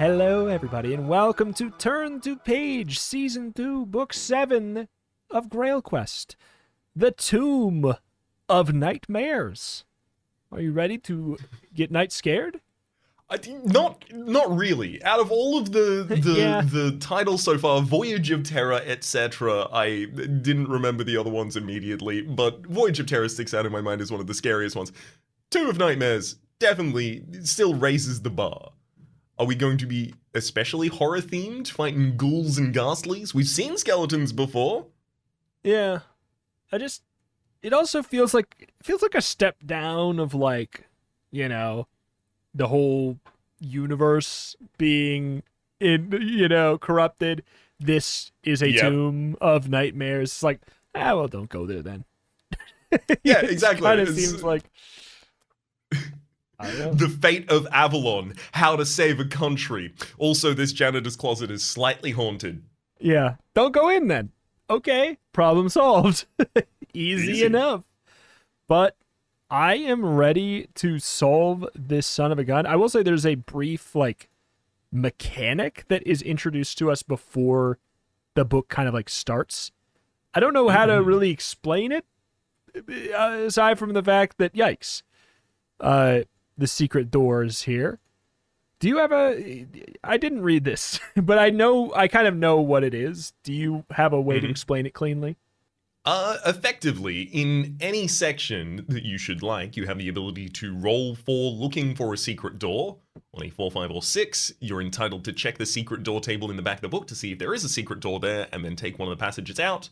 Hello, everybody, and welcome to Turn to Page, Season 2, Book 7 of GrailQuest, The Tomb of Nightmares. Are you ready to get night scared? Not really. Out of all of Yeah. the titles so far, Voyage of Terror, etc., I didn't remember the other ones immediately, but Voyage of Terror sticks out in my mind as one of the scariest ones. Tomb of Nightmares definitely still raises the bar. Are we going to be especially horror-themed, fighting ghouls and ghastlies? We've seen skeletons before. Yeah. It also feels like a step down of, like, you know, the whole universe being corrupted. This is a tomb of nightmares. It's like, well, don't go there then. Yeah, exactly. It kind of seems like, I don't know. The fate of Avalon, how to save a country. Also, this janitor's closet is slightly haunted. Yeah, don't go in then. Okay, problem solved. Easy enough. But I am ready to solve this son of a gun. I will say there's a brief, mechanic that is introduced to us before the book kind of, starts. I don't know how to really explain it, aside from the fact that, yikes, the secret doors here. Do you have I didn't read this, but I kind of know what it is. Do you have a way to explain it cleanly? Effectively, in any section that you should like, you have the ability to roll for looking for a secret door. On a 4, 5, or 6, you're entitled to check the secret door table in the back of the book to see if there is a secret door there, and then take one of the passages out.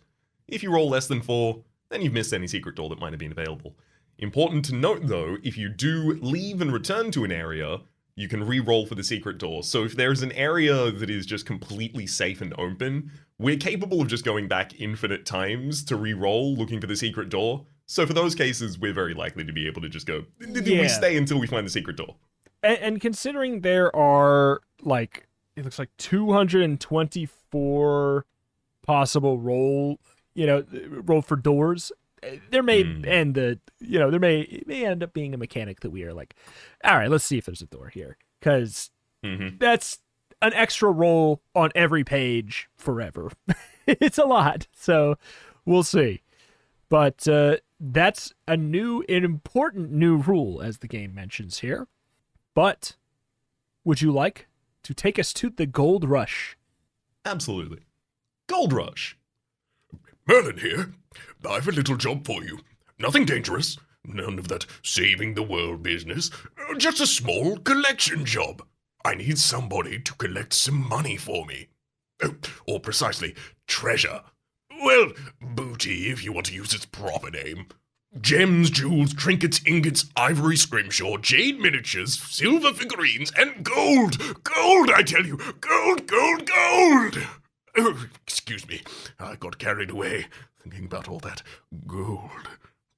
If you roll less than 4, then you've missed any secret door that might have been available. Important to note, though, if you do leave and return to an area, you can re-roll for the secret door. So if there's an area that is just completely safe and open, we're capable of just going back infinite times to re-roll looking for the secret door. So for those cases, we're very likely to be able to just go, we stay until we find the secret door. And considering there are, it looks like 224 possible roll for doors, there may there may end up being a mechanic that we are like, all right, let's see if there's a door here, because that's an extra roll on every page forever. It's a lot, so we'll see. But that's an important new rule, as the game mentions here. But would you like to take us to the Gold Rush? Absolutely. Gold Rush. Merlin here. I've a little job for you. Nothing dangerous. None of that saving the world business. Just a small collection job. I need somebody to collect some money for me. Or precisely, treasure. Well, booty, if you want to use its proper name. Gems, jewels, trinkets, ingots, ivory scrimshaw, jade miniatures, silver figurines, and gold! Gold, I tell you! Gold, gold, gold! Oh, excuse me, I got carried away thinking about all that gold.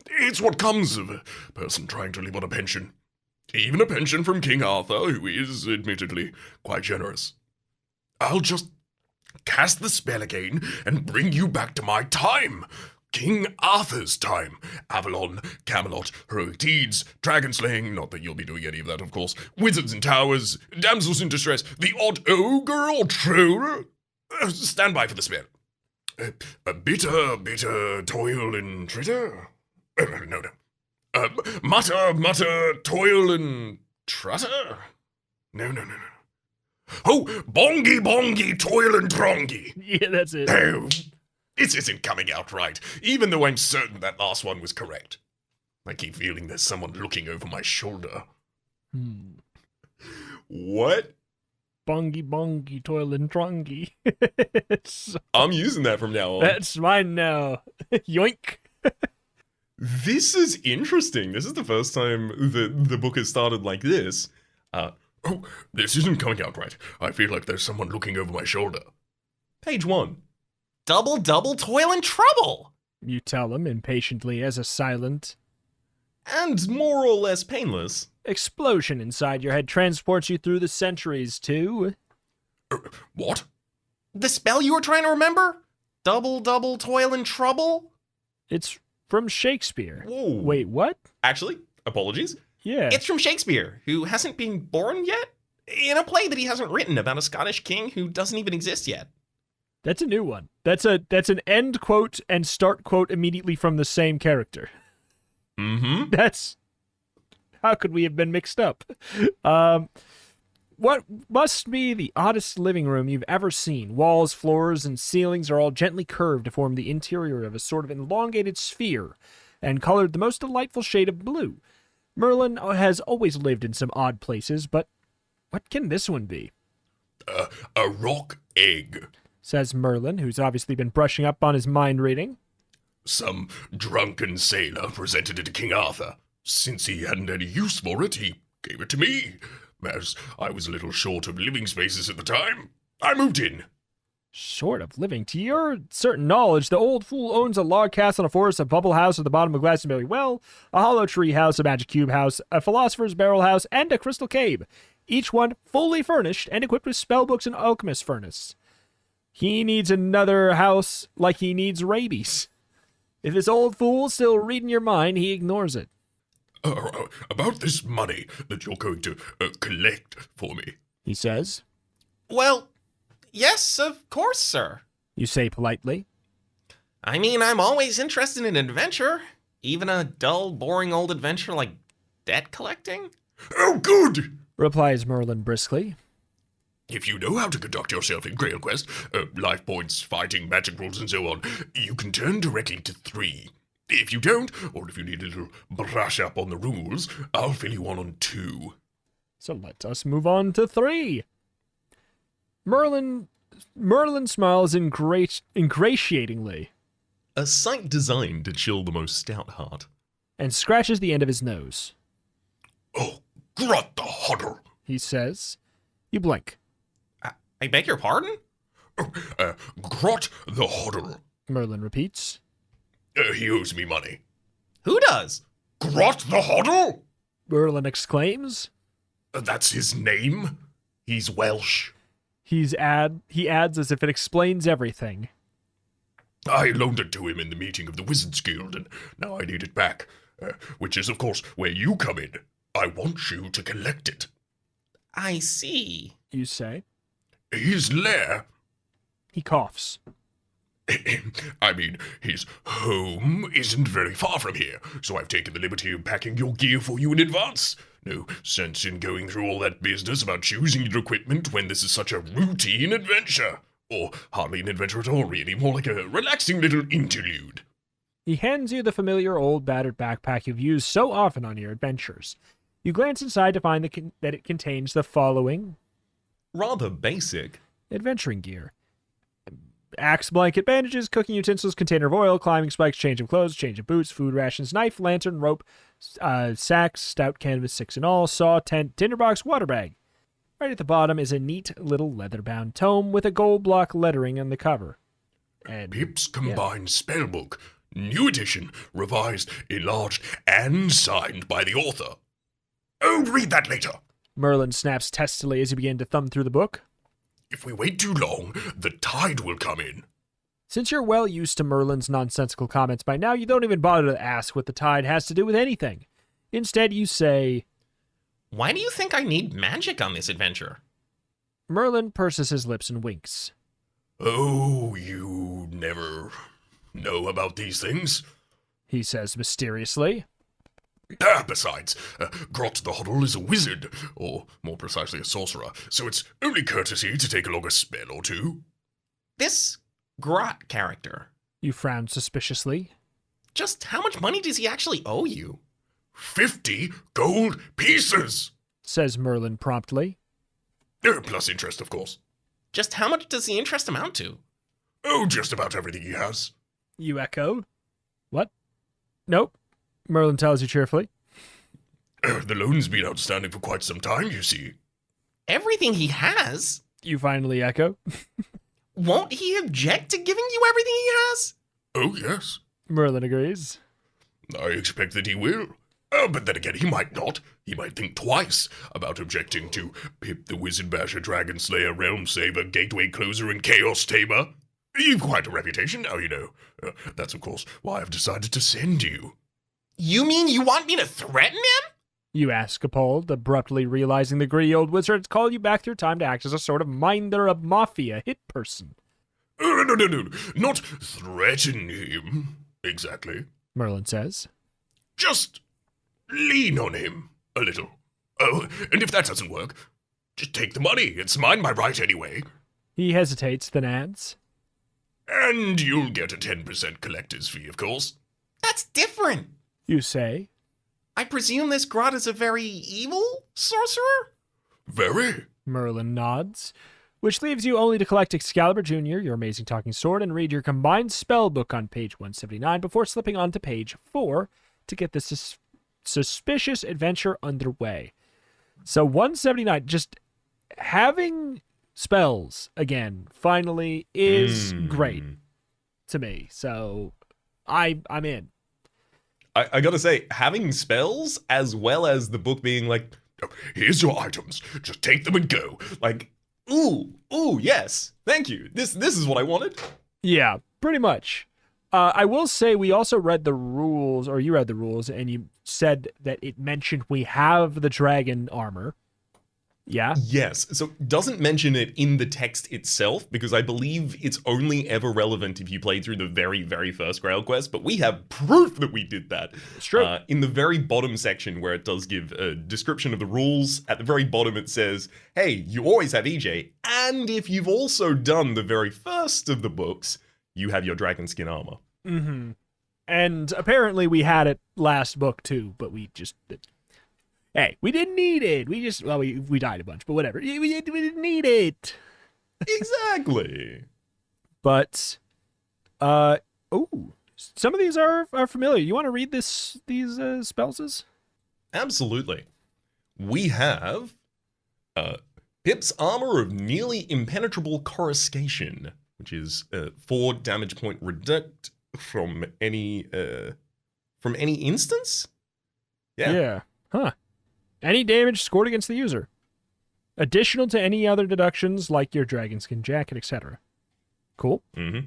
It's what comes of a person trying to live on a pension. Even a pension from King Arthur, who is, admittedly, quite generous. I'll just cast the spell again and bring you back to my time. King Arthur's time. Avalon, Camelot, heroic deeds, dragon slaying, not that you'll be doing any of that, of course, wizards and towers, damsels in distress, the odd ogre or troll. Stand by for the spell. Bitter, toil and treasure? No. Mutter, toil and trutter? No. Oh, bongy, toil and trongy. Yeah, that's it. No, this isn't coming out right, even though I'm certain that last one was correct. I keep feeling there's someone looking over my shoulder. What? Bongy, toil and trongy. I'm using that from now on. That's mine now. Yoink. This is interesting. This is the first time the book has started like this. Oh, this isn't coming out right. I feel like there's someone looking over my shoulder. Page 1. Double, toil and trouble. You tell him impatiently as a silent And more or less painless. explosion inside your head transports you through the centuries to... What? The spell you were trying to remember? Double, toil and trouble? It's from Shakespeare. Whoa. Wait, what? Actually, apologies. Yeah. It's from Shakespeare, who hasn't been born yet? in a play that he hasn't written about a Scottish king who doesn't even exist yet. That's a new one. That's an end quote and start quote immediately from the same character. Mm-hmm. That's... How could we have been mixed up? What must be the oddest living room you've ever seen? Walls, floors, and ceilings are all gently curved to form the interior of a sort of elongated sphere, and colored the most delightful shade of blue. Merlin has always lived in some odd places, but what can this one be? A rock egg. Says Merlin, who's obviously been brushing up on his mind reading. Some drunken sailor presented it to King Arthur. Since he hadn't any use for it, he gave it to me. As I was a little short of living spaces at the time, I moved in. Short of living. To your certain knowledge, the old fool owns a log castle in a forest, a bubble house at the bottom of Glastonbury Well, a hollow tree house, a magic cube house, a philosopher's barrel house, and a crystal cave. Each one fully furnished and equipped with spellbooks and alchemist furnace. He needs another house like he needs rabies. If this old fool's still reading your mind, he ignores it. About this money that you're going to collect for me. He says. Well, yes, of course, sir. You say politely. I mean, I'm always interested in adventure. Even a dull, boring old adventure like debt collecting. Oh, good! Replies Merlin briskly. If you know how to conduct yourself in GrailQuest, life points, fighting, magic rules, and so on, you can turn directly to 3. If you don't, or if you need a little brush up on the rules, I'll fill you on 2. So let us move on to 3. Merlin smiles ingratiatingly. A sight designed to chill the most stout heart. And scratches the end of his nose. Oh, grot the hodder! He says. You blink. I beg your pardon? Grot the hodder. Merlin repeats. He owes me money. Who does? Grot the hodder? Merlin exclaims. That's his name? He's Welsh. He adds as if it explains everything. I loaned it to him in the meeting of the Wizards Guild, and now I need it back. Which is, of course, where you come in. I want you to collect it. I see. You say. His lair... He coughs. I mean, his home isn't very far from here, so I've taken the liberty of packing your gear for you in advance. No sense in going through all that business about choosing your equipment when this is such a routine adventure. Or hardly an adventure at all, really, more like a relaxing little interlude. He hands you the familiar old battered backpack you've used so often on your adventures. You glance inside to find that it contains the following... Rather basic. Adventuring gear. Axe, blanket, bandages, cooking utensils, container of oil, climbing spikes, change of clothes, change of boots, food rations, knife, lantern, rope, sacks, stout canvas, 6 in all, saw, tent, tinderbox, water bag. Right at the bottom is a neat little leather-bound tome with a gold block lettering on the cover. And Pip's Combined Spellbook. New edition, revised, enlarged, and signed by the author. Oh, read that later. Merlin snaps testily as you begin to thumb through the book. If we wait too long, the tide will come in. Since you're well used to Merlin's nonsensical comments by now, you don't even bother to ask what the tide has to do with anything. Instead, you say, Why do you think I need magic on this adventure? Merlin purses his lips and winks. Oh, you never know about these things? He says mysteriously. Besides, Grot the Hoddle is a wizard, or more precisely a sorcerer, so it's only courtesy to take along a spell or 2. This Grot character, You frown suspiciously. just how much money does he actually owe you? 50 gold pieces! Says Merlin promptly. Plus interest, of course. Just how much does the interest amount to? Oh, just about everything he has. You echo. What? Nope. Merlin tells you cheerfully. The loan's been outstanding for quite some time, you see. Everything he has? You finally echo. Won't he object to giving you everything he has? Oh, yes. Merlin agrees. I expect that he will. But then again, he might not. He might think twice about objecting to Pip the Wizard Basher, Dragon Slayer, Realm Saver, Gateway Closer, and Chaos Tamer. You've quite a reputation now, you know. That's, of course, why I've decided to send you. You mean you want me to threaten him? You ask, appalled, abruptly realizing the gritty old wizard has called you back through time to act as a sort of minder of mafia hit person. No. Not threaten him, exactly. Merlin says. Just lean on him a little. Oh, and if that doesn't work, just take the money. It's mine by right anyway. He hesitates, then adds. And you'll get a 10% collector's fee, of course. That's different. You say. I presume this Grot is a very evil sorcerer? Very. Merlin nods, which leaves you only to collect Excalibur Jr., your amazing talking sword, and read your combined spell book on page 179 before slipping on to page 4 to get this suspicious adventure underway. So 179, just having spells again, finally, is great to me. So I'm in. I gotta say, having spells as well as the book being like, Here's your items. Just take them and go. like, ooh, yes, thank you. This is what I wanted. Yeah, pretty much. I will say we also read the rules, or you read the rules, and you said that it mentioned we have the dragon armor. Yeah? Yes, so doesn't mention it in the text itself, because I believe it's only ever relevant if you played through the very, very first GrailQuest, but we have proof that we did that. It's true. In the very bottom section where it does give a description of the rules, at the very bottom it says, hey, you always have EJ, and if you've also done the very first of the books, you have your dragon skin armor. Mm-hmm. And apparently we had it last book too, but we just... Hey, we didn't need it. We died a bunch, but whatever. We didn't need it. Exactly. But, some of these are familiar. You want to read these spells? Absolutely. We have Pip's Armor of Nearly Impenetrable Coruscation, which is 4 damage point reduct from any instance? Yeah. Huh. Any damage scored against the user. Additional to any other deductions like your dragon skin jacket, etc. Cool. Mm-hmm.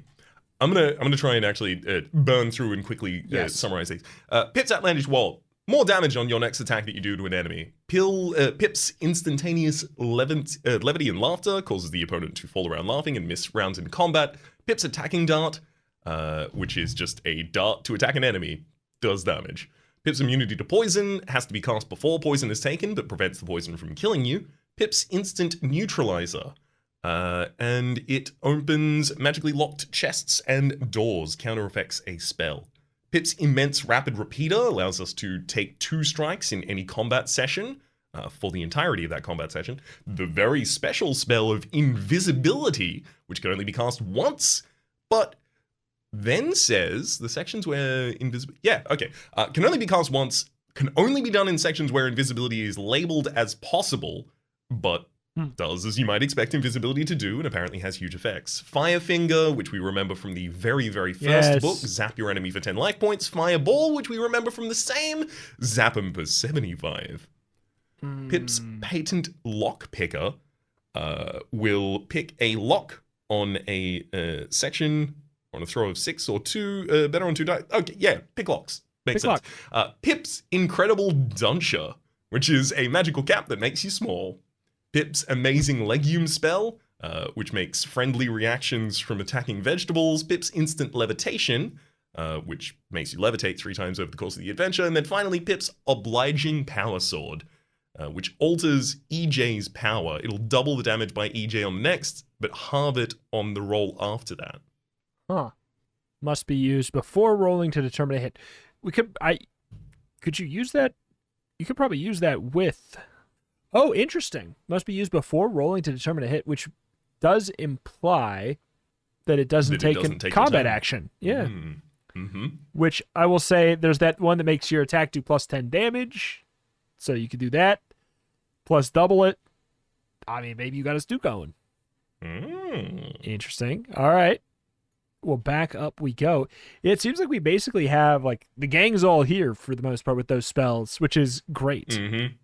I'm gonna try and actually burn through and quickly summarize these. Pip's Outlandish Wall. More damage on your next attack that you do to an enemy. Pip's instantaneous levity and laughter causes the opponent to fall around laughing and miss rounds in combat. Pip's attacking dart, which is just a dart to attack an enemy, does damage. Pip's immunity to poison has to be cast before poison is taken, but prevents the poison from killing you. Pip's instant neutralizer, and it opens magically locked chests and doors, counter effects a spell. Pip's immense rapid repeater allows us to take 2 strikes in any combat session, for the entirety of that combat session. The very special spell of invisibility, which can only be cast once, but then says the sections where can only be cast once, can only be done in sections where invisibility is labeled as possible, but does, as you might expect invisibility to do, and apparently has huge effects. Firefinger, which we remember from the very, very first book, zap your enemy for 10 life points. Fireball, which we remember from the same, zap him for 75. Pip's patent lock picker will pick a lock on a section on a throw of 6 or 2, better on 2 dice. Okay, yeah, pick locks. Makes sense. Pip's Incredible Duncher, which is a magical cap that makes you small. Pip's Amazing Legume spell, which makes friendly reactions from attacking vegetables. Pip's Instant Levitation, which makes you levitate 3 times over the course of the adventure. And then finally, Pip's Obliging Power Sword, which alters EJ's power. It'll double the damage by EJ on the next, but halve it on the roll after that. Huh. Must be used before rolling to determine a hit. Could you use that? You could probably use that with... Oh, interesting. Must be used before rolling to determine a hit, which does imply that it doesn't take combat action. Yeah. Mm-hmm. Which I will say, there's that one that makes your attack do plus 10 damage. So you could do that. Plus double it. I mean, maybe you got a stew going. Interesting. All right. Well, back up we go. It seems like we basically have, like, the gang's all here for the most part with those spells, which is great. Mm-hmm.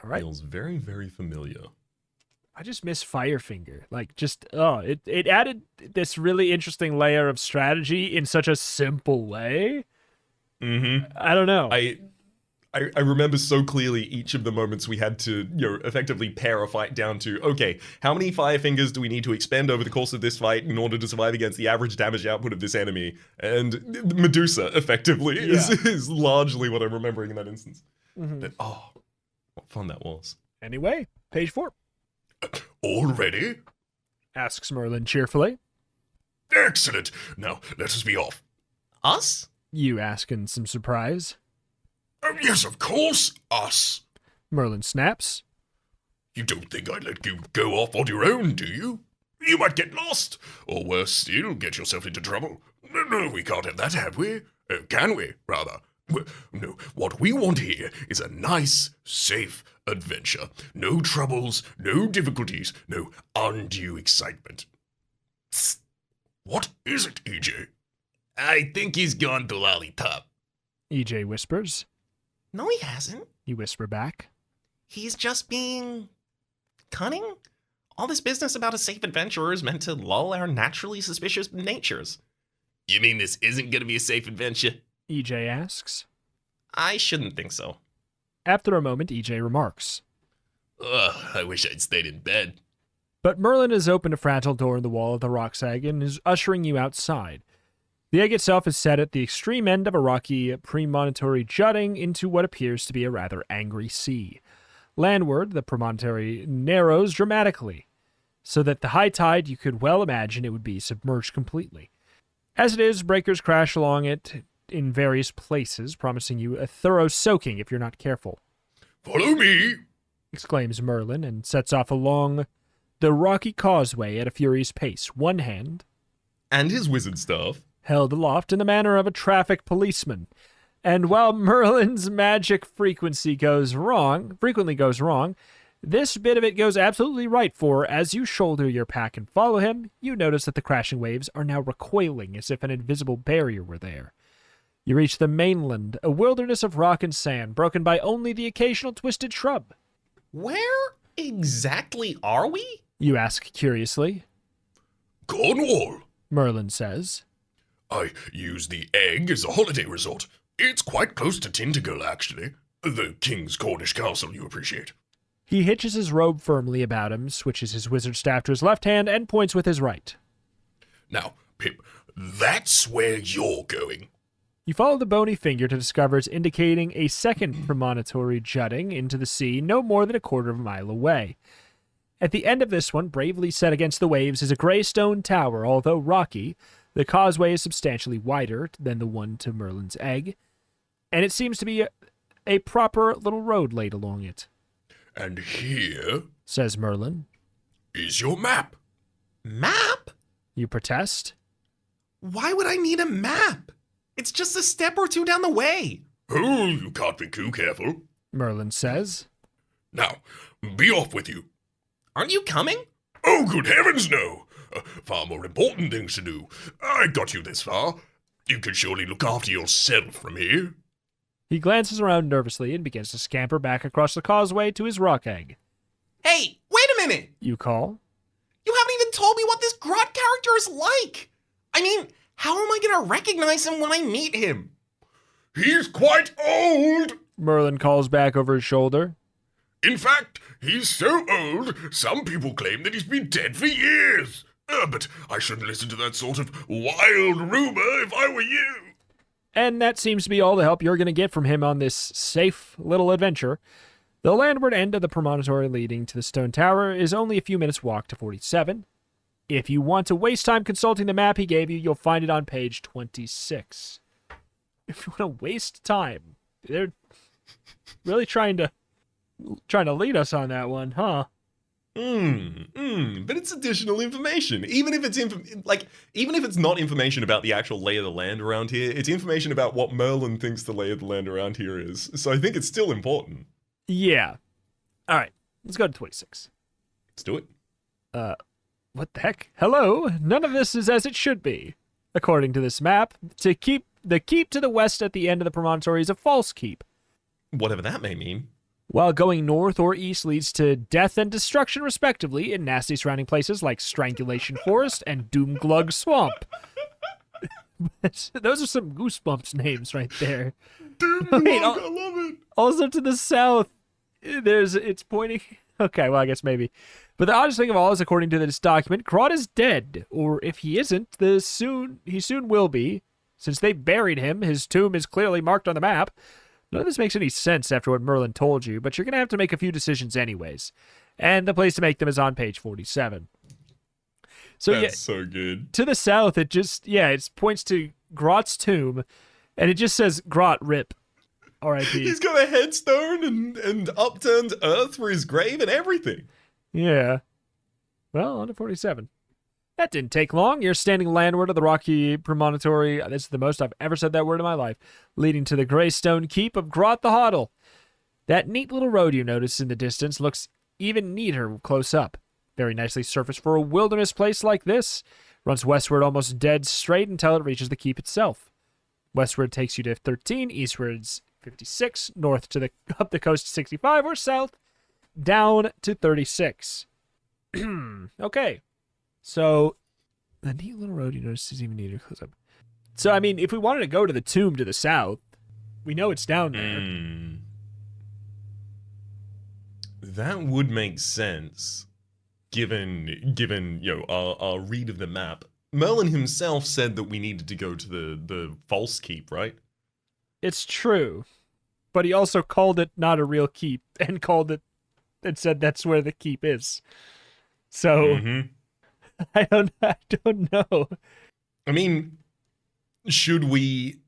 All right. Feels very, very familiar. I just miss Firefinger. Like, it added this really interesting layer of strategy in such a simple way. Mm-hmm. I don't know. I remember so clearly each of the moments we had to, effectively pare a fight down to, okay, how many fire fingers do we need to expend over the course of this fight in order to survive against the average damage output of this enemy? And Medusa, effectively, is largely what I'm remembering in that instance. But, what fun that was. Anyway, page 4. All ready? Asks Merlin cheerfully. Excellent. Now, let us be off. Us? You ask in some surprise. Yes, of course, us. Merlin snaps. You don't think I'd let you go off on your own, do you? You might get lost, or worse still, get yourself into trouble. No, we can't have that, have we? Can we, rather? No, what we want here is a nice, safe adventure. No troubles, no difficulties, no undue excitement. Tsk. What is it, EJ? I think he's gone to Lollipop. EJ whispers. No, he hasn't. You whisper back. He's just being cunning. All this business about a safe adventurer is meant to lull our naturally suspicious natures. You mean this isn't going to be a safe adventure? EJ asks. I shouldn't think so. After a moment, EJ remarks. Ugh, I wish I'd stayed in bed. But Merlin has opened a fragile door in the wall of the rock's egg and is ushering you outside. The egg itself is set at the extreme end of a rocky, premonitory jutting into what appears to be a rather angry sea. Landward, the promontory narrows dramatically, so that the high tide you could well imagine it would be submerged completely. As it is, breakers crash along it in various places, promising you a thorough soaking if you're not careful. Follow me, Exclaims Merlin, and sets off along the rocky causeway at a furious pace, one hand And his wizard staff. held aloft in the manner of a traffic policeman. And while Merlin's magic frequently goes wrong, this bit of it goes absolutely right, for as you shoulder your pack and follow him, you notice that the crashing waves are now recoiling as if an invisible barrier were there. You reach the mainland, a wilderness of rock and sand, broken by only the occasional twisted shrub. Where exactly are we? You ask curiously. Cornwall. Merlin says. I use the egg as a holiday resort. It's quite close to Tintagel, actually. The King's Cornish castle, you appreciate. He hitches his robe firmly about him, switches his wizard staff to his left hand, and points with his right. Now, Pip, that's where you're going. You follow the bony finger to discover it's indicating a second premonitory jutting into the sea no more than a quarter of a mile away. At the end of this one, bravely set against the waves, is a gray stone tower. Although rocky, the causeway is substantially wider than the one to Merlin's egg, and it seems to be a proper little road laid along it. And here Says Merlin. is your map. Map? You protest. Why would I need a map? It's just a step or two down the way. Oh, you can't be too careful. Merlin says. Now, be off with you. Aren't you coming? Oh, good heavens, no. Far more important things to do. I got you this far. You can surely look after yourself from here. He glances around nervously and begins to scamper back across the causeway to his rock egg. Hey, wait a minute! You call. You haven't even told me what this Grot character is like! I mean, how am I gonna recognize him when I meet him? He's quite old. Merlin calls back over his shoulder. In fact, he's so old, some people claim that he's been dead for years. But I shouldn't listen to that sort of wild rumor if I were you. And that seems to be all the help you're going to get from him on this safe little adventure. The landward end of the promontory leading to the stone tower is only a few minutes' walk to 47. If you want to waste time consulting the map he gave you, you'll find it on page 26. If you want to waste time, they're really trying to lead us on that one, huh? But it's additional information. Even if it's even if it's not information about the actual lay of the land around here, it's information about what Merlin thinks the lay of the land around here is. So I think it's still important. Yeah. All right, let's go to 26. Let's do it. What the heck? Hello? None of this is as it should be. According to this map, the keep to the west at the end of the promontory is a false keep. Whatever that may mean. While going north or east leads to death and destruction respectively in nasty surrounding places like Strangulation Forest and Doomglug Swamp. Those are some Goosebumps names right there. Doom Wait, log, I love it. Also to the south, it's pointing. Okay, well, I guess maybe. But the oddest thing of all is, according to this document, Grodd is dead, or if he isn't, he soon will be. Since they buried him, his tomb is clearly marked on the map. None of this makes any sense after what Merlin told you, but you're going to have to make a few decisions anyways. And the place to make them is on page 47. So That's so good. to the south, it points to Grott's tomb, and it just says Grott rip. R.I.P. He's got a headstone and upturned earth for his grave and everything. Yeah. Well, on to 47. That didn't take long. You're standing landward of the rocky promontory. This is the most I've ever said that word in my life. Leading to the gray stone keep of Grot the Hoddle. That neat little road you notice in the distance looks even neater close up. Very nicely surfaced for a wilderness place like this. Runs westward almost dead straight until it reaches the keep itself. Westward takes you to 13, eastwards 56, north to up the coast 65, or south down to 36. Okay. So, the neat little road you notice is even neater close up. So, I mean, if we wanted to go to the tomb to the south, we know it's down there. That would make sense, given our read of the map. Merlin himself said that we needed to go to the false keep, right? It's true. But he also called it not a real keep and called it and said that's where the keep is. So I don't know. I mean, should we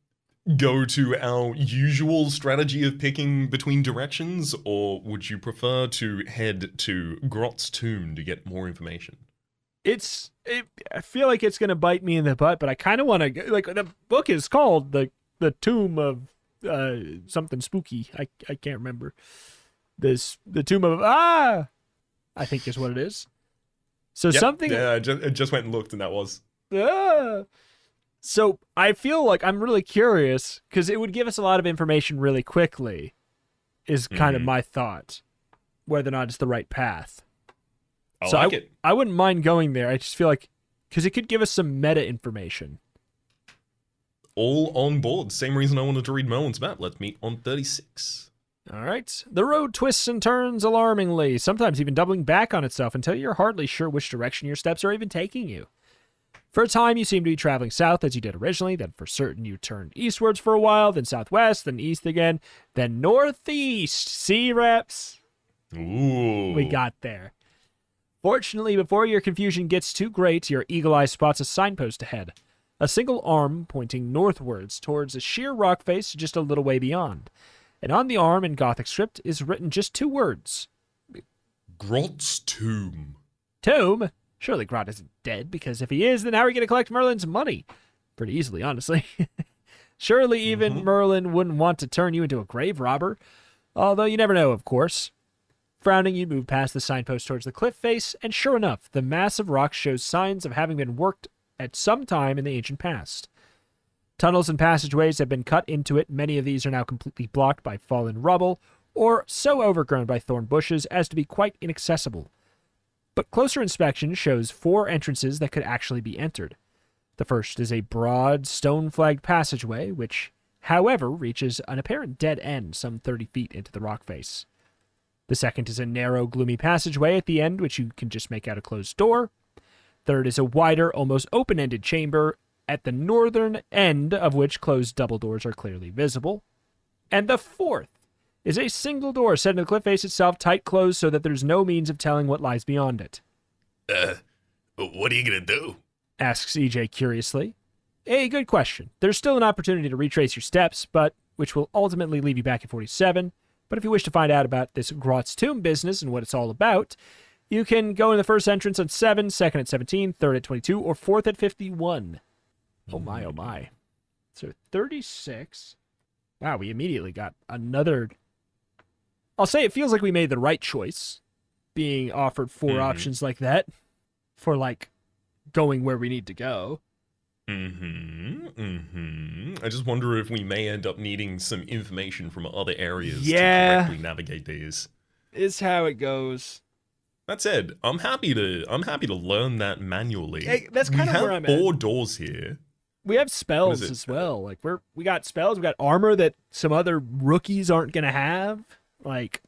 go to our usual strategy of picking between directions, or would you prefer to head to Grot's tomb to get more information? I feel like it's gonna bite me in the butt, but I kind of want to. Like, the book is called the Tomb of something spooky. I can't remember. The Tomb of I think is what it is. So Yep. something. Yeah, I just went and looked, and that was. So I feel like I'm really curious because it would give us a lot of information really quickly. Is kind of my thought, whether or not it's the right path. I like it. I wouldn't mind going there. I just feel like, because it could give us some meta information. All on board. Same reason I wanted to read Merlin's map. Let's meet on 36. All right. The road twists and turns alarmingly, sometimes even doubling back on itself until you're hardly sure which direction your steps are even taking you. For a time, you seem to be traveling south as you did originally, then for certain you turned eastwards for a while, then southwest, then east again, then northeast. See, reps? Ooh. We got there. Fortunately, before your confusion gets too great, your eagle eye spots a signpost ahead. A single arm pointing northwards towards a sheer rock face just a little way beyond. And on the arm in Gothic script is written just 2 words. Grot's tomb. Tomb? Surely Grot isn't dead, because if he is, then how are we going to collect Merlin's money? Pretty easily, honestly. Surely even Merlin wouldn't want to turn you into a grave robber. Although you never know, of course. Frowning, you move past the signpost towards the cliff face, and sure enough, the mass of rock shows signs of having been worked at some time in the ancient past. Tunnels and passageways have been cut into it. Many of these are now completely blocked by fallen rubble, or so overgrown by thorn bushes as to be quite inaccessible. But closer inspection shows 4 entrances that could actually be entered. The first is a broad, stone-flagged passageway, which, however, reaches an apparent dead end some 30 feet into the rock face. The second is a narrow, gloomy passageway at the end, which you can just make out a closed door. Third is a wider, almost open-ended chamber, at the northern end of which closed double doors are clearly visible. And the fourth is a single door set in the cliff face itself, tight closed so that there's no means of telling what lies beyond it. What are you gonna do? Asks EJ curiously. A good question. There's still an opportunity to retrace your steps, but which will ultimately leave you back at 47. But if you wish to find out about this Grot's Tomb business and what it's all about, you can go in the first entrance on 7, second at 17, third at 22, or fourth at 51. Oh my, oh my. So 36. Wow, we immediately got another... I'll say it feels like we made the right choice, being offered 4 options like that for, like, going where we need to go. I just wonder if we may end up needing some information from other areas to correctly navigate these. Is how it goes. That said, I'm happy to learn that manually. Hey, that's kind of where I'm We have at. 4 doors here. We have spells it? as well. Like we got spells, we got armor that some other rookies aren't gonna have. Like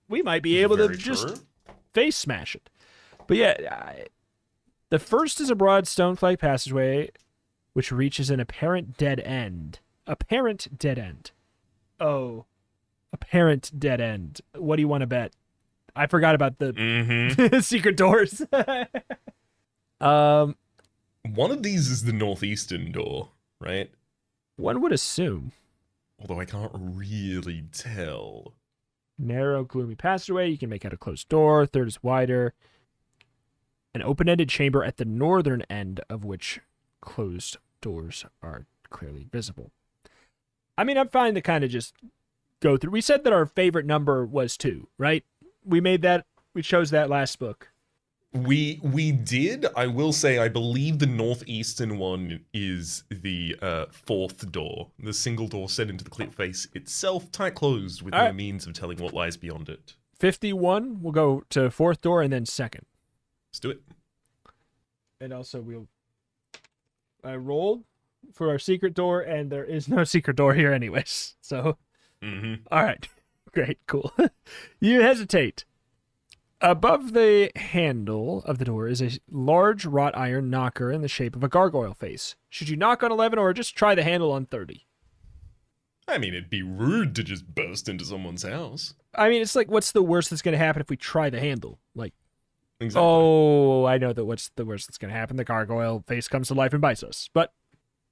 we might be able to Very just true. face smash it. But yeah, the first is a broad stone flagged passageway which reaches an apparent dead end. Apparent dead end. Oh. Apparent dead end. What do you want to bet? I forgot about the secret doors. One of these is the northeastern door, right? One would assume. Although I can't really tell. Narrow, gloomy passageway. You can make out a closed door. Third is wider. An open-ended chamber at the northern end of which closed doors are clearly visible. I mean, I'm fine to kind of just go through. We said that our favorite number was 2, right? We chose that last book. We did. I will say, I believe the northeastern one is the fourth door. The single door set into the cliff face itself, tight closed, with no means of telling what lies beyond it. 51, we'll go to fourth door and then second. Let's do it. And also I rolled for our secret door, and there is no secret door here anyways. So, all right. Great, cool. You hesitate. Above the handle of the door is a large wrought iron knocker in the shape of a gargoyle face. Should you knock on 11 or just try the handle on 30? I mean, it'd be rude to just burst into someone's house. I mean, it's like, what's the worst that's going to happen if we try the handle? Like, Exactly. oh, I know that what's the worst that's going to happen. The gargoyle face comes to life and bites us. But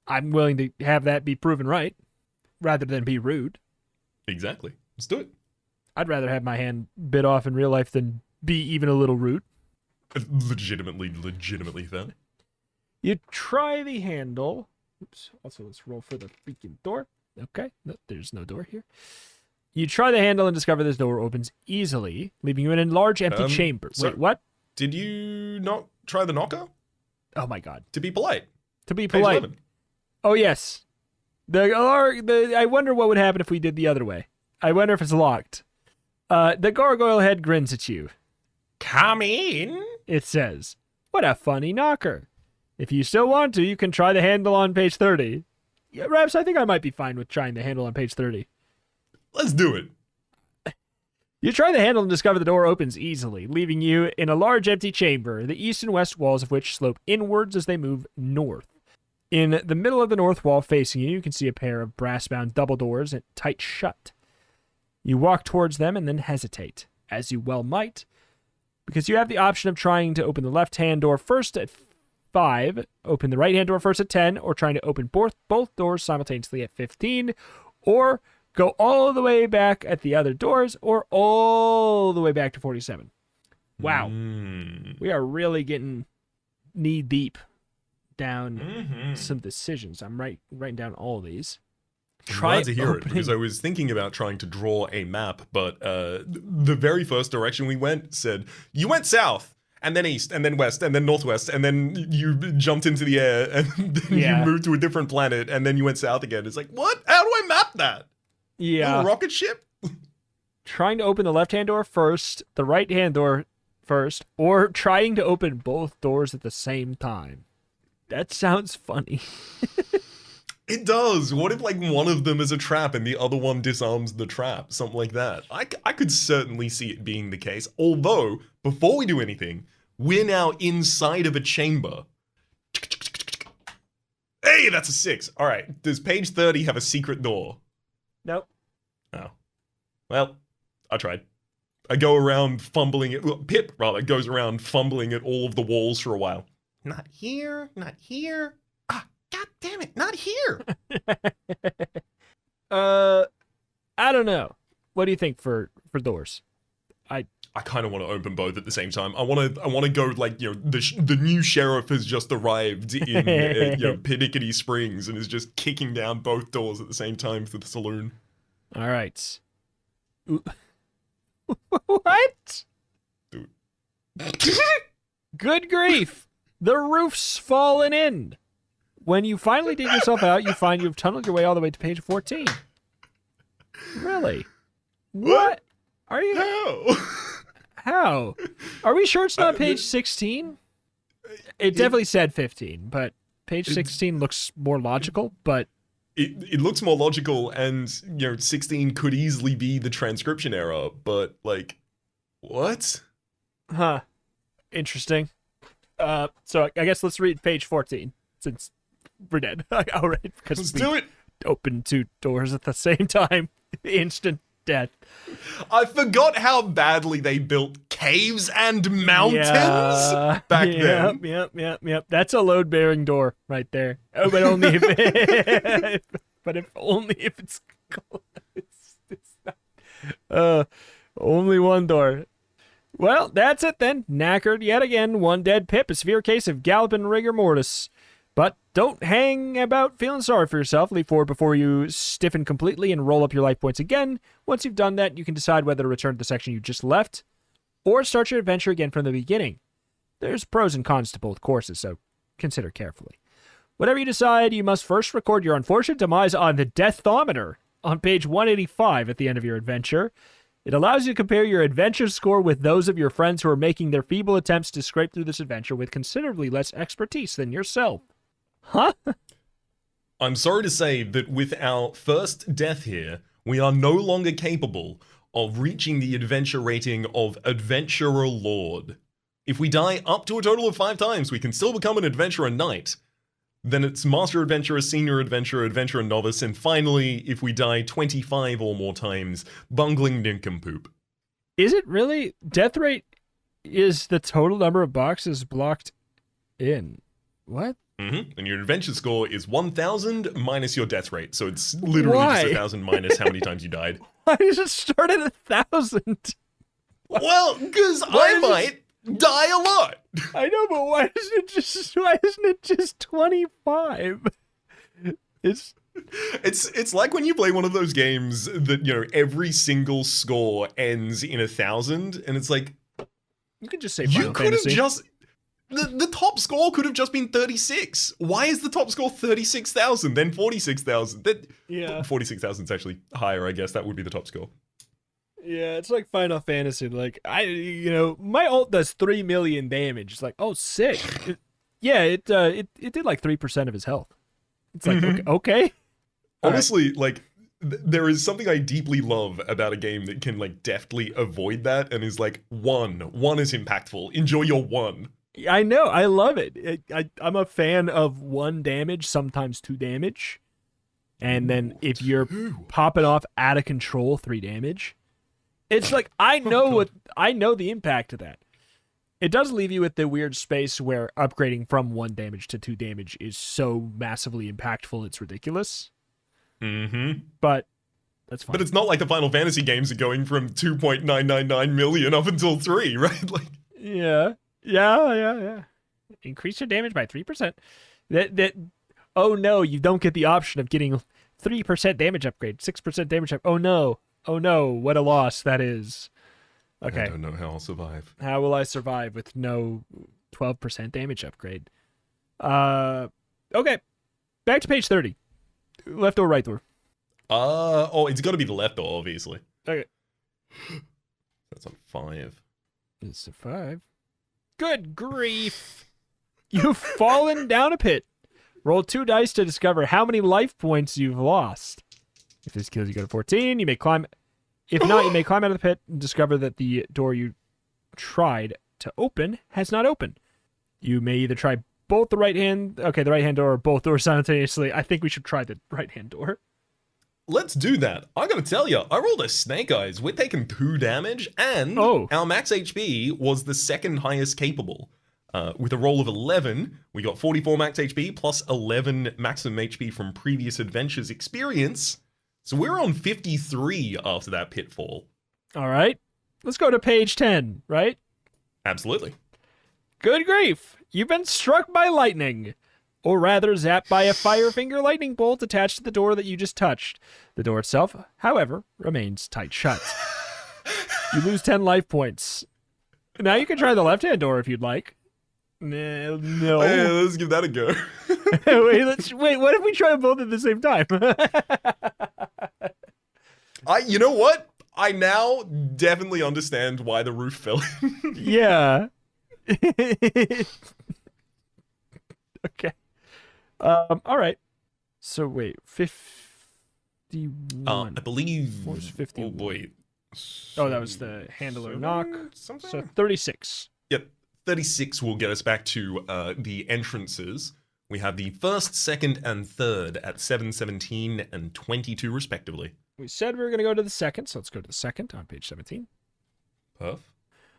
I'm willing to have that be proven right rather than be rude. Exactly. Let's do it. I'd rather have my hand bit off in real life than be even a little rude. Legitimately fair. You try the handle. Oops. Also, let's roll for the freaking door. Okay. No, there's no door here. You try the handle and discover this door opens easily, leaving you in a large empty chamber. so- Wait, what? Did you not try the knocker? Oh my god. To be polite. To be Page polite. 11. Oh yes. I wonder what would happen if we did the other way. I wonder if it's locked. The gargoyle head grins at you. Come in. It says, "What a funny knocker. If you still want to, you can try the handle on page 30. Yeah, Raps, I think I might be fine with trying the handle on page 30. Let's do it. You try the handle and discover the door opens easily, leaving you in a large empty chamber, the east and west walls of which slope inwards as they move north. In the middle of the north wall facing you, you can see a pair of brass-bound double doors tight shut. You walk towards them and then hesitate, as you well might, because you have the option of trying to open the left-hand door first at 5, open the right-hand door first at 10, or trying to open both doors simultaneously at 15, or go all the way back at the other doors, or all the way back to 47. Wow. We are really getting knee-deep down some decisions. I'm writing down all of these. I'm glad to hear it, because I was thinking about trying to draw a map, but the very first direction we went said, you went south, and then east, and then west, and then northwest, and then you jumped into the air, and then you moved to a different planet, and then you went south again. It's like, what? How do I map that? Yeah. Little rocket ship? Trying to open the left-hand door first, the right-hand door first, or trying to open both doors at the same time. That sounds funny. It does. What if, like, one of them is a trap and the other one disarms the trap? Something like that. I could certainly see it being the case. Although, before we do anything, we're now inside of a chamber. Hey, that's a 6. All right. Does page 30 have a secret door? Nope. Oh. Well, I tried. I go around fumbling it. Well, Pip, rather, goes around fumbling at all of the walls for a while. Not here. Not here. Ah, god damn it. Not here. I don't know. What do you think for doors? I kind of want to open both at the same time. I want to go like, you know, the new sheriff has just arrived in Pinickety Springs and is just kicking down both doors at the same time for the saloon. All right. What? Dude. Good grief. The roof's fallen in. When you finally dig yourself out, you find you've tunneled your way all the way to page 14. Really? What? Are you? No. How? Are we sure it's not page 16? It definitely said 15, but Page 16 looks more logical, but it looks more logical, and 16 could easily be the transcription error, but like, what? huh, interesting. So I guess let's read page 14 since we're dead. All right, because Let's we do it. opened 2 doors at the same time. Instant death. I forgot how badly they built caves and mountains back then. Yep. That's a load-bearing door right there. Oh, but only if only if it's closed. It's not. Only one door. Well, that's it then. Knackered yet again. 1 dead Pip, a severe case of galloping rigor mortis. But don't hang about feeling sorry for yourself. Leap forward before you stiffen completely and roll up your life points again. Once you've done that, you can decide whether to return to the section you just left or start your adventure again from the beginning. There's pros and cons to both courses, so consider carefully. Whatever you decide, you must first record your unfortunate demise on the Deathometer on page 185 at the end of your adventure. It allows you to compare your adventure score with those of your friends who are making their feeble attempts to scrape through this adventure with considerably less expertise than yourself. Huh? I'm sorry to say that with our first death here, we are no longer capable of reaching the adventure rating of Adventurer Lord. If we die up to a total of 5 times, we can still become an Adventurer Knight. Then it's Master Adventurer, Senior Adventurer, Adventurer Novice, and finally, if we die 25 or more times, Bungling Nincompoop. Is it really? Death rate is the total number of boxes blocked in. What? Mm-hmm. And your adventure score is 1,000 minus your death rate. So it's literally Why? just 1,000 minus how many times you died. Why does it start at 1,000? Well, because I might die a lot. I know, but why isn't it just 25? It's like when you play one of those games that, every single score ends in 1,000, and it's like, You could just say you Final could have Fantasy. just... The top score could have just been 36. Why is the top score 36,000, then 46,000? Yeah. 46,000 is actually higher, I guess. That would be the top score. Yeah, it's like Final Fantasy. Like, my ult does 3 million damage. It's like, oh, sick. It did like 3% of his health. It's like, okay. Honestly, there is something I deeply love about a game that can, deftly avoid that and is like, 1. 1 is impactful. Enjoy your 1. I know. I love it. I'm a fan of 1 damage, sometimes 2 damage. And then if you're popping off out of control 3 damage, it's like, I know the impact of that. It does leave you with the weird space where upgrading from 1 damage to 2 damage is so massively impactful, it's ridiculous. Mm-hmm. But that's fine. But it's not like the Final Fantasy games are going from 2.999 million up until 3, right? Yeah. Increase your damage by 3%. Oh no, you don't get the option of getting 3% damage upgrade, 6% damage upgrade. Oh no, what a loss that is. Okay. I don't know how I'll survive. How will I survive with no 12% damage upgrade? Okay. Back to page 30. Left or right door? It's got to be the left door, obviously. Okay. That's on 5. It's a 5. Good grief. You've fallen down a pit. Roll 2 dice to discover how many life points you've lost. If this kills you, go to 14. You may climb. If not, you may climb out of the pit and discover that the door you tried to open has not opened. You may either try both the right-hand door or both doors simultaneously. I think we should try the right-hand door. Let's do that. I gotta tell you, I rolled a Snake Eyes. We're taking 2 damage, and our max HP was the second highest capable. With a roll of 11, we got 44 max HP plus 11 maximum HP from previous adventures experience. So we're on 53 after that pitfall. All right. Let's go to page 10, right? Absolutely. Good grief. You've been struck by lightning. Or rather, zapped by a Firefinger lightning bolt attached to the door that you just touched. The door itself, however, remains tight shut. You lose 10 life points. Now you can try the left-hand door if you'd like. No. Hey, let's give that a go. Wait, what if we try them both at the same time? You know what? I now definitely understand why the roof fell in. Yeah. Okay. All right. So wait, 51. I believe. What was 51? Oh boy. Oh, that was the handler knock. Something? So 36. Yep. 36 will get us back to the entrances. We have the first, second, and third at 7, 17, and 22, respectively. We said we were going to go to the second, so let's go to the second on page 17. Perf.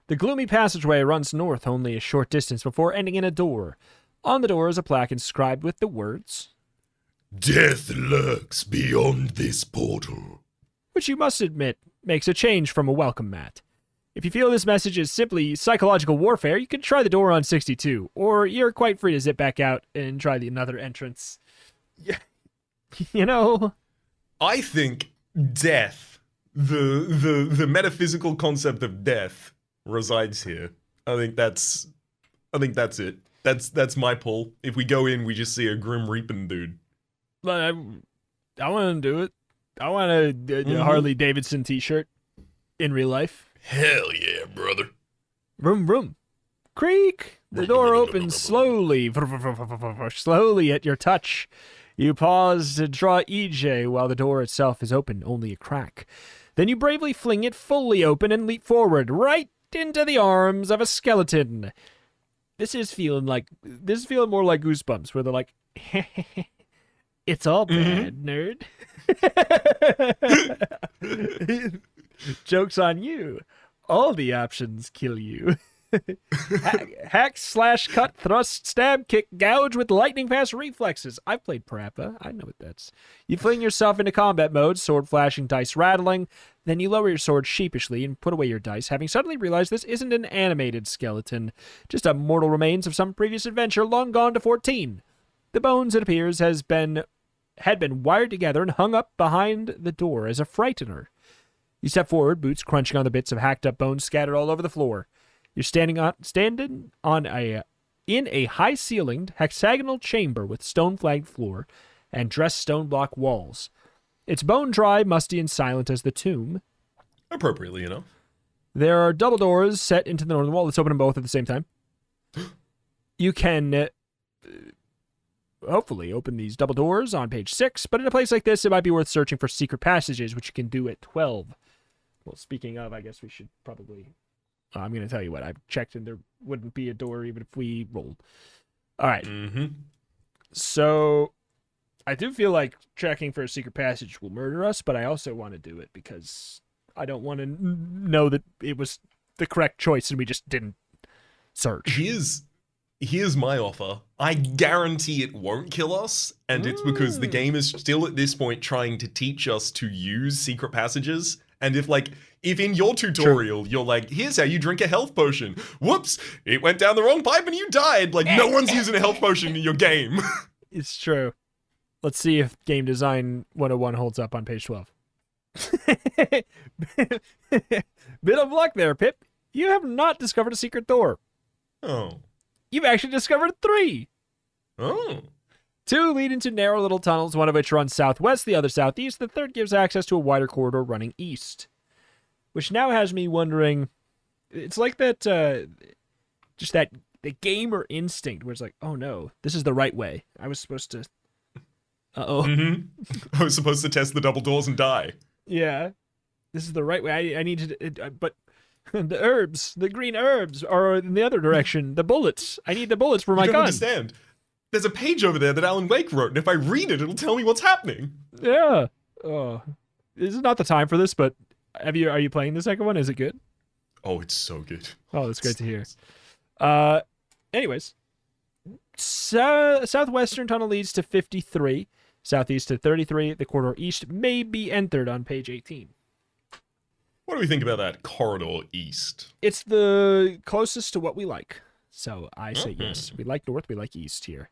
The gloomy passageway runs north only a short distance before ending in a door. On the door is a plaque inscribed with the words, Death lurks beyond this portal. which you must admit makes a change from a welcome mat. If you feel this message is simply psychological warfare, you can try the door on 62, or you're quite free to zip back out and try another entrance. Yeah. You know? I think death, the metaphysical concept of death, resides here. I think that's it. That's my pull. If we go in, we just see a Grim Reaping dude. I want to do it. I want a Harley Davidson t-shirt in real life. Hell yeah, brother. Vroom, vroom. Creak! The door opens slowly, slowly at your touch. You pause to draw EJ while the door itself is open, only a crack. Then you bravely fling it fully open and leap forward, right into the arms of a skeleton. This is feeling more like Goosebumps, where they're like, it's all bad, nerd. Joke's on you. All the options kill you. Hack, slash, cut, thrust, stab, kick, gouge with lightning fast reflexes. I've played Parappa. I know what that's. You fling yourself into combat mode, sword flashing, dice rattling. Then you lower your sword sheepishly and put away your dice, having suddenly realized this isn't an animated skeleton, just a mortal remains of some previous adventure long gone to 14. The bones, it appears, had been wired together and hung up behind the door as a frightener. You step forward, boots crunching on the bits of hacked-up bones scattered all over the floor. You're standing in a high-ceilinged, hexagonal chamber with stone-flagged floor and dressed stone block walls. It's bone-dry, musty, and silent as the tomb. Appropriately enough. There are double doors set into the northern wall. Let's open them both at the same time. You can hopefully open these double doors on page 6, but in a place like this, it might be worth searching for secret passages, which you can do at 12. Well, speaking of, I guess we should probably... I'm going to tell you what. I've checked, and there wouldn't be a door even if we rolled. All right. Mm-hmm. So I do feel like checking for a secret passage will murder us, but I also want to do it because I don't want to know that it was the correct choice and we just didn't search. Here's my offer. I guarantee it won't kill us, and it's because the game is still at this point trying to teach us to use secret passages. And if in your tutorial you're like, here's how you drink a health potion. Whoops, it went down the wrong pipe and you died. Like, no one's using a health potion in your game. It's true. Let's see if Game Design 101 holds up on page 12. Bit of luck there, Pip. You have not discovered a secret door. Oh. You've actually discovered 3. Oh. 2 lead into narrow little tunnels, one of which runs southwest, the other southeast. The third gives access to a wider corridor running east. Which now has me wondering, it's like that, just that, the gamer instinct where it's like, oh no, this is the right way. I was supposed to, uh-oh. Mm-hmm. I was supposed to test the double doors and die. Yeah, this is the right way. I need to, but the herbs, the green herbs are in the other direction. The bullets. I need the bullets for my You gun. don't understand. There's a page over there that Alan Wake wrote, and if I read it, it'll tell me what's happening. Yeah. Oh, this is not the time for this, but are you playing the second one? Is it good? Oh, it's so good. Oh, that's great to hear. Anyways, southwestern tunnel leads to 53, southeast to 33. The corridor east may be entered on page 18. What do we think about that corridor east? It's the closest to what we like, so I say yes. We like north, we like east here.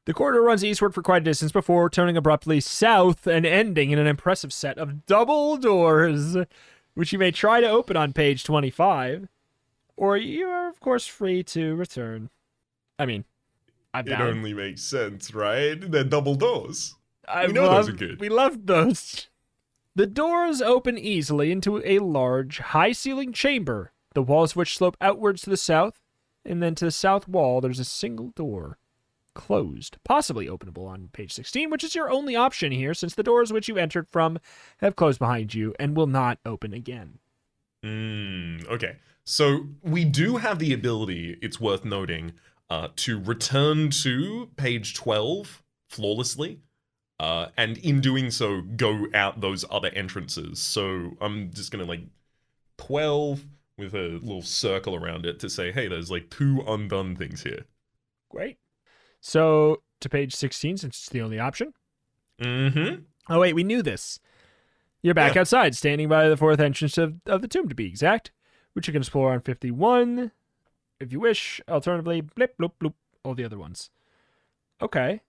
The corridor runs eastward for quite a distance before turning abruptly south and ending in an impressive set of double doors, which you may try to open on page 25, or you are, of course, free to return. I mean, I'm It down. only makes sense, right? They're double doors. I We know those are good. We love those. The doors open easily into a large, high-ceilinged chamber, the walls of which slope outwards to the south, and then to the south wall there's a single door. closed, possibly openable on page 16, which is your only option here since the doors which you entered from have closed behind you and will not open again. Okay. So we do have the ability, it's worth noting, to return to page 12 flawlessly, and in doing so, go out those other entrances. So I'm just gonna 12 with a little circle around it to say, hey, there's 2 undone things here. Great. So to page 16, since it's the only option. Mm-hmm. Oh, wait, we knew this. You're back outside, standing by the 4th entrance of the tomb, to be exact, which you can explore on 51, if you wish. Alternatively, blip, bloop, bloop, all the other ones. Okay.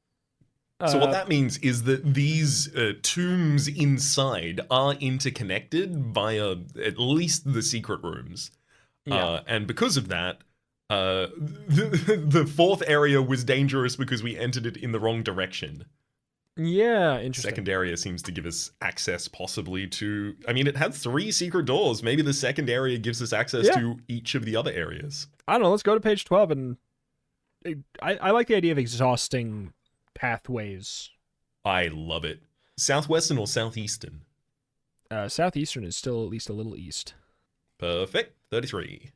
So what that means is that these tombs inside are interconnected via at least the secret rooms. Yeah. And because of that, the 4th area was dangerous because we entered it in the wrong direction. Yeah, interesting. Second area seems to give us access possibly to... I mean, it had 3 secret doors. Maybe the second area gives us access to each of the other areas. I don't know. Let's go to page 12. And I like the idea of exhausting pathways. I love it. Southwestern or southeastern? Southeastern is still at least a little east. Perfect. 33.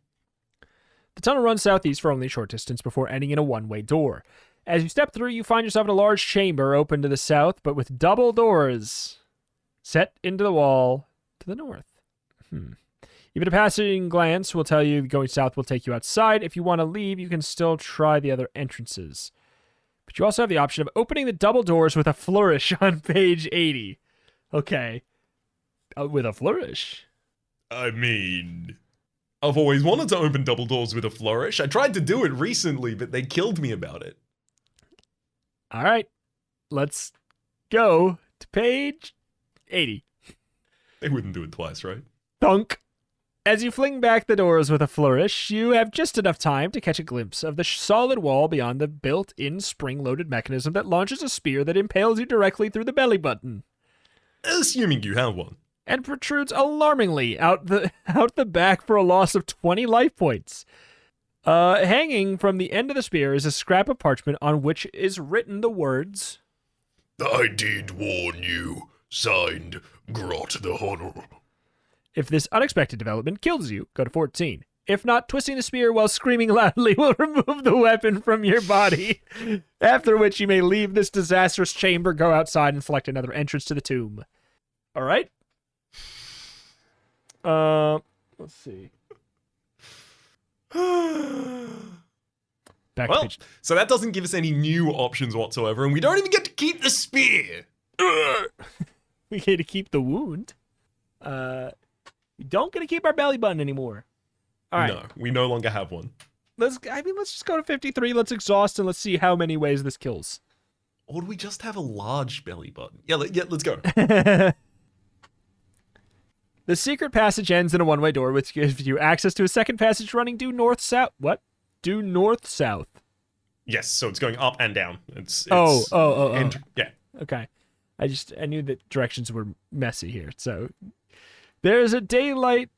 The tunnel runs southeast for only a short distance before ending in a one-way door. As you step through, you find yourself in a large chamber open to the south, but with double doors set into the wall to the north. Even a passing glance will tell you going south will take you outside. If you want to leave, you can still try the other entrances. But you also have the option of opening the double doors with a flourish on page 80. Okay. With a flourish. I mean, I've always wanted to open double doors with a flourish. I tried to do it recently, but they killed me about it. All right. Let's go to page 80. They wouldn't do it twice, right? Thunk. As you fling back the doors with a flourish, you have just enough time to catch a glimpse of the solid wall beyond the built-in spring-loaded mechanism that launches a spear that impales you directly through the belly button. Assuming you have one. And protrudes alarmingly out the back for a loss of 20 life points. Hanging from the end of the spear is a scrap of parchment on which is written the words, I did warn you. Signed, Grot the Honorable. If this unexpected development kills you, go to 14. If not, twisting the spear while screaming loudly will remove the weapon from your body. After which you may leave this disastrous chamber, go outside, and select another entrance to the tomb. All right? Let's see. Back to Well, page... so that doesn't give us any new options whatsoever, and we don't even get to keep the spear. We get to keep the wound. We don't get to keep our belly button anymore. All right. No, we no longer have one. Let's just go to 53. Let's exhaust and let's see how many ways this kills. Or do we just have a large belly button? Yeah, let's go. The secret passage ends in a one-way door, which gives you access to a second passage running due north-south. What? Due north-south. Yes, so it's going up and down. It's Oh. yeah. Okay. I knew that directions were messy here. So there's daylight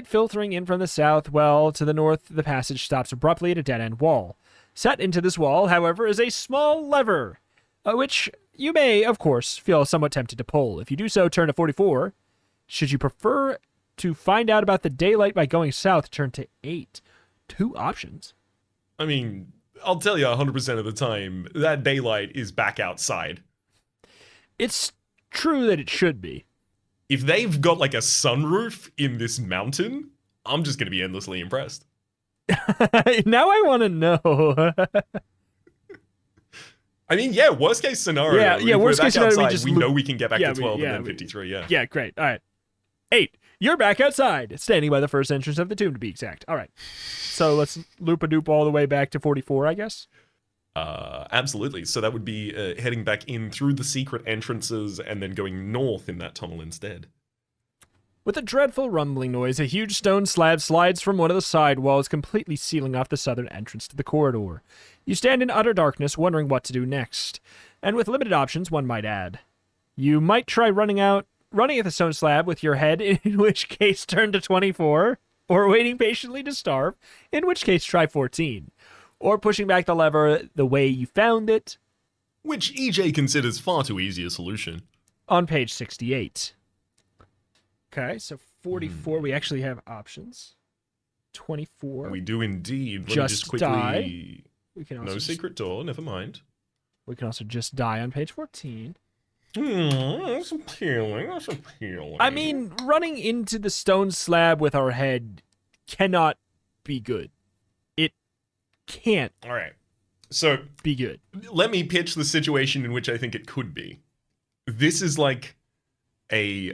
filtering in from the south. Well, to the north, the passage stops abruptly at a dead-end wall. Set into this wall, however, is a small lever, which you may, of course, feel somewhat tempted to pull. If you do so, turn to 44. Should you prefer to find out about the daylight by going south, turn to 8. 2 options. I mean, I'll tell you 100% of the time, that daylight is back outside. It's true that it should be. If they've got like a sunroof in this mountain, I'm just going to be endlessly impressed. Now I want to know. I mean, yeah, worst case scenario. Yeah, worst case scenario, we know we can get back to 12 and then 53, yeah. Yeah, great. All right. 8. You're back outside, standing by the first entrance of the tomb, to be exact. All right. So let's loop-a-doop all the way back to 44, I guess? Absolutely. So that would be heading back in through the secret entrances and then going north in that tunnel instead. With a dreadful rumbling noise, a huge stone slab slides from one of the side walls, completely sealing off the southern entrance to the corridor. You stand in utter darkness, wondering what to do next. And with limited options, one might add. You might try running at the stone slab with your head, in which case turn to 24, or waiting patiently to starve, in which case try 14. or pushing back the lever the way you found it Which EJ considers far too easy a solution. on page 68. Okay, so 44, we actually have options. 24. We do indeed. Let me Just just quickly... die. We can also No secret door, never mind. We can also just die on page 14. That's appealing, that's appealing. I mean, running into the stone slab with our head cannot be good. It can't Alright, so be good. let me pitch the situation in which I think it could be. This is like a...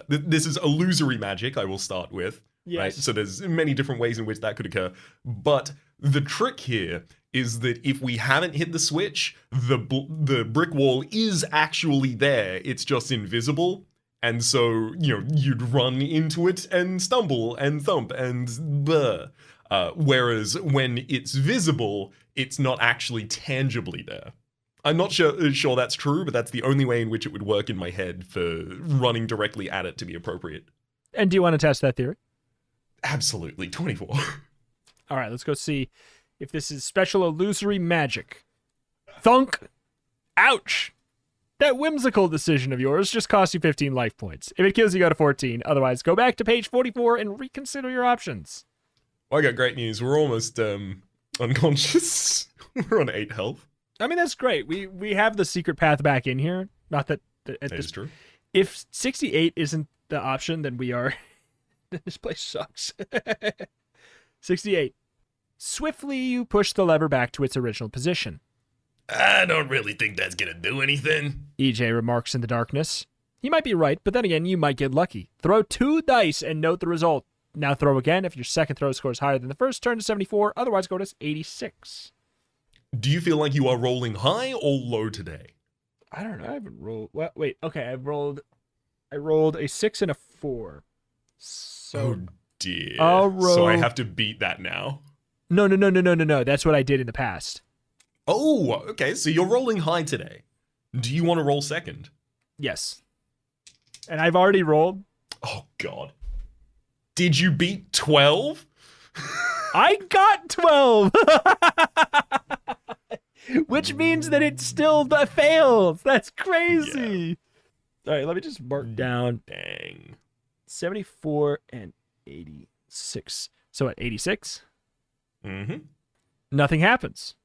this is illusory magic, I will start with. Yes. Right? So there's many different ways in which that could occur. But the trick here is that if we haven't hit the switch, the brick wall is actually there. It's just invisible. And so, you'd run into it and stumble and thump and blah. Whereas when it's visible, it's not actually tangibly there. I'm not sure that's true, but that's the only way in which it would work in my head for running directly at it to be appropriate. And do you want to test that theory? Absolutely. 24. All right, let's go see if this is special illusory magic. Thunk! Ouch! That whimsical decision of yours just cost you 15 life points. If it kills you, go to 14. Otherwise, go back to page 44 and reconsider your options. Well, I got great news. We're almost unconscious. We're on 8 health. I mean, that's great. We have the secret path back in here. Not that at That this is true. If 68 isn't the option, then we are... This place sucks. 68. Swiftly, you push the lever back to its original position. I don't really think that's gonna do anything. EJ remarks in the darkness. He might be right, but then again, you might get lucky. Throw 2 dice and note the result. Now throw again. If your second throw scores higher than the first, turn to 74. Otherwise, go to 86. Do you feel like you are rolling high or low today? I don't know. I haven't rolled... Well, wait. Okay, I rolled a 6 and a 4. So... Oh dear. I'll roll... So I have to beat that now. No. That's what I did in the past. Oh, okay. So you're rolling high today. Do you want to roll second? Yes. And I've already rolled. Oh god. Did you beat 12? I got 12! Which means that it still fails. That's crazy. Yeah. All right, let me just mark down. Dang. 74 and 86. So at 86, Mm-hmm. nothing happens,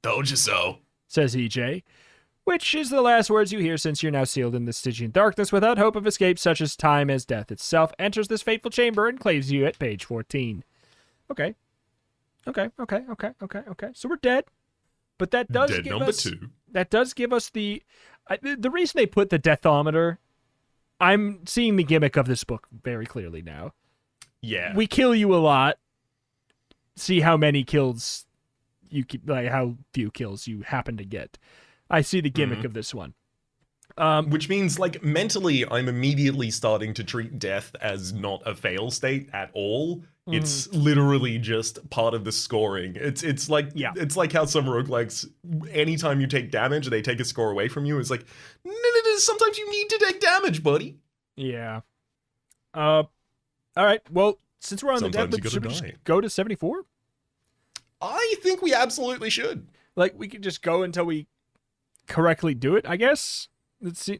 Told you so. says EJ, which is the last words you hear since you're now sealed in the Stygian darkness without hope of escape, such as time as death itself enters this fateful chamber and claims you at page 14. Okay. So we're dead. But that does Dead give number us... 2. That does give us the reason they put the deathometer. I'm seeing the gimmick of this book very clearly now. Yeah. We kill you a lot. See how many kills how few kills you happen to get. I see the gimmick of this one. Which means, like, mentally, I'm immediately starting to treat death as not a fail state at all. It's literally just part of the scoring. It's like it's like how some roguelikes, anytime you take damage, they take a score away from you. It's like, no, sometimes you need to take damage, buddy. Yeah. All right. Well, since we're on Sometimes the you death loop, gotta should we die. just go to 74? I think we absolutely should. Like, we could just go until we correctly do it, I guess? Let's see.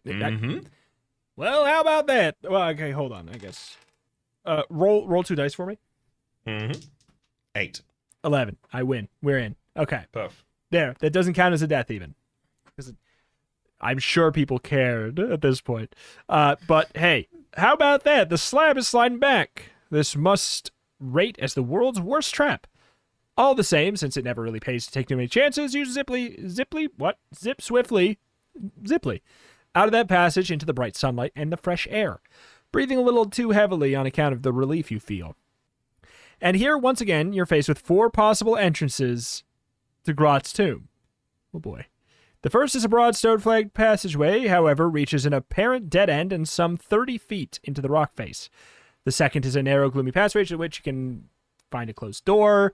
Well, how about that? Well, okay, hold on, I guess. Roll 2 dice for me. 8. 11. I win. We're in. Okay. Puff. There. That doesn't count as a death even. I'm sure people cared at this point. But hey, how about that? The slab is sliding back. This must rate as the world's worst trap. All the same, since it never really pays to take too many chances, you zip swiftly out of that passage into the bright sunlight and the fresh air, breathing a little too heavily on account of the relief you feel. And here, once again, you're faced with 4 possible entrances to Grot's tomb. Oh boy. The first is a broad stone-flagged passageway, however, reaches an apparent dead end and some 30 feet into the rock face. The second is a narrow, gloomy passage at which you can find a closed door.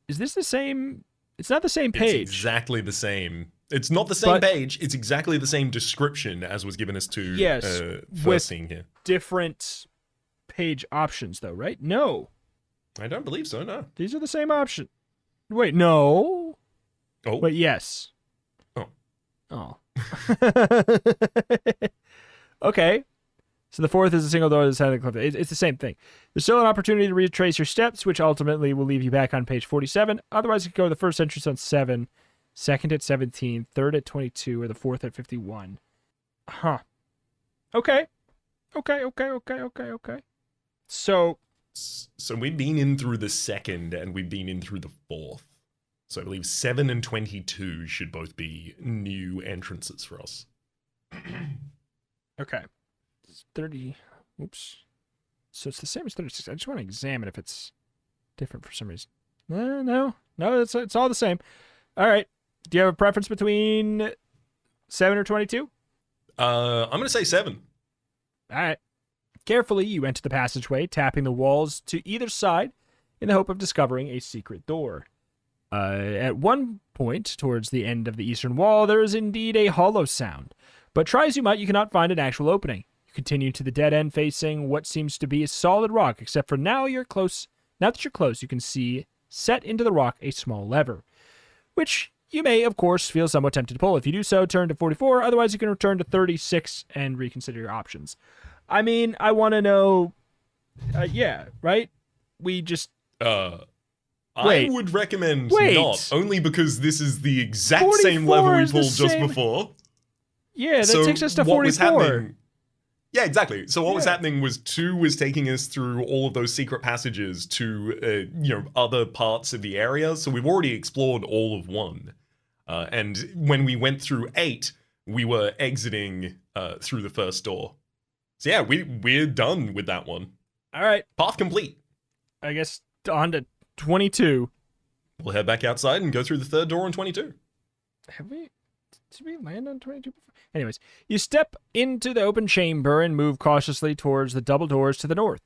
Is this the same? It's not the same page. It's exactly the same. It's not the same page. It's exactly the same description as was given us to with first scene here. Different page options, though, right? No. I don't believe so, no. These are the same option. Wait, no. Oh. Wait, yes. Oh. Oh. Okay. So the fourth is a single door to the side of the cliff. It's the same thing. There's still an opportunity to retrace your steps, which ultimately will leave you back on page 47. Otherwise, you can go to the first entrance on 7, second at 17, third at 22, or the fourth at 51. Huh. Okay. Okay. So we've been in through the second and we've been in through the fourth. So I believe 7 and 22 should both be new entrances for us. okay. It's 30. Oops. So it's the same as 36. I just want to examine if it's different for some reason. No, it's all the same. All right. Do you have a preference between 7 or 22? I'm going to say 7. All right. Carefully, you enter the passageway, tapping the walls to either side in the hope of discovering a secret door. At one point, towards the end of the eastern wall, there is indeed a hollow sound. But try as you might, you cannot find an actual opening. You continue to the dead end, facing what seems to be a solid rock, except for now you're close. Now that you're close, you can see, set into the rock, a small lever, which you may, of course, feel somewhat tempted to pull. If you do so, turn to 44. Otherwise, you can return to 36 and reconsider your options. I mean, I want to know... yeah, right? We just... I would recommend not, only because this is the exact same level we pulled just before. Yeah, that takes us to 44. What was happening... Yeah, exactly. So what was happening was 2 was taking us through all of those secret passages to, other parts of the area. So we've already explored all of 1. And when we went through 8, we were exiting through the first door. So yeah, we're done with that one. All right. Path complete. I guess on to 22. We'll head back outside and go through the third door on 22. Have we... Did we land on 22 before? Anyways, you step into the open chamber and move cautiously towards the double doors to the north.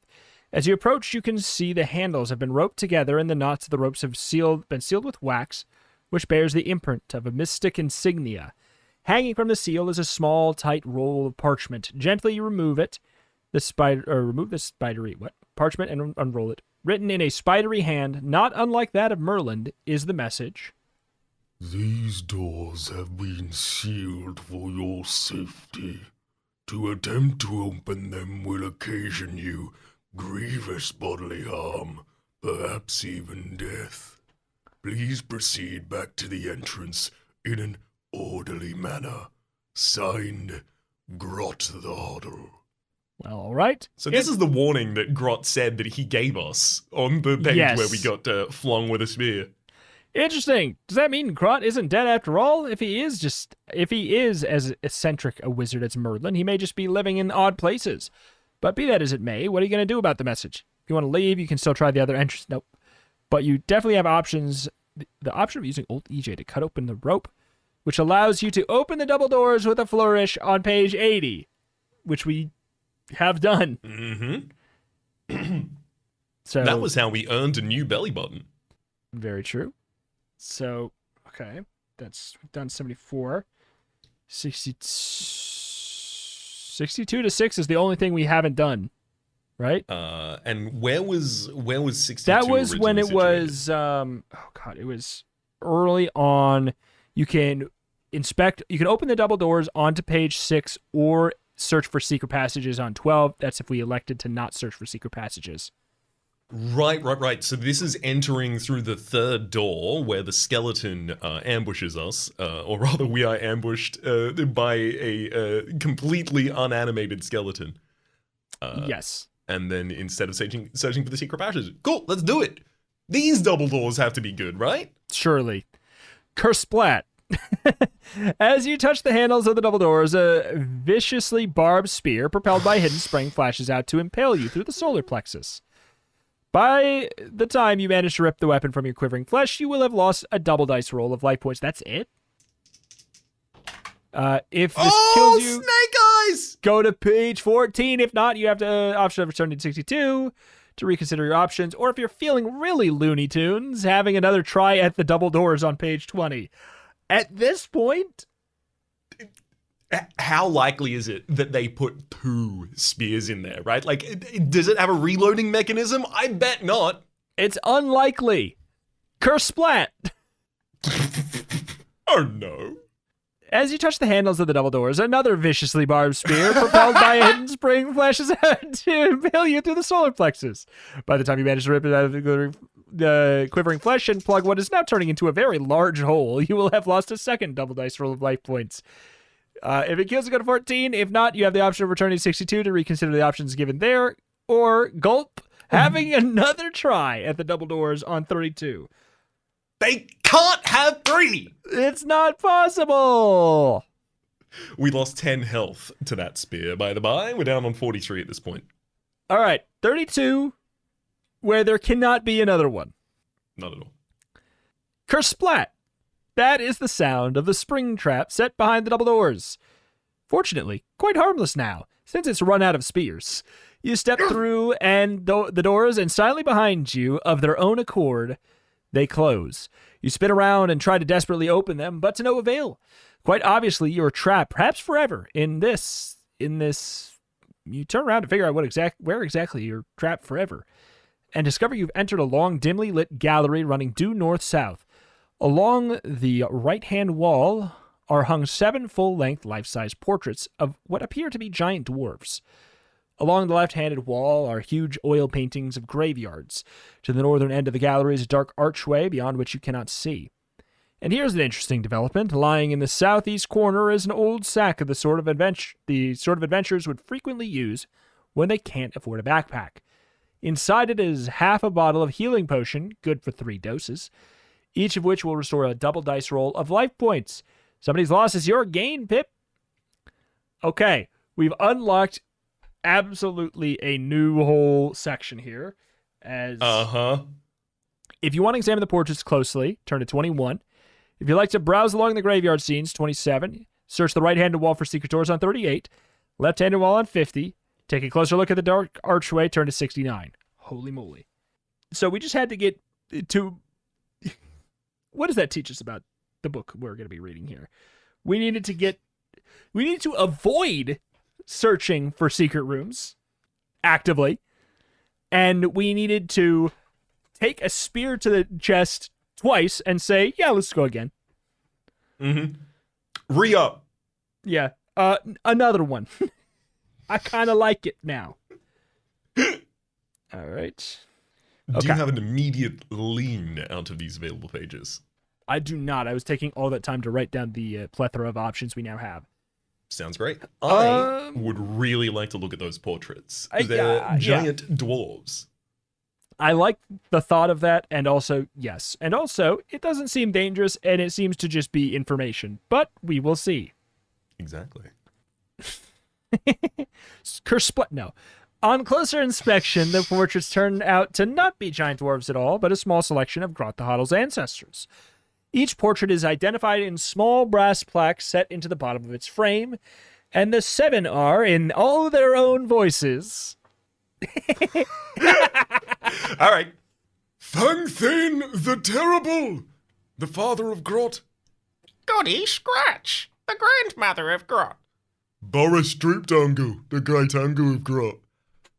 As you approach, you can see the handles have been roped together and the knots of the ropes have been sealed with wax, which bears the imprint of a mystic insignia. Hanging from the seal is a small, tight roll of parchment. Gently you remove it, remove the spidery parchment and unroll it. Written in a spidery hand, not unlike that of Merlin, is the message: "These doors have been sealed for your safety. To attempt to open them will occasion you grievous bodily harm, perhaps even death. Please proceed back to the entrance in an orderly manner. Signed, Grot the Hoddle." Well, all right. So this is the warning that Grot said that he gave us on the page where we got flung with a spear. Interesting. Does that mean Grot isn't dead after all? If he is as eccentric a wizard as Merlin, he may just be living in odd places. But be that as it may, what are you going to do about the message? If you want to leave, you can still try the other entrance. Nope. But you definitely have options. The option of using Alt EJ to cut open the rope, which allows you to open the double doors with a flourish on page 80, which we have done. Mm-hmm. So that was how we earned a new belly button. Very true. So, okay, we've done 74. 62 to 6 is the only thing we haven't done, right? And where was 62? That was when it was it was early on. You can open the double doors onto page 6 or search for secret passages on 12. That's if we elected to not search for secret passages. Right. So this is entering through the third door where the skeleton ambushes us, or rather we are ambushed by a completely unanimated skeleton. Yes. And then instead of searching for the secret passages, cool, let's do it. These double doors have to be good, right? Surely. Kersplat. As you touch the handles of the double doors, a viciously barbed spear propelled by a hidden spring flashes out to impale you through the solar plexus. By the time you manage to rip the weapon from your quivering flesh, you will have lost a double dice roll of life points. That's it? If this kills you, Snake Eyes! Go to page 14. If not, you have the option of returning to 62 to reconsider your options. Or if you're feeling really Looney Tunes, having another try at the double doors on page 20. At this point, how likely is it that they put 2 spears in there, right? Like, does it have a reloading mechanism? I bet not. It's unlikely. Kersplat! Oh no. As you touch the handles of the double doors, another viciously barbed spear propelled by a hidden spring flashes out to impale you through the solar plexus. By the time you manage to rip it out of the quivering flesh and plug what is now turning into a very large hole, you will have lost a second double dice roll of life points. If it kills, you go to 14. If not, you have the option of returning to 62 to reconsider the options given there, or gulp, having another try at the double doors on 32. They can't have 3! It's not possible! We lost 10 health to that spear, by the by. We're down on 43 at this point. All right, 32, where there cannot be another one. Not at all. Kersplat. That is the sound of the spring trap set behind the double doors. Fortunately, quite harmless now, since it's run out of spears. You step through and the doors, and silently behind you, of their own accord, they close. You spin around and try to desperately open them, but to no avail. Quite obviously, you're trapped, perhaps forever, in this. You turn around to figure out where exactly you're trapped forever, and discover you've entered a long, dimly lit gallery running due north-south. Along the right-hand wall are hung 7 full-length, life-size portraits of what appear to be giant dwarves. Along the left-handed wall are huge oil paintings of graveyards. To the northern end of the gallery is a dark archway beyond which you cannot see. And here's an interesting development. Lying in the southeast corner is an old sack of the sort of adventurers would frequently use when they can't afford a backpack. Inside it is half a bottle of healing potion, good for 3 doses, each of which will restore a double dice roll of life points. Somebody's loss is your gain, Pip. Okay, we've unlocked absolutely a new whole section here. If you want to examine the portraits closely, turn to 21. If you like to browse along the graveyard scenes, 27. Search the right-handed wall for secret doors on 38. Left-handed wall on 50. Take a closer look at the dark archway, turn to 69. Holy moly. So we just had to get to... What does that teach us about the book we're going to be reading here? We needed to avoid searching for secret rooms actively, and we needed to take a spear to the chest twice and say, yeah, let's go again. Re-up. Yeah. Another one. I kind of like it now. All right. Do you have an immediate lean out of these available pages? I do not. I was taking all that time to write down the plethora of options we now have. Sounds great. I would really like to look at those portraits. They're giant dwarves. I like the thought of that, and also, yes. And also, it doesn't seem dangerous, and it seems to just be information. But we will see. Exactly. No. On closer inspection, the portraits turn out to not be giant dwarves at all, but a small selection of Grot the Hoddle's ancestors. Each portrait is identified in small brass plaques set into the bottom of its frame, and the 7 are, in all their own voices... All right. Thangthain the Terrible, the father of Grot. Goody Scratch, the grandmother of Grot. Boris Droopdangle, the great uncle of Grot.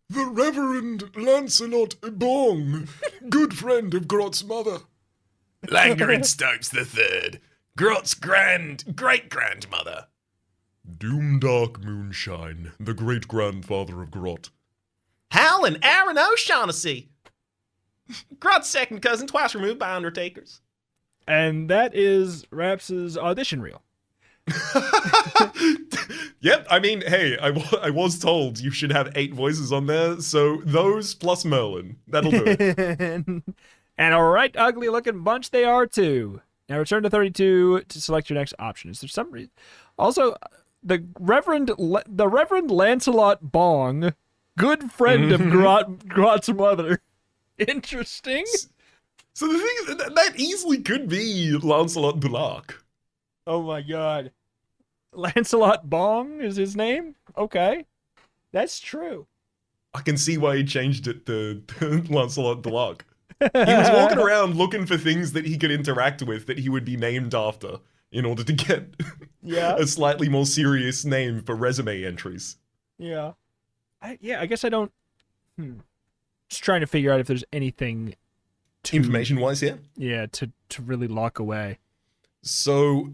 The Reverend Lancelot Bong, good friend of Grot's mother. Langren Stokes III, Grot's great-grandmother. Doomdark Moonshine, the great-grandfather of Grot. Hal and Aaron O'Shaughnessy, Grot's second cousin, twice removed by Undertakers. And that is Raps's audition reel. Yep, I mean, hey, I was told you should have 8 voices on there, so those plus Merlin. That'll do it. And a right ugly looking bunch they are too. Now return to 32 to select your next option. Is there some reason? Also, the Reverend Lancelot Bong, good friend of Grot's mother. Interesting. So the thing is, that easily could be Lancelot Dulac. Oh my god. Lancelot Bong is his name? Okay. That's true. I can see why he changed it to Lancelot Dulac. He was walking around looking for things that he could interact with that he would be named after in order to get a slightly more serious name for resume entries. Yeah. I guess I don't... Just trying to figure out if there's anything Information-wise here. Yeah, to really lock away. So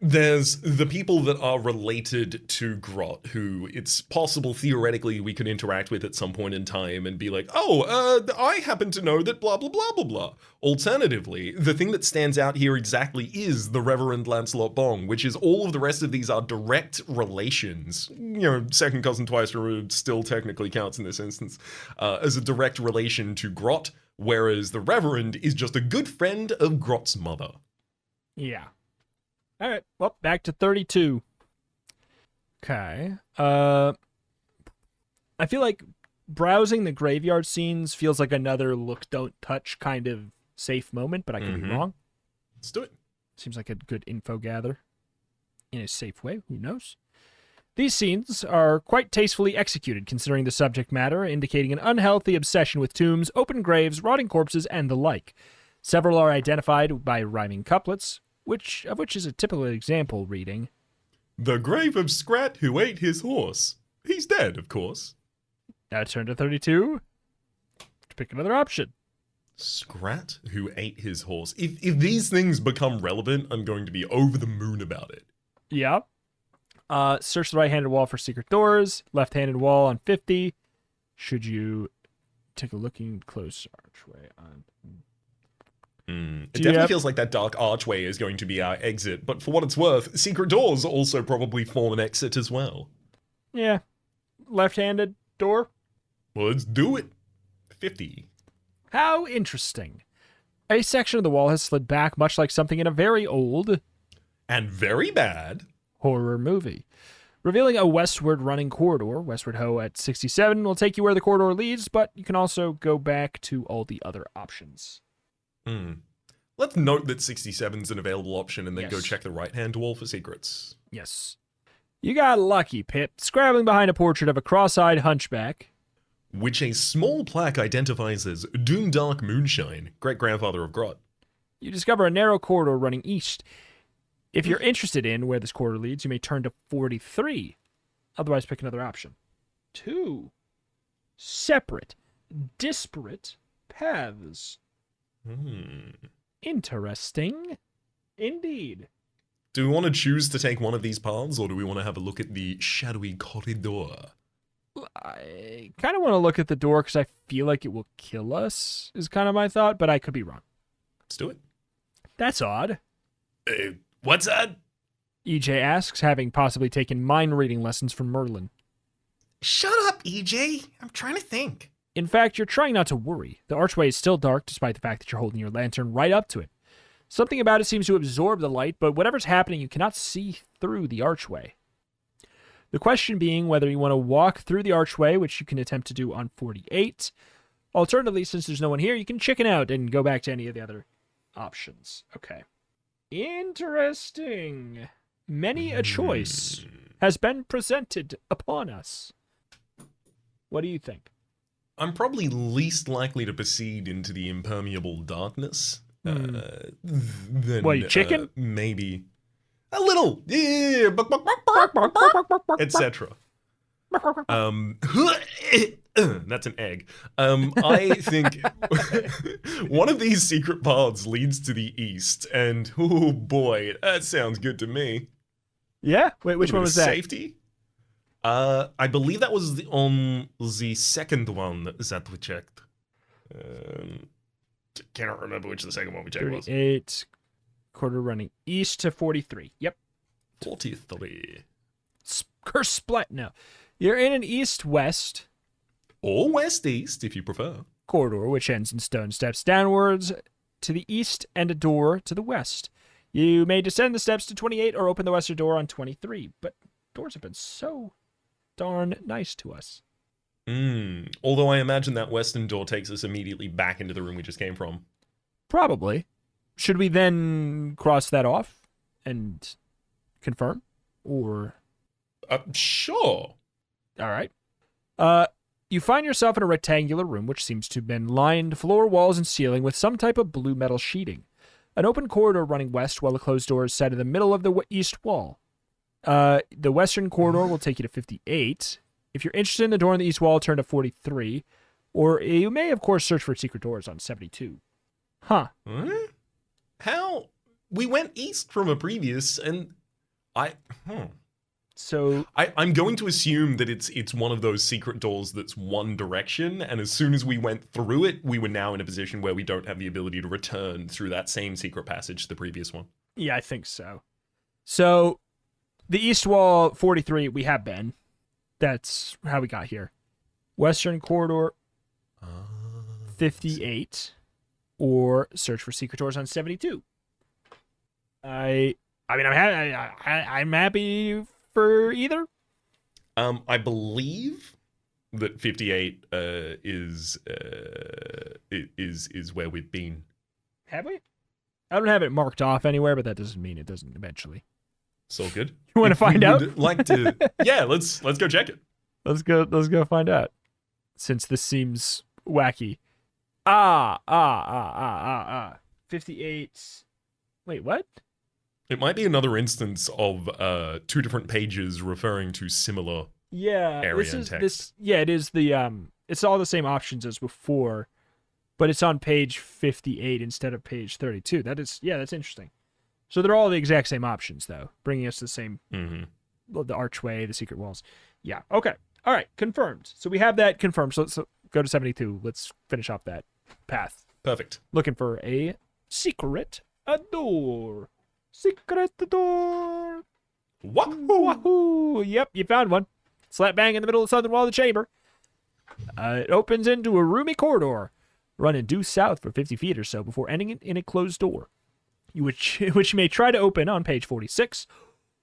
there's the people that are related to Grot, who it's possible theoretically we could interact with at some point in time and be like, oh, I happen to know that blah, blah, blah, blah, blah. Alternatively, the thing that stands out here exactly is the Reverend Lancelot Bong, which is all of the rest of these are direct relations. You know, second cousin twice removed still technically counts in this instance as a direct relation to Grot, whereas the Reverend is just a good friend of Grot's mother. Yeah. All right. Well, back to 32. Okay. I feel like browsing the graveyard scenes feels like another look, don't touch kind of safe moment, but I could be wrong. Let's do it. Seems like a good info gather in a safe way. Who knows? These scenes are quite tastefully executed, considering the subject matter, indicating an unhealthy obsession with tombs, open graves, rotting corpses, and the like. Several are identified by rhyming couplets, which is a typical example reading. The grave of Scrat who ate his horse. He's dead, of course. Now turn to 32 to pick another option. Scrat who ate his horse. If these things become relevant, I'm going to be over the moon about it. Yeah. Search the right-handed wall for secret doors. Left-handed wall on 50. Should you take a looking close archway on... It definitely feels like that dark archway is going to be our exit, but for what it's worth, secret doors also probably form an exit as well. Yeah. Left-handed door. Well, let's do it. 50. How interesting. A section of the wall has slid back, much like something in a very old... And very bad. ...horror movie. Revealing a westward running corridor. Westward Ho at 67 will take you where the corridor leads, but you can also go back to all the other options. Let's note that 67's an available option and then Yes. go check the right-hand wall for secrets. Yes. You got lucky, Pip. Scrabbling behind a portrait of a cross-eyed hunchback. Which a small plaque identifies as Doomdark Moonshine, great-grandfather of Grot. You discover a narrow corridor running east. If you're interested in where this corridor leads, you may turn to 43. Otherwise, pick another option. 2 separate, disparate paths. Interesting. Indeed. Do we want to choose to take one of these paths, or do we want to have a look at the shadowy corridor? I kind of want to look at the door because I feel like it will kill us, is kind of my thought, but I could be wrong. Let's do it. That's odd. What's that? EJ asks, having possibly taken mind reading lessons from Merlin. Shut up, EJ. I'm trying to think. In fact, you're trying not to worry. The archway is still dark, despite the fact that you're holding your lantern right up to it. Something about it seems to absorb the light, but whatever's happening, you cannot see through the archway. The question being whether you want to walk through the archway, which you can attempt to do on 48. Alternatively, since there's no one here, you can chicken out and go back to any of the other options. Okay. Interesting. Many a choice has been presented upon us. What do you think? I'm probably least likely to proceed into the impermeable darkness. Than, What, you chicken? Maybe a little, yeah, etc. That's an egg. I think one of these secret paths leads to the east, and oh boy, that sounds good to me. Yeah? Wait, which one was that? Safety. I believe that was on the second one that we checked. Cannot remember which the second one we checked was. 38, quarter running east to 43. Yep. 43. Curse split. No. You're in an east-west Or west-east, if you prefer. corridor, which ends in stone steps downwards to the east and a door to the west. You may descend the steps to 28 or open the western door on 23, but doors have been so darn nice to us. Although I imagine that western door takes us immediately back into the room we just came from. Probably. Should we then cross that off and confirm? Or... Sure. All right. You find yourself in a rectangular room which seems to have been lined floor, walls, and ceiling with some type of blue metal sheeting. An open corridor running west while the closed door is set in the middle of the east wall. The western corridor will take you to 58. If you're interested in the door on the east wall, turn to 43. Or you may, of course, search for secret doors on 72. Huh. Huh? How? We went east from a previous, and So I'm going to assume that it's one of those secret doors that's one direction, and as soon as we went through it, we were now in a position where we don't have the ability to return through that same secret passage to the previous one. yeah, I think so. So the east wall 43, we have been. That's how we got here. Western corridor 58, or search for secret doors on 72. I'm happy for either. I believe that 58 is where we've been. Have we? I don't have it marked off anywhere, but that doesn't mean it doesn't eventually. It's all good. You want to find out? Like to? Yeah, let's go check it. Let's go find out. Since this seems wacky. 58. Wait, what? It might be another instance of two different pages referring to similar. Yeah, Area this and is text. this. Yeah, it is the It's all the same options as before, but it's on page 58 instead of page 32. That's interesting. So they're all the exact same options, though, bringing us to the same, the archway, the secret walls. Yeah. Okay. All right. Confirmed. So we have that confirmed. So let's go to 72. Let's finish off that path. Perfect. Looking for a secret door. Secret door. Wahoo! Wahoo! Yep, you found one. Slap bang in the middle of the southern wall of the chamber. It opens into a roomy corridor, running due south for 50 feet or so before ending in a closed door, which you may try to open on page 46,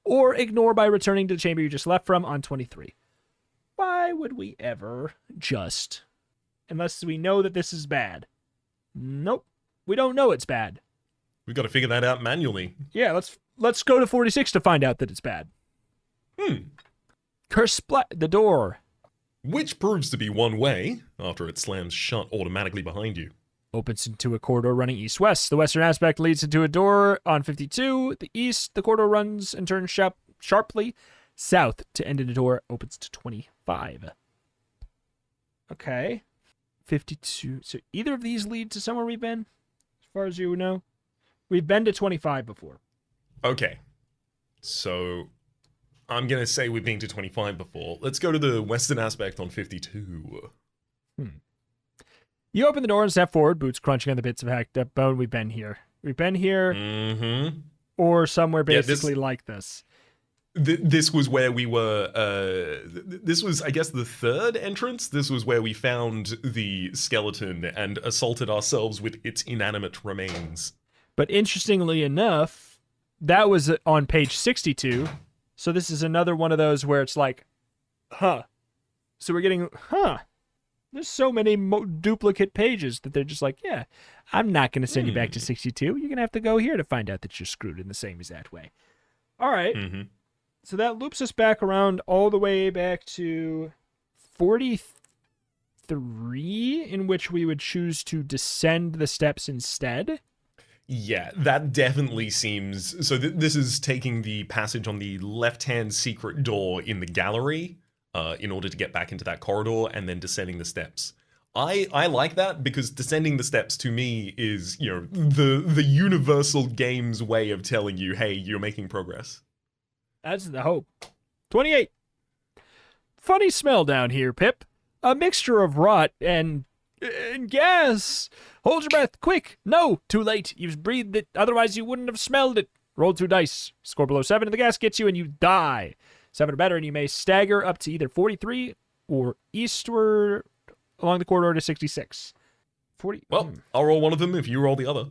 or ignore by returning to the chamber you just left from on 23. Why would we ever just, unless we know that this is bad? Nope, we don't know it's bad. We've got to figure that out manually. Yeah, let's go to 46 to find out that it's bad. Curse the door. Which proves to be one way after it slams shut automatically behind you. Opens into a corridor running east-west. The western aspect leads into a door on 52. The east, the corridor runs and turns sharply south to end in a door opens to 25. Okay. 52. So either of these lead to somewhere we've been, as far as you know? We've been to 25 before. Okay. So I'm going to say we've been to 25 before. Let's go to the western aspect on 52. You open the door and step forward, boots crunching on the bits of hacked up bone. We've been here. We've been here or somewhere basically like this. This was where we were, this was, I guess, the third entrance. This was where we found the skeleton and assaulted ourselves with its inanimate remains. But interestingly enough, that was on page 62. So this is another one of those where it's like, huh. So we're getting, huh. There's so many duplicate pages that they're just like, yeah, I'm not going to send you back to 62. You're going to have to go here to find out that you're screwed in the same exact way. All right. So that loops us back around all the way back to 43, in which we would choose to descend the steps instead. Yeah, that definitely seems... So this is taking the passage on the left-hand secret door in the gallery in order to get back into that corridor and then descending the steps. I like that because descending the steps to me is, you know, the universal game's way of telling you, hey, you're making progress. That's the hope. 28. Funny smell down here, Pip. A mixture of rot and gas. Hold your breath, quick. No, too late. You've breathed it, otherwise you wouldn't have smelled it. Roll 2 dice. Score below 7 and the gas gets you and you die. 7 or better and you may stagger up to either 43 or eastward along the corridor to 66. 40. Well, I'll roll one of them if you roll the other.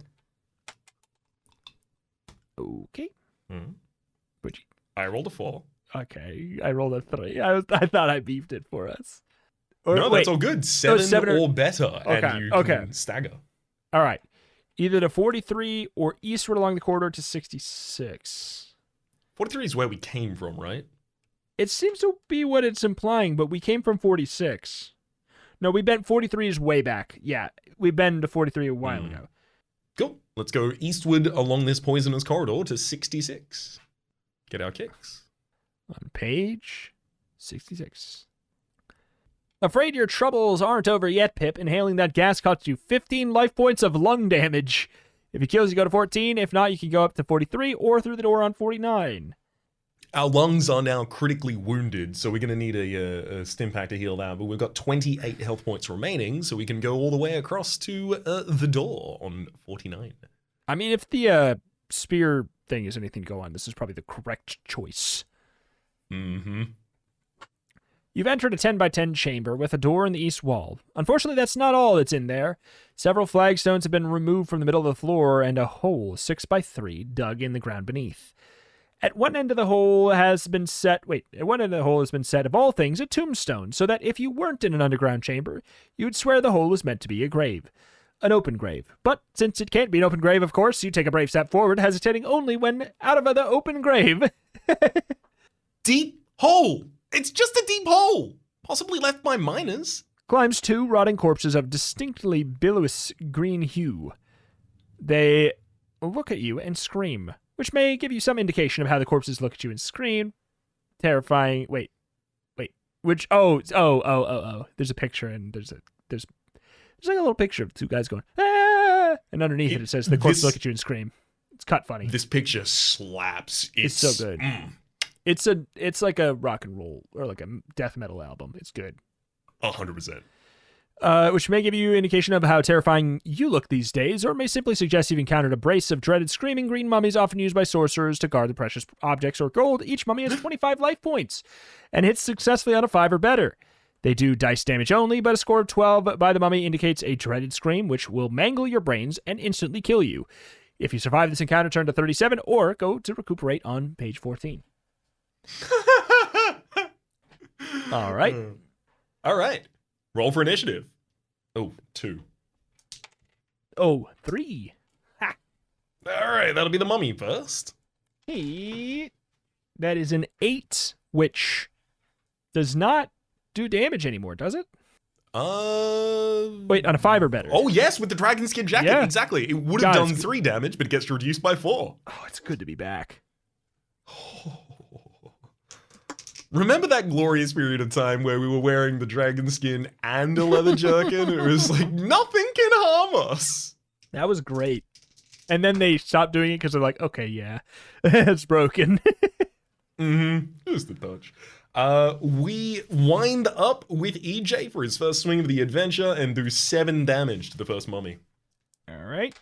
Okay. Would you? I rolled a 4. Okay, I rolled a 3. I thought I beefed it for us. No, that's all good. 7 or better, and you can stagger. All right. Either to 43 or eastward along the corridor to 66. 43 is where we came from, right? It seems to be what it's implying, but we came from 46. No, we bent 43 is way back. Yeah, we've been to 43 a while ago. Cool. Let's go eastward along this poisonous corridor to 66. Get our kicks. On page 66. Afraid your troubles aren't over yet, Pip. Inhaling that gas costs you 15 life points of lung damage. If he kills, you go to 14. If not, you can go up to 43 or through the door on 49. Our lungs are now critically wounded, so we're going to need a stim pack to heal that. But we've got 28 health points remaining, so we can go all the way across to the door on 49. I mean, if the spear thing is anything to go on, this is probably the correct choice. Mm-hmm. You've entered a 10 by 10 chamber with a door in the east wall. Unfortunately, that's not all that's in there. Several flagstones have been removed from the middle of the floor and a hole 6 by 3 dug in the ground beneath. At one end of the hole has been set, of all things, a tombstone, so that if you weren't in an underground chamber, you'd swear the hole was meant to be a grave. An open grave. But since it can't be an open grave, of course, you take a brave step forward, hesitating only when out of the open grave. Deep hole! It's just a deep hole! Possibly left by miners. Climbs 2 rotting corpses of distinctly bilious green hue. They look at you and scream, which may give you some indication of how the corpses look at you and scream. Terrifying. Wait. Which? Oh. There's a picture, and there's like a little picture of two guys going, ah! And underneath it says the corpses look at you and scream. It's cut funny. This picture slaps. It's so good. It's like a rock and roll or like a death metal album. It's good. 100%. Which may give you indication of how terrifying you look these days, or may simply suggest you've encountered a brace of dreaded screaming green mummies often used by sorcerers to guard the precious objects or gold. Each mummy has 25 life points and hits successfully on a 5 or better. They do dice damage only, but a score of 12 by the mummy indicates a dreaded scream, which will mangle your brains and instantly kill you. If you survive this encounter, turn to 37 or go to recuperate on page 14. All right. All right. Roll for initiative. Oh, 2. Oh, 3. Ha. All right, that'll be the mummy first. Hey. That is an 8, which does not do damage anymore, does it? Wait, on a 5 or better. Oh, yes, with the dragon skin jacket. Yeah. Exactly. It would have done 3 damage, but it gets reduced by 4. Oh, it's good to be back. Remember that glorious period of time where we were wearing the dragon skin and a leather jerkin? It was like, nothing can harm us. That was great. And then they stopped doing it because they're like, okay, yeah, it's broken. Just a touch. We wind up with EJ for his first swing of the adventure and do 7 damage to the first mummy. All right.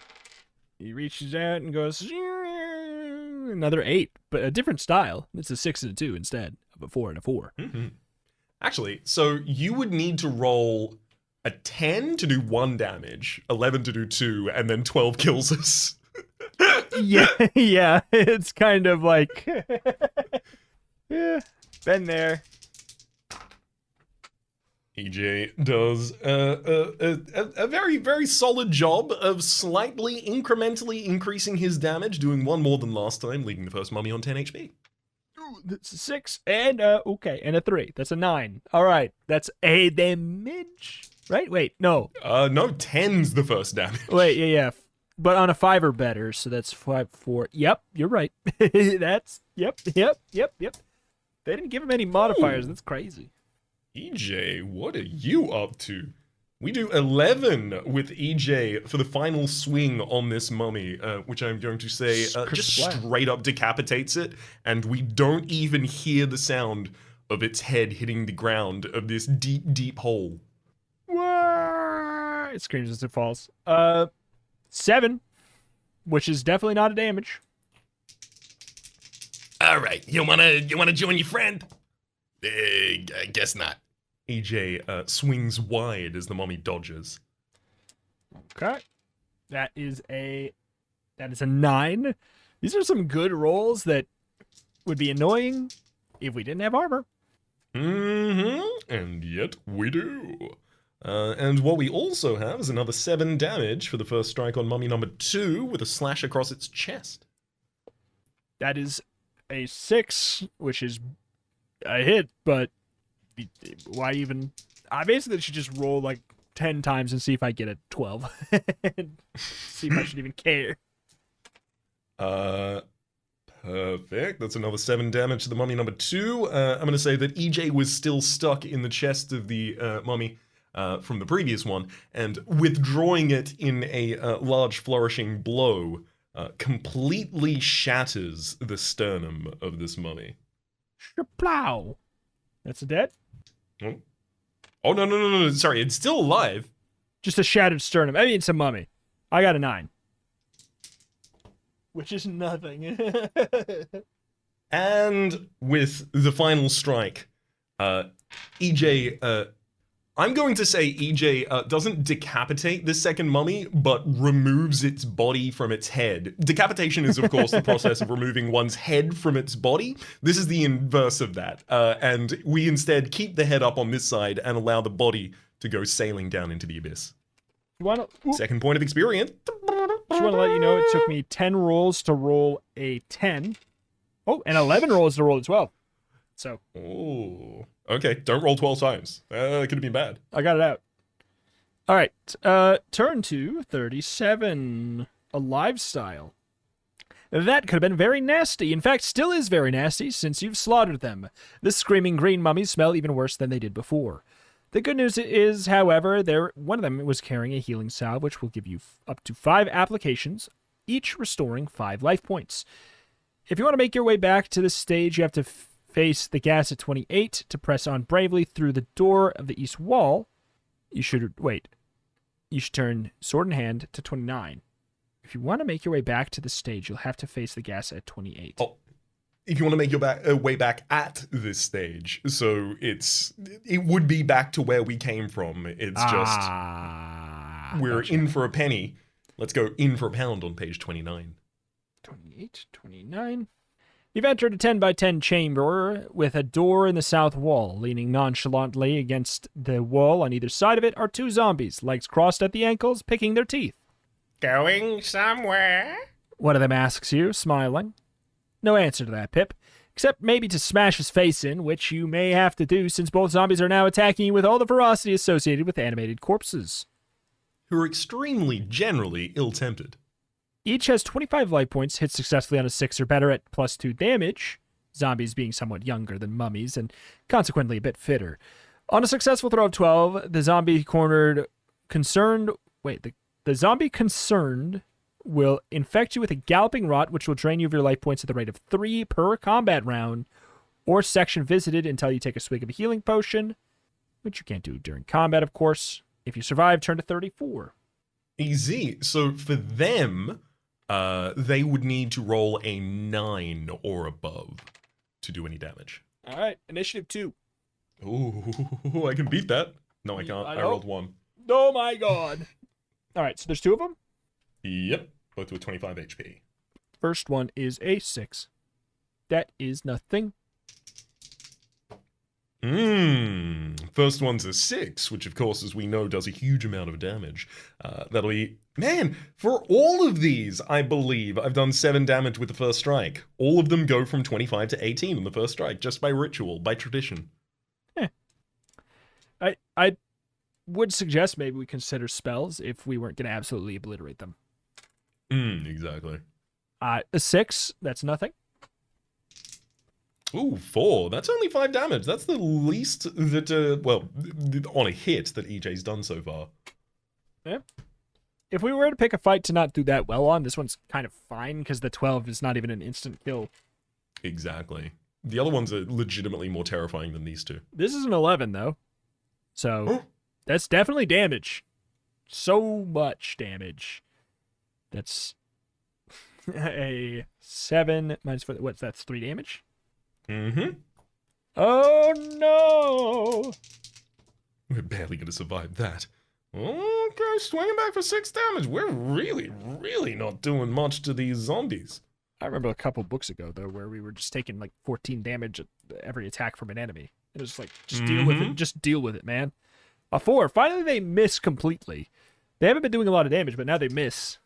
He reaches out and goes, another 8, but a different style. It's a 6 and a 2 instead of a 4 and a 4. Actually, so you would need to roll a 10 to do 1 damage, 11 to do 2, and then 12 kills us. Yeah, it's kind of like, yeah, been there. EJ does a very, very solid job of slightly incrementally increasing his damage, doing 1 more than last time, leaving the first mummy on 10 HP. Ooh, that's a 6, and okay, and a 3. That's a 9. All right, that's a damage, right? Wait, no. No, 10's the first damage. Wait, yeah. But on a 5 or better, so that's 5, 4. Yep, you're right. That's, yep. They didn't give him any modifiers. That's crazy. EJ, what are you up to? We do 11 with EJ for the final swing on this mummy, which I'm going to say just straight up decapitates it, and we don't even hear the sound of its head hitting the ground of this deep, deep hole. It screams as it falls. 7, which is definitely not a damage. All right, you wanna join your friend? I guess not. EJ swings wide as the mummy dodges. Okay. That is a 9. These are some good rolls that would be annoying if we didn't have armor. And yet we do. And what we also have is another 7 damage for the first strike on mummy number 2 with a slash across its chest. That is a 6, which is a hit, but why even? I basically should just roll like 10 times and see if I get a 12. And see if I should even care. Perfect. That's another 7 damage to the mummy number 2. I'm going to say that EJ was still stuck in the chest of the mummy from the previous one, and withdrawing it in a large flourishing blow completely shatters the sternum of this mummy. Plow. That's a dead. Oh, no. Sorry, it's still alive. Just a shattered sternum. I mean, it's a mummy. I got a 9. Which is nothing. And with the final strike, EJ, I'm going to say EJ doesn't decapitate this second mummy, but removes its body from its head. Decapitation is, of course, the process of removing one's head from its body. This is the inverse of that. And we instead keep the head up on this side and allow the body to go sailing down into the abyss. Second point of experience. Just want to let you know it took me 10 rolls to roll a 10. Oh, and 11 rolls to roll a 12. So. Oh. Okay, don't roll 12 times. It could have been bad. I got it out. All right. Turn to 37. Alive style. That could have been very nasty. In fact, still is very nasty since you've slaughtered them. The screaming green mummies smell even worse than they did before. The good news is, however, one of them was carrying a healing salve, which will give you up to 5 applications, each restoring 5 life points. If you want to make your way back to this stage, you have to face the gas at 28 to press on bravely through the door of the east wall. You should turn sword in hand to 29. If you want to make your way back to the stage, you'll have to face the gas at 28. Oh. If you want to make your way back at this stage, so it would be back to where we came from. It's just we're gotcha. In for a penny. Let's go in for a pound on page 29. 28, 29. You've entered a 10 by 10 chamber with a door in the south wall. Leaning nonchalantly against the wall on either side of it are 2 zombies, legs crossed at the ankles, picking their teeth. Going somewhere? One of them asks you, smiling. No answer to that, Pip, except maybe to smash his face in, which you may have to do since both zombies are now attacking you with all the ferocity associated with animated corpses. Who are extremely, generally ill-tempered. Each has 25 life points, hit successfully on a 6 or better at +2 damage, zombies being somewhat younger than mummies and consequently a bit fitter. On a successful throw of 12, the zombie concerned will infect you with a galloping rot, which will drain you of your life points at the rate of 3 per combat round, or section visited until you take a swig of a healing potion, which you can't do during combat, of course. If you survive, turn to 34. Easy. So for them, they would need to roll a 9 or above to do any damage. All right, initiative 2. Ooh, I can beat that. No, I can't. I rolled 1. Oh my god. All right, so there's 2 of them. Yep, both with 25 HP. First one is a 6. That is nothing. First one's a 6, which of course, as we know, does a huge amount of damage. That'll be... Man, for all of these, I believe I've done 7 damage with the first strike. All of them go from 25 to 18 on the first strike, just by ritual, by tradition. I would suggest maybe we consider spells if we weren't going to absolutely obliterate them. Exactly. A 6, that's nothing. Ooh, 4. That's only 5 damage. That's the least that, on a hit that EJ's done so far. Yeah. If we were to pick a fight to not do that well on, this one's kind of fine because the 12 is not even an instant kill. Exactly. The other ones are legitimately more terrifying than these 2. This is an 11, though. So, that's definitely damage. So much damage. That's a 7 minus 4. What's that's 3 damage? Oh no! We're barely going to survive that. Okay, swinging back for 6 damage. We're really, really not doing much to these zombies. I remember a couple books ago, though, where we were just taking like 14 damage at every attack from an enemy. It was like, just deal with it. Just deal with it, man. A 4. Finally, they miss completely. They haven't been doing a lot of damage, but now they miss.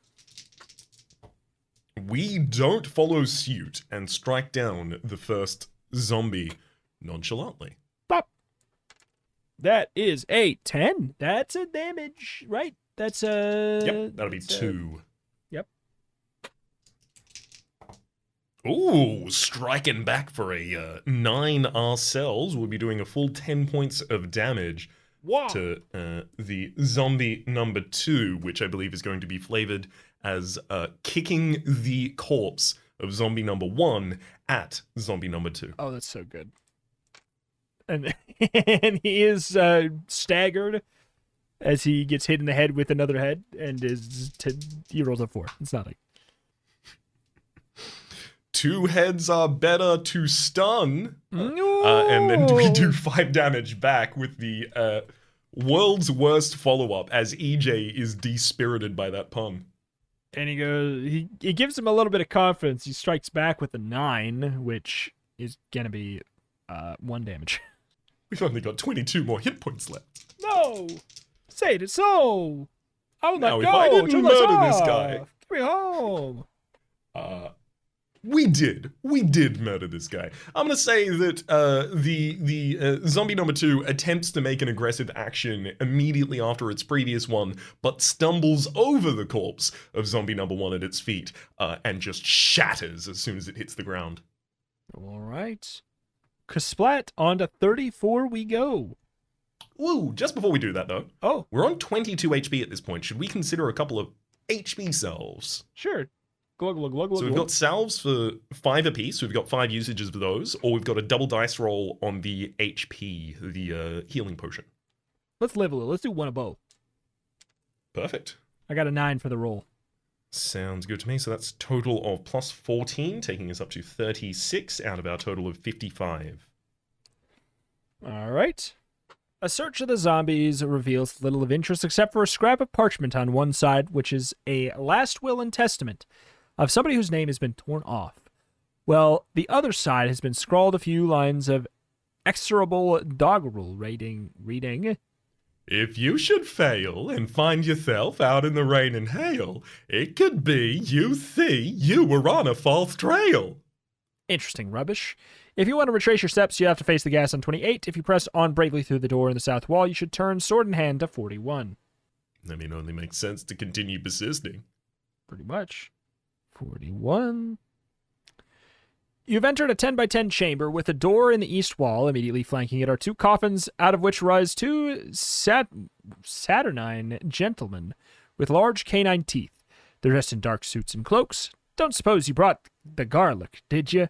We don't follow suit and strike down the first zombie nonchalantly. Bop. That is a 10. That's a damage, right? That's a... Yep, that'll be 2. Yep. Ooh, striking back for a 9 ourselves. We'll be doing a full 10 points of damage to the zombie number 2, which I believe is going to be flavored as kicking the corpse of zombie number 1 at zombie number 2. Oh, that's so good. And and he is staggered as he gets hit in the head with another head, and he rolls a 4. It's nothing. 2 heads are better to stun. No! And then we do 5 damage back with the world's worst follow-up as EJ is dispirited by that pun. And he goes, he gives him a little bit of confidence. He strikes back with a 9, which is going to be 1 damage. We've only got 22 more hit points left. No! Say it so! I will not Now, go! if I didn't Turn lights murder this off! guy- Get me home! We did murder this guy. I'm gonna say that the zombie number 2 attempts to make an aggressive action immediately after its previous one, but stumbles over the corpse of zombie number 1 at its feet and just shatters as soon as it hits the ground. All right. Kasplat, on to 34 we go. Woo! Just before we do that though, Oh, we're on 22 HP at this point. Should we consider a couple of HP salves? sure. Glug, glug, glug, glug, So we've glug. got salves for 5 apiece. We've got 5 usages of those, or we've got a double dice roll on the HP, the healing potion. Let's live a little. Let's do one of both. Perfect. I got a 9 for the roll. Sounds good to me. So that's total of plus 14, taking us up to 36 out of our total of 55. All right. A search of the zombies reveals little of interest except for a scrap of parchment on one side, which is a last will and testament of somebody whose name has been torn off. Well, the other side has been scrawled a few lines of exorable doggerel reading. If you should fail and find yourself out in the rain and hail, it could be you see you were on a false trail. Interesting rubbish. If you want to retrace your steps, you have to face the gas on 28. If you press on bravely through the door in the south wall, you should turn sword in hand to 41. I mean, it only makes sense to continue persisting. Pretty much. 41. You've entered a 10 by 10 chamber with a door in the east wall. Immediately flanking it are 2 coffins, out of which rise 2 saturnine gentlemen with large canine teeth. They're dressed in dark suits and cloaks. Don't suppose you brought the garlic, did you?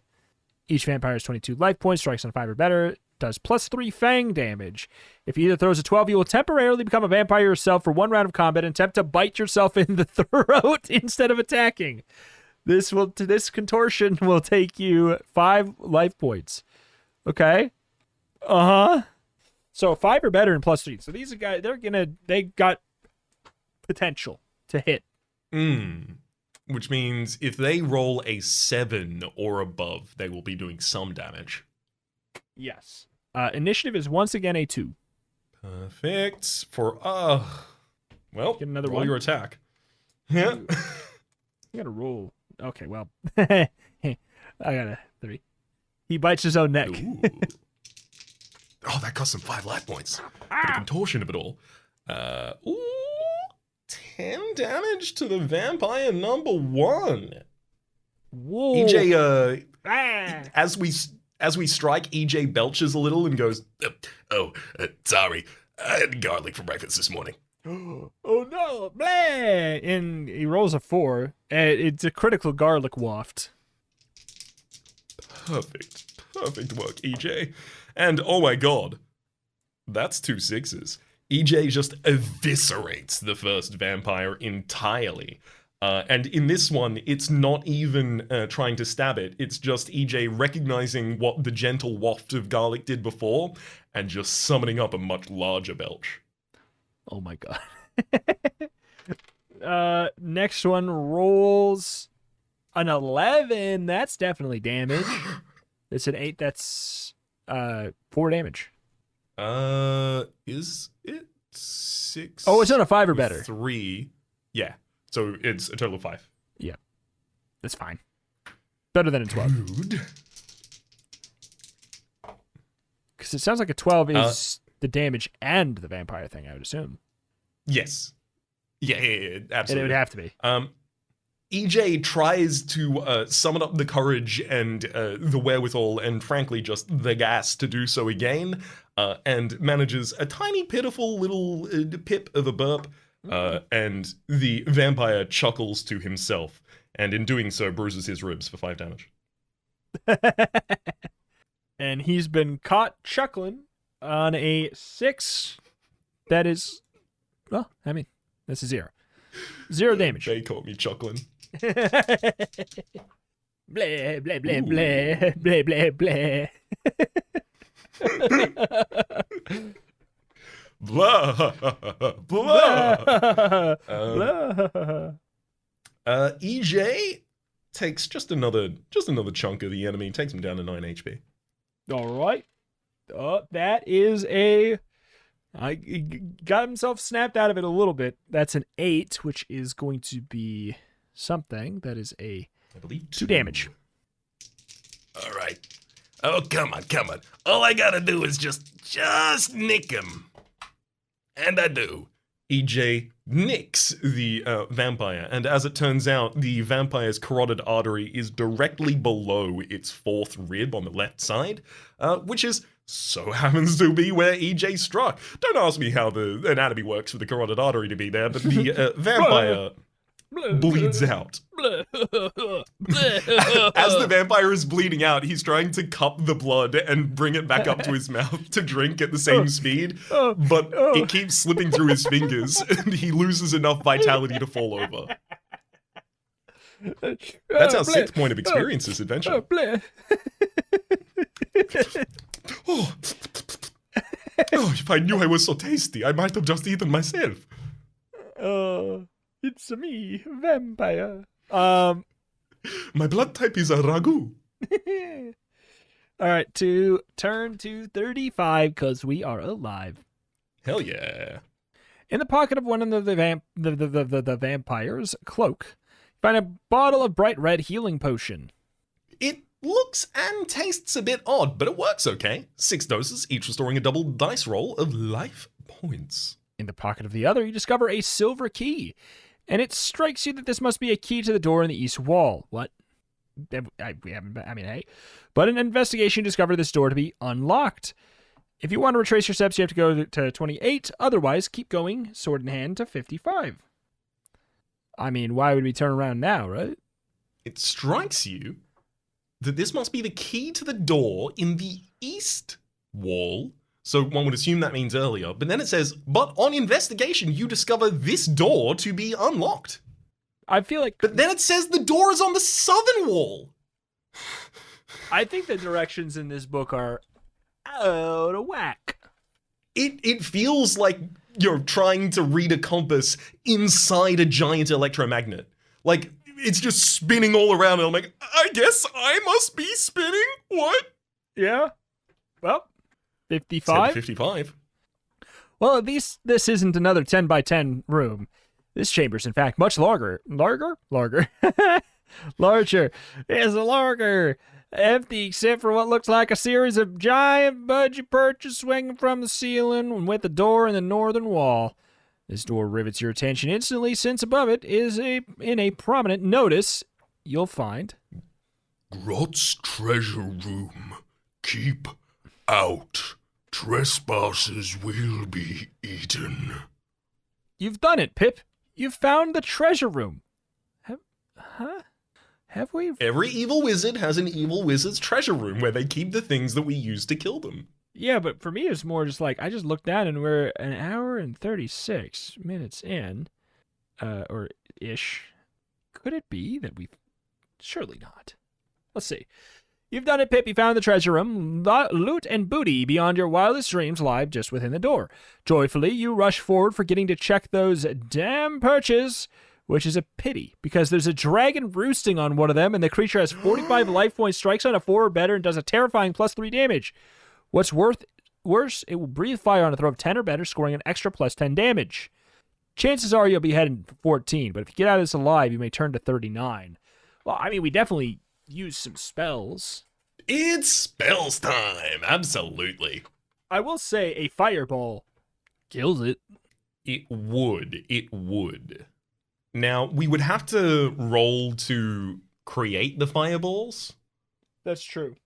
Each vampire has 22 life points, strikes on 5 or better, does plus 3 fang damage. If he either throws a 12, you will temporarily become a vampire yourself for 1 round of combat and attempt to bite yourself in the throat instead of attacking. This contortion will take you 5 life points. Okay? Uh-huh. So 5 or better and plus 3. So these are guys, they got potential to hit. Which means if they roll a 7 or above, they will be doing some damage. Yes. Initiative is once again a 2. Perfect. For, well, Get another roll one? your attack. Yeah. You gotta roll. Okay, well. I got a 3. He bites his own neck. Ooh. Oh, that cost him 5 life points. For the contortion of it all. 10 damage to the vampire number 1. Whoa. EJ, Ah. as we strike, EJ belches a little and goes, Sorry. I had garlic for breakfast this morning. Oh no, blah! And he rolls a 4. It's a critical garlic waft. Perfect work, EJ. And oh my god, that's 2 6s. EJ just eviscerates the first vampire entirely. And in this one, it's not even trying to stab it. It's just EJ recognizing what the gentle waft of garlic did before and just summoning up a much larger belch. Oh my god. Next one rolls an 11. That's definitely damage. It's an 8. That's 4 damage. Is it 6? Oh, it's on a 5 or better. 3. Yeah. So it's a total of 5. Yeah. That's fine. Better than a 12. Rude. Because it sounds like a 12 is the damage and the vampire thing, I would assume. Yes. Yeah, And it absolutely. would have to be. EJ tries to summon up the courage and the wherewithal and frankly just the gas to do so again, and manages a tiny pitiful little pip of a burp, and the vampire chuckles to himself, and in doing so bruises his ribs for 5 damage. And he's been caught chuckling on a 6. That is, well, I mean, that's a 0. 0 damage. They caught me chuckling. Blah, blah, blah, blah, blah, blah, blah. Blah, blah. Blah. EJ takes just another chunk of the enemy, takes him down to 9 HP. All right. That is a... I got himself snapped out of it a little bit. That's an 8, which is going to be something. That is a I believe 2 damage. All right. Oh, come on. All I gotta do is just nick him. And I do. EJ nicks the vampire, and as it turns out, the vampire's carotid artery is directly below its 4th rib on the left side, which is so happens to be where EJ struck. Don't ask me how the anatomy works for the carotid artery to be there, but the vampire bleeds out. As the vampire is bleeding out, he's trying to cup the blood and bring it back up to his mouth to drink at the same speed, but it keeps slipping through his fingers, and he loses enough vitality to fall over. That's our 6th point of experience this adventure. Oh, if I knew I was so tasty, I might have just eaten myself. It's me, vampire. My blood type is a ragu. All right, to turn to 35 because we are alive. Hell yeah. In the pocket of one of the vampire's cloak, you find a bottle of bright red healing potion. It looks and tastes a bit odd, but it works okay. 6 doses, each restoring a double dice roll of life points. In the pocket of the other, you discover a silver key, and it strikes you that this must be a key to the door in the east wall. What? Hey. But an investigation discovered this door to be unlocked. If you want to retrace your steps, you have to go to 28. Otherwise, keep going, sword in hand, to 55. I mean, why would we turn around now, right? It strikes you that this must be the key to the door in the east wall. So one would assume that means earlier. But then it says, but on investigation, you discover this door to be unlocked. I feel like... But then it says the door is on the southern wall. I think the directions in this book are out of whack. It feels like you're trying to read a compass inside a giant electromagnet. Like, it's just spinning all around, and I'm like, I guess I must be spinning? What? Yeah. Well, 55? 55. Well, at least this isn't another 10 by 10 room. This chamber's, in fact, much larger. Larger? Larger. It's larger. Empty except for what looks like a series of giant budget perches swinging from the ceiling and with a door in the northern wall. This door rivets your attention instantly since above it is in a prominent notice you'll find. Grot's treasure room. Keep out. Trespassers will be eaten. You've done it, Pip. You've found the treasure room. Have we? Every evil wizard has an evil wizard's treasure room where they keep the things that we use to kill them. Yeah, but for me, it's more just like, I just looked down and we're an hour and 36 minutes in, or ish. Could it be that we've... Surely not. Let's see. You've done it, Pip. You found the treasure room. Loot and booty beyond your wildest dreams lie just within the door. Joyfully, you rush forward, forgetting to check those damn perches, which is a pity, because there's a dragon roosting on one of them, and the creature has 45 life points, strikes on a 4 or better, and does a terrifying +3 damage. What's worse, it will breathe fire on a throw of 10 or better, scoring an extra +10 damage. Chances are you'll be heading for 14, but if you get out of this alive, you may turn to 39. Well, I mean, we definitely use some spells. It's spells time, absolutely. I will say a fireball kills it. It would. Now, we would have to roll to create the fireballs. That's true.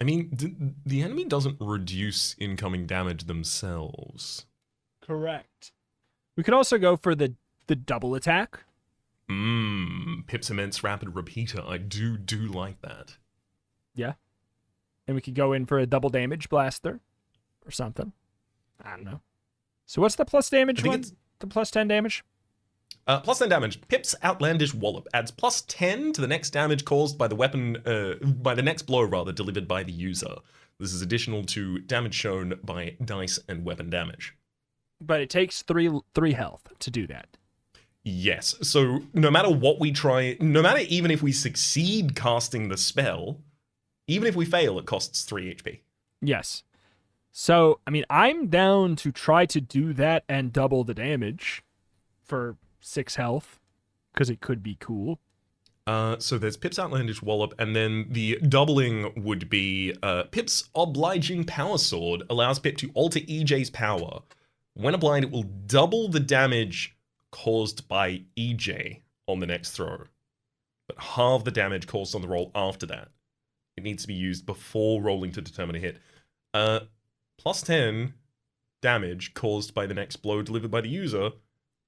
I mean, the enemy doesn't reduce incoming damage themselves. Correct. We could also go for the double attack. Pip's Immense Rapid Repeater. I do like that. Yeah. And we could go in for a double damage blaster or something. I don't know. So what's the plus damage one? It's The plus 10 damage? plus 10 damage. Pip's Outlandish Wallop adds plus 10 to the next damage caused by the weapon, by the next blow rather, delivered by the user. This is additional to damage shown by dice and weapon damage. But it takes three health to do that. Yes, so no matter what we try, no matter even if we succeed casting the spell, even if we fail, it costs 3 HP. Yes. So, I mean, I'm down to try to do that and double the damage for 6 health, because it could be cool. So there's Pip's Outlandish Wallop, and then the doubling would be Pip's Obliging Power Sword allows Pip to alter EJ's power. When applied, it will double the damage caused by EJ on the next throw, but halve the damage caused on the roll after that. It needs to be used before rolling to determine a hit. Plus 10 damage caused by the next blow delivered by the user,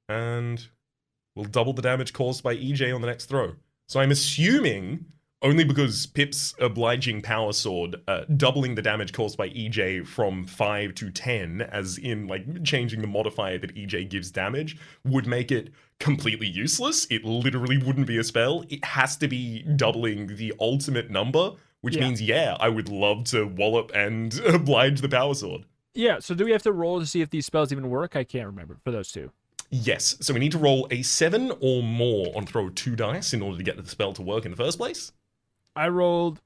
and will double the damage caused by EJ on the next throw. So I'm assuming, only because Pip's Obliging Power Sword, doubling the damage caused by EJ from 5 to 10, as in, like, changing the modifier that EJ gives damage, would make it completely useless. It literally wouldn't be a spell. It has to be doubling the ultimate number, which means, yeah, I would love to wallop and oblige the Power Sword. Yeah, so do we have to roll to see if these spells even work? I can't remember for those two. Yes, so we need to roll a 7 or more on throw 2 dice in order to get the spell to work in the first place. I rolled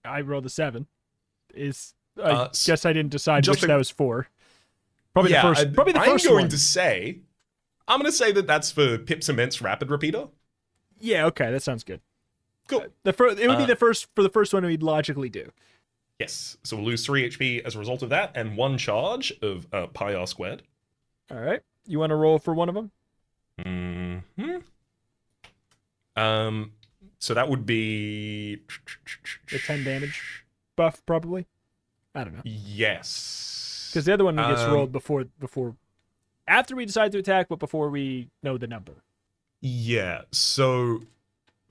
a 7. I guess I didn't decide which that was for. Probably the first. Probably the first one. I'm going to say that that's for Pip's Immense Rapid Repeater. Yeah, okay, that sounds good. Cool. It would be the first one we'd logically do. Yes, so we'll lose 3 HP as a result of that, and 1 charge of pi r squared. All right. You want to roll for one of them? So that would be the 10 damage buff, probably. I don't know. Yes, because the other one gets rolled before after we decide to attack, but before we know the number. Yeah. So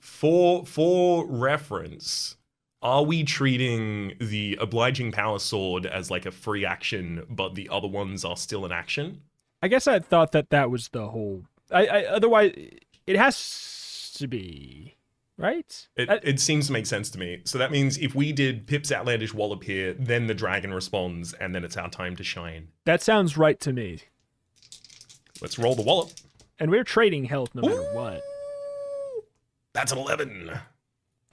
for reference, are we treating the Obliging Power Sword as like a free action, but the other ones are still an action? I guess I thought that was the whole. Otherwise, it has to be, right? It seems to make sense to me. So that means if we did Pip's Outlandish Wallop here, then the dragon responds, and then it's our time to shine. That sounds right to me. Let's roll the Wallop. And we're trading health no matter what. That's an 11.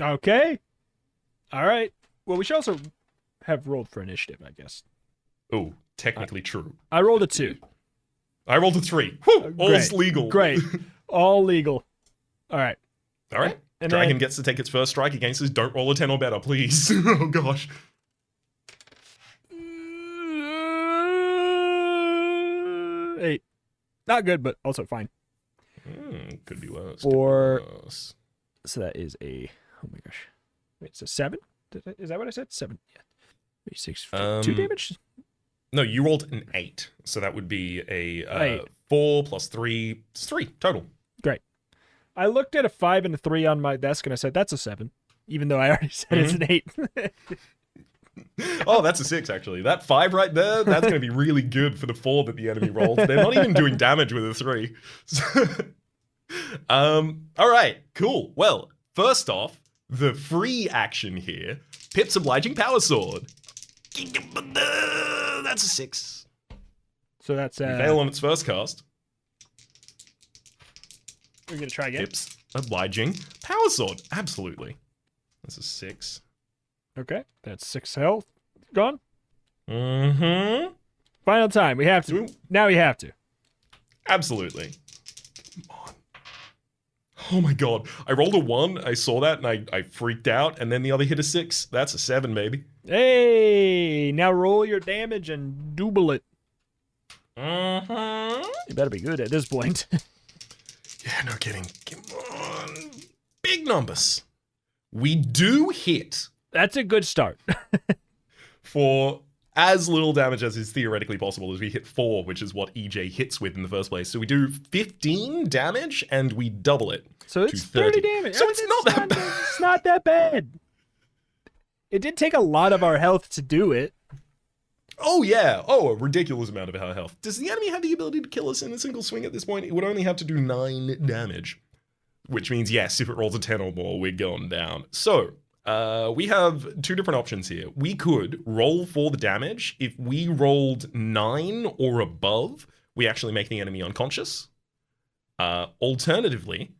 Okay. All right. Well, we should also have rolled for initiative, I guess. Oh, technically true. I rolled a 2. I rolled a 3. Whew, all's legal. Great. All legal. All right. All right. And Dragon then, gets to take its first strike against us. Don't roll a 10 or better, please. Oh, gosh. 8. Not good, but also fine. Could be worse. So that is a... Oh, my gosh. Wait, it's a 7? Is that what I said? 7. Yeah. 6, 2 damage? No, you rolled an 8. So that would be a 4 plus 3. It's 3 total. Great. I looked at a 5 and a 3 on my desk, and I said, that's a 7. Even though I already said it's an 8. Oh, that's a 6, actually. That 5 right there, that's going to be really good for the 4 that the enemy rolled. They're not even doing damage with a 3. All right, cool. Well, first off, the free action here, Pip's Obliging Power Sword. That's a 6. So that's... fail on its first cast. We're going to try again. Pip's Obliging Power Sword. Absolutely. That's a 6. Okay, that's 6 health. Gone. Mm-hmm. Final time. We have to. Now we have to. Absolutely. Come on. Oh my god. I rolled a 1, I saw that, and I freaked out, and then the other hit a 6. That's a 7, baby. Hey! Now roll your damage and double it. Mm-hmm. You better be good at this point. Yeah, no kidding. Come on. Big numbers. We do hit That's a good start. for as little damage as is theoretically possible, as we hit 4, which is what EJ hits with in the first place. So we do 15 damage and we double it. So it's to 30 damage. So it's not that bad. It's not that bad. It did take a lot of our health to do it. Oh, yeah. Oh, a ridiculous amount of our health. Does the enemy have the ability to kill us in a single swing at this point? It would only have to do 9 damage. Which means, yes, if it rolls a 10 or more, we're going down. So, we have 2 different options here. We could roll for the damage. If we rolled 9 or above, we actually make the enemy unconscious. Alternatively...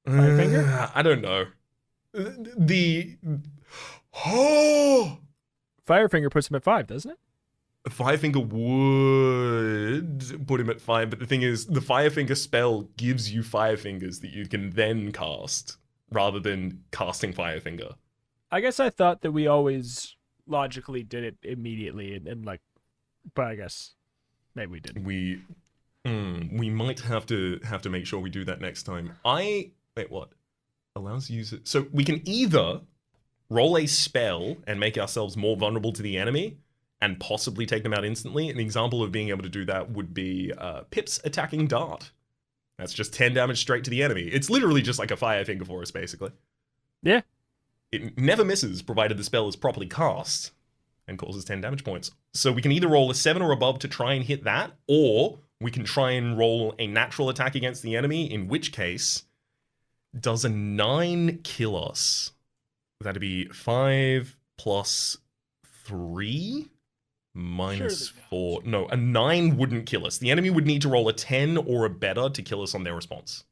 Firefinger? I don't know. Oh! Firefinger puts him at 5, doesn't it? Firefinger would put him at 5, but the thing is, the Firefinger spell gives you Firefingers that you can then cast, rather than casting Firefinger. I guess I thought that we always logically did it immediately, and like, but I guess maybe we didn't. We might have to make sure we do that next time. Wait, what? Allows user... So we can either roll a spell and make ourselves more vulnerable to the enemy, and possibly take them out instantly. An example of being able to do that would be Pip's attacking dart. That's just 10 damage straight to the enemy. It's literally just like a Firefinger for us, basically. Yeah. It never misses, provided the spell is properly cast, and causes 10 damage points. So we can either roll a 7 or above to try and hit that, or we can try and roll a natural attack against the enemy, in which case, does a 9 kill us? That'd be 5 plus 3? Minus 4. No, a 9 wouldn't kill us. The enemy would need to roll a 10 or a better to kill us on their response.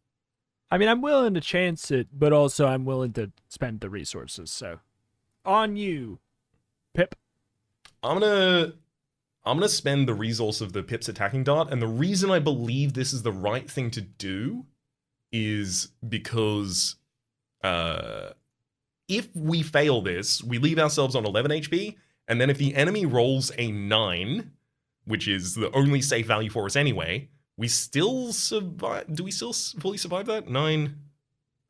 I mean, I'm willing to chance it, but also I'm willing to spend the resources. So, on you, Pip. I'm gonna spend the resource of the Pip's attacking dart, and the reason I believe this is the right thing to do is because if we fail this, we leave ourselves on 11 HP. And then if the enemy rolls a 9, which is the only safe value for us anyway, we still survive. Do we still fully survive that? 9,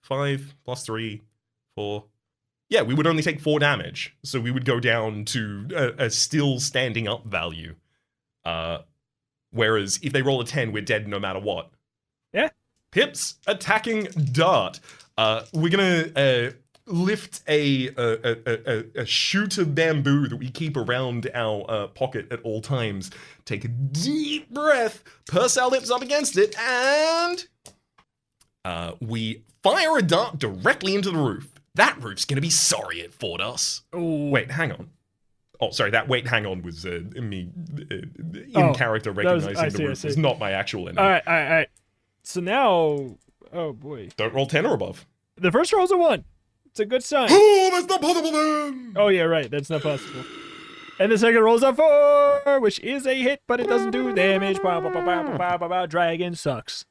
5, plus 3, 4. Yeah, we would only take 4 damage. So we would go down to a still standing up value. Whereas if they roll a 10, we're dead no matter what. Yeah. Pip's attacking dart. We're gonna... lift a shoot of bamboo that we keep around our pocket at all times. Take a deep breath, purse our lips up against it, and we fire a dart directly into the roof. That roof's gonna be sorry it fought us. Ooh. Wait, hang on. Oh, sorry, that wait, hang on was me in character recognizing the roof was not my actual enemy. All right. So now, oh boy. Don't roll 10 or above. The first roll's a 1. It's a good sign. Oh, that's not possible then! Oh, yeah, right. That's not possible. And the second roll's a 4, which is a hit, but it doesn't do damage. Dragon sucks.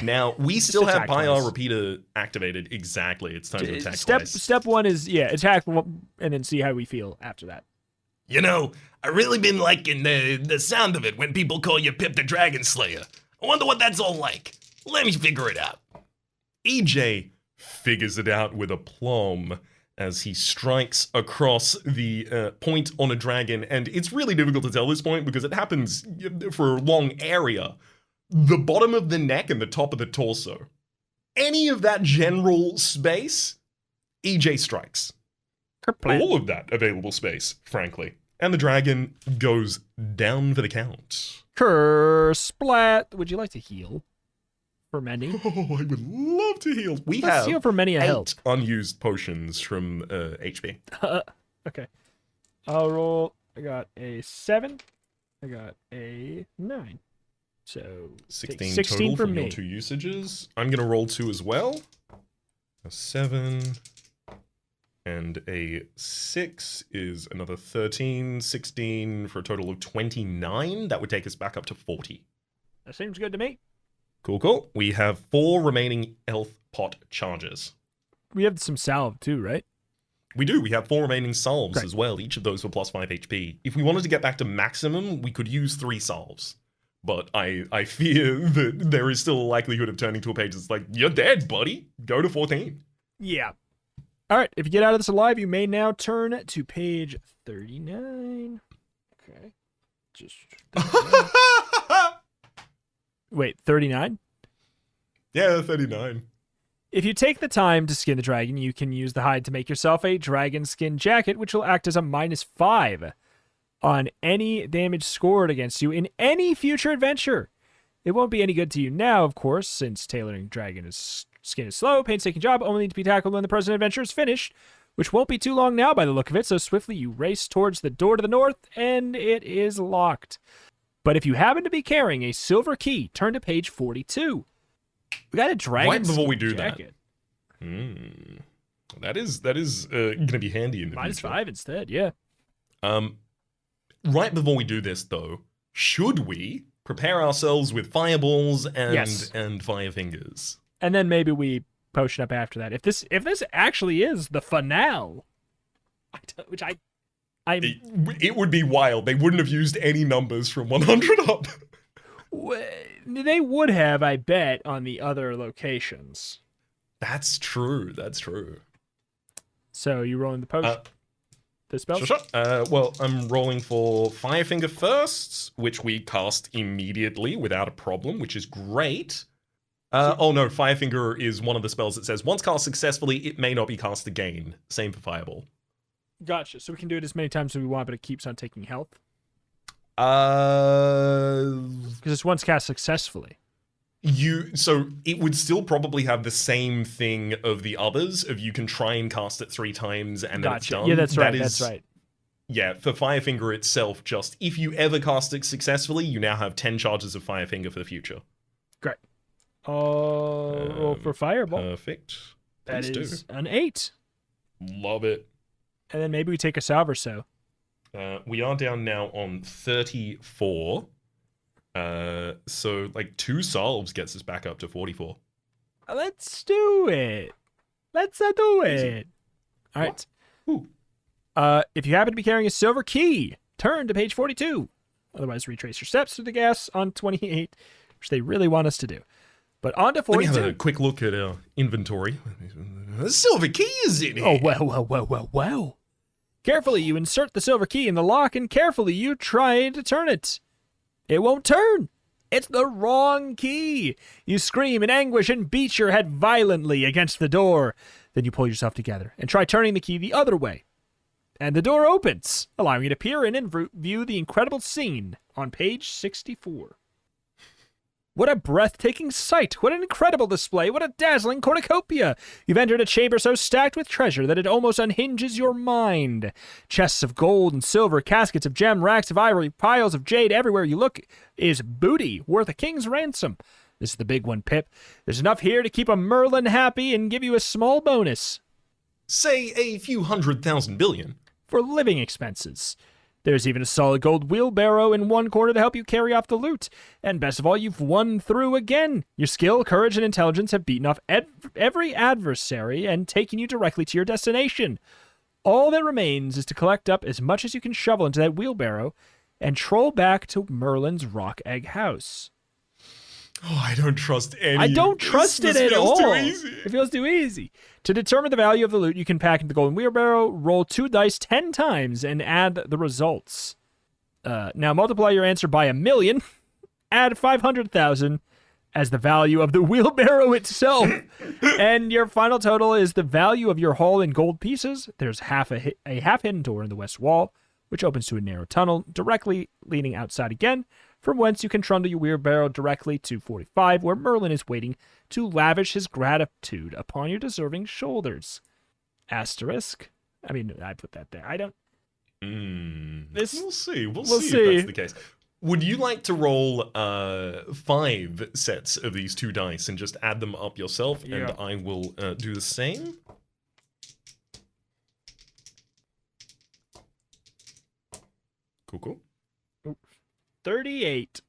Now, we still have attack Pyre twice. Repeater activated. Exactly. It's time to attack Step twice. Step 1 is, attack and then see how we feel after that. You know, I really been liking the sound of it when people call you Pip the Dragon Slayer. I wonder what that's all like. Let me figure it out. EJ figures it out with aplomb as he strikes across the point on a dragon, and it's really difficult to tell this point because it happens for a long area. The bottom of the neck and the top of the torso. Any of that general space, EJ strikes. Kerplant. All of that available space, frankly. And the dragon goes down for the count. Kersplat. Would you like to heal for many? Oh, I would love to heal. We Let's have heal for many a 8 health. unused potions from HP. Okay. I'll roll. I got a 7. I got a 9. So 16 16 total for from your me. 2 usages. I'm going to roll 2 as well. A 7 and a 6 is another 13, 16 for a total of 29. That would take us back up to 40. That seems good to me. Cool. We have 4 remaining health pot charges. We have some salve too, right? We do. We have 4 remaining salves Great. as well, each of those for plus 5 HP. If we wanted to get back to maximum, we could use 3 salves. but I fear that there is still a likelihood of turning to a page that's like, you're dead, buddy. Go to 14. Yeah. All right. If you get out of this alive, you may now turn to page 39. Okay. Just 39. Wait, 39? Yeah, 39. If you take the time to skin the dragon, you can use the hide to make yourself a dragon skin jacket, which will act as a -5 on any damage scored against you in any future adventure. It won't be any good to you now, of course, since tailoring dragon skin is slow, painstaking job, only to be tackled when the present adventure is finished, which won't be too long now by the look of it, so swiftly you race towards the door to the north, and it is locked. But if you happen to be carrying a silver key, turn to page 42. We got a dragon Right before we do jacket. That is going to be handy in the future. -5 instead, yeah. Right before we do this, though, should we prepare ourselves with fireballs and Yes. and fire fingers? And then maybe we potion up after that. If this actually is the finale, which It would be wild. They wouldn't have used any numbers from 100 up. they would have, I bet, on the other locations. That's true. That's true. So you rolling the potion, the spell? Sure. Well, I'm rolling for Firefinger first, which we cast immediately without a problem, which is great. Oh no, Firefinger is one of the spells that says once cast successfully, it may not be cast again. Same for Fireball. Gotcha. So we can do it as many times as we want, but it keeps on taking health Uh, because it's once cast successfully. so it would still probably have the same thing of the others. Of you can try and cast it 3 times and then it's Gotcha. done. Yeah, that's right. That That's is- right. Yeah, for Firefinger itself, just if you ever cast it successfully, you now have 10 charges of Firefinger for the future. Great. Roll for fireball. Perfect. That Please is an 8. Love it. And then maybe we take a salve or so. We are down now on 34. So like 2 salves gets us back up to 44. Let's do it. Let's do it. All right. Ooh. If you happen to be carrying a silver key, turn to page 42. Otherwise, retrace your steps through the gas on 28, which they really want us to do. But on to Let me 42. have a quick look at our inventory. Silver key is in here. Oh, well. Carefully, you insert the silver key in the lock, and carefully you try to turn it. It won't turn. It's the wrong key. You scream in anguish and beat your head violently against the door. Then you pull yourself together and try turning the key the other way. And the door opens, allowing you to peer in and view the incredible scene on page 64. What a breathtaking sight! What an incredible display! What a dazzling cornucopia! You've entered a chamber so stacked with treasure that it almost unhinges your mind. Chests of gold and silver, caskets of gem, racks of ivory, piles of jade, everywhere you look is booty worth a king's ransom. This is the big one, Pip. There's enough here to keep a Merlin happy and give you a small bonus. Say a few 100,000 billion. For living expenses. There's even a solid gold wheelbarrow in one corner to help you carry off the loot. And best of all, you've won through again. Your skill, courage, and intelligence have beaten off every adversary and taken you directly to your destination. All that remains is to collect up as much as you can shovel into that wheelbarrow and troll back to Merlin's rock egg house. Oh, I don't trust any. I don't trust it at all. Too easy. It feels too easy. To determine the value of the loot, you can pack into the golden wheelbarrow, roll 2 dice 10 times, and add the results. Now multiply your answer by 1,000,000, add 500,000 as the value of the wheelbarrow itself, and your final total is the value of your haul in gold pieces. There's a half-hidden door in the west wall, which opens to a narrow tunnel directly leading outside again, from whence you can trundle your wheelbarrow directly to 45, where Merlin is waiting to lavish his gratitude upon your deserving shoulders. Asterisk. I mean, I put that there. I don't... We'll see. We'll We'll see see. if that's the case. Would you like to roll 5 sets of these 2 dice and just add them up yourself? Yeah. And I will do the same. Cool. 38.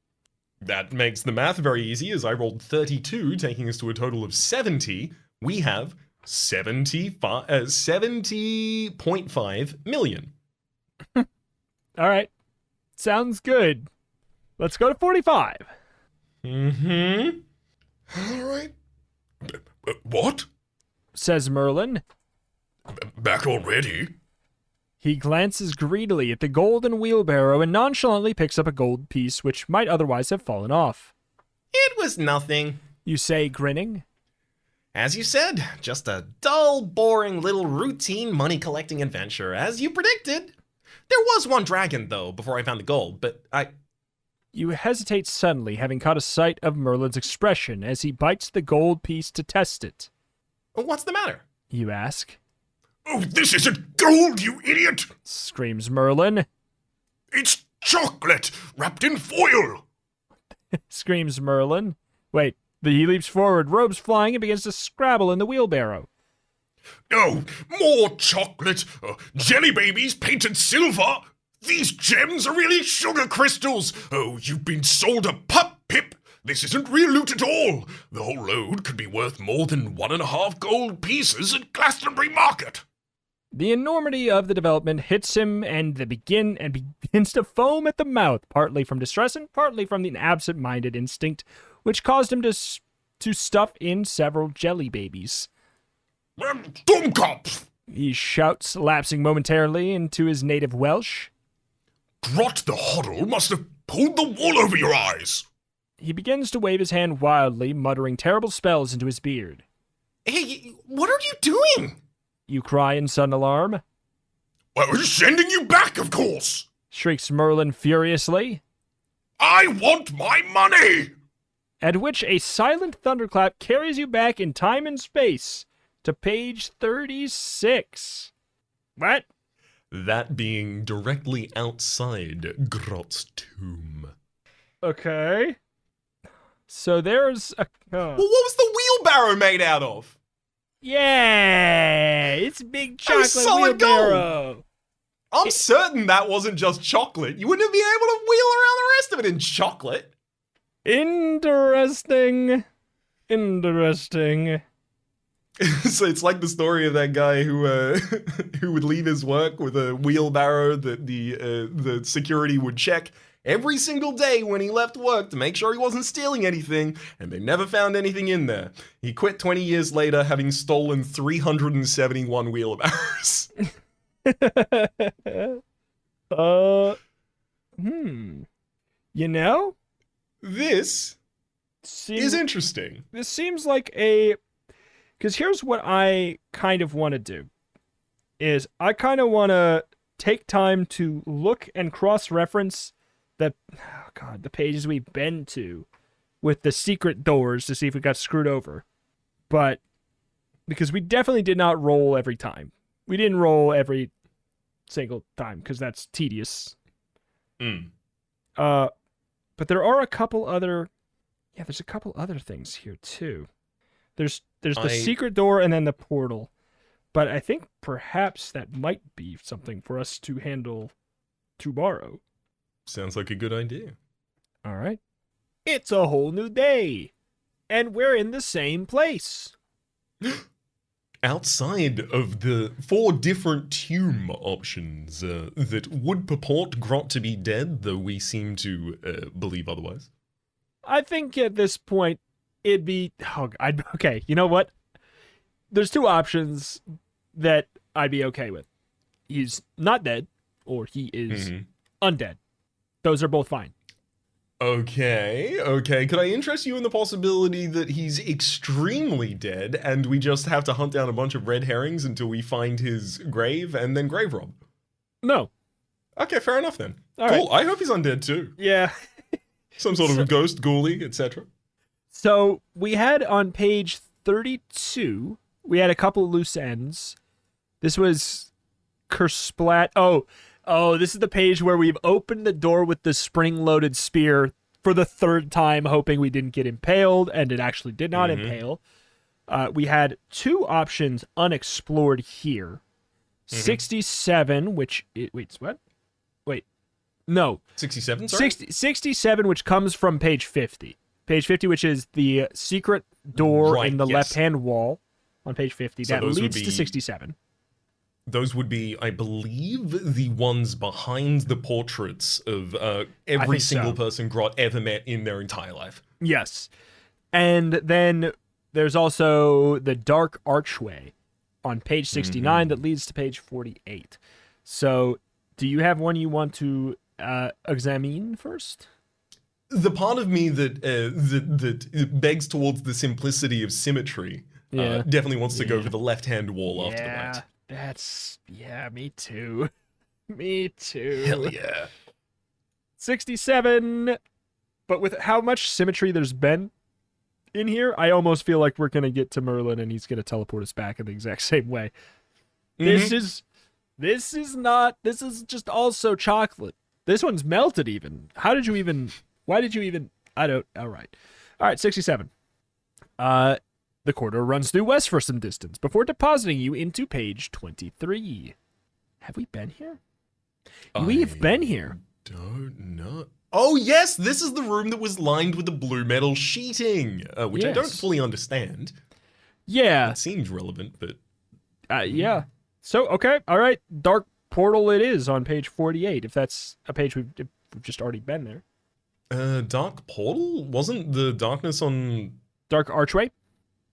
That makes the math very easy, as I rolled 32, taking us to a total of 70. We have 70.5 million. All right. Sounds good. Let's go to 45. Mm-hmm. All right. What? Says Merlin. Back already? He glances greedily at the golden wheelbarrow and nonchalantly picks up a gold piece which might otherwise have fallen off. It was nothing. You say, grinning. As you said, just a dull, boring little routine money-collecting adventure, as you predicted. There was one dragon, though, before I found the gold, but You hesitate suddenly, having caught a sight of Merlin's expression as he bites the gold piece to test it. What's the matter? You ask. Oh, this isn't gold, you idiot! Screams Merlin. It's chocolate wrapped in foil! Screams Merlin. Wait, he leaps forward, robes flying, and begins to scrabble in the wheelbarrow. Oh, more chocolate! Jelly babies painted silver! These gems are really sugar crystals! Oh, you've been sold a pup, Pip! This isn't real loot at all! The whole load could be worth more than 1.5 gold pieces at Glastonbury Market! The enormity of the development hits him and begins to foam at the mouth, partly from distress and partly from the absent-minded instinct, which caused him to stuff in several jelly babies. Dummkopf! He shouts, lapsing momentarily into his native Welsh. Grot the Hoddle must have pulled the wool over your eyes! He begins to wave his hand wildly, muttering terrible spells into his beard. Hey, what are you doing? You cry in sudden alarm. I was sending you back, of course! Shrieks Merlin furiously. I want my money! At which a silent thunderclap carries you back in time and space to page 36. What? That being directly outside Grot's tomb. Okay. So there's a... Well, what was the wheelbarrow made out of? Yeah! It's big That was chocolate solid wheelbarrow. I'm certain that wasn't just chocolate. You wouldn't be able to wheel around the rest of it in chocolate. Interesting. Interesting. So it's like the story of that guy who who would leave his work with a wheelbarrow that the security would check every single day when he left work to make sure he wasn't stealing anything, and they never found anything in there. He quit 20 years later, having stolen 371 wheelbarrows. You know? This is interesting. This seems like a... Because here's what I kind of want to do. Is I kind of want to take time to look and cross-reference the pages we've been to with the secret doors to see if we got screwed over. But because we definitely did not roll every time. We didn't roll every single time because that's tedious. But there are a couple other... Yeah, there's a couple other things here too. There's the secret door and then the portal. But I think perhaps that might be something for us to handle tomorrow. Sounds like a good idea. All right. It's a whole new day. And we're in the same place. Outside of the 4 different tomb options that would purport Grot to be dead, though we seem to believe otherwise. I think at this point, it'd be... okay, you know what? There's 2 options that I'd be okay with. He's not dead, or he is undead. Those are both fine. Okay. Could I interest you in the possibility that he's extremely dead and we just have to hunt down a bunch of red herrings until we find his grave and then grave rob? No. Okay, fair enough then. All cool. right. I hope he's undead too. Yeah. Some sort of a ghost, ghoulie, etc. So we had on page 32, we had a couple loose ends. This was Kersplat. Oh, this is the page where we've opened the door with the spring-loaded spear for the 3rd time, hoping we didn't get impaled, and it actually did not impale. We had 2 options unexplored here. 67, which... Wait, what? Wait. No. 67, sorry? 67, which comes from page 50. Page 50, which is the secret door in the left-hand wall on page 50. So that those would leads to be- 67. Those would be, I believe, the ones behind the portraits of every think single so. person Grot ever met in their entire life. Yes. And then there's also the Dark Archway on page 69 that leads to page 48. So, do you have one you want to examine first? The part of me that begs towards the simplicity of symmetry definitely wants to go for the left-hand wall after the right. Me too. Me too. Hell yeah. 67. But with how much symmetry there's been in here, I almost feel like we're going to get to Merlin and he's going to teleport us back in the exact same way. This is just also chocolate. This one's melted even. Why did you even, all right, 67. The corridor runs due west for some distance before depositing you into page 23. Have we been here? We've been here. Don't know. Oh, yes, this is the room that was lined with the blue metal sheeting, which I don't Yes. fully understand. Yeah. It seems relevant, but... Yeah. So, okay, all right. Dark Portal it is on page 48, if that's a page we've just already been there. Dark Portal? Wasn't the darkness on... Dark Archway?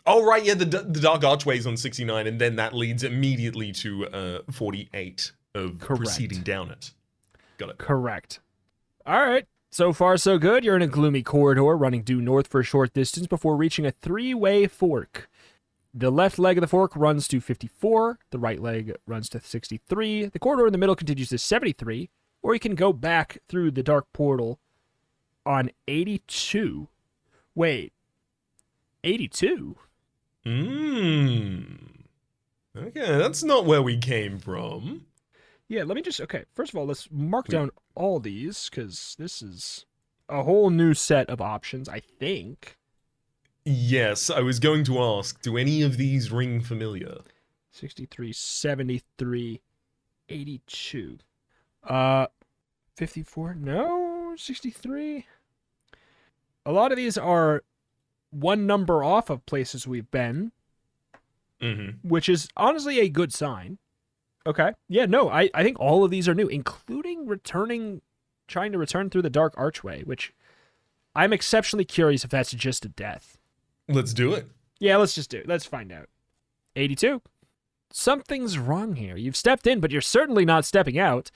Oh, right, yeah, the Dark Archway's on 69, and then that leads immediately to 48 of Correct. proceeding down it. Got it. Correct. All right. So far, so good. You're in a gloomy corridor running due north for a short distance before reaching a three-way fork. The left leg of the fork runs to 54. The right leg runs to 63. The corridor in the middle continues to 73. Or you can go back through the dark portal on 82. Wait. 82? Okay, that's not where we came from. Yeah, let me just... Okay, first of all, let's mark down all these, because this is a whole new set of options, I think. Yes, I was going to ask, do any of these ring familiar? 63, 73, 82. 54, no, 63. A lot of these are one number off of places we've been, which is honestly a good sign. Okay. Yeah, no, I think all of these are new, including trying to return through the Dark Archway, which I'm exceptionally curious if that's just a death. Let's do it. Yeah, let's just do it. Let's find out. 82. Something's wrong here. You've stepped in, but you're certainly not stepping out.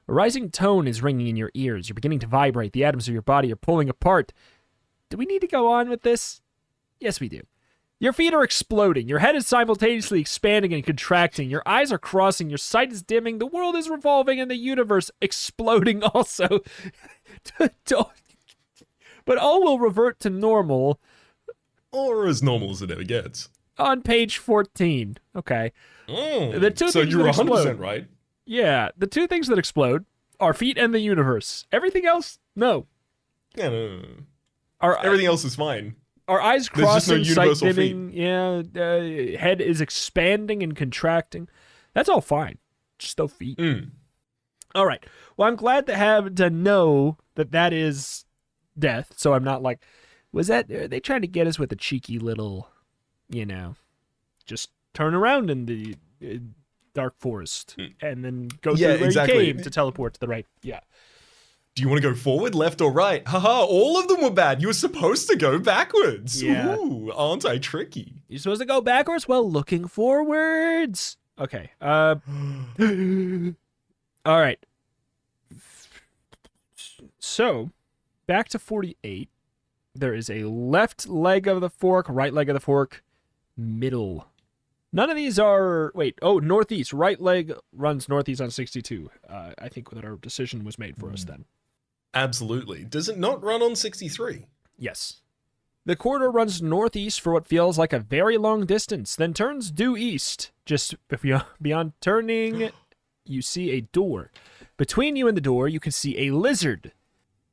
A rising tone is ringing in your ears. You're beginning to vibrate. The atoms of your body are pulling apart. Do we need to go on with this? Yes, we do. Your feet are exploding. Your head is simultaneously expanding and contracting. Your eyes are crossing. Your sight is dimming. The world is revolving and the universe exploding also. But all will revert to normal. Or as normal as it ever gets. On page 14. Okay. The two So things you're that 100% explode. right. Yeah, the two things that explode are feet and the universe. Everything else, no. Yeah, no. Our, Everything else is fine. our eyes There's just no crossing, sight universal dimming, head is expanding and contracting. That's all fine. Just no feet. All right. Well, I'm glad to know that is death, so I'm not like, are they trying to get us with a cheeky little, just turn around in the dark forest and then go through where exactly. you came to teleport to the right. Yeah. Do you want to go forward, left, or right? Haha, all of them were bad. You were supposed to go backwards. Yeah. Ooh, aren't I tricky? You're supposed to go backwards while looking forwards. Okay. All right. So, back to 48. There is a left leg of the fork, right leg of the fork, middle. None of these are... Wait. Oh, northeast. Right leg runs northeast on 62. I think that our decision was made for us then. Absolutely. Does it not run on 63? Yes. The corridor runs northeast for what feels like a very long distance, then turns due east. Just beyond turning, you see a door. Between you and the door, you can see a lizard,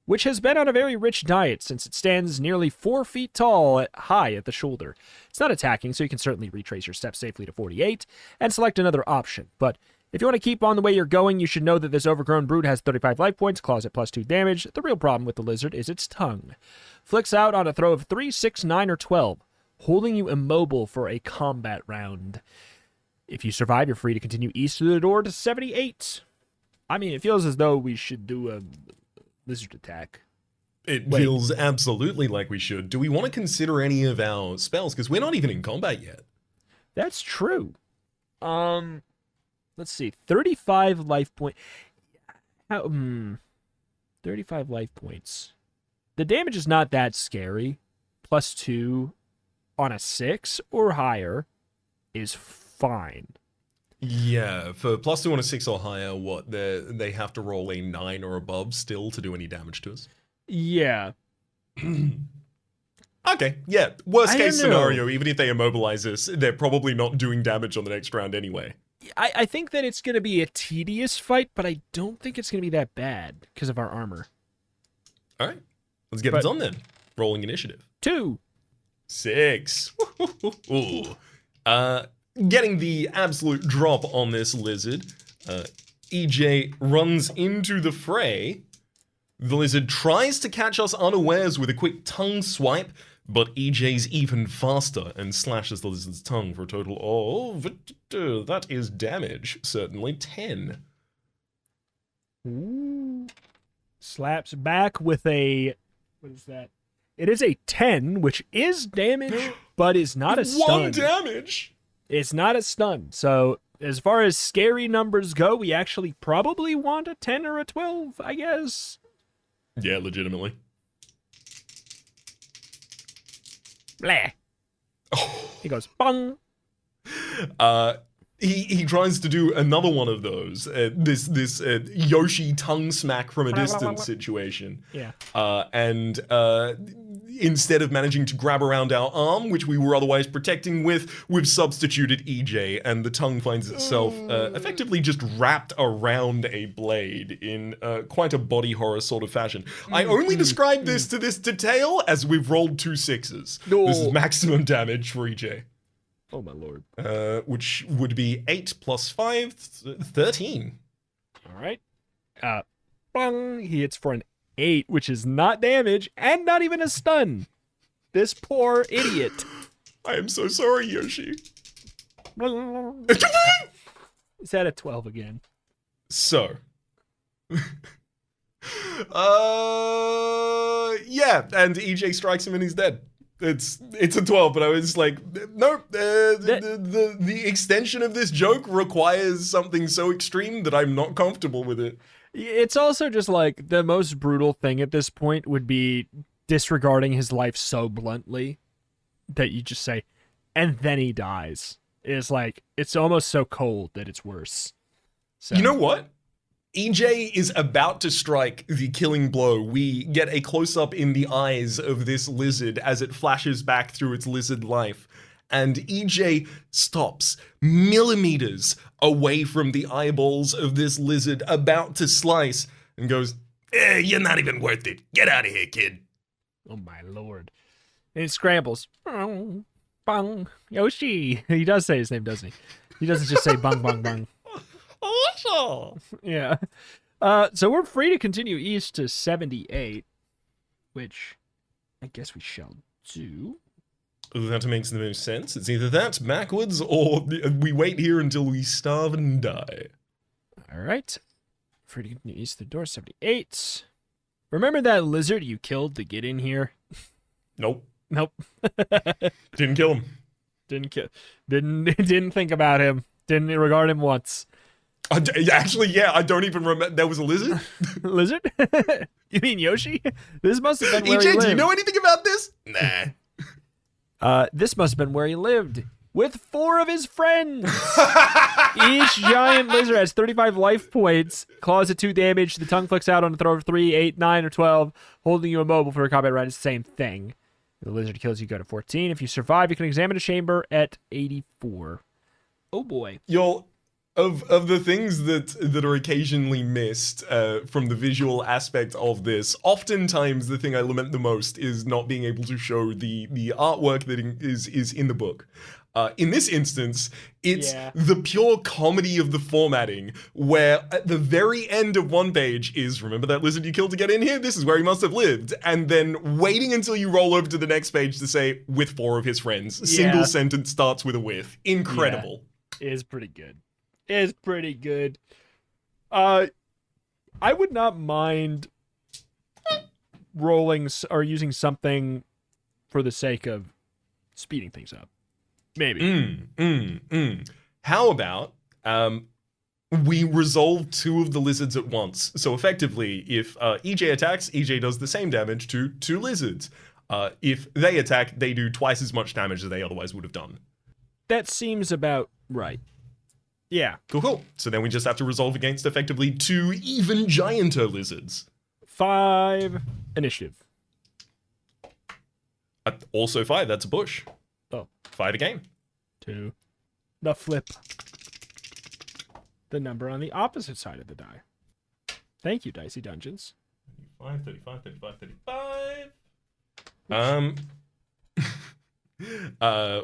which has been on a very rich diet since it stands nearly 4 feet tall, high at the shoulder. It's not attacking, so you can certainly retrace your steps safely to 48 and select another option. But if you want to keep on the way you're going, you should know that this overgrown brute has 35 life points, claws at +2 damage. The real problem with the lizard is its tongue. Flicks out on a throw of 3, 6, 9, or 12, holding you immobile for a combat round. If you survive, you're free to continue east through the door to 78. I mean, it feels as though we should do a lizard attack. It feels absolutely like we should. Do we want to consider any of our spells? Because we're not even in combat yet. That's true. Let's see. 35 life point. 35 life points. The damage is not that scary. +2 on a 6 or higher is fine. Yeah, for +2 on a 6 or higher, what, they have to roll a 9 or above still to do any damage to us? Yeah. Okay, yeah. Worst I case don't know. scenario, even if they immobilize us, they're probably not doing damage on the next round anyway. I think that it's going to be a tedious fight, but I don't think it's going to be that bad because of our armor. All right, let's get it done then. Rolling initiative. 2. 6. Ooh. Getting the absolute drop on this lizard. EJ runs into the fray. The lizard tries to catch us unawares with a quick tongue swipe, but EJ's even faster and slashes the lizard's tongue for a total of... that is damage, certainly 10. Ooh. Slaps back with a... What is that? It is a 10, which is damage, but is not a stun. 1 damage! It's not a stun. So, as far as scary numbers go, we actually probably want a 10 or a 12, I guess. Yeah, legitimately. Blah. He goes, bong. He tries to do another one of those, this Yoshi tongue smack from a distance situation. Yeah. And instead of managing to grab around our arm, which we were otherwise protecting with, we've substituted EJ, and the tongue finds itself effectively just wrapped around a blade in quite a body horror sort of fashion. I only describe this to this detail as we've rolled 2 6s. No. This is maximum damage for EJ. Oh, my lord. Which would be 8 + 5, 13. All right. Bong. He hits for an 8, which is not damage and not even a stun. This poor idiot. I am so sorry, Yoshi. Is that a 12 again? So. Yeah, and EJ strikes him and he's dead. It's a 12, but I was like, nope. The extension of this joke requires something so extreme that I'm not comfortable with it. It's also just like the most brutal thing at this point would be disregarding his life so bluntly that you just say, and then he dies. It's like, it's almost so cold that it's worse. So. You know what? EJ is about to strike the killing blow. We get a close-up in the eyes of this lizard as it flashes back through its lizard life. And EJ stops millimeters away from the eyeballs of this lizard about to slice and goes, You're not even worth it. Get out of here, kid. Oh my lord. And he scrambles. Bong, bong, Yoshi. He does say his name, doesn't he? He doesn't just say bong, bong, bong. Yeah. So we're free to continue east to 78, which I guess we shall do. that makes the most sense. It's either that backwards or we wait here until we starve and die. All right. Free to continue east to the door, 78. Remember that lizard you killed to get in here? Nope. Nope. Didn't kill him. Didn't think about him. Didn't regard him once. Actually, yeah, I don't even remember. There was a lizard? Lizard? You mean Yoshi? This must have been where he EJ, lived. do you know anything about this? Nah. This must have been where he lived. With 4 of his friends. Each giant lizard has 35 life points. Claws at 2 damage. The tongue flicks out on a throw of 3, 8, 9, or 12. Holding you immobile for a combat round is the same thing. If the lizard kills you, go to 14. If you survive, you can examine a chamber at 84. Oh boy. Of the things that are occasionally missed from the visual aspect of this, oftentimes the thing I lament the most is not being able to show the artwork that is in the book. In this instance, it's the pure comedy of the formatting, where at the very end of one page is, remember that lizard you killed to get in here? This is where he must have lived. And then waiting until you roll over to the next page to say, with 4 of his friends. Single sentence starts with a with. Incredible. is pretty good. Is pretty good. I would not mind rolling or using something for the sake of speeding things up. Maybe. How about we resolve two of the lizards at once? So effectively, if EJ attacks, EJ does the same damage to two lizards. If they attack, they do twice as much damage as they otherwise would have done. That seems about right. Yeah. Cool. So then we just have to resolve against effectively two even gianter lizards. 5 initiative. Also 5, that's a push. Oh. 5 again. 2. The flip. The number on the opposite side of the die. Thank you, Dicey Dungeons. 35.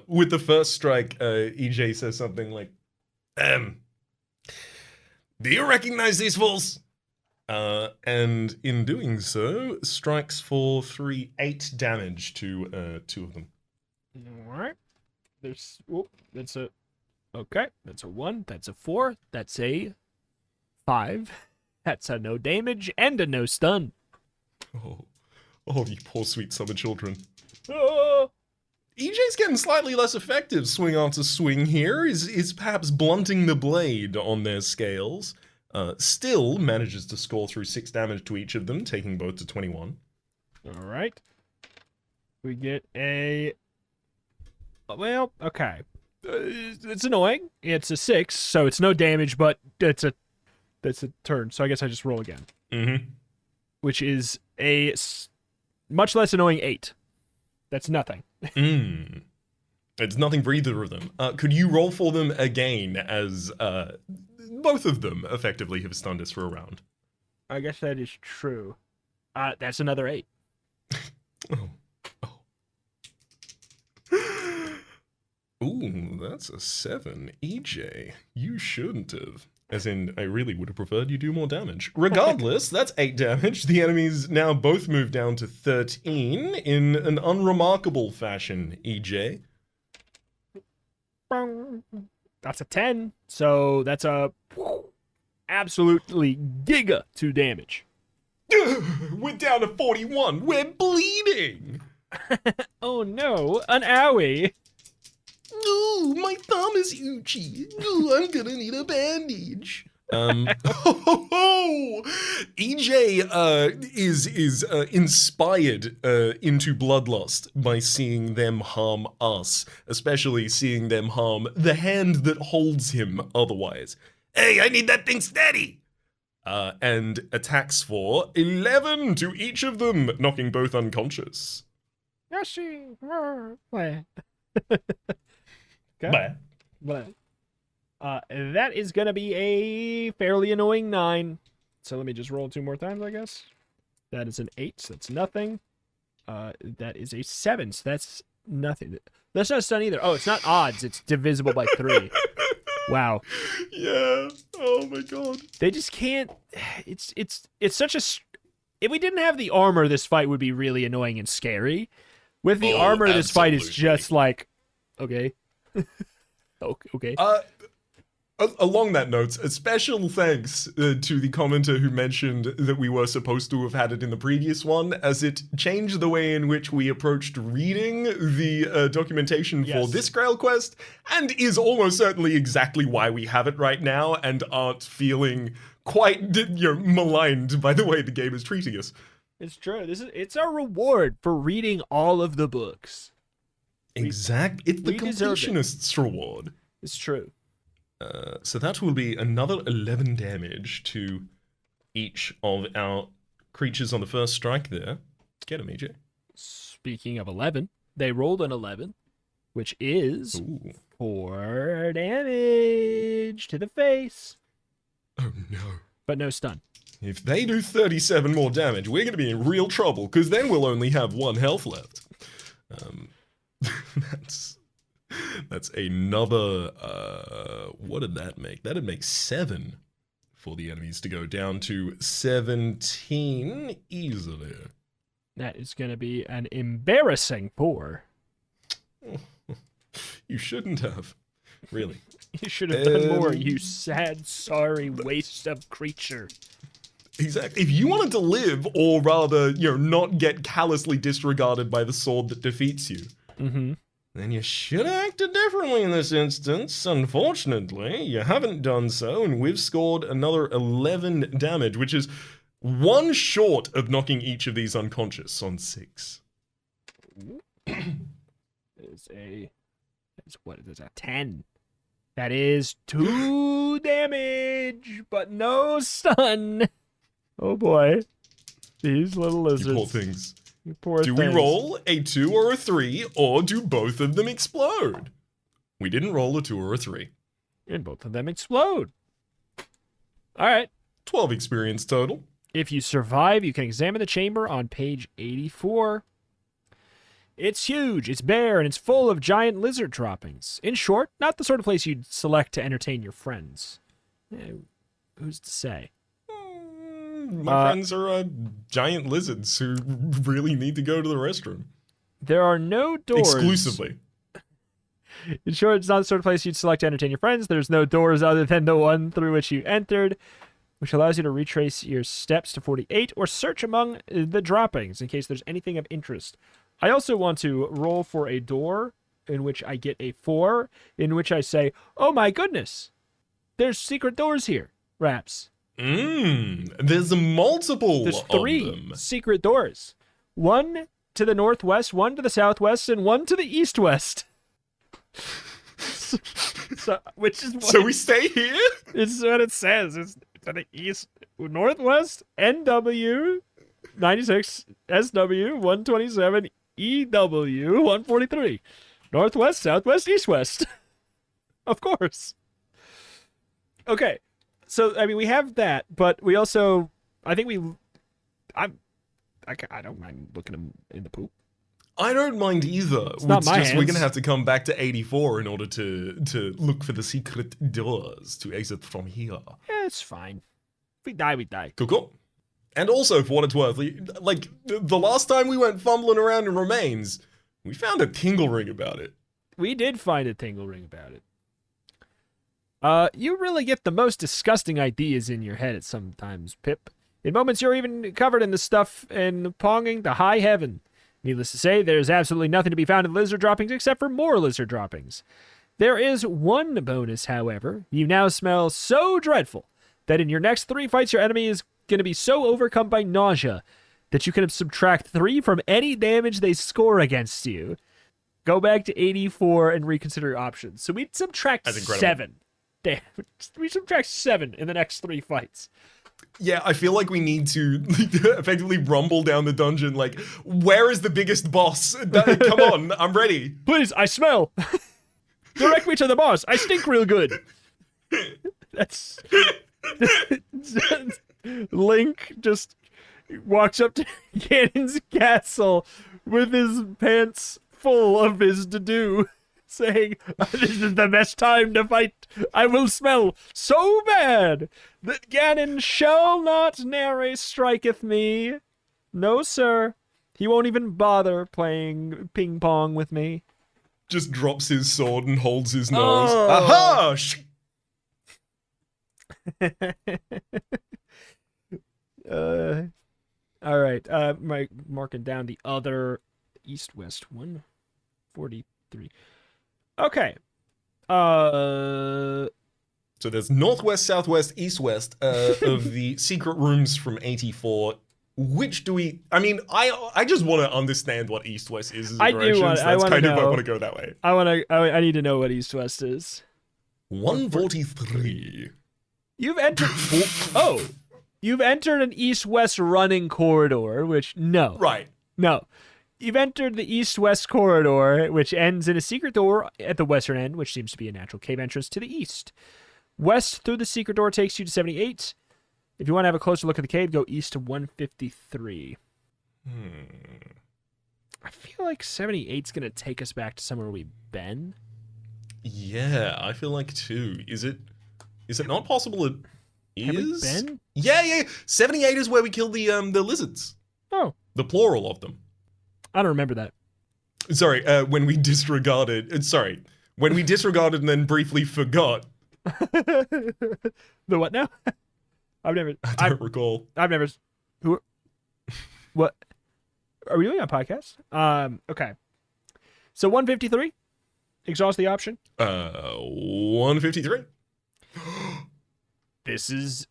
With the first strike, EJ says something like, do you recognize these fools? And in doing so, strikes for 8 damage to 2 of them. Alright. That's a... Okay, that's a 1, that's a 4, that's a 5. That's a no damage and a no stun. Oh, you poor sweet summer children. Oh! EJ's getting slightly less effective swing after swing here, is perhaps blunting the blade on their scales. Still manages to score through 6 damage to each of them, taking both to 21. Alright. We get a... Well, okay. It's annoying. It's a 6, so it's no damage, but that's a turn, so I guess I just roll again. Mm-hmm. Which is a much less annoying 8. That's nothing. It's nothing for either of them. Could you roll for them again, as both of them effectively have stunned us for a round? I guess that is true. That's another 8. Oh. Ooh, that's a 7. EJ, you shouldn't have. As in, I really would have preferred you do more damage. Regardless, that's 8 damage. The enemies now both move down to 13 in an unremarkable fashion, EJ. That's a 10. So that's a absolutely giga 2 damage. We're down to 41. We're bleeding. Oh no, an owie. Ooh, my thumb is itchy. Ooh, I'm gonna need a bandage. EJ is inspired into bloodlust by seeing them harm us, especially seeing them harm the hand that holds him otherwise. Hey, I need that thing steady! And attacks for 11 to each of them, knocking both unconscious. Yoshi. Okay. But that is going to be a fairly annoying 9. So let me just roll 2 more times, I guess. That is an 8, so that's nothing. That is a 7, so that's nothing. That's not a stun either. Oh, it's not odds. It's divisible by 3. Wow. Yeah. Oh my god. They just can't... It's such a... If we didn't have the armor, this fight would be really annoying and scary. With the armor, this fight is just like... Okay. Okay. Along that note, a special thanks to the commenter who mentioned that we were supposed to have had it in the previous one, as it changed the way in which we approached reading the documentation for this GrailQuest, and is almost certainly exactly why we have it right now and aren't feeling quite maligned by the way the game is treating us. It's true. It's our reward for reading all of the books. It's the completionist's reward. It's true. So that will be another 11 damage to each of our creatures on the first strike there. Get him, EJ. Speaking of 11, they rolled an 11, which is 4 damage to the face. Oh no. But no stun. If they do 37 more damage, we're going to be in real trouble, because then we'll only have 1 health left. That's another, what did that make? That'd make 7 for the enemies to go down to 17 easily. That is going to be an embarrassing 4. You shouldn't have. Really. You should have done more, you sad, sorry waste of creature. Exactly. If you wanted to live, or rather, not get callously disregarded by the sword that defeats you, then you should have acted differently in this instance. Unfortunately, you haven't done so, and we've scored another 11 damage, which is one short of knocking each of these unconscious on 6. There's a 10. That is 2 damage, but no stun. Oh boy. These little lizards. You poor things. You poor Do things. we roll a 2 or a 3, or do both of them explode? We didn't roll a 2 or a 3. And both of them explode. Alright. 12 experience total. If you survive, you can examine the chamber on page 84. It's huge, it's bare, and it's full of giant lizard droppings. In short, not the sort of place you'd select to entertain your friends. Who's to say? My friends are giant lizards who really need to go to the restroom. There are no doors. Exclusively. In short, it's not the sort of place you'd select to entertain your friends. There's no doors other than the one through which you entered, which allows you to retrace your steps to 48 or search among the droppings in case there's anything of interest. I also want to roll for a door in which I get a 4, in which I say, oh my goodness, there's secret doors here, Raps. There's multiple There's of 3 them. secret doors. 1 to the northwest, 1 to the southwest, and 1 to the east-west. Which is what So we stay here? it's what it says. It's to the east, northwest, NW 96, SW 127, EW 143. Northwest, southwest, east-west. Of course. Okay. So, I mean, we have that, but we also, I don't mind looking them in the poop. I don't mind either. It's not my We're hands. going to have to come back to 84 in order to look for the secret doors to exit from here. Yeah, it's fine. If we die, we die. Cool. And also, for what it's worth, like, the last time we went fumbling around in remains, we found a tingle ring about it. We did find a tingle ring about it. You really get the most disgusting ideas in your head at sometimes, Pip. In moments, you're even covered in the stuff and ponging to high heaven. Needless to say, there's absolutely nothing to be found in lizard droppings except for more lizard droppings. There is one bonus, however. You now smell so dreadful that in your next 3 fights, your enemy is going to be so overcome by nausea that you can subtract 3 from any damage they score against you. Go back to 84 and reconsider your options. So we'd subtract That's incredible. 7. Damn, we subtract 7 in the next 3 fights. Yeah, I feel like we need to effectively rumble down the dungeon, like, where is the biggest boss? Come on, I'm ready. Please, I smell. Direct me to the boss. I stink real good. That's... Link just walks up to Ganon's castle with his pants full of his to-do, saying, this is the best time to fight. I will smell so bad that Ganon shall not nary striketh me. No, sir. He won't even bother playing ping-pong with me. Just drops his sword and holds his nose. Oh. Aha! All right. Marking down the other east-west 143. Okay. So there's northwest, southwest, east-west of the secret rooms from 84. Which do we... I mean, I just want to understand what east-west is as a I direction. do want- so I that's wanna kind of I know. want to go that way. I need to know what east-west is. 143. You've entered... Oh! You've entered an east-west running corridor, which... No. Right. No. You've entered the east-west corridor, which ends in a secret door at the western end, which seems to be a natural cave entrance to the east. West through the secret door takes you to 78. If you want to have a closer look at the cave, go east to 153. I feel like 78's going to take us back to somewhere we've been. Yeah, I feel like too. Is it not possible it Have we is? been? Yeah. 78 is where we killed the lizards. Oh, The plural of them. I don't remember that. Sorry, when we disregarded... Sorry. when we disregarded and then briefly forgot. The what now? I've never. I don't recall. I've never. Who? What? Are we doing a podcast? Okay. So 153. Exhaust the option. 153. This is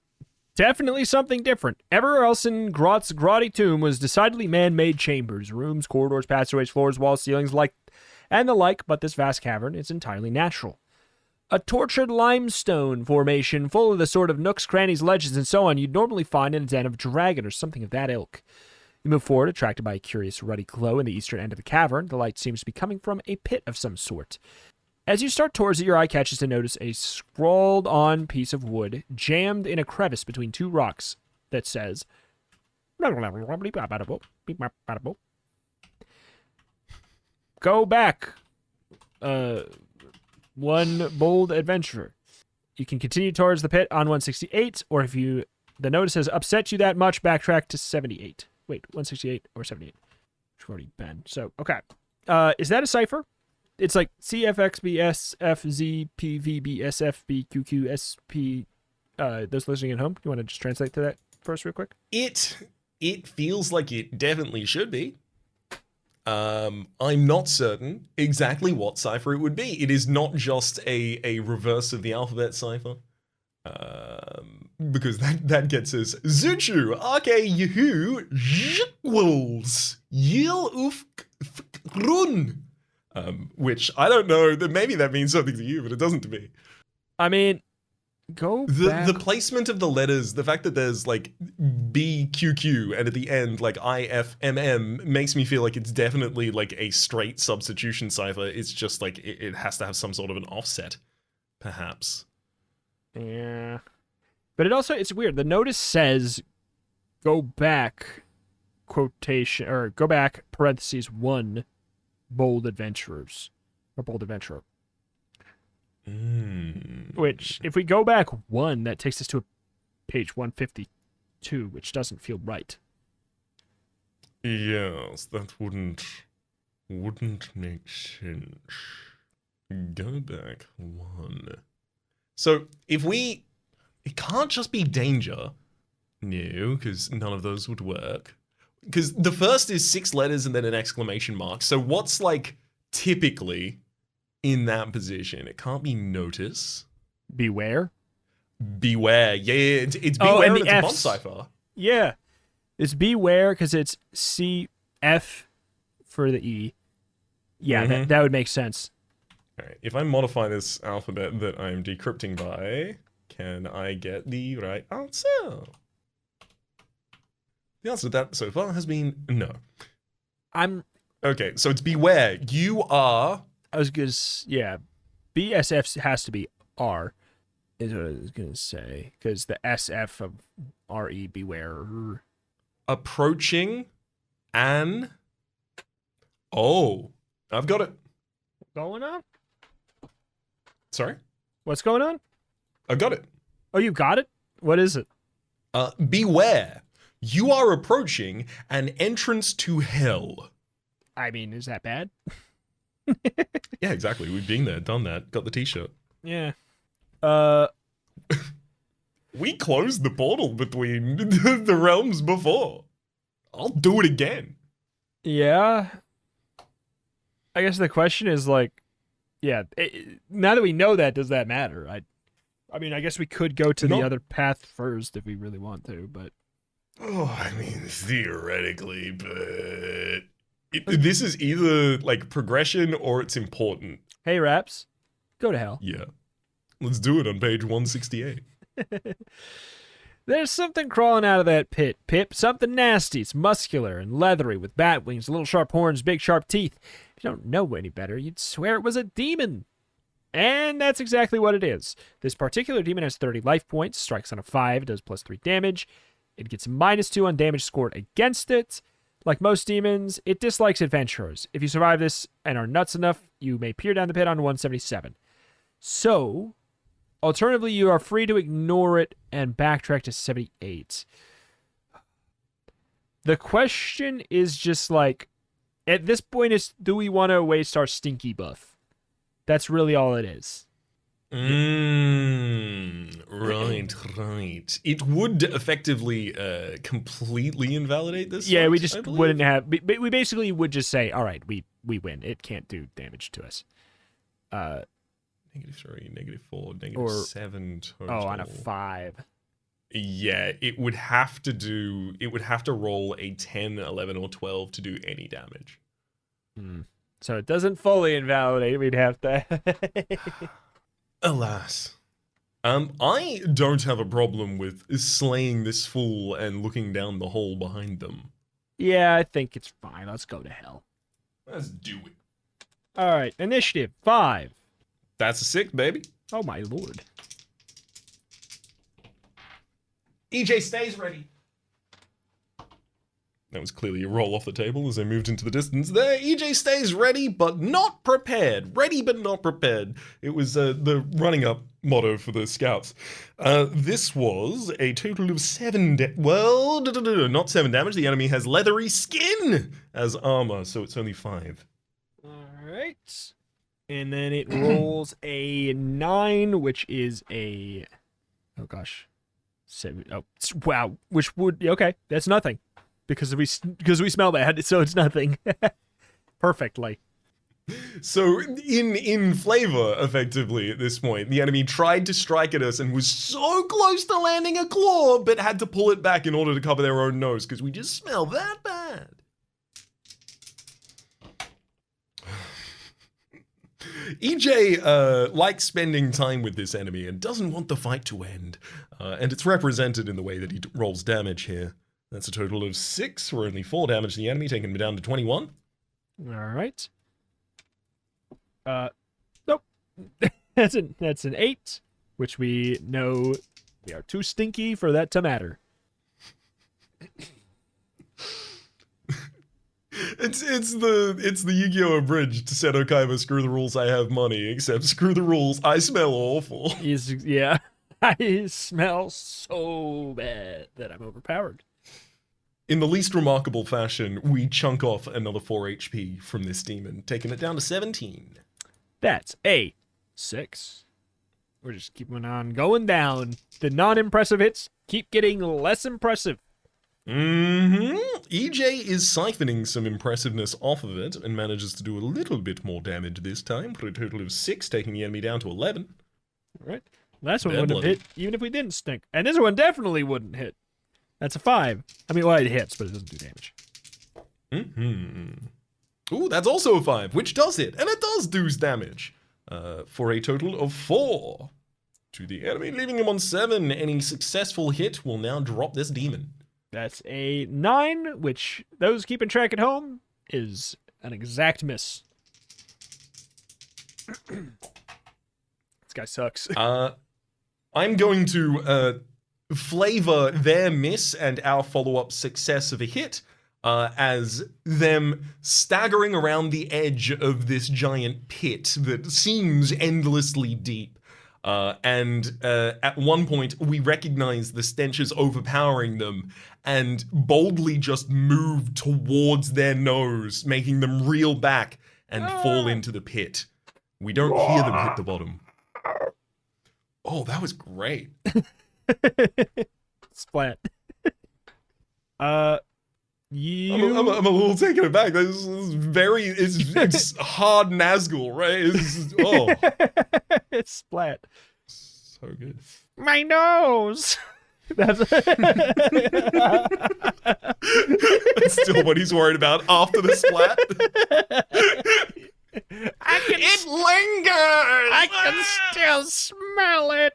definitely something different. Everywhere else in Grott's grotty tomb was decidedly man-made chambers, rooms, corridors, passageways, floors, walls, ceilings, and the like, but this vast cavern is entirely natural. A tortured limestone formation full of the sort of nooks, crannies, ledges, and so on you'd normally find in a den of dragon or something of that ilk. You move forward, attracted by a curious ruddy glow in the eastern end of the cavern. The light seems to be coming from a pit of some sort. As you start towards it, your eye catches to notice a scrawled-on piece of wood jammed in a crevice between two rocks that says, "Go back, one bold adventurer." You can continue towards the pit on 168, or if the notice has upset you that much, backtrack to 78. Wait, 168 or 78? Which already been. So, okay. Is that a cipher? It's like CFXBSFZPVBSFBQQSP. Those listening at home, you want to just translate to that for us real quick? It feels like it definitely should be. I'm not certain exactly what cipher it would be. It is not just a reverse of the alphabet cipher. Because that gets us Zuchu, Ake Yehu, Jwils, Yil Uf Run. Which I don't know, that maybe that means something to you, but it doesn't to me. I mean, go back. The placement of the letters, the fact that there's like BQQ and at the end like IFMM makes me feel like it's definitely like a straight substitution cipher. It's just like it has to have some sort of an offset, perhaps. Yeah. But it's weird. The notice says go back quotation or go back parentheses 1 bold adventurers or bold adventurer. Which if we go back 1, that takes us to page 152, which doesn't feel right. Yes, that wouldn't make sense. Go back 1. So it can't just be danger. No, because none of those would work. Because the first is 6 letters and then an exclamation mark. So what's like typically in that position? It can't be notice. Beware. Beware. Yeah, it's beware and the it's a bomb Fs. cipher. Yeah. It's beware because it's CF for the E. Yeah, that would make sense. All right, if I modify this alphabet that I'm decrypting by, can I get the right answer? The answer to that so far has been no. Okay, so it's beware. You are... I was going to... Yeah. BSF has to be R, is what I was going to say. Because the SF of RE, beware. approaching an... Oh, I've got it. Going on? Sorry? What's going on? I've got it. Oh, you got it? What is it? Beware. You are approaching an entrance to hell. I mean, is that bad? Yeah, exactly. We've been there, done that, got the t-shirt. Yeah. We closed the portal between the realms before. I'll do it again. Yeah. I guess the question is like, yeah, now that we know that, does that matter? I mean, I guess we could go to the other path first if we really want to, but... Oh, I mean, theoretically, but... this is either, like, progression or it's important. Hey, Raps, go to hell. Yeah. Let's do it on page 168. There's something crawling out of that pit, Pip. Something nasty. It's muscular and leathery with bat wings, little sharp horns, big sharp teeth. If you don't know any better, you'd swear it was a demon. And that's exactly what it is. This particular demon has 30 life points, strikes on a 5, does +3 damage. It gets -2 on damage scored against it. Like most demons, it dislikes adventurers. If you survive this and are nuts enough, you may peer down the pit on 177. So, alternatively, you are free to ignore it and backtrack to 78. The question is just like, at this point, is do we want to waste our stinky buff? That's really all it is. Right. It would effectively completely invalidate this. Yeah, we fight, just I believe. wouldn't have. We basically would just say, all right, we win. It can't do damage to us. -3, -4, Or- -7 total. Oh, on a 5. Yeah, it would have to roll a 10, 11, or 12 to do any damage. So it doesn't fully invalidate. We'd have to. Alas. I don't have a problem with slaying this fool and looking down the hole behind them. Yeah, I think it's fine. Let's go to hell. Let's do it. All right, initiative 5. That's a 6, baby. Oh my lord. EJ stays ready. That was clearly a roll off the table as I moved into the distance there. EJ stays ready, but not prepared. Ready, but not prepared. It was the running up motto for the scouts. This was a total of 7 not 7 damage. The enemy has leathery skin as armor, so it's only 5. All right. And then it rolls a 9, which is a... Oh, gosh. 7. Oh, wow. Which would... Okay, that's nothing. Because we smell bad, so it's nothing. Perfectly. So, in flavor, effectively, at this point, the enemy tried to strike at us and was so close to landing a claw, but had to pull it back in order to cover their own nose, because we just smell that bad. EJ likes spending time with this enemy and doesn't want the fight to end. And it's represented in the way that he rolls damage here. That's a total of 6 for only 4 damage to the enemy, taking him down to 21. All right. Nope. That's an 8, which we know we are too stinky for that to matter. It's the Yu-Gi-Oh! Abridged Seto Kaiba screw the rules, I have money, except screw the rules, I smell awful. Yeah. I smell so bad that I'm overpowered. In the least remarkable fashion, we chunk off another 4 HP from this demon, taking it down to 17. That's a 6. We're just keeping on going down. The non-impressive hits keep getting less impressive. EJ is siphoning some impressiveness off of it and manages to do a little bit more damage this time for a total of 6, taking the enemy down to 11. All right. Last one Bad wouldn't have bloody. hit even if we didn't stink. And this one definitely wouldn't hit. That's a 5. I mean, well, it hits, but it doesn't do damage. Ooh, that's also a 5, which does hit, and it does do damage. For a total of 4 to the enemy, leaving him on 7. Any successful hit will now drop this demon. That's a 9, which those keeping track at home is an exact miss. This guy sucks. I'm going to flavor their miss and our follow-up success of a hit as them staggering around the edge of this giant pit that seems endlessly deep. And at one point, we recognize the stench is overpowering them and boldly just move towards their nose, making them reel back and fall into the pit. We don't hear them hit the bottom. Oh, that was great. Splat. You... I'm a little taken aback. This is very, it's hard Nazgul, right? Oh, It's splat. so good. My nose. That's That's still what he's worried about after the splat. It lingers! I can still smell it.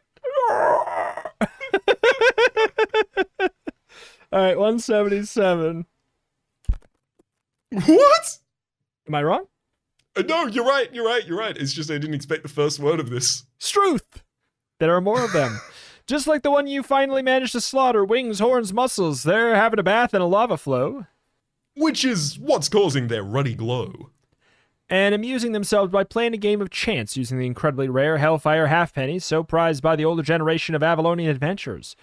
All right, 177. What? Am I wrong? No, you're right. It's just I didn't expect the first word of this. Struth. There are more of them. Just like the one you finally managed to slaughter, wings, horns, muscles, they're having a bath in a lava flow. Which is what's causing their ruddy glow. And amusing themselves by playing a game of chance using the incredibly rare Hellfire Halfpenny, so prized by the older generation of Avalonian adventurers.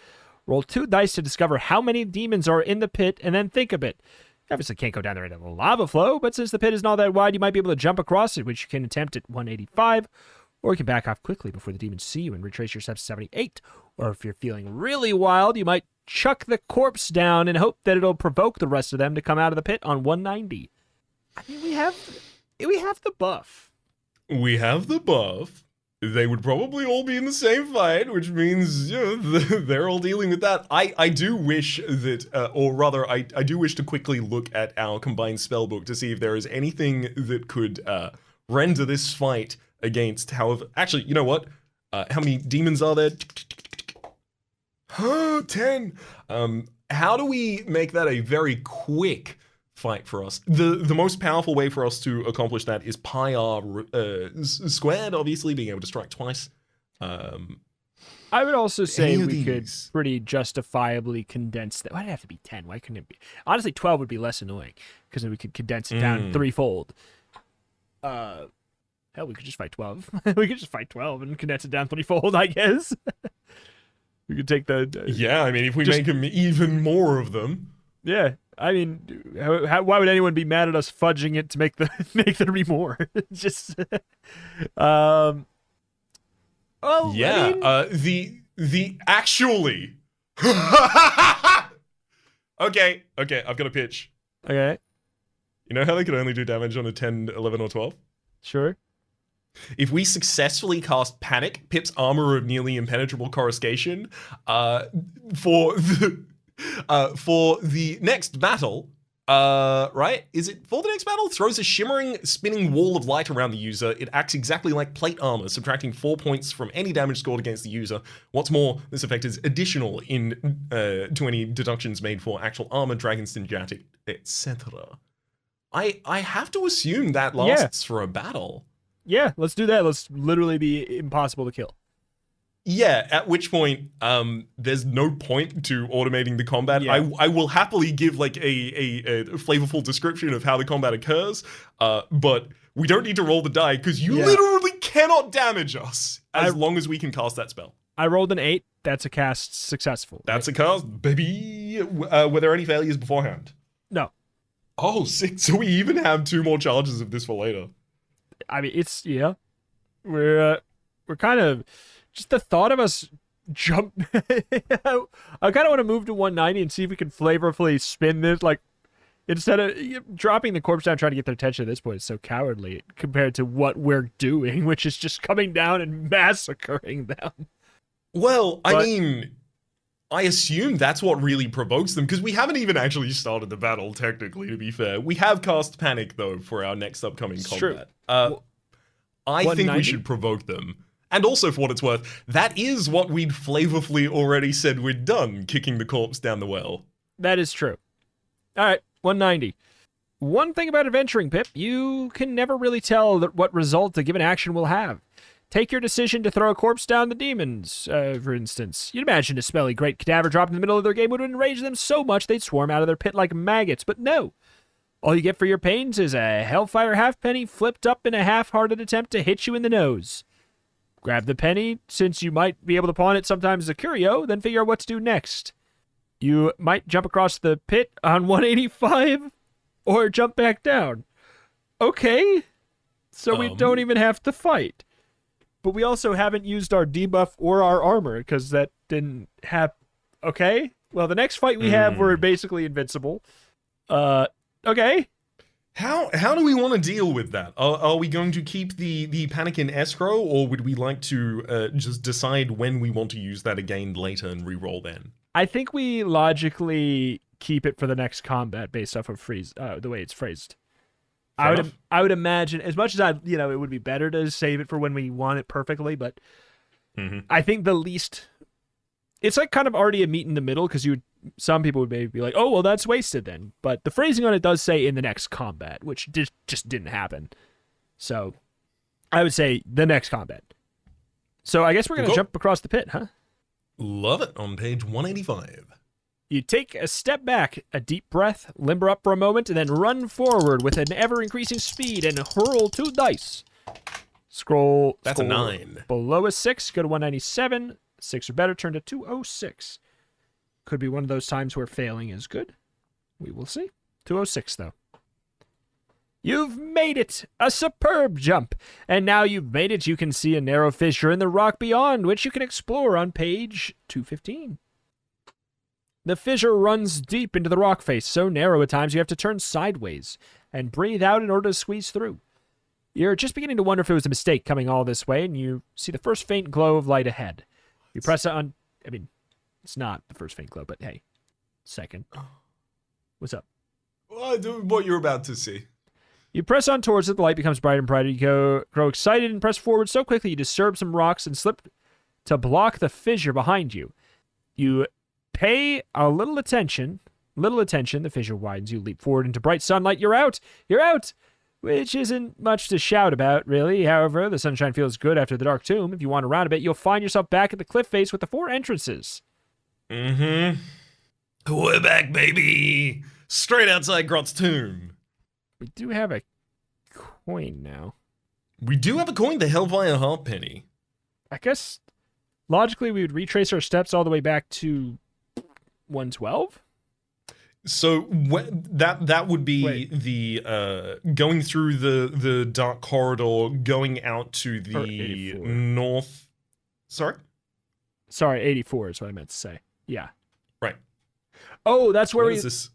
Roll 2 dice to discover how many demons are in the pit, and then think a bit. Obviously can't go down there in a lava flow, but since the pit isn't all that wide, you might be able to jump across it, which you can attempt at 185, or you can back off quickly before the demons see you and retrace your steps to 78. Or if you're feeling really wild, you might chuck the corpse down and hope that it'll provoke the rest of them to come out of the pit on 190. I mean, we have the buff. We have the buff. They would probably all be in the same fight, which means they're all dealing with that. I do wish that, or rather, I do wish to quickly look at our combined spellbook to see if there is anything that could render this fight against. However, actually, you know what? How many demons are there? 10. How do we make that a very quick fight for us? The most powerful way for us to accomplish that is pi r squared, obviously, being able to strike twice. I would also say we could pretty justifiably condense that. Why'd it have to be 10? Why couldn't it be? Honestly, 12 would be less annoying, because then we could condense it down threefold. Hell, we could just fight 12. We could just fight 12 and condense it down threefold, I guess. We could take the... yeah, I mean, if we make them even more of them. Yeah, I mean, why would anyone be mad at us fudging it to make there be more? Just, well, yeah. I mean... The actually. Okay, I've got a pitch. Okay. You know how they could only do damage on a 10, 11, or 12? Sure. If we successfully cast Panic, Pip's armor of nearly impenetrable coruscation, for the next battle, right? Is it for the next battle? Throws a shimmering, spinning wall of light around the user. It acts exactly like plate armor, subtracting 4 points from any damage scored against the user. What's more, this effect is additional to any deductions made for actual armor, dragon synergetic, etc. I have to assume that lasts for a battle. Yeah, let's do that. Let's literally be impossible to kill. Yeah, at which point, there's no point to automating the combat. Yeah. I will happily give like a flavorful description of how the combat occurs, but we don't need to roll the die because you literally cannot damage us as long as we can cast that spell. I rolled an 8. That's a cast successful. That's a cast, baby. Were there any failures beforehand? No. Oh, 6. So we even have 2 more charges of this for later. I mean, it's, yeah. We're kind of... Just the thought of us jump... I kind of want to move to 190 and see if we can flavorfully spin this. Like, instead of dropping the corpse down trying to get their attention at this point, it's so cowardly compared to what we're doing, which is just coming down and massacring them. Well, I mean... I assume that's what really provokes them, because we haven't even actually started the battle, technically, to be fair. We have cast Panic, though, for our next upcoming combat. I think we should provoke them. And also, for what it's worth, that is what we'd flavorfully already said we'd done, kicking the corpse down the well. That is true. All right, 190. One thing about adventuring, Pip, you can never really tell what result a given action will have. Take your decision to throw a corpse down the demons, for instance. You'd imagine a smelly great cadaver dropped in the middle of their game would enrage them so much they'd swarm out of their pit like maggots, but no. All you get for your pains is a Hellfire halfpenny flipped up in a half-hearted attempt to hit you in the nose. Grab the penny, since you might be able to pawn it sometimes as a curio, then figure out what to do next. You might jump across the pit on 185, or jump back down. Okay, so we don't even have to fight. But we also haven't used our debuff or our armor, because that didn't happen. Okay, well, the next fight we have, we're basically invincible. Okay. How do we want to deal with that? Are we going to keep the panic in escrow, or would we like to just decide when we want to use that again later and re-roll then? I think we logically keep it for the next combat based off of the way it's phrased. I would imagine, as much as it would be better to save it for when we want it perfectly, but I think the least, it's like kind of already a meet in the middle, because some people would maybe be like, oh, well, that's wasted then. But the phrasing on it does say in the next combat, which just didn't happen. So I would say the next combat. So I guess we're going to jump across the pit, huh? Love it. On page 185. You take a step back, a deep breath, limber up for a moment, and then run forward with an ever-increasing speed and hurl 2 dice. Scroll. That's a 9. Below a 6, go to 197. 6 or better, turn to 206. Could be one of those times where failing is good. We will see. 206, though. You've made it! A superb jump! And now you've made it, you can see a narrow fissure in the rock beyond, which you can explore on page 215. The fissure runs deep into the rock face, so narrow at times you have to turn sideways and breathe out in order to squeeze through. You're just beginning to wonder if it was a mistake coming all this way, and you see the first faint glow of light ahead. You press on... I mean, it's not the first faint glow, but hey. Second. What's up? What you're about to see. You press on towards it, the light becomes brighter and brighter. You grow excited and press forward so quickly you disturb some rocks and slip to block the fissure behind you. You pay a little attention, the fissure widens. You leap forward into bright sunlight. You're out! You're out! Which isn't much to shout about, really. However, the sunshine feels good after the dark tomb. If you wander around a bit, you'll find yourself back at the cliff face with the 4 entrances. Mm-hmm. We're back, baby! Straight outside Grot's tomb. We do have a coin now. We do have a coin, the Hellfire Halfpenny. I guess, logically, we would retrace our steps all the way back to 112? So that would be the going through the dark corridor, going out to the north. Sorry, 84 is what I meant to say. Yeah. Right. Oh, that's where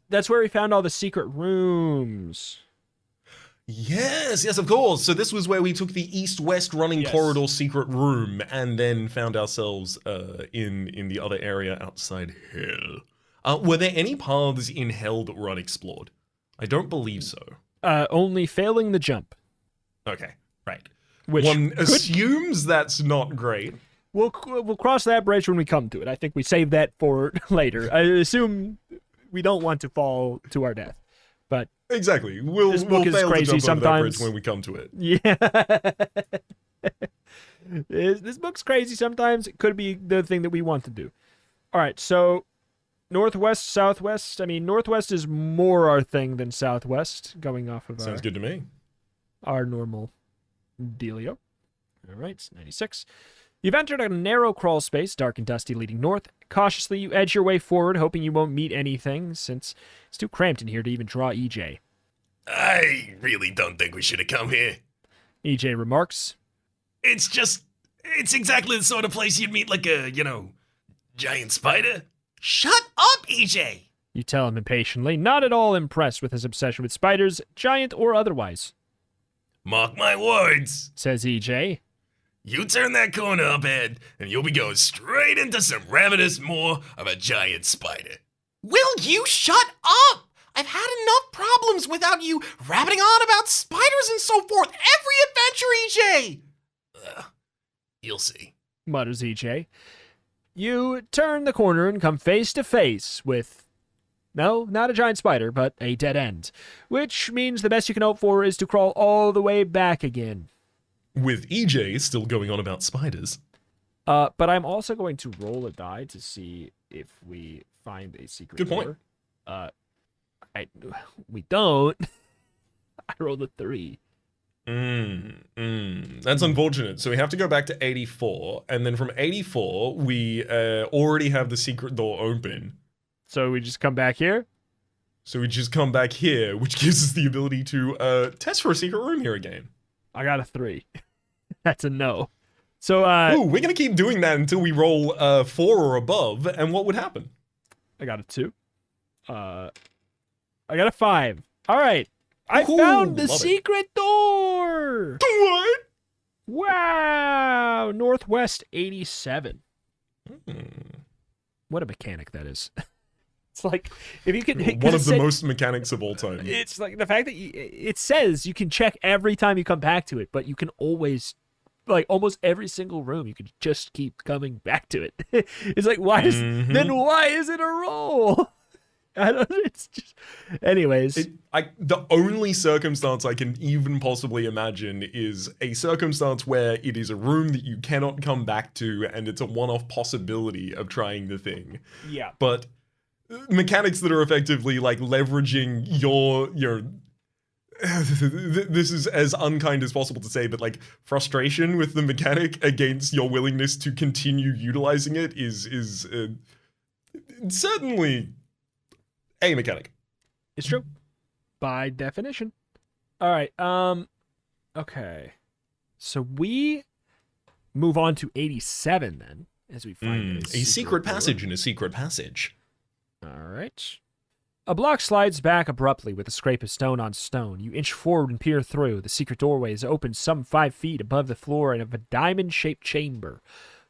That's where we found all the secret rooms. Yes, of course. So this was where we took the east-west running corridor secret room, and then found ourselves in the other area outside hell. Were there any paths in hell that were unexplored? I don't believe so. Only failing the jump. Okay, right. Which one assumes that's not great. We'll cross that bridge when we come to it. I think we save that for later. I assume we don't want to fall to our death, but exactly. We'll book is fail crazy to jump over that bridge sometimes when we come to it. Yeah. This book's crazy sometimes. It could be the thing that we want to do. All right, so northwest, southwest. I mean, northwest is more our thing than southwest, going off of Sounds good to me. Our normal dealio. All right, 96. You've entered a narrow crawl space, dark and dusty, leading north. Cautiously, you edge your way forward, hoping you won't meet anything, since it's too cramped in here to even draw EJ. I really don't think we should have come here. EJ remarks. It's exactly the sort of place you'd meet like a, giant spider. Shut up, EJ! You tell him impatiently, not at all impressed with his obsession with spiders, giant or otherwise. Mark my words, says EJ. You turn that corner up, Ed, and you'll be going straight into some ravenous maw of a giant spider. Will you shut up? I've had enough problems without you rabbiting on about spiders and so forth every adventure, EJ! You'll see, mutters EJ. You turn the corner and come face to face with, no, not a giant spider, but a dead end, which means the best you can hope for is to crawl all the way back again. With EJ still going on about spiders. But I'm also going to roll a die to see if we find a secret Good point. door. We don't. I rolled a 3. That's unfortunate. So we have to go back to 84, and then from 84, we already have the secret door open. So we just come back here? So we just come back here, which gives us the ability to test for a secret room here again. I got a 3. That's a no. So, ooh, we're going to keep doing that until we roll 4 or above, and what would happen? I got a 2. I got a 5. All right. I found the secret door! What? Wow! Northwest 87. What a mechanic that is. It's like, if you can... One of the most mechanics of all time. It's like the fact that it says you can check every time you come back to it, but you can always, like almost every single room, you can just keep coming back to it. It's like, then why is it a roll? I don't. It's just. Anyways, the only circumstance I can even possibly imagine is a circumstance where it is a room that you cannot come back to, and it's a one-off possibility of trying the thing. Yeah. But mechanics that are effectively like leveraging your this is as unkind as possible to say, but like frustration with the mechanic against your willingness to continue utilizing it is certainly a mechanic. It's true. by definition. All right. Okay. So we move on to 87 then, as we find A secret door. passage in a secret passage. All right. A block slides back abruptly with a scrape of stone on stone. You inch forward and peer through. The secret doorway is open some 5 feet above the floor of a diamond-shaped chamber,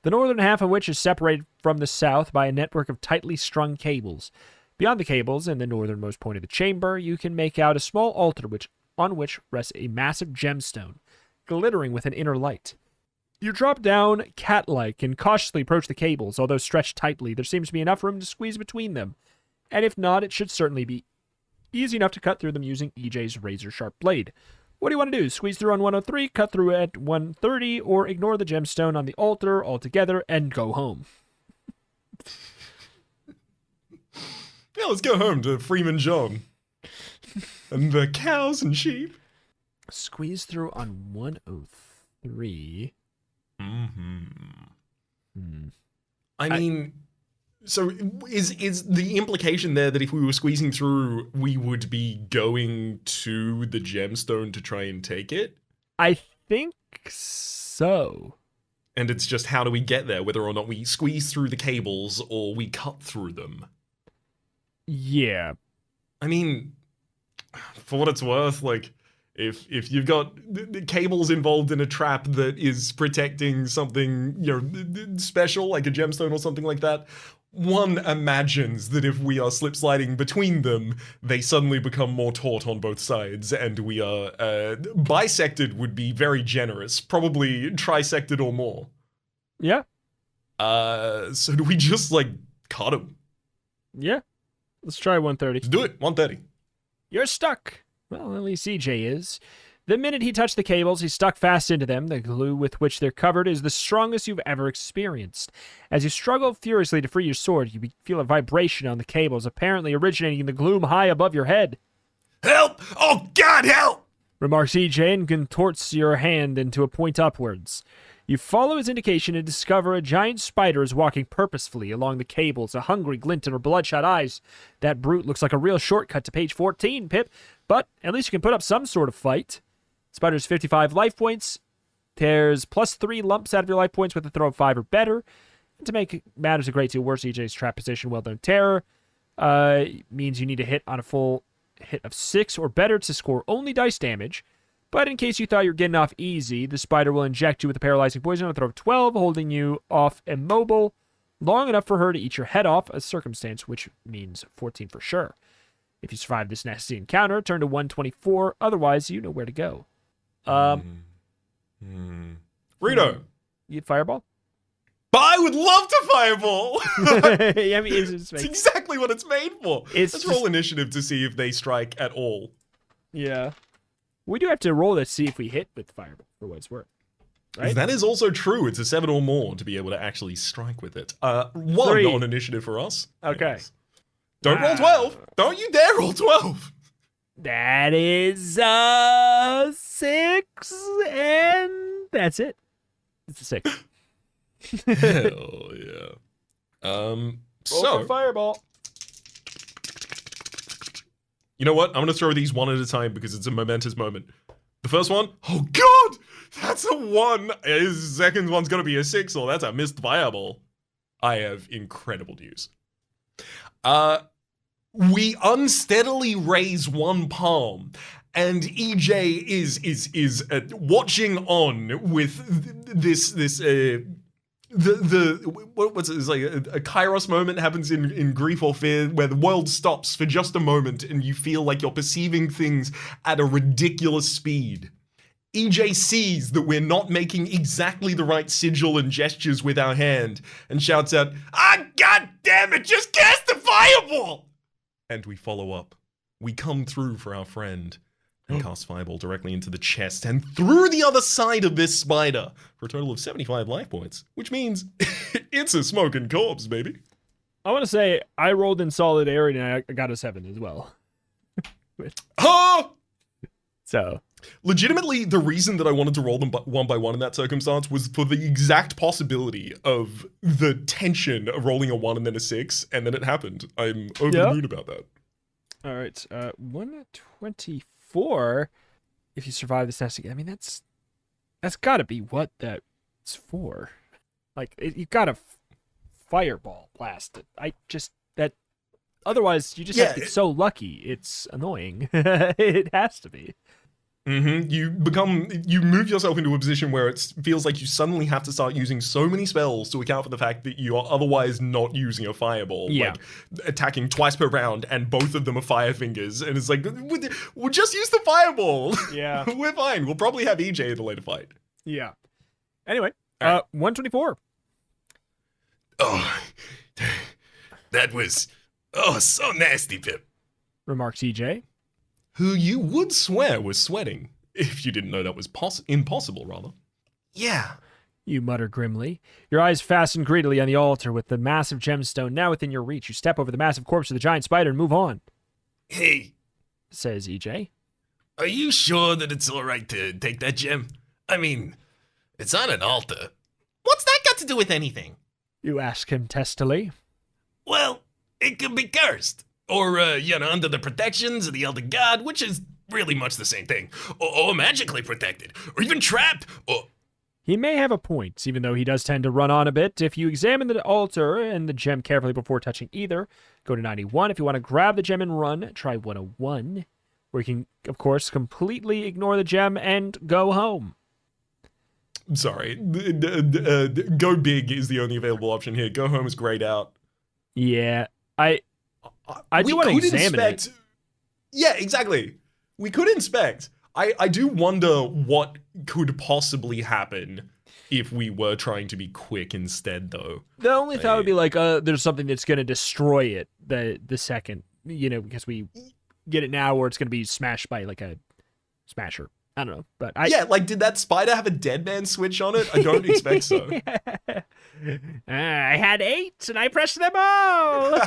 the northern half of which is separated from the south by a network of tightly strung cables. Beyond the cables, in the northernmost point of the chamber, you can make out a small altar on which rests a massive gemstone, glittering with an inner light. You drop down cat-like and cautiously approach the cables. Although stretched tightly, there seems to be enough room to squeeze between them. And if not, it should certainly be easy enough to cut through them using EJ's razor-sharp blade. What do you want to do? Squeeze through on 103, cut through at 130, or ignore the gemstone on the altar altogether and go home? Yeah, let's go home to Freeman John. And the cows and sheep. Squeeze through on 103. I mean, so is the implication there that if we were squeezing through, we would be going to the gemstone to try and take it? I think so. And it's just how do we get there, whether or not we squeeze through the cables or we cut through them? Yeah. I mean, for what it's worth, like, if you've got the cables involved in a trap that is protecting something, special, like a gemstone or something like that, one imagines that if we are slip sliding between them, they suddenly become more taut on both sides, and we are bisected would be very generous, probably trisected or more. Yeah. So do we just cut them? Yeah. Let's try 130. Let's do it. 130. You're stuck. Well, at least CJ is. The minute he touched the cables, he stuck fast into them. The glue with which they're covered is the strongest you've ever experienced. As you struggle furiously to free your sword, you feel a vibration on the cables, apparently originating in the gloom high above your head. Help! Oh, God, help! Remarks EJ and contorts your hand into a point upwards. You follow his indication and discover a giant spider is walking purposefully along the cables, a hungry glint in her bloodshot eyes. That brute looks like a real shortcut to page 14, Pip, but at least you can put up some sort of fight. Spider's 55 life points. Tears +3 lumps out of your life points with a throw of 5 or better. And to make matters a great deal worse, EJ's trap position, well done, terror, means you need to hit on a full hit of 6 or better to score only dice damage. But in case you thought you were getting off easy, the spider will inject you with a paralyzing poison on a throw of 12, holding you off immobile long enough for her to eat your head off, a circumstance which means 14 for sure. If you survive this nasty encounter, turn to 124. Otherwise, you know where to go. Rito. You'd fireball? But I would love to fireball! Yeah, I mean, It's exactly what it's made for. It's Let's just- roll initiative to see if they strike at all. yeah. We do have to roll to see if we hit with fireball, for what it's worth. Right? That is also true. It's a 7 or more to be able to actually strike with it. 1 3. on initiative for us. Okay. Yes. Don't roll 12. Don't you dare roll 12. That is 6, and that's it. It's a 6. Hell yeah. Roll So for fireball. you know what? I'm gonna throw these one at a time because it's a momentous moment. The first one, oh god, that's a 1. His second one's gonna be a 6, or that's a missed fireball. I have incredible news. We unsteadily raise one palm, and EJ is watching on with this what's it? It's like a kairos moment happens in grief or fear where the world stops for just a moment and you feel like you're perceiving things at a ridiculous speed. EJ sees that we're not making exactly the right sigil and gestures with our hand and shouts out, "Ah, god damn it, just cast the fireball!" And we follow up. We come through for our friend and cast fireball directly into the chest and through the other side of this spider for a total of 75 life points, which means it's a smoking corpse, baby. I want to say I rolled in solidarity and I got a 7 as well. Oh! So, Legitimately, the reason that I wanted to roll them one by one in that circumstance was for the exact possibility of the tension of rolling a 1 and then a 6, and then it happened. I'm over the moon about that. All right, 124. If you survive this nesting, I mean that's got to be what that's for. Like you got to fireball blast it. Otherwise you just have to be so lucky. It's annoying. It has to be. You move yourself into a position where it feels like you suddenly have to start using so many spells to account for the fact that you are otherwise not using a fireball. Yeah. Like attacking twice per round and both of them are fire fingers. And it's like, we'll just use the fireball. Yeah. We're fine. We'll probably have EJ in the later fight. Yeah. Anyway, All right. 124. Oh, that was so nasty, Pip. Remarks EJ. Who you would swear was sweating, if you didn't know that was impossible, rather. Yeah. You mutter grimly. Your eyes fasten greedily on the altar with the massive gemstone now within your reach. You step over the massive corpse of the giant spider and move on, Hey, says EJ. are you sure that it's all right to take that gem? I mean, it's on an altar. What's that got to do with anything? You ask him testily. Well, it could be cursed. Or, under the protections of the Elder God, which is really much the same thing. Or magically protected. Or even trapped. Or... He may have a point, even though he does tend to run on a bit. If you examine the altar and the gem carefully before touching either, go to 91. If you want to grab the gem and run, try 101, where you can, of course, completely ignore the gem and go home. Sorry. Go big is the only available option here. Go home is grayed out. Yeah, I do want to examine it. Yeah, exactly. We could inspect. I do wonder what could possibly happen if we were trying to be quick instead, though. The only thought would be like, there's something that's going to destroy it the second, because we get it now, or it's going to be smashed by like a smasher. I don't know, but did that spider have a dead man switch on it? I don't expect so. I had 8 and I pressed them all.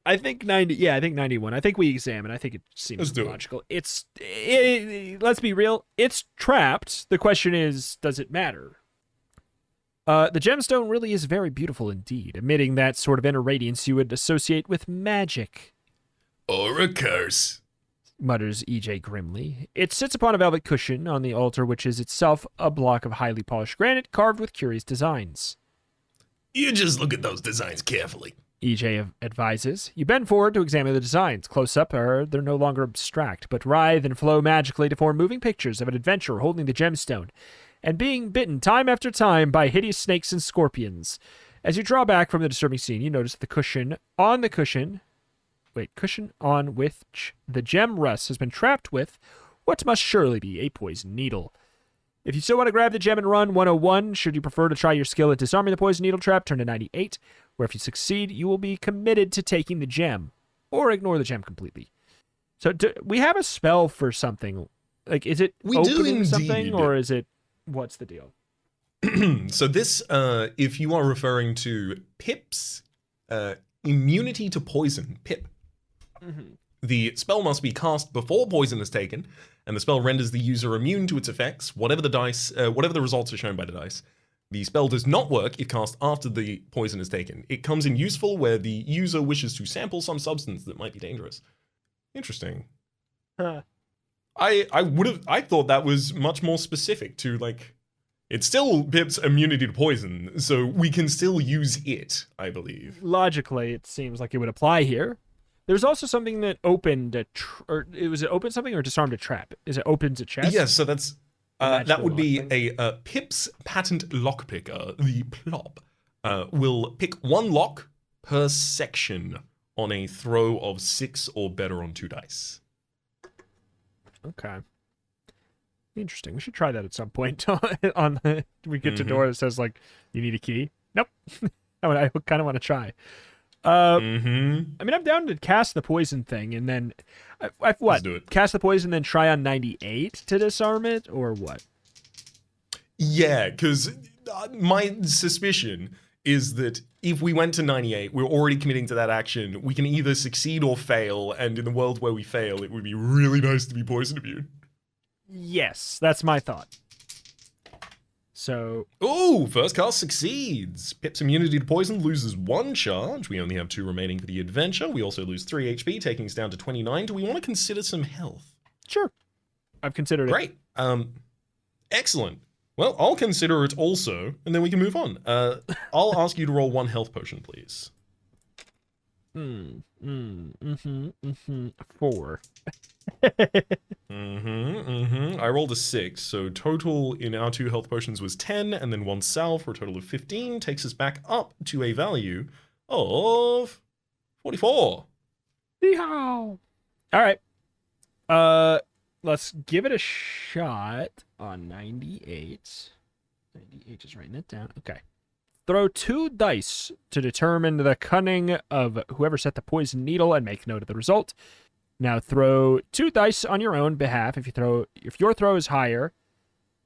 I think 90. Yeah, I think 91. I think we examine. I think it seems logical. Let's be real. It's trapped. The question is, does it matter? The gemstone really is very beautiful indeed, emitting that sort of inner radiance you would associate with magic. Or a curse, mutters EJ grimly. It sits upon a velvet cushion on the altar, which is itself a block of highly polished granite carved with curious designs. You just look at those designs carefully, EJ advises. You bend forward to examine the designs. Close up, they're no longer abstract, but writhe and flow magically to form moving pictures of an adventurer holding the gemstone and being bitten time after time by hideous snakes and scorpions. As you draw back from the disturbing scene, you notice the cushion on which the gem rests has been trapped with what must surely be a poison needle. If you still want to grab the gem and run, 101. Should you prefer to try your skill at disarming the poison needle trap, turn to 98, where if you succeed, you will be committed to taking the gem, or ignore the gem completely. So we have a spell for something. Like, is it opening something, or is it... What's the deal? So this, if you are referring to Pip's immunity to poison, Pip. Mm-hmm. The spell must be cast before poison is taken, and the spell renders the user immune to its effects, whatever the results are shown by the dice. The spell does not work if cast after the poison is taken. It comes in useful where the user wishes to sample some substance that might be dangerous. Interesting. Huh. I thought that was much more specific to, like, it's still Pip's immunity to poison, so we can still use it, I believe. Logically, it seems like it would apply here. There's also something that opened was it open something or disarmed a trap? Is it opens a chest? Yes, so that's that would be a Pip's patent lockpicker. The plop will pick one lock per section on a throw of 6 or better on 2 dice. Okay. Interesting. We should try that at some point. We get to door that says, like, you need a key. Nope. I kind of want to try. I mean, I'm down to cast the poison thing, and then... what? Let's do it. Cast the poison, then try on 98 to disarm it, or what? Yeah, because my suspicion is that if we went to 98, we're already committing to that action. We can either succeed or fail, and in the world where we fail, it would be really nice to be poison immune. Yes, that's my thought. So, Ooh, first cast succeeds. Pip's immunity to poison loses 1 charge. We only have 2 remaining for the adventure. We also lose 3 HP, taking us down to 29. Do we want to consider some health? sure. I've considered it. Great. Excellent. Well, I'll consider it also, and then we can move on. I'll ask you to roll 1 health potion, please. 4. I rolled a 6, so total in our 2 health potions was 10, and then 1 salve for a total of 15, takes us back up to a value of 44. Yeehaw! All right. Let's give it a shot on 98. 98, just writing it down. Okay. Throw 2 dice to determine the cunning of whoever set the poison needle and make note of the result. Now throw 2 dice on your own behalf. If your throw is higher,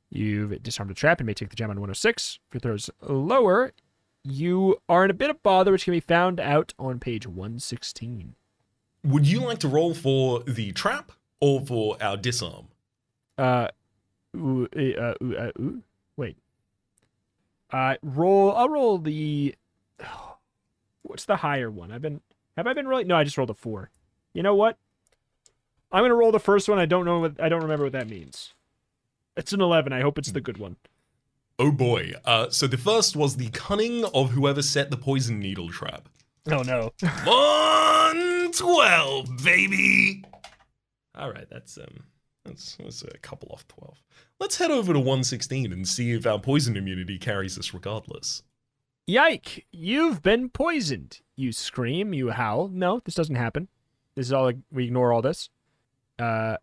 you've disarmed the trap and may take the gem on 106. If your throw is lower, you are in a bit of bother, which can be found out on page 116. Would you like to roll for the trap or for our disarm? Wait. I'll roll the. What's the higher one? Have I been rolling? No, I just rolled a 4. You know what? I'm gonna roll the first one. I don't remember what that means. It's an 11. I hope it's the good one. Oh boy. So the first was the cunning of whoever set the poison needle trap. Oh no. 112, baby. All right, that's a couple off 12. Let's head over to 116 and see if our poison immunity carries us regardless. Yike! You've been poisoned. You scream. You howl. No, this doesn't happen. This is all. We ignore all this. Let's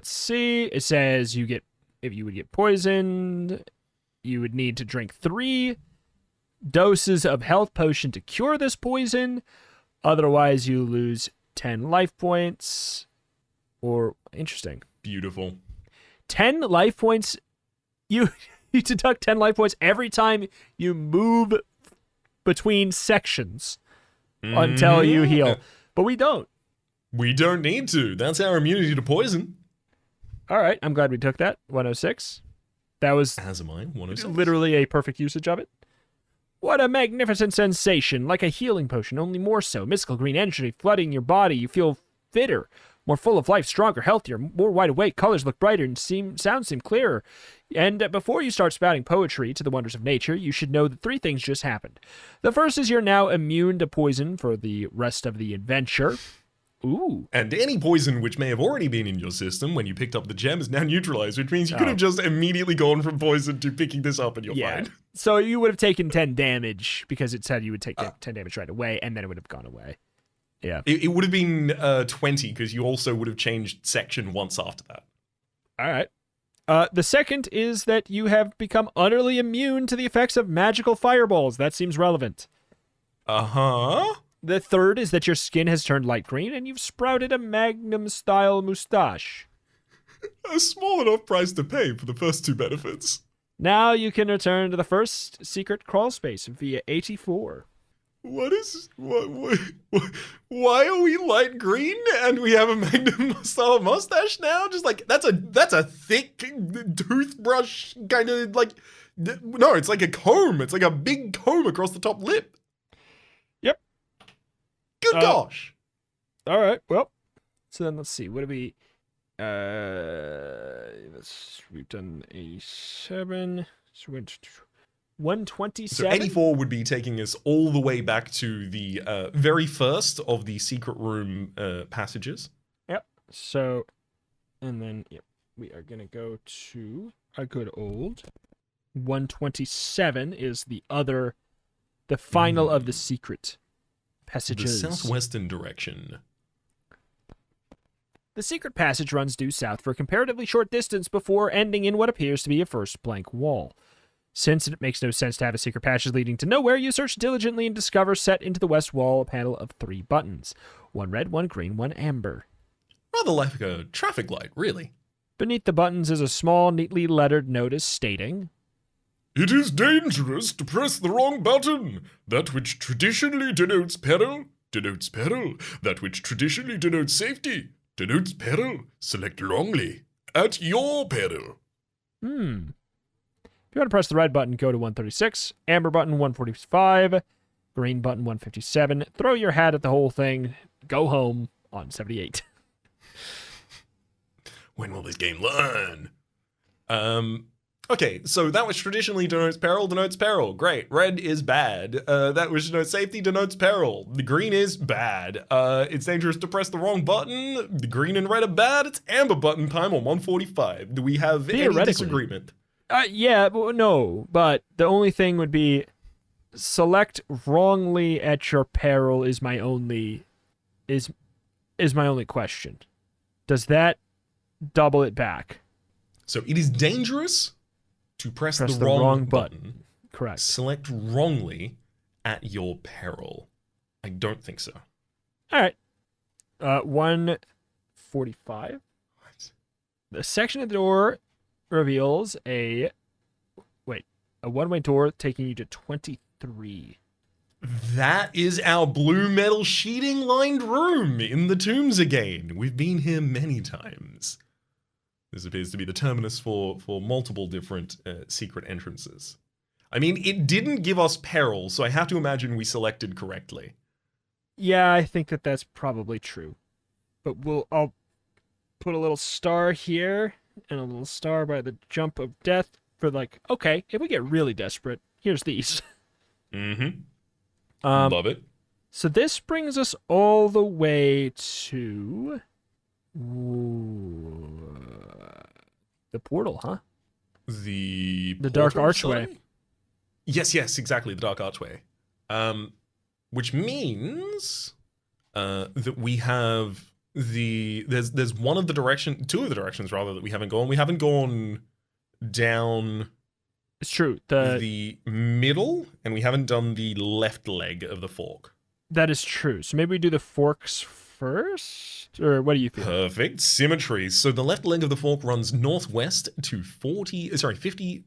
see. It says if you would get poisoned, you would need to drink 3 doses of health potion to cure this poison. Otherwise, you lose 10 life points. Or interesting. Beautiful. 10 life points. You deduct 10 life points every time you move between sections until you heal. But we don't. We don't need to. That's our immunity to poison. All right. I'm glad we took that. 106. That was As am I. 106. literally a perfect usage of it. What a magnificent sensation. Like a healing potion, only more so. Mystical green energy flooding your body. You feel fitter, more full of life, stronger, healthier, more wide awake. Colors look brighter and sounds seem clearer. And before you start spouting poetry to the wonders of nature, you should know that 3 things just happened. The first is you're now immune to poison for the rest of the adventure. Ooh. And any poison which may have already been in your system when you picked up the gem is now neutralized, which means you could have just immediately gone from poison to picking this up and you're fine. So you would have taken 10 damage because it said you would take 10 damage right away, and then it would have gone away. Yeah. It would have been 20 because you also would have changed section once after that. All right. The second is that you have become utterly immune to the effects of magical fireballs. That seems relevant. Uh-huh. The third is that your skin has turned light green and you've sprouted a Magnum-style mustache. A small enough price to pay for the first 2 benefits. Now you can return to the first secret crawl space via 84. What? Why are we light green and we have a Magnum style mustache now? Just like that's a thick toothbrush kind of like no, it's like a comb. It's like a big comb across the top lip. Yep. Good gosh. All right. Well, so then let's see. What do we? We've done 87. So 127. So 84 would be taking us all the way back to the very first of the secret room passages. Yep. So, and then we are gonna go to a good old 127 is the final of the secret passages. The southwestern direction. The secret passage runs due south for a comparatively short distance before ending in what appears to be a first blank wall. Since it makes no sense to have a secret passage leading to nowhere, you search diligently and discover set into the west wall a panel of 3 buttons. 1 red, 1 green, 1 amber. Rather like a traffic light, really. Beneath the buttons is a small, neatly lettered notice stating, It is dangerous to press the wrong button. That which traditionally denotes peril, denotes peril. That which traditionally denotes safety, denotes peril. Select wrongly. At your peril. If you want to press the red button, go to 136. Amber button, 145. Green button, 157. Throw your hat at the whole thing. Go home on 78. When will this game learn? Okay, so that which traditionally denotes peril. Great. Red is bad. That which denotes safety denotes peril. The green is bad. It's dangerous to press the wrong button. The green and red are bad. It's amber button time on 145. Do we have any Theoretically. disagreement? Yeah, but no. But the only thing would be select wrongly at your peril is my only question. Does that double it back? So it is dangerous to press the wrong wrong button. button. Correct. Select wrongly at your peril. I don't think so. All right. 145. What? The section of the door reveals a one-way door taking you to 23. That is our blue metal sheeting lined room in the tombs again. We've been here many times. This appears to be the terminus for multiple different secret entrances. I mean, it didn't give us peril, so I have to imagine we selected correctly. Yeah, I think that's probably true. But I'll put a little star here and a little star by the jump of death for okay, if we get really desperate, here's these. Mm-hmm. Love it. So this brings us all the way to the portal, huh? The Dark portal, Archway. sorry? Yes, exactly, the Dark Archway. Which means that we have there's two of the directions rather that we haven't gone. We haven't gone down It's true. the middle, and we haven't done the left leg of the fork. That is true. So maybe we do the forks first? Or what do you feel? Perfect. Symmetry. So the left leg of the fork runs northwest to 54.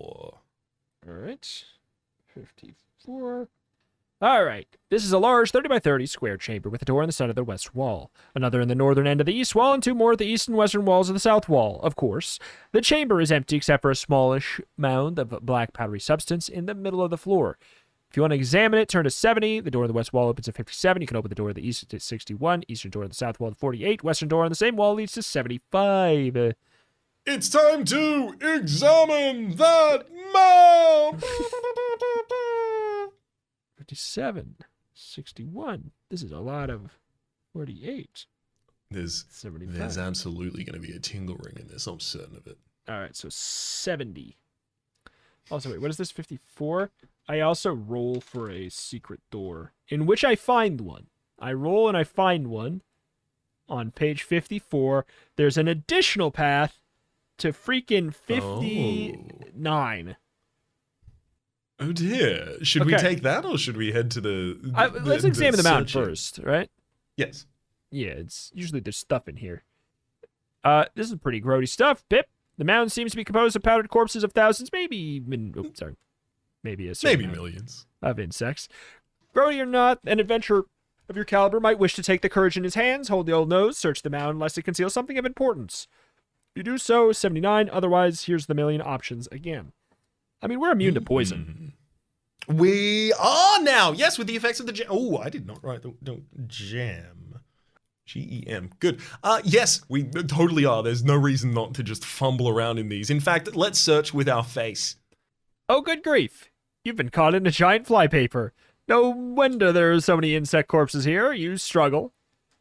All right. 54. All right. This is a large 30 by 30 square chamber with a door in the center of the west wall, another in the northern end of the east wall, and two more at the east and western walls of the south wall, of course. The chamber is empty except for a smallish mound of black powdery substance in the middle of the floor. If you want to examine it, turn to 70. The door of the west wall opens at 57. You can open the door of the east to 61. Eastern door of the south wall to 48. Western door on the same wall leads to 75. It's time to examine that mound! 57. 61. This is a lot of 48. There's 75. absolutely going to be a tingle ring in this. I'm certain of it. All right, so 70. Also, wait, what is this? 54? I also roll for a secret door, in which I find one. I roll and I find one. On page 54, there's an additional path to freaking 59. Oh dear. Should we Okay. take that, or should we head to the Let's examine the mountain searching? first, right? Yes. Yeah, it's usually there's stuff in here. This is pretty grody stuff, Pip. The mound seems to be composed of powdered corpses of thousands, maybe maybe a certain Maybe amount millions. of insects. Grody or not, an adventurer of your caliber might wish to take the courage in his hands, hold the old nose, search the mound lest it conceals something of importance. You do so, 79. Otherwise, here's the million options again. I mean, we're immune to poison. We are now. Yes, with the effects of the jam. Oh, I did not write the jam. GEM. Good. Yes, we totally are. There's no reason not to just fumble around in these. In fact, let's search with our face. Oh, good grief. You've been caught in a giant flypaper. No wonder there are so many insect corpses here. You struggle.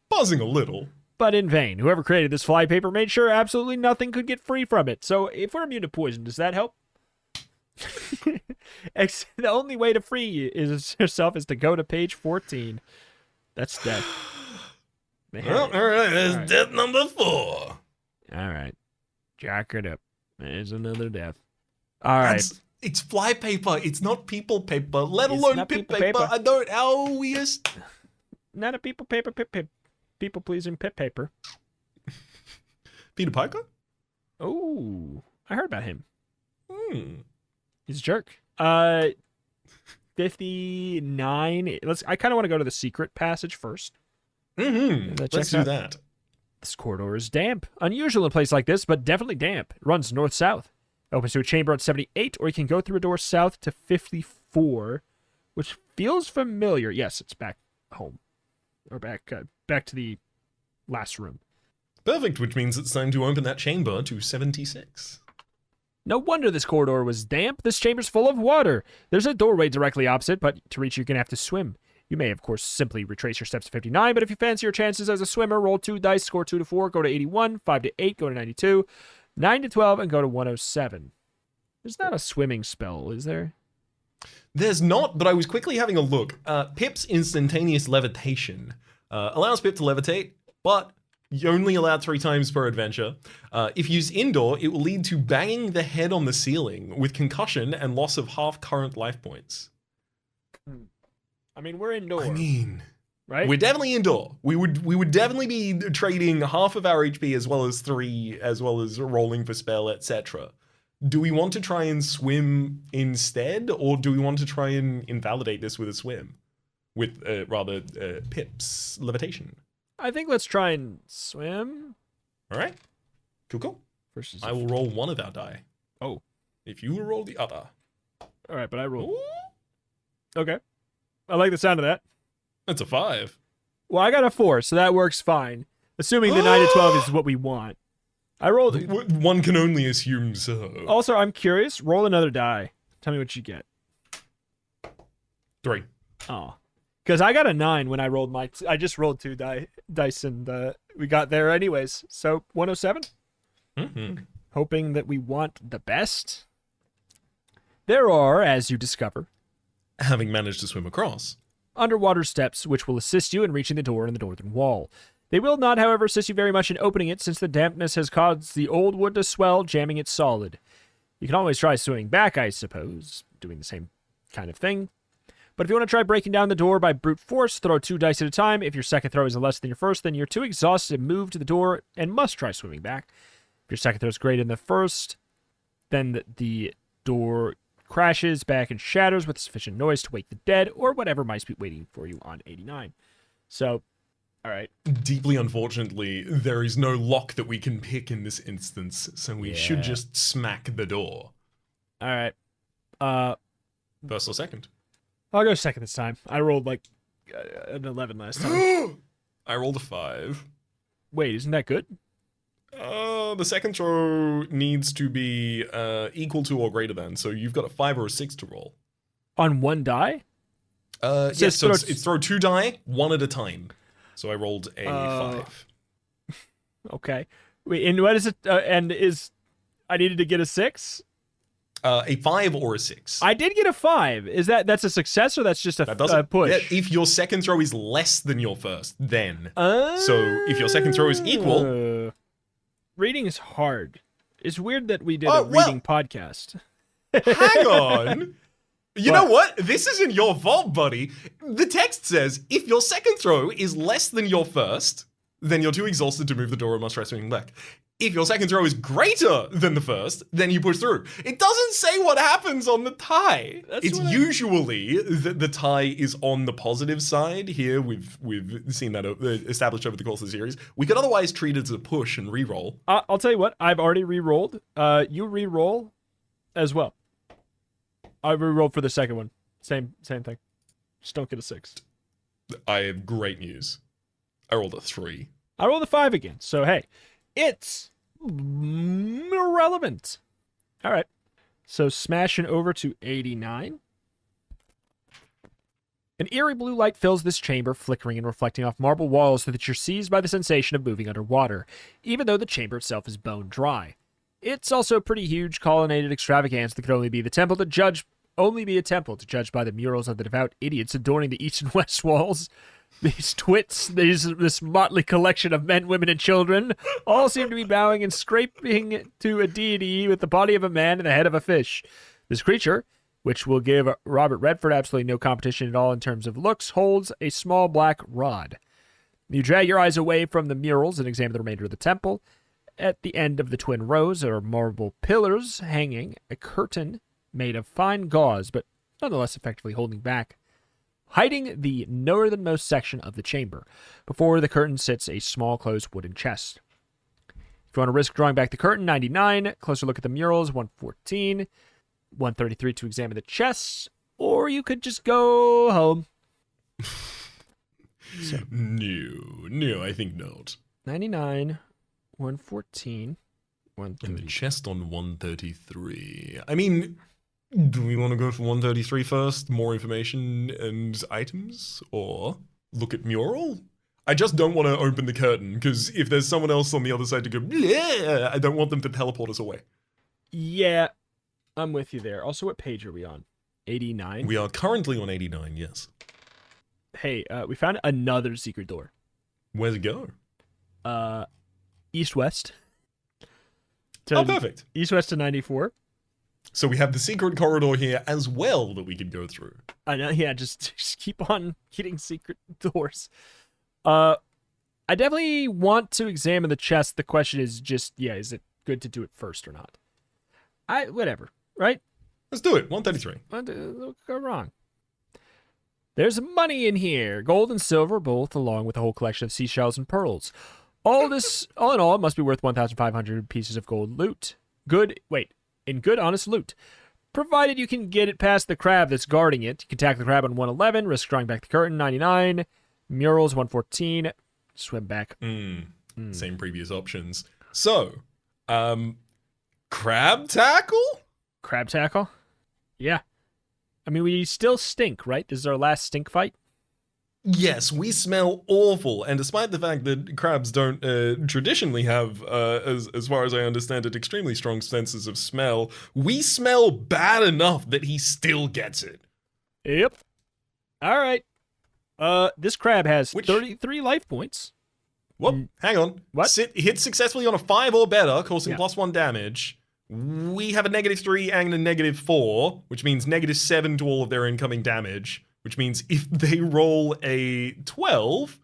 Buzzing a little. But in vain. Whoever created this flypaper made sure absolutely nothing could get free from it. So if we're immune to poison, does that help? The only way to free yourself is to go to page 14. That's death. Well, all right. That's death number 4. All right. Jack it up. There's another death. All right. It's fly paper. It's not people paper, let It's alone not pip people paper. paper. I don't. How we just. Not a people paper, pip. People pleasing pip paper. Peter Piper? Oh, I heard about him. He's a jerk. 59. I kind of want to go to the secret passage first. Mm-hmm. That Let's checks do out. that. This corridor is damp. Unusual in a place like this, but definitely damp. It runs north-south. Opens to a chamber at 78, or you can go through a door south to 54, which feels familiar. Yes, it's back home. Or back to the last room. Perfect, which means it's time to open that chamber to 76. No wonder this corridor was damp. This chamber's full of water. There's a doorway directly opposite, but to reach you're going to have to swim. You may, of course, simply retrace your steps to 59, but if you fancy your chances as a swimmer, roll 2 dice, score 2 to 4, go to 81, 5 to 8, go to 92, 9 to 12, and go to 107. There's not a swimming spell, is there? There's not, but I was quickly having a look. Pip's instantaneous levitation allows Pip to levitate, but you're only allowed 3 times per adventure. If used indoor, it will lead to banging the head on the ceiling with concussion and loss of half current life points. I mean, we're indoors. I mean, right? we're definitely indoor. We would definitely be trading half of our HP as well as 3, as well as rolling for spell, etc. Do we want to try and swim instead, or do we want to try and invalidate this with a swim? With, Pip's levitation. I think let's try and swim. All right. Cool. Versus I will roll one of our die. Oh. If you will roll the other. All right, but I rolled. Ooh, Okay. I like the sound of that. that's a 5. Well, I got a 4, so that works fine. Assuming the 9 to 12 is what we want. I rolled. One can only assume so. Also, I'm curious. Roll another die. Tell me what you get. 3. Oh. Because I got a 9 when I rolled my... I just rolled 2 dice and we got there anyways. So, 107? Mm-hmm. Hoping that we want the best. There are, as you discover, Having managed to swim across. underwater steps which will assist you in reaching the door in the northern wall. They will not, however, assist you very much in opening it since the dampness has caused the old wood to swell, jamming it solid. You can always try swimming back, I suppose, doing the same kind of thing. But if you want to try breaking down the door by brute force, throw 2 dice at a time. If your second throw is less than your first, then you're too exhausted to move to the door and must try swimming back. If your second throw is greater than the first, then the door crashes back and shatters with sufficient noise to wake the dead, or whatever might be waiting for you on 89. So, all right. Deeply unfortunately, there is no lock that we can pick in this instance, so we should just smack the door. All right. First or second? I'll go second this time. I rolled like an 11 last time. I rolled a 5. Wait, isn't that good? The second throw needs to be equal to or greater than, so you've got a 5 or a 6 to roll. On 1 die? Yes, so it's throw 2 die, 1 at a time. So I rolled a 5. Okay. Wait, and what is it? I needed to get a 6? A 5 or a 6. I did get a 5. That's a success, or that's just a push? Yeah, if your second throw is less than your first, then. So if your second throw is equal. Reading is hard. It's weird that we did a reading podcast. Hang on. You know what? This isn't your fault, buddy. The text says, if your second throw is less than your first, then you're too exhausted to move the door and must try swinging back. If your second throw is greater than the first, then you push through. It doesn't say what happens on the tie. It's usually the tie is on the positive side. Here, we've seen that established over the course of the series. We could otherwise treat it as a push and re-roll. I'll tell you what. I've already re-rolled. You re-roll as well. I re-rolled for the second one. Same thing. Just don't get a 6. I have great news. I rolled a 3. I rolled a 5 again. So, hey, it's irrelevant. All right. So, smashing over to 89. An eerie blue light fills this chamber, flickering and reflecting off marble walls so that you're seized by the sensation of moving underwater, even though the chamber itself is bone dry. It's also a pretty huge colonnaded extravaganza that could only be a temple to judge by the murals of the devout idiots adorning the east and west walls. These twits, this motley collection of men, women, and children all seem to be bowing and scraping to a deity with the body of a man and the head of a fish. This creature, which will give Robert Redford absolutely no competition at all in terms of looks, holds a small black rod. You drag your eyes away from the murals and examine the remainder of the temple. At the end of the twin rows are marble pillars hanging a curtain made of fine gauze, but nonetheless effectively hiding the northernmost section of the chamber. Before the curtain sits a small closed wooden chest. You If you want to risk drawing back the curtain, 99. Closer look at the murals, 114. 133 to examine the chests. Or you could just go home. No, I think not. 99, 114, And the 130. chest on 133. I mean, do we want to go for 133 first? More information and items? Or look at mural? I just don't want to open the curtain, because if there's someone else on the other side to go, bleh, I don't want them to teleport us away. Yeah, I'm with you there. Also, what page are we on? 89? We are currently on 89, yes. Hey, we found another secret door. Where's it go? East-west. Oh, perfect. East-west to 94. So we have the secret corridor here as well that we can go through. I know, yeah, just keep on getting secret doors. I definitely want to examine the chest. The question is just, yeah, is it good to do it first or not? Whatever, right? Let's do it. 133. What could go wrong? There's money in here. Gold and silver, both, along with a whole collection of seashells and pearls. All in all, it must be worth 1,500 pieces of gold loot. In good, honest loot. Provided you can get it past the crab that's guarding it. You can attack the crab on 111, risk drawing back the curtain, 99. Murals, 114. Swim back. Same previous options. So, crab tackle? Crab tackle? Yeah. I mean, we still stink, right? This is our last stink fight. Yes, we smell awful, and despite the fact that crabs don't traditionally have, as far as I understand it, extremely strong senses of smell, we smell bad enough that he still gets it. Yep. All right. This crab has 33 life points. Whoop, hang on. What? Hit successfully on a 5 or better, causing Yeah. +1 damage. We have a -3 and a -4, which means -7 to all of their incoming damage, which means if they roll a 12,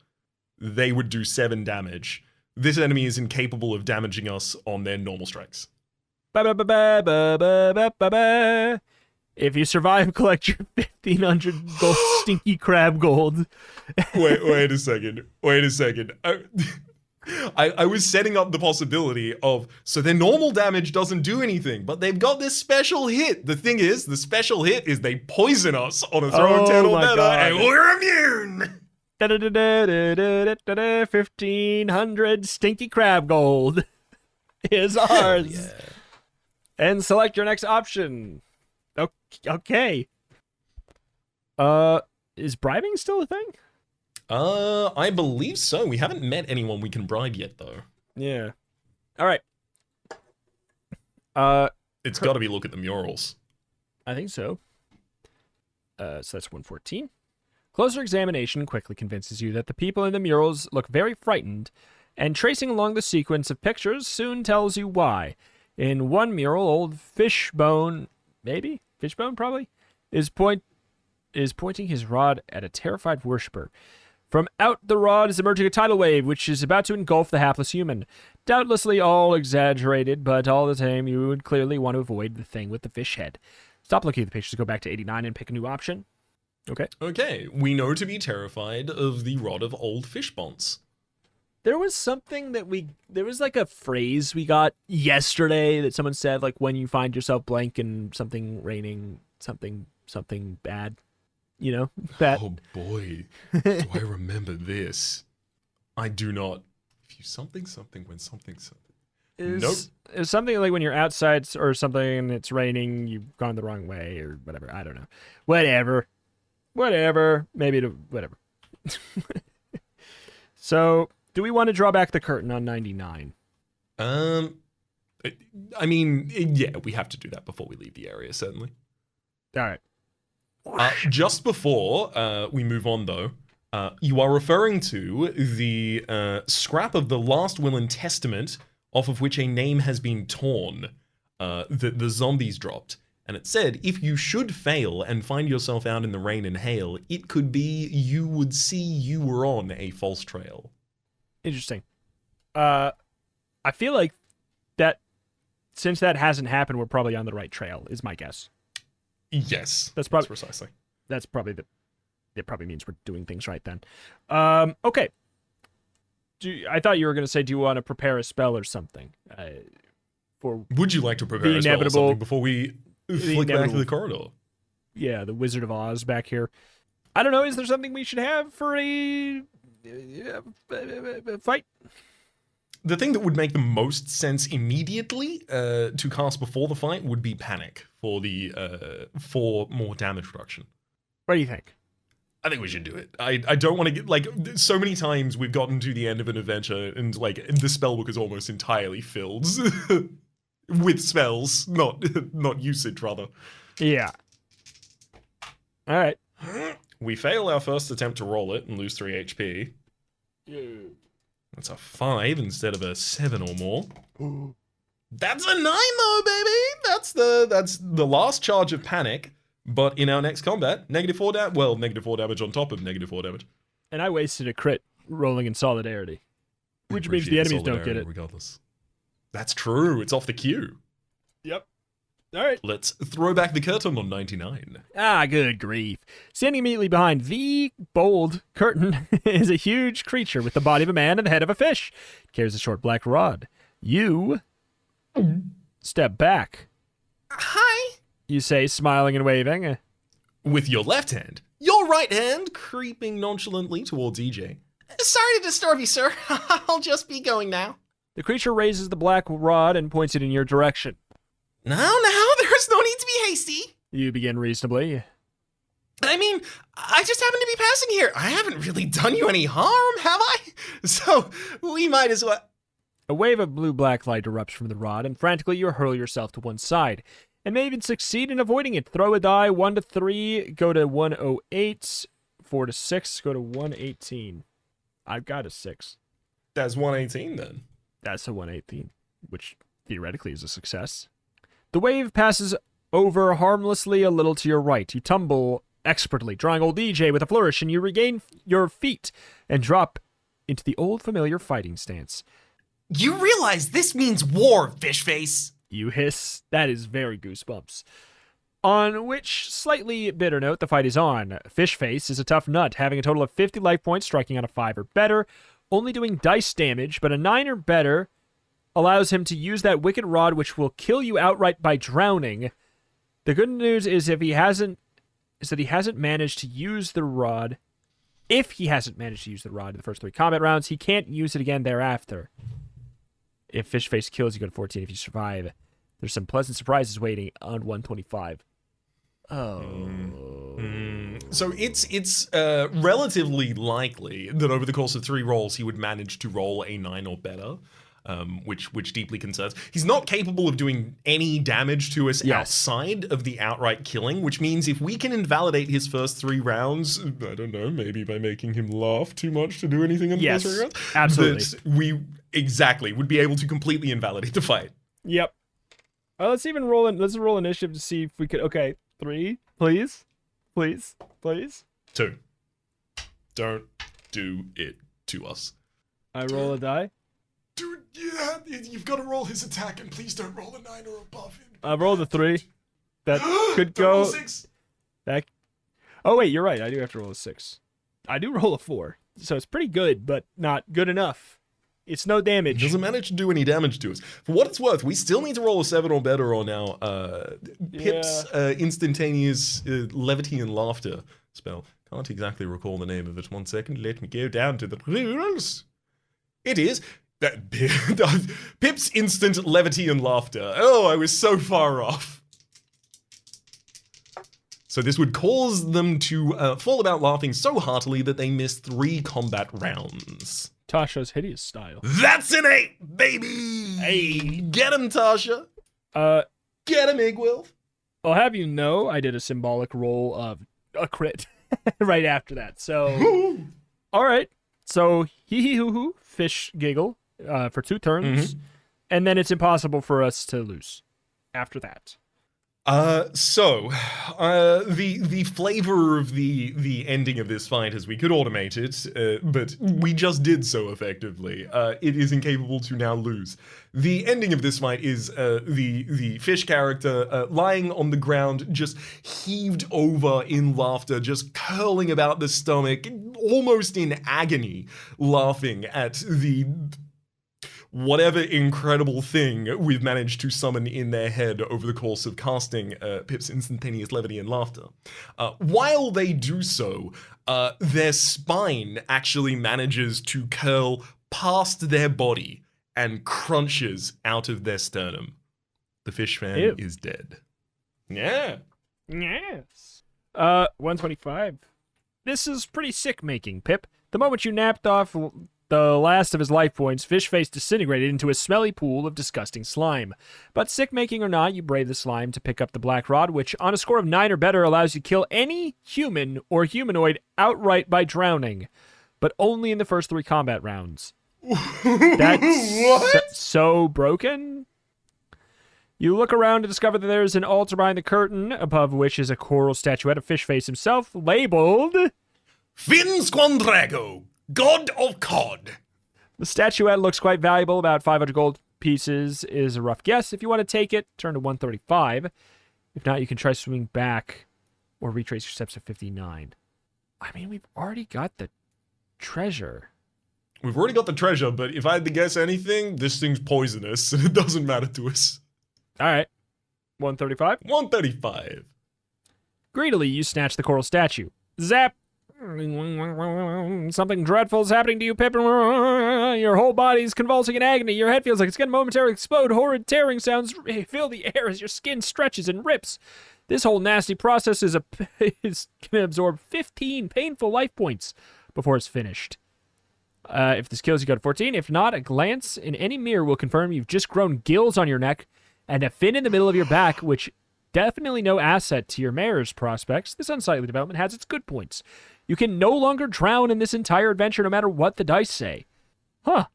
they would do 7 damage. This enemy is incapable of damaging us on their normal strikes. Ba-ba-ba-ba-ba-ba-ba-ba. If you survive, collect your 1,500 gold, stinky crab gold. Wait a second. I was setting up the possibility of, so their normal damage doesn't do anything, but they've got this special hit. The thing is, the special hit is they poison us on a throw of 10 or my better, God. and we're immune! 1,500 stinky crab gold is ours. Yeah. And select your next option. Okay. Is bribing still a thing? I believe so. We haven't met anyone we can bribe yet, though. Yeah. All right. It's got to be look at the murals. I think so. So that's 114. Closer examination quickly convinces you that the people in the murals look very frightened, and tracing along the sequence of pictures soon tells you why. In one mural, old Fishbone, probably, is pointing his rod at a terrified worshiper. From out the rod is emerging a tidal wave, which is about to engulf the hapless human. Doubtlessly all exaggerated, but all the same, you would clearly want to avoid the thing with the fish head. Stop looking at the pictures, go back to 89 and pick a new option. Okay. Okay, we know to be terrified of the rod of old fish bonds. There was something there was like a phrase we got yesterday that someone said, like, when you find yourself blank and something raining, something bad. You know, that. Oh boy, do I remember this? I do not. If you something when something. Nope. It's something like when you're outside or something and it's raining, you've gone the wrong way or whatever. I don't know. Whatever. Maybe whatever. So, do we want to draw back the curtain on 99? I mean, yeah, we have to do that before we leave the area, certainly. All right. Just before we move on, though, you are referring to the scrap of the last will and testament off of which a name has been torn that the zombies dropped. And it said, if you should fail and find yourself out in the rain and hail, it could be you would see you were on a false trail. Interesting. I feel like that, since that hasn't happened, we're probably on the right trail, is my guess. Yes, That's probably precisely. That's probably it probably means we're doing things right then. Okay. I thought you were going to say, do you want to prepare a spell or something? For Would you like to prepare The a spell or inevitable- something before we flick back to inevitable- the corridor? yeah, the Wizard of Oz back here. I don't know. Is there something we should have for a fight? The thing that would make the most sense immediately to cast before the fight would be Panic for more damage reduction. What do you think? I think we should do it. I don't want to get, like, so many times we've gotten to the end of an adventure and, like, the spellbook is almost entirely filled with spells, not usage, rather. Yeah. All right. We fail our first attempt to roll it and lose 3 HP. That's a 5 instead of a 7 or more. That's a 9 though, baby! That's the last charge of Panic. But in our next combat, -4 damage. Well, -4 damage on top of -4 damage. And I wasted a crit rolling in Solidarity, which means the Appreciate enemies don't get solidarity it. regardless. That's true. It's off the queue. Yep. All right. Let's throw back the curtain on 99. Ah, good grief. Standing immediately behind the bold curtain is a huge creature with the body of a man and the head of a fish. It carries a short black rod. You step back. Hi. You say, smiling and waving. With your left hand, your right hand creeping nonchalantly towards EJ. Sorry to disturb you, sir. I'll just be going now. The creature raises the black rod and points it in your direction. Now, there's no need to be hasty. You begin reasonably. I mean, I just happen to be passing here. I haven't really done you any harm, have I? So, we might as well... A wave of blue-black light erupts from the rod, and frantically you hurl yourself to one side. And may even succeed in avoiding it. Throw a die, 1 to 3, go to 108, 4 to 6, go to 118. I've got a 6. That's 118 then. That's a 118, which theoretically is a success. The wave passes over harmlessly a little to your right. You tumble expertly, drawing old EJ with a flourish, and you regain your feet and drop into the old familiar fighting stance. You realize this means war, fish face. You hiss. That is very Goosebumps. On which slightly bitter note the fight is on. Fishface is a tough nut, having a total of 50 life points, striking on a 5 or better, only doing dice damage, but a 9 or better allows him to use that wicked rod which will kill you outright by drowning. The good news is that he hasn't managed to use the rod. If he hasn't managed to use the rod in the first 3 combat rounds, he can't use it again thereafter. If Fishface kills, you go to 14. If you survive, there's some pleasant surprises waiting on 125. Oh. So it's relatively likely that over the course of 3 rolls he would manage to roll a 9 or better, which deeply concerns. He's not capable of doing any damage to us outside of the outright killing, which means if we can invalidate his first 3 rounds, I don't know, maybe by making him laugh too much to do anything in the first 3 rounds, absolutely. that we would be able to completely invalidate the fight. Yep. Let's roll initiative to see if we could. Okay, 3, please. 2. Don't do it to us. I roll a die. Dude, yeah, you've got to roll his attack, and please don't roll a 9 or above. I rolled a 3. That could Don't roll go. a 6. That. Oh wait, you're right. I do have to roll a 6. I do roll a 4, so it's pretty good, but not good enough. It's no damage. It doesn't manage to do any damage to us. For what it's worth, we still need to roll a 7 or better on our Pip's instantaneous levity and laughter spell. Can't exactly recall the name of it. 1 second. Let me go down to the rules. It is Pip's instant levity and laughter. Oh, I was so far off. So this would cause them to fall about laughing so heartily that they miss 3 combat rounds. Tasha's hideous style. That's an 8, baby! Hey, get him, Tasha. Get him, Igwilf. I'll have you know, I did a symbolic roll of a crit right after that. So, all right. So, hee-hee-hoo-hoo, fish giggle for 2 turns, and then it's impossible for us to lose after that. The flavor of the ending of this fight is we could automate it, but we just did so effectively. It is incapable to now lose. The ending of this fight is the fish character lying on the ground, just heaved over in laughter, just curling about the stomach, almost in agony, laughing at the whatever incredible thing we've managed to summon in their head over the course of casting Pip's instantaneous levity and laughter. While they do so, their spine actually manages to curl past their body and crunches out of their sternum. The fish fan Ew. is dead. Yeah. Yes. 125. This is pretty sick making, Pip. The moment you napped off the last of his life points, Fishface disintegrated into a smelly pool of disgusting slime. But sick making or not, you brave the slime to pick up the black rod, which on a score of 9 or better allows you to kill any human or humanoid outright by drowning, but only in the first 3 combat rounds. That's so broken. You look around to discover that there's an altar behind the curtain, above which is a coral statuette of Fishface himself, labeled Fin Squandrago, God of Cod. The statuette looks quite valuable. About 500 gold pieces is a rough guess. If you want to take it, turn to 135. If not, you can try swimming back or retrace your steps to 59. I mean, we've already got the treasure. We've already got the treasure, but if I had to guess anything, this thing's poisonous, and it doesn't matter to us. All right. 135. 135. Greedily, you snatch the coral statue. Zap! Something dreadful is happening to you, Pip. Your whole body's convulsing in agony. Your head feels like it's going to momentarily explode. Horrid tearing sounds fill the air as your skin stretches and rips. This whole nasty process is going to absorb 15 painful life points before it's finished. If this kills, you go to 14. If not, a glance in any mirror will confirm you've just grown gills on your neck and a fin in the middle of your back, which definitely no asset to your mare's prospects. This unsightly development has its good points. You can no longer drown in this entire adventure no matter what the dice say. Huh.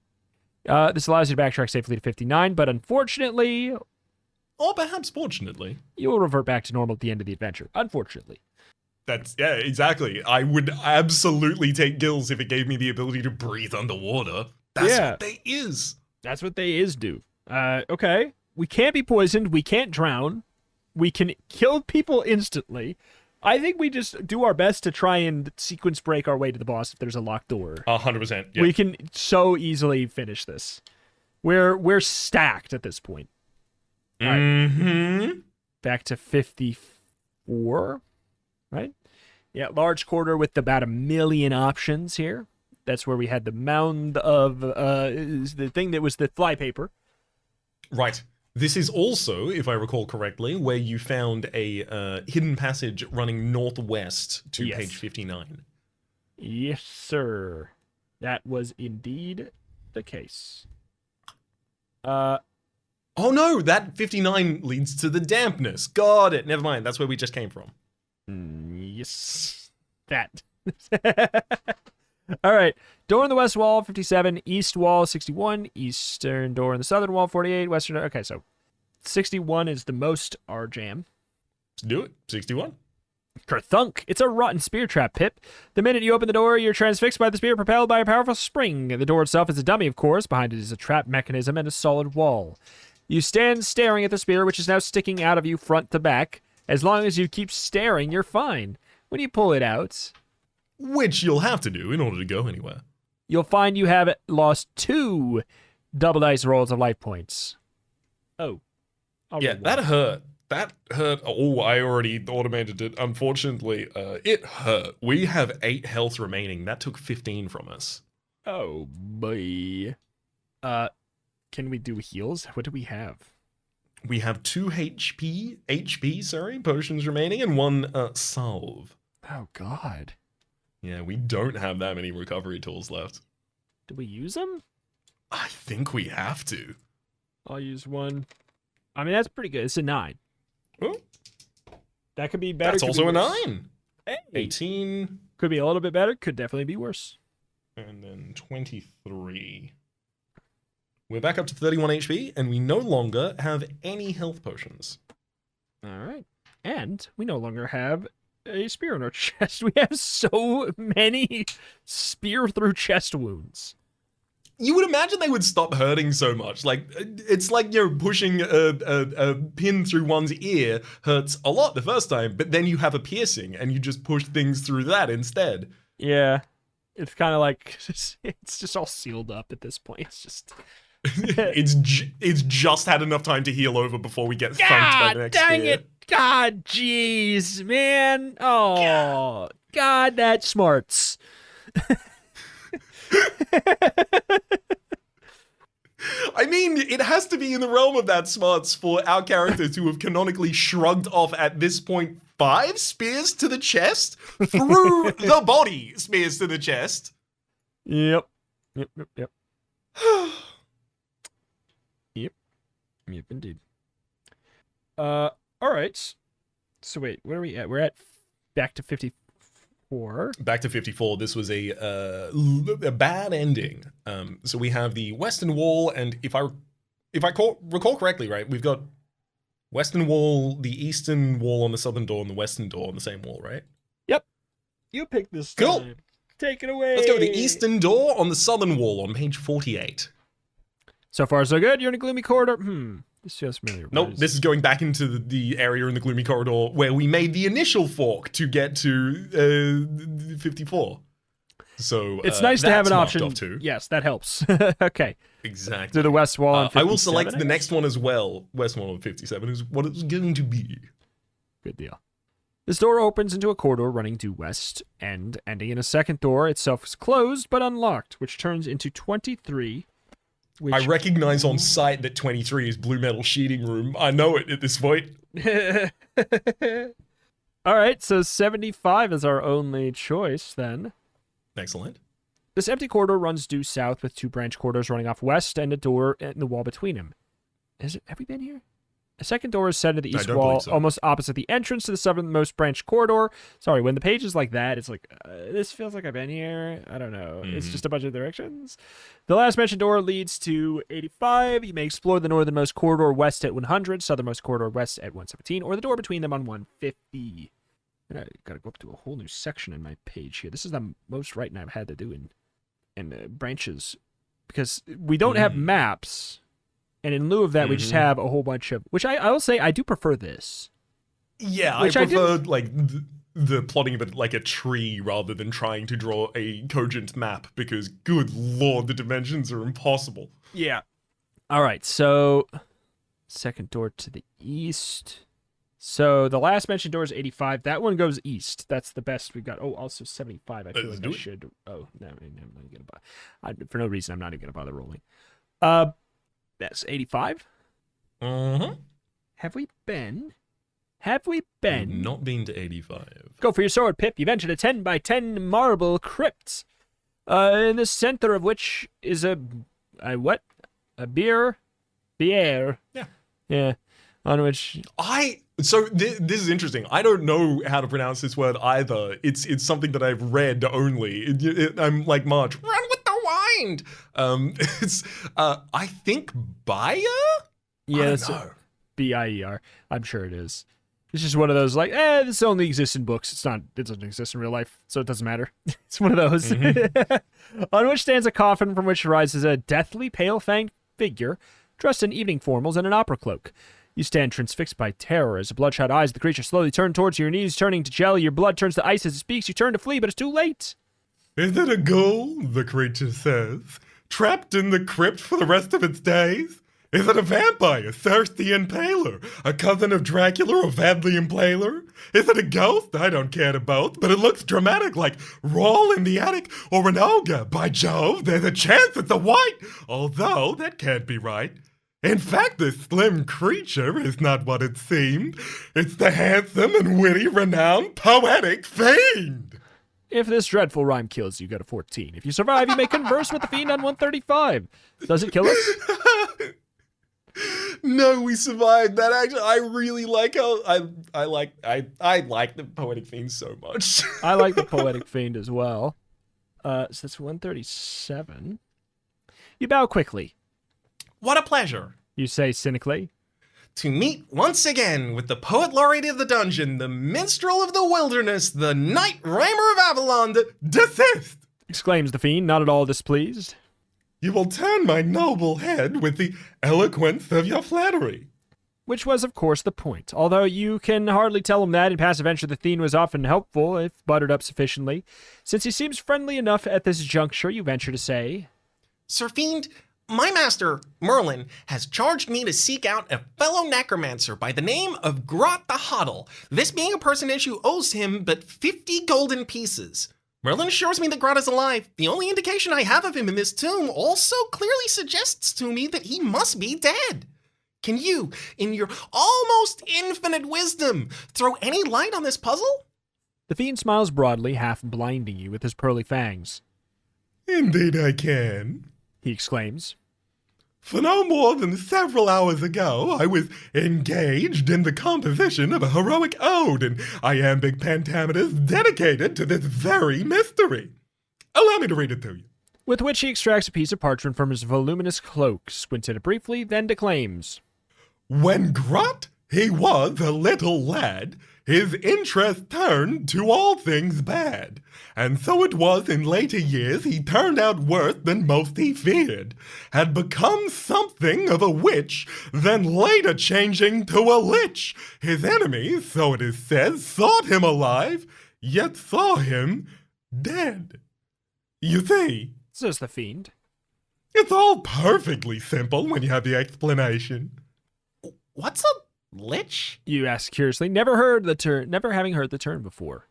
This allows you to backtrack safely to 59, but unfortunately, Or perhaps fortunately. you will revert back to normal at the end of the adventure. Unfortunately. Yeah, exactly. I would absolutely take gills if it gave me the ability to breathe underwater. That's what they is. That's what they do. Okay. We can't be poisoned. We can't drown. We can kill people instantly. I think we just do our best to try and sequence break our way to the boss if there's a locked door. 100%. Yeah. We can so easily finish this. We're stacked at this point. All right. Mm-hmm. Back to 54, right? Yeah, large quarter with about 1 million options here. That's where we had the mound of the thing that was the flypaper. Right. This is also, if I recall correctly, where you found a hidden passage running northwest to Yes. page 59. Yes, sir. That was indeed the case. Oh no, that 59 leads to the dampness. Got it. Never mind. That's where we just came from. Yes. That. All right. Door in the west wall, 57. East wall, 61. Eastern door in the southern wall, 48. Western. Okay, so 61 is the most our jam. Let's do it. 61. Kerthunk. It's a rotten spear trap, Pip. The minute you open the door, you're transfixed by the spear propelled by a powerful spring. The door itself is a dummy, of course. Behind it is a trap mechanism and a solid wall. You stand staring at the spear, which is now sticking out of you front to back. As long as you keep staring, you're fine. When you pull it out, Which you'll have to do in order to go anywhere. you'll find you have lost 2 double dice rolls of life points. Oh. I'll Yeah, roll one. that hurt. That hurt. Oh, I already automated it. Unfortunately, it hurt. We have 8 health remaining. That took 15 from us. Oh, boy. Can we do heals? What do we have? We have 2 HP, potions remaining, and 1 salve. Oh, God. Yeah, we don't have that many recovery tools left. Do we use them? I think we have to. I'll use one. I mean, that's pretty good. It's a 9. Oh, That could be better. that's could also be a worse. 9. Hey. 18, Could be a little bit better. Could definitely be worse. and then 23. We're back up to 31 HP, and we no longer have any health potions. All right. And we no longer have a spear in our chest. We have so many spear through chest wounds. You would imagine they would stop hurting so much. Like, it's like, pushing a pin through one's ear hurts a lot the first time, but then you have a piercing and you just push things through that instead. Yeah. It's kind of like, it's just all sealed up at this point. It's just... it's just had enough time to heal over before we get thumped by the next dang spear. it. God, jeez, man. Oh, God, that smarts. I mean, it has to be in the realm of that smarts for our character to have canonically shrugged off at this point 5 spears to the chest through the body. Spears to the chest. Yep. Yep, indeed. All right. So wait, where are we at? We're at back to 54. Back to 54. This was a bad ending. So we have the Western Wall, and if I recall correctly, right, we've got Western Wall, the Eastern Wall on the Southern door, and the Western door on the same wall, right? Yep. You picked this Cool. time. Take it away. Let's go with the Eastern door on the Southern wall on page 48. So far, so good. You're in a gloomy corridor. This feels familiar. Nope, this is going back into the area in the gloomy corridor where we made the initial fork to get to 54. So it's nice to have that's an marked option. off too. Yes, that helps. Okay. Exactly. To the west wall on 57, I will select the guess? next one as well. West wall on 57 is what it's going to be. Good deal. This door opens into a corridor running due west, and ending in a second door. Itself is closed but unlocked, which turns into 23. Which... I recognize on sight that 23 is blue metal sheeting room. I know it at this point. All right, so 75 is our only choice then. Excellent. This empty corridor runs due south with 2 branch corridors running off west and a door in the wall between them. Have we been here? A second door is set into the I east don't wall, believe so. almost opposite the entrance to the southernmost branch corridor. Sorry, when the page is like that, it's like, this feels like I've been here. I don't know. It's just a bunch of directions. The last mentioned door leads to 85. You may explore the northernmost corridor west at 100, southernmost corridor west at 117, or the door between them on 150. And I gotta go up to a whole new section in my page here. This is the most writing I've had to do in branches, because we don't have maps. And in lieu of that, we just have a whole bunch of... Which I will say, I do prefer this. Yeah, Which I prefer like the plotting of it like a tree rather than trying to draw a cogent map, because good lord, the dimensions are impossible. Yeah. All right, so... Second door to the east. So the last mentioned door is 85. That one goes east. That's the best we've got. Oh, also 75. I feel Let's like do I it. should... Oh, no, I'm not going to bother. For no reason, I'm not even going to bother rolling. That's 85. Have we been? Not been to 85. Go for your sword, Pip. You've entered a 10 by 10 marble crypt. In the center of which is a what? A beer? Bière. Yeah. Yeah. On which... So this is interesting. I don't know how to pronounce this word either. It's something that I've read only. I'm like Marge. Run with the wind. It's I think Bayer. Yeah, I it's don't know. B-I-E-R. I'm sure it is. It's just one of those like, this only exists in books. It doesn't exist in real life, so it doesn't matter. It's one of those. On which stands a coffin from which rises a deathly pale-fanged figure dressed in evening formals and an opera cloak. You stand transfixed by terror as the bloodshot eyes of the creature slowly turn towards you, your knees turning to jelly, your blood turns to ice as it speaks. You turn to flee, but it's too late. Is it a ghoul? The creature says. Trapped in the crypt for the rest of its days? Is it a vampire, thirsty impaler? A cousin of Dracula or Vadley Impaler? Is it a ghost? I don't care to both, but it looks dramatic, like Rawl in the attic or an ogre. By Jove, there's a chance it's a white, although that can't be right. In fact, this slim creature is not what it seemed. It's the handsome and witty, renowned, poetic fiend. If this dreadful rhyme kills you, go to 14. If you survive, you may converse with the fiend on 135. Does it kill us? No, we survived. That actually, I really like how I like the poetic fiend so much. I like the poetic fiend as well. So that's 137. You bow quickly. What a pleasure. You say cynically. to meet once again with the poet laureate of the dungeon, the minstrel of the wilderness, the knight rhymer of Avalon, the Desist! exclaims the fiend, not at all displeased. You will turn my noble head with the eloquence of your flattery. Which was, of course, the point. Although you can hardly tell him that in past adventure the fiend was often helpful if buttered up sufficiently. Since he seems friendly enough at this juncture, you venture to say, Sir Fiend, my master, Merlin, has charged me to seek out a fellow necromancer by the name of Grot the Huddle, this being a personage who owes him but 50 golden pieces. Merlin assures me that Grot is alive. The only indication I have of him in this tomb also clearly suggests to me that he must be dead. Can you, in your almost infinite wisdom, throw any light on this puzzle? The fiend smiles broadly, half blinding you with his pearly fangs. Indeed I can. He exclaims. For no more than several hours ago, I was engaged in the composition of a heroic ode in iambic pentameters dedicated to this very mystery. Allow me to read it to you. With which he extracts a piece of parchment from his voluminous cloak, squints at it briefly, then declaims. When Grot he was a little lad, his interest turned to all things bad, and so it was in later years he turned out worse than most he feared, had become something of a witch, then later changing to a lich. His enemies, so it is said, thought him alive, yet saw him dead. You see, Says the fiend. it's all perfectly simple when you have the explanation. What's a lich? You ask curiously, never having heard the term before.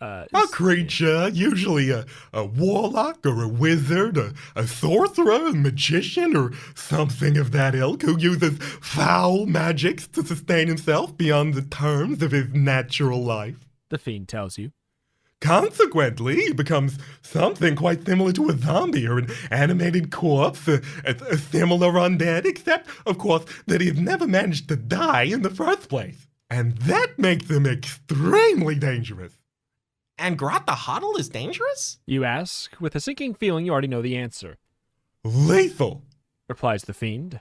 A creature, usually a warlock or a wizard, a sorcerer, a magician, or something of that ilk, who uses foul magics to sustain himself beyond the terms of his natural life. The fiend tells you. Consequently, he becomes something quite similar to a zombie or an animated corpse, a similar undead, except, of course, that he has never managed to die in the first place. And that makes him extremely dangerous. And Grot the Huddle is dangerous? You ask, with a sinking feeling you already know the answer. Lethal. Replies the fiend.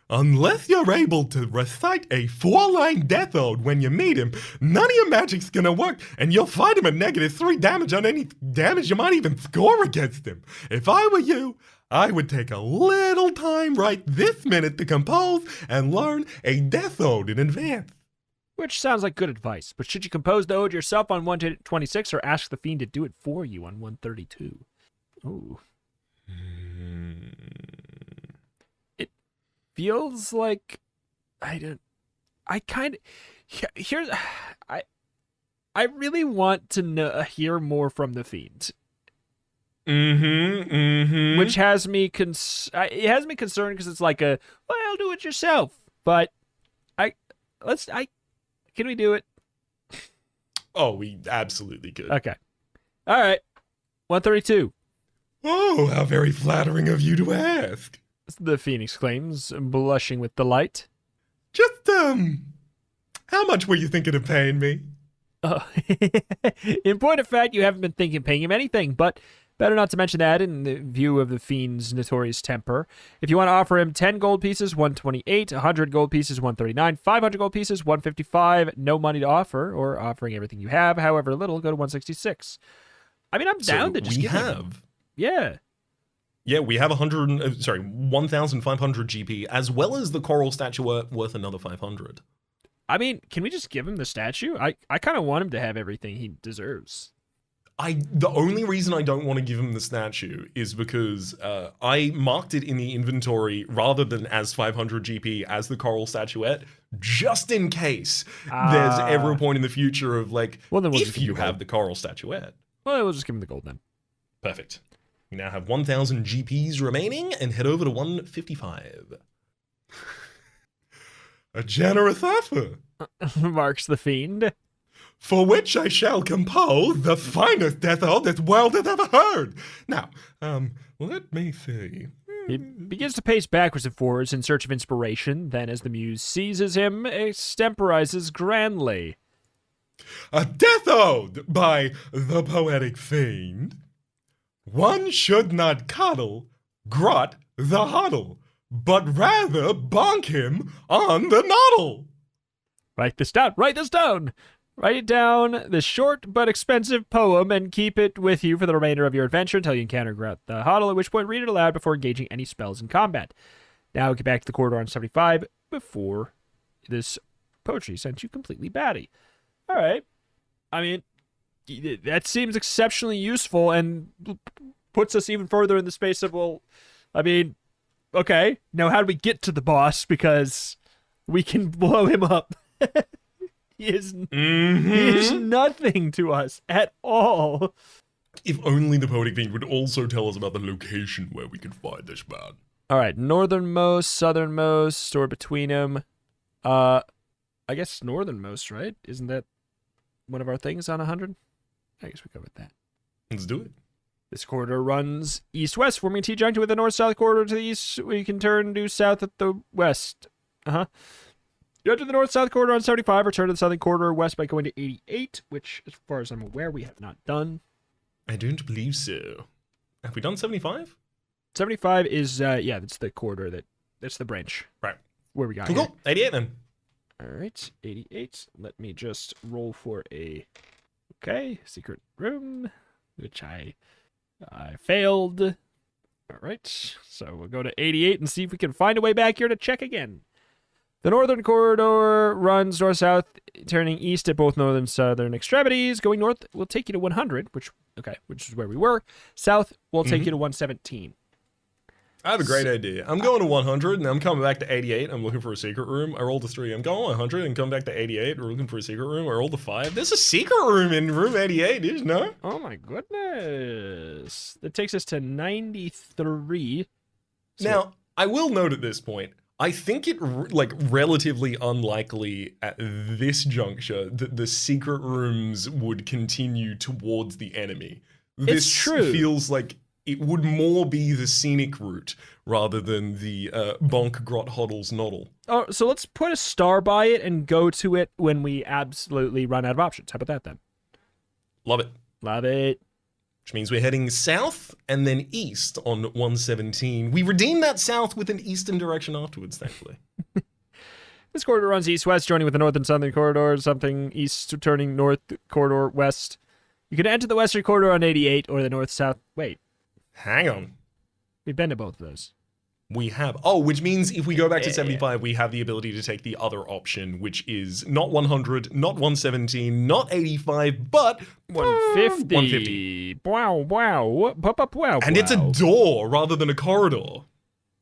Unless you're able to recite a 4-line death ode when you meet him, none of your magic's gonna work, and you'll fight him at -3 damage on any damage you might even score against him. If I were you, I would take a little time right this minute to compose and learn a death ode in advance. Which sounds like good advice, but should you compose the ode yourself on 126 or ask the fiend to do it for you on 132? Ooh. Feels like I really want to hear more from the fiend. Which has me it has me concerned because it's like well, do it yourself. But can we do it? Oh, we absolutely could. Okay. All right. 132. Oh, how very flattering of you to ask. The fiend exclaims, blushing with delight. Just, how much were you thinking of paying me? In point of fact, you haven't been thinking of paying him anything, but better not to mention that in the view of the fiend's notorious temper. If you want to offer him 10 gold pieces, 128, 100 gold pieces, 139, 500 gold pieces, 155, no money to offer, or offering everything you have, however little, go to 166. I mean, I'm down to just give him. Yeah. Yeah, we have 1,500 GP, as well as the coral statue worth another 500. I mean, can we just give him the statue? I kind of want him to have everything he deserves. The only reason I don't want to give him the statue is because I marked it in the inventory rather than as 500 GP as the coral statuette, just in case there's ever a point in the future of like, well, then we'll if you have the coral statuette. Well, we'll just give him the gold then. Perfect. We now have 1,000 GPs remaining and head over to 155. A generous offer. Marks the fiend. For which I shall compose the finest death ode this world has ever heard. Now, let me see. He begins to pace backwards and forwards in search of inspiration, then as the muse seizes him, extemporizes grandly. A death ode by the poetic fiend. One should not coddle Grot the Huddle, but rather bonk him on the noddle. Write this down. Write this down. Write it down, this short but expensive poem, and keep it with you for the remainder of your adventure until you encounter Grout the Huddle, at which point read it aloud before engaging any spells in combat. Now get back to the corridor on 75 before this poetry sent you completely batty. All right. I mean, that seems exceptionally useful and puts us even further in the space of, well, I mean, okay, now how do we get to the boss? Because we can blow him up. He is nothing to us at all. If only the Poetic Fiend would also tell us about the location where we could find this man. All right, northernmost, southernmost, or between them. I guess northernmost, right? Isn't that one of our things on 100? I guess we go with that. Let's do it. This corridor runs east-west, forming a T-junction with the north-south corridor to the east. We can turn due south at the west. You enter the north-south corridor on 75, return to the southern corridor west by going to 88, which, as far as I'm aware, we have not done. I don't believe so. Have we done 75? 75 is, yeah, that's the corridor that's the branch. Right. Where we got Cool, here. cool. 88 then. All right, 88. Let me just roll for a, okay, secret room, which I failed. All right, so we'll go to 88 and see if we can find a way back here to check again. The northern corridor runs north-south, turning east at both northern and southern extremities. Going north will take you to 100, which is where we were. South will take you to 117. I have a great idea. I'm going to 100 and I'm coming back to 88. I'm looking for a secret room. I rolled a 3. I'm going 100 and come back to 88. We're looking for a secret room. I rolled a 5. There's a secret room in room 88, did you know? Oh my goodness. That takes us to 93. Now, I will note at this point, I think it relatively unlikely at this juncture that the secret rooms would continue towards the enemy. This true. Feels like it would more be the scenic route rather than the bonk grot hoddles noddle. Oh, so let's put a star by it and go to it when we absolutely run out of options. How about that then? Love it. Love it. Which means we're heading south and then east on 117. We redeem that south with an eastern direction afterwards, thankfully. This corridor runs east-west, joining with the north and southern corridor, something east, turning north, corridor west. You can enter the western corridor on 88 or the north-south. Wait, Hang on. we've been to both of those. We have. Oh, which means if we go back to 75, we have the ability to take the other option, which is not 100, not 117, not 85, but 150. 150. Wow, wow. Wow. And it's a door rather than a corridor.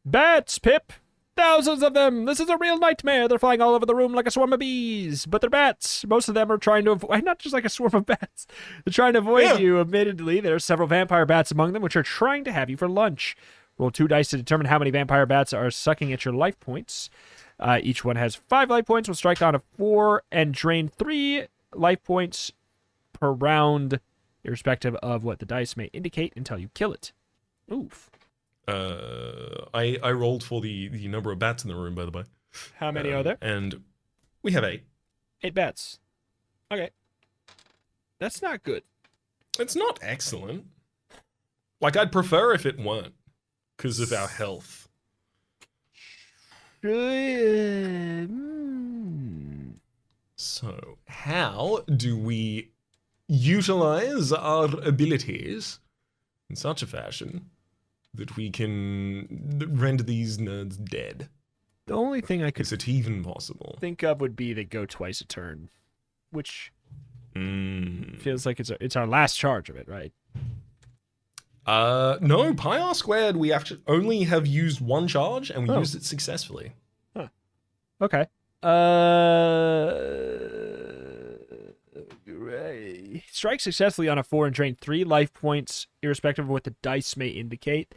Bats, Pip! Thousands of them! This is a real nightmare! They're flying all over the room like a swarm of bees! But they're bats! Most of them are trying to avoid... Not just like a swarm of bats. They're trying to avoid you, admittedly. There are several vampire bats among them, which are trying to have you for lunch. Roll 2 dice to determine how many vampire bats are sucking at your life points. Each one has 5 life points. Will strike on a 4 and drain 3 life points per round, irrespective of what the dice may indicate until you kill it. Oof. I rolled for the number of bats in the room, by the way. How many are there? And we have 8. 8 bats. Okay. That's not good. It's not excellent. Like, I'd prefer if it weren't, because of our health. So, how do we utilize our abilities in such a fashion that we can render these nerds dead? The only thing I could Is it even possible? think of would be they go twice a turn, which feels like it's our last charge of it, right? No, pi r squared, we actually only have used 1 charge, and we used it successfully. Okay. Strike successfully on a 4 and drain 3 life points, irrespective of what the dice may indicate.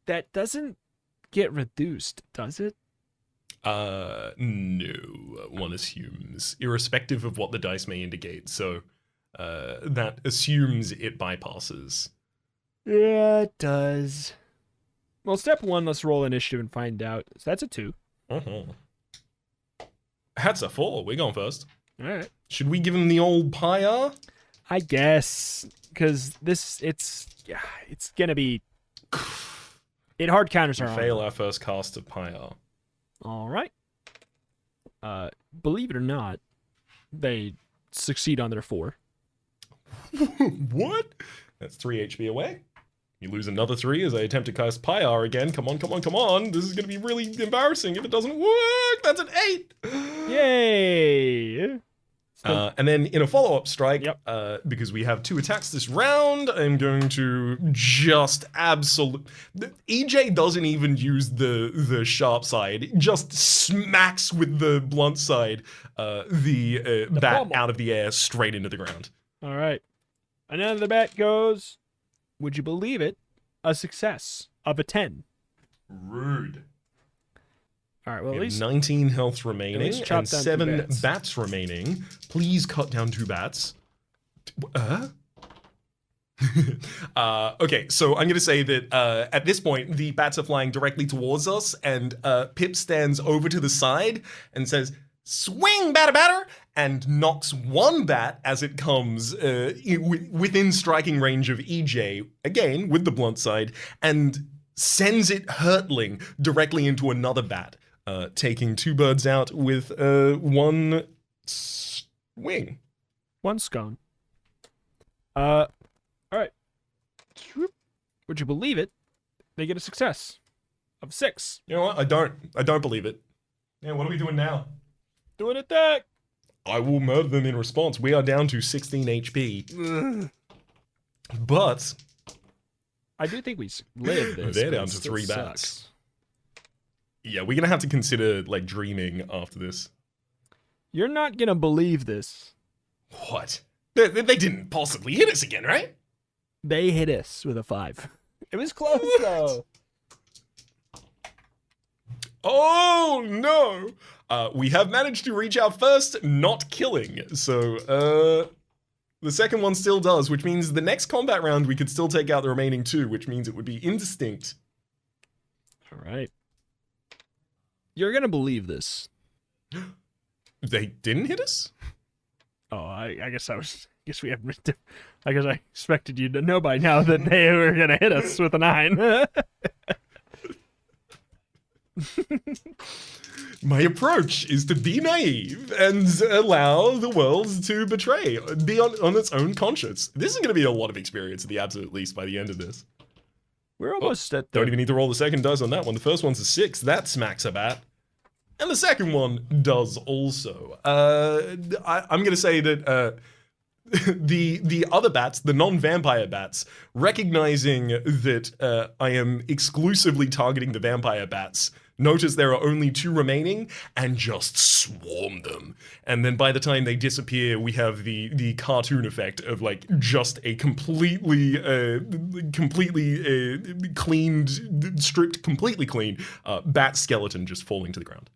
That doesn't get reduced, does it? No, one assumes, irrespective of what the dice may indicate. So, that assumes it bypasses. Yeah, it does. Well, step 1, let's roll initiative and find out. So that's a 2. That's a 4. We're going first. All right. Should we give him the old pi r? I guess, because it's gonna be 8 hard counters We are on. fail our first cast of Pyre. All right. Believe it or not, they succeed on their 4. What? That's 3 HP away. You lose another 3 as I attempt to cast Pyre again. Come on, come on, come on. This is going to be really embarrassing if it doesn't work. That's an 8. Yay! And then in a follow-up strike, Yep. because we have 2 attacks this round, I'm going to just EJ doesn't even use the sharp side. It just smacks with the blunt side the bat pommel. out of the air straight into the ground. All right. Another bat goes, would you believe it, a success of a 10. Rude. All right, well, We at have least 19 health remaining least chop and down 2 7 bats. bats remaining. Please cut down 2 bats. Okay, so I'm going to say that at this point, the bats are flying directly towards us, and Pip stands over to the side and says, "Swing, batter, batter!" and knocks 1 bat as it comes within striking range of EJ, again, with the blunt side, and sends it hurtling directly into another bat, taking 2 birds out with 1 swing. 1 scone. All right. Would you believe it? They get a success of 6. You know what? I don't believe it. Yeah, what are we doing now? Do an attack. I will murder them in response. We are down to 16 HP. But I do think we live this. They're but down it to still 3 bats. sucks. yeah, we're gonna have to consider like dreaming after this. You're not gonna believe this. What? They didn't possibly hit us again, right? They hit us with a 5. It was close though. Oh no! We have managed to reach our first not killing. So the second one still does, which means the next combat round we could still take out the remaining 2, which means it would be indistinct. All right. You're gonna believe this. They didn't hit us? Oh, I guess we haven't. I guess I expected you to know by now that they were gonna hit us with a 9. My approach is to be naive and allow the world to be on its own conscience. This is going to be a lot of experience at the absolute least by the end of this. We're almost at the. Don't even need to roll the second dice on that one. The first one's a 6. That smacks a bat. And the second one does also. I'm going to say that the other bats, the non-vampire bats, recognizing that I am exclusively targeting the vampire bats, notice there are only 2 remaining and just swarm them. And then by the time they disappear, we have the cartoon effect of like just a completely cleaned, stripped, completely clean bat skeleton just falling to the ground.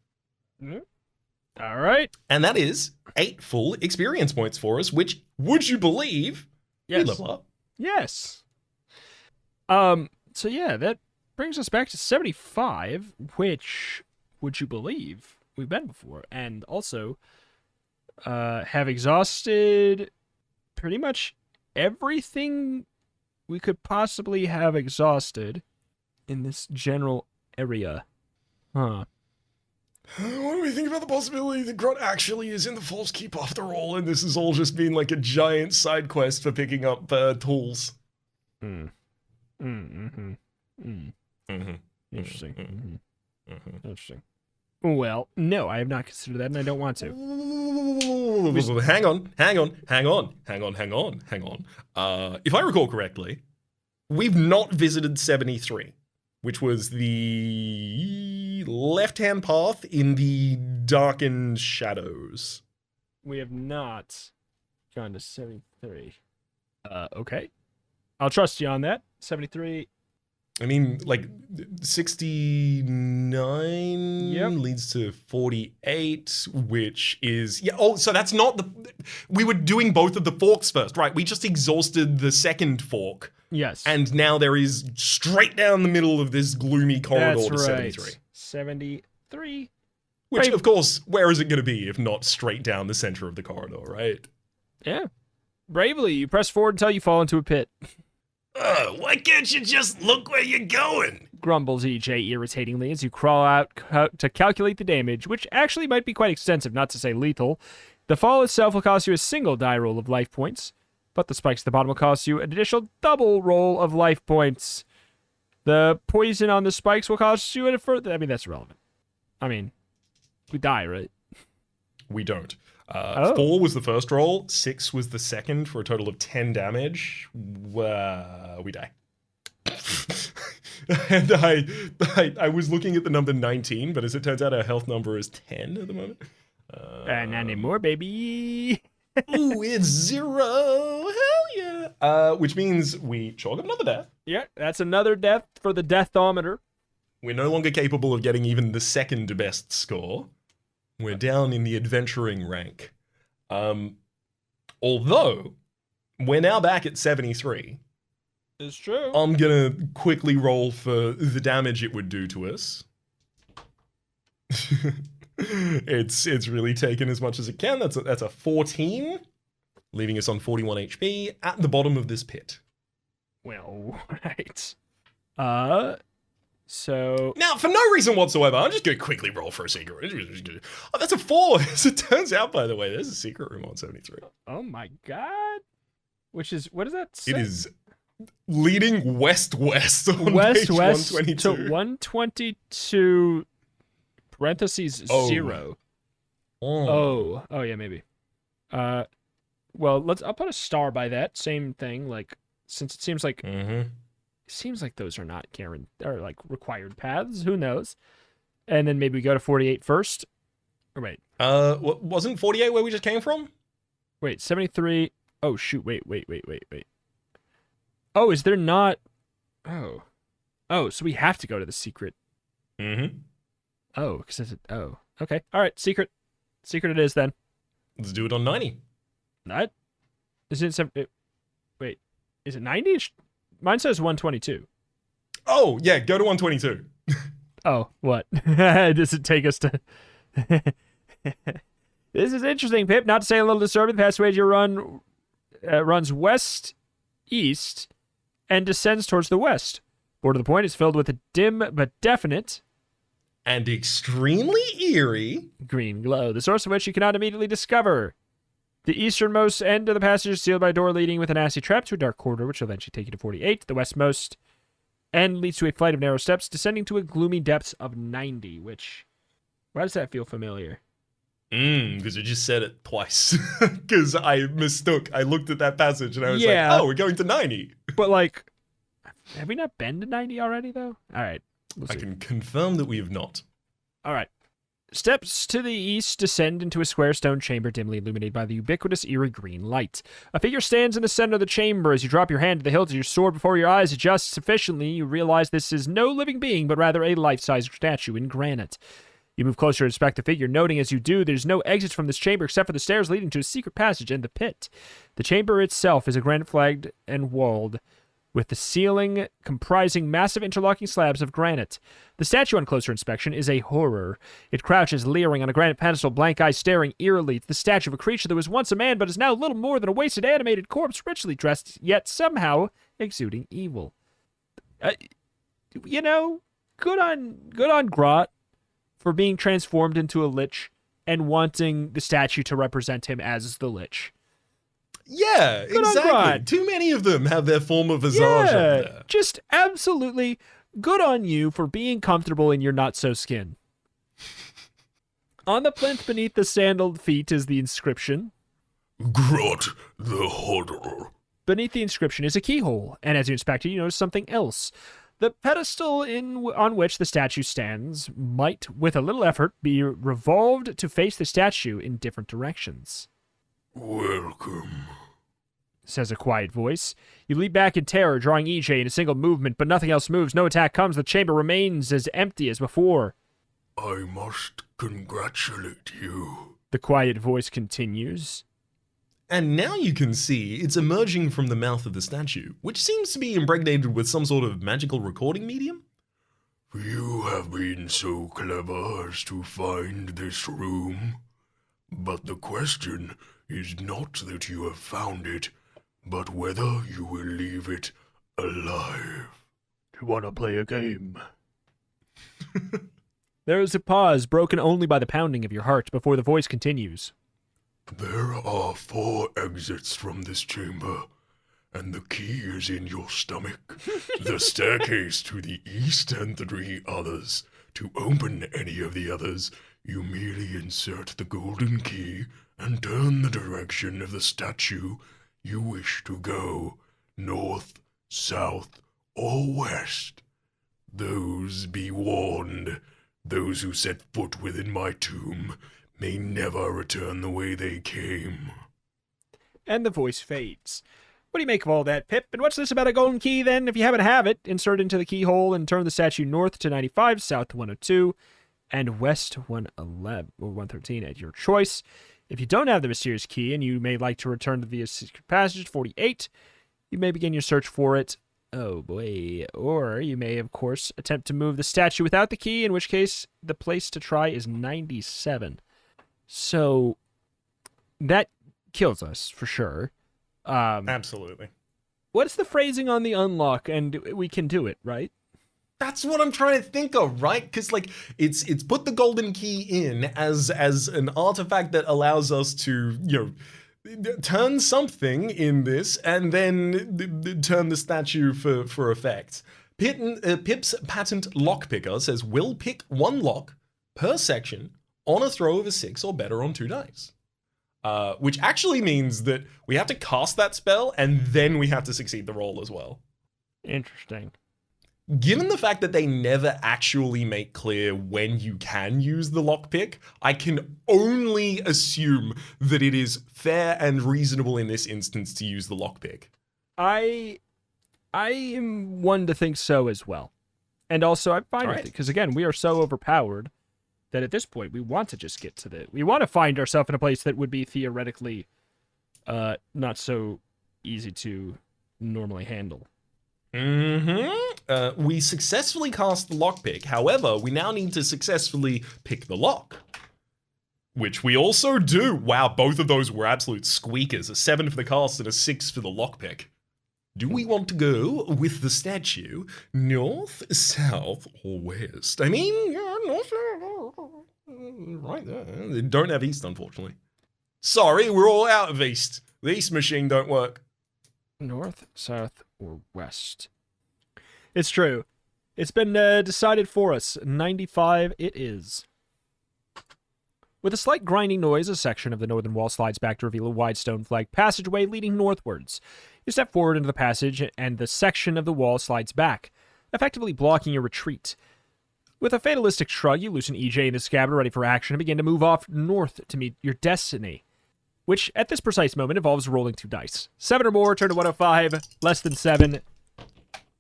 All right. And that is 8 full experience points for us, which, would you believe, we Yes. level up. Yes. So yeah, that brings us back to 75, which, would you believe, we've been before, and also have exhausted pretty much everything we could possibly have exhausted in this general area. Huh. What do we think about the possibility that Grunt actually is in the False Keep after all, and this has all just been like a giant side quest for picking up tools? Interesting. Mm-hmm. Interesting. Well, no, I have not considered that, and I don't want to. Hang on. If I recall correctly, we've not visited 73, which was the left-hand path in the darkened shadows. We have not gone to 73. Okay. I'll trust you on that. 73. I mean, like, 69 Yep. leads to 48, which is... Yeah, oh, so that's not the... We were doing both of the forks first, right? We just exhausted the second fork, Yes. and now there is straight down the middle of this gloomy corridor that's to right. 73. 73. Which, Right. of course, where is it going to be if not straight down the center of the corridor, right? Yeah. Bravely, you press forward until you fall into a pit. Why can't you just look where you're going? grumbles EJ irritatingly as you crawl out to calculate the damage, which actually might be quite extensive, not to say lethal. The fall itself will cost you a single die roll of life points, but the spikes at the bottom will cost you an additional double roll of life points. The poison on the spikes will cost you a further... I mean, that's irrelevant. I mean, we die, right? We don't. 4 was the first roll, 6 was the second for a total of 10 damage. We die. And I was looking at the number 19, but as it turns out, our health number is 10 at the moment. Not anymore, baby. Ooh, it's 0. Hell yeah. Which means we chalk up another death. Yeah, that's another death for the deathometer. We're no longer capable of getting even the second best score. We're down in the adventuring rank. Although, we're now back at 73. It's true. I'm gonna quickly roll for the damage it would do to us. It's really taken as much as it can. That's a 14, leaving us on 41 HP at the bottom of this pit. Well, right. So... Now, for no reason whatsoever, I'm just gonna quickly roll for a secret. Oh, that's a 4. As it turns out, by the way, there's a secret room on 73. Oh my god. Which is... What does that say? It is leading west-west on West, page west 122. to 122... Parentheses 0. Oh, yeah, maybe. Well, I'll put a star by that. Same thing, like, since it seems like those are not required paths. Who knows? And then maybe we go to 48 first. Or wait. Wasn't 48 where we just came from? Wait, 73. Oh shoot! Wait. Oh, is there not? Oh, so we have to go to the secret. Mm-hmm. Oh, because it's okay. All right, secret it is then. Let's do it on 90. Not? Is it wait, is it 90? Mine says 122. Oh, yeah, go to 122. Oh, what? Does it take us to... This is interesting, Pip. Not to say a little disturbing. The passageway you run runs west-east and descends towards the west. Border of the point is filled with a dim but definite... and extremely eerie green glow, the source of which you cannot immediately discover. The easternmost end of the passage is sealed by a door leading with a nasty trap to a dark corridor, which will eventually take you to 48. The westmost end leads to a flight of narrow steps, descending to a gloomy depths of 90, which... Why does that feel familiar? Because you just said it twice. Because I mistook. I looked at that passage and I was like, oh, we're going to 90. But, like, have we not been to 90 already, though? All right. I can confirm that we have not. All right. Steps to the east descend into a square stone chamber dimly illuminated by the ubiquitous eerie green light. A figure stands in the center of the chamber. As you drop your hand to the hilt of your sword before your eyes adjust sufficiently, you realize this is no living being, but rather a life-size statue in granite. You move closer to inspect the figure, noting as you do there's no exit from this chamber except for the stairs leading to a secret passage and the pit. The chamber itself is a granite flagged and walled, with the ceiling comprising massive interlocking slabs of granite. The statue on closer inspection is a horror. It crouches leering on a granite pedestal, blank eyes staring eerily. It's the statue of a creature that was once a man but is now little more than a wasted animated corpse, richly dressed, yet somehow exuding evil. Good on Grot for being transformed into a lich and wanting the statue to represent him as the lich. Yeah, Good on exactly. God. Too many of them have their form of visage up there. Just absolutely good on you for being comfortable in your not-so-skin. On the plinth beneath the sandaled feet is the inscription. Grot the Hodder. Beneath the inscription is a keyhole, and as you inspect it, you notice something else. The pedestal on which the statue stands might, with a little effort, be revolved to face the statue in different directions. Welcome, says a quiet voice. You leap back in terror, drawing EJ in a single movement, but nothing else moves. No attack comes. The chamber remains as empty as before. I must congratulate you. The quiet voice continues. And now you can see it's emerging from the mouth of the statue, which seems to be impregnated with some sort of magical recording medium. You have been so clever as to find this room. But the question is not that you have found it, but whether you will leave it alive. You want to play a game? There is a pause, broken only by the pounding of your heart, before the voice continues. There are 4 exits from this chamber, and the key is in your stomach. The staircase to the east and 3 others. To open any of the others, you merely insert the golden key and turn the direction of the statue you wish to go, north, south, or west. Those be warned. Those who set foot within my tomb may never return the way they came. And the voice fades. What do you make of all that, Pip? And what's this about a golden key, then? If you happen to have it, insert it into the keyhole and turn the statue north to 95, south to 102, and west to 111 or 113 at your choice. If you don't have the mysterious key and you may like to return to the secret passage 48, you may begin your search for it. Oh boy. Or you may, of course, attempt to move the statue without the key, in which case the place to try is 97. So that kills us for sure. Absolutely. What's the phrasing on the unlock? And we can do it, right? That's what I'm trying to think of, right? Because like it's put the golden key in as an artifact that allows us to, turn something in this and then turn the statue for effect. Pip's patent lockpicker says will pick 1 lock per section on a throw of a 6 or better on 2 dice. Which actually means that we have to cast that spell and then we have to succeed the roll as well. Interesting. Given the fact that they never actually make clear when you can use the lockpick, I can only assume that it is fair and reasonable in this instance to use the lockpick. I am one to think so as well. And also, I'm fine with it, because again, we are so overpowered that at this point, we want to just get to we want to find ourselves in a place that would be theoretically not so easy to normally handle. We successfully cast the lockpick. However, we now need to successfully pick the lock. Which we also do. Wow, both of those were absolute squeakers. A 7 for the cast and a 6 for the lockpick. Do we want to go with the statue north, south, or west? I mean, yeah, north, right there. They don't have east, unfortunately. Sorry, we're all out of east. The east machine don't work. North, south, or west? It's true. It's been decided for us. 95 it is. With a slight grinding noise, a section of the northern wall slides back to reveal a wide stone-flagged passageway leading northwards. You step forward into the passage, and the section of the wall slides back, effectively blocking your retreat. With a fatalistic shrug, you loosen EJ in the scabbard ready for action and begin to move off north to meet your destiny, which at this precise moment involves rolling 2 dice. 7 or more, turn to 105. Less than 7,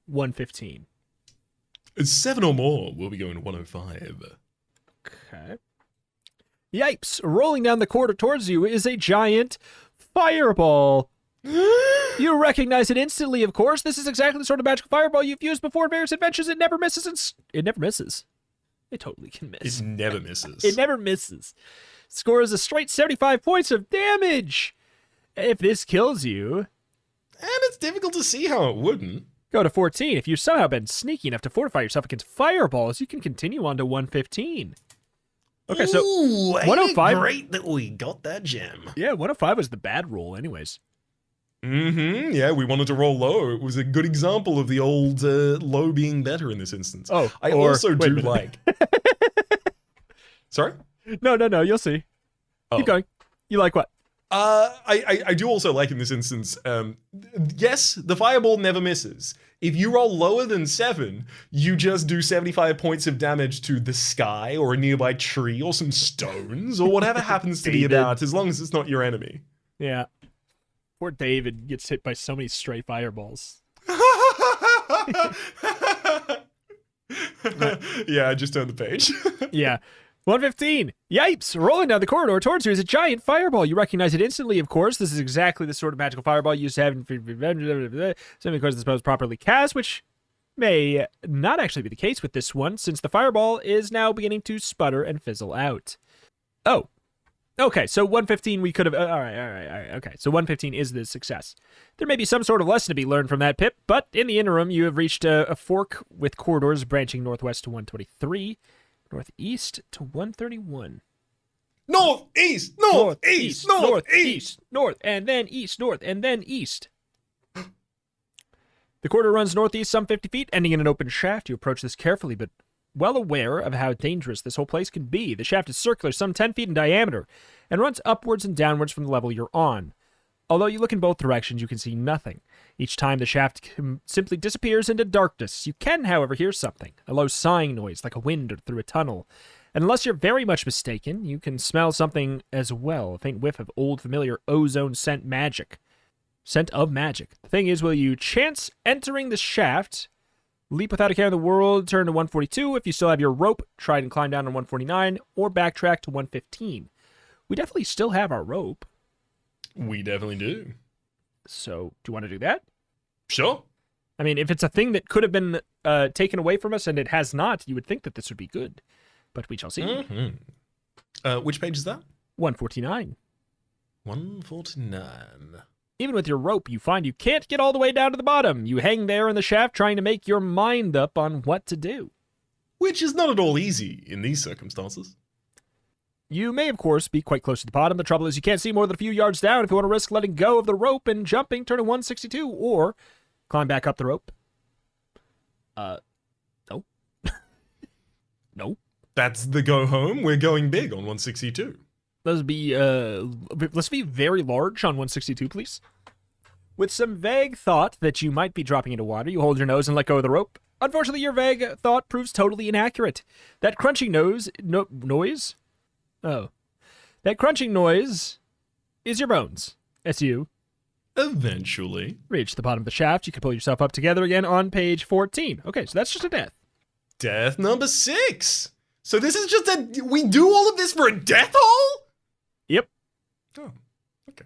115. 7 or more, we'll be going to 105. Okay. Yipes! Rolling down the corridor towards you is a giant fireball. You recognize it instantly, of course. This is exactly the sort of magical fireball you've used before in various adventures. It never misses. It never misses. It totally can miss. It never misses. It never misses. Scores a straight 75 points of damage. If this kills you... And it's difficult to see how it wouldn't. Go to 14. If you've somehow been sneaky enough to fortify yourself against fireballs, you can continue on to 115. Okay, so Ooh, 105. Great that we got that gem. Yeah, 105 was the bad roll anyways. Yeah, we wanted to roll low. It was a good example of the old low being better in this instance. Oh, I or- also wait a do minute. like... Sorry? No, you'll see. Oh. Keep going. You like what? I do also like in this instance, yes, the fireball never misses. If you roll lower than 7, you just do 75 points of damage to the sky or a nearby tree or some stones or whatever happens to be David. about, as long as it's not your enemy. Yeah. Poor David gets hit by so many stray fireballs. Yeah, I just turned the page. Yeah. 115. Yipes! Rolling down the corridor towards you is a giant fireball. You recognize it instantly, of course. This is exactly the sort of magical fireball you used to have in simply because the spell is properly cast, which may not actually be the case with this one, since the fireball is now beginning to sputter and fizzle out. Oh. Okay, so 115 we could have... all right. Okay, so 115 is the success. There may be some sort of lesson to be learned from that, Pip, but in the interim, you have reached a fork with corridors branching northwest to 123, northeast to 131. Northeast, northeast, northeast. North, and then east, north, and then east. The corridor runs northeast some 50 feet, ending in an open shaft. You approach this carefully, but well aware of how dangerous this whole place can be. The shaft is circular, some 10 feet in diameter, and runs upwards and downwards from the level you're on. Although you look in both directions, you can see nothing. Each time the shaft simply disappears into darkness. You can, however, hear something, a low sighing noise like a wind through a tunnel. And unless you're very much mistaken, you can smell something as well, a faint whiff of old familiar ozone scent magic. Scent of magic. The thing is, will you chance entering the shaft, leap without a care in the world, turn to 142 if you still have your rope, try and climb down to 149, or backtrack to 115? We definitely still have our rope. We definitely do. So, do you want to do that? Sure. I mean, if it's a thing that could have been taken away from us and it has not, you would think that this would be good. But we shall see. Mm-hmm. Which page is that? 149. 149. Even with your rope, you find you can't get all the way down to the bottom. You hang there in the shaft trying to make your mind up on what to do. Which is not at all easy in these circumstances. You may, of course, be quite close to the bottom. The trouble is you can't see more than a few yards down if you want to risk letting go of the rope and jumping, turn to 162, or climb back up the rope. No. No. That's the go home. We're going big on 162. Let's be very large on 162, please. With some vague thought that you might be dropping into water, you hold your nose and let go of the rope. Unfortunately, your vague thought proves totally inaccurate. That crunching noise? Oh. That crunching noise is your bones. As you Eventually. reach the bottom of the shaft, you can pull yourself up together again on page 14. Okay, so that's just a death. Death number 6. So this is just we do all of this for a death hole? Yep. Oh, okay.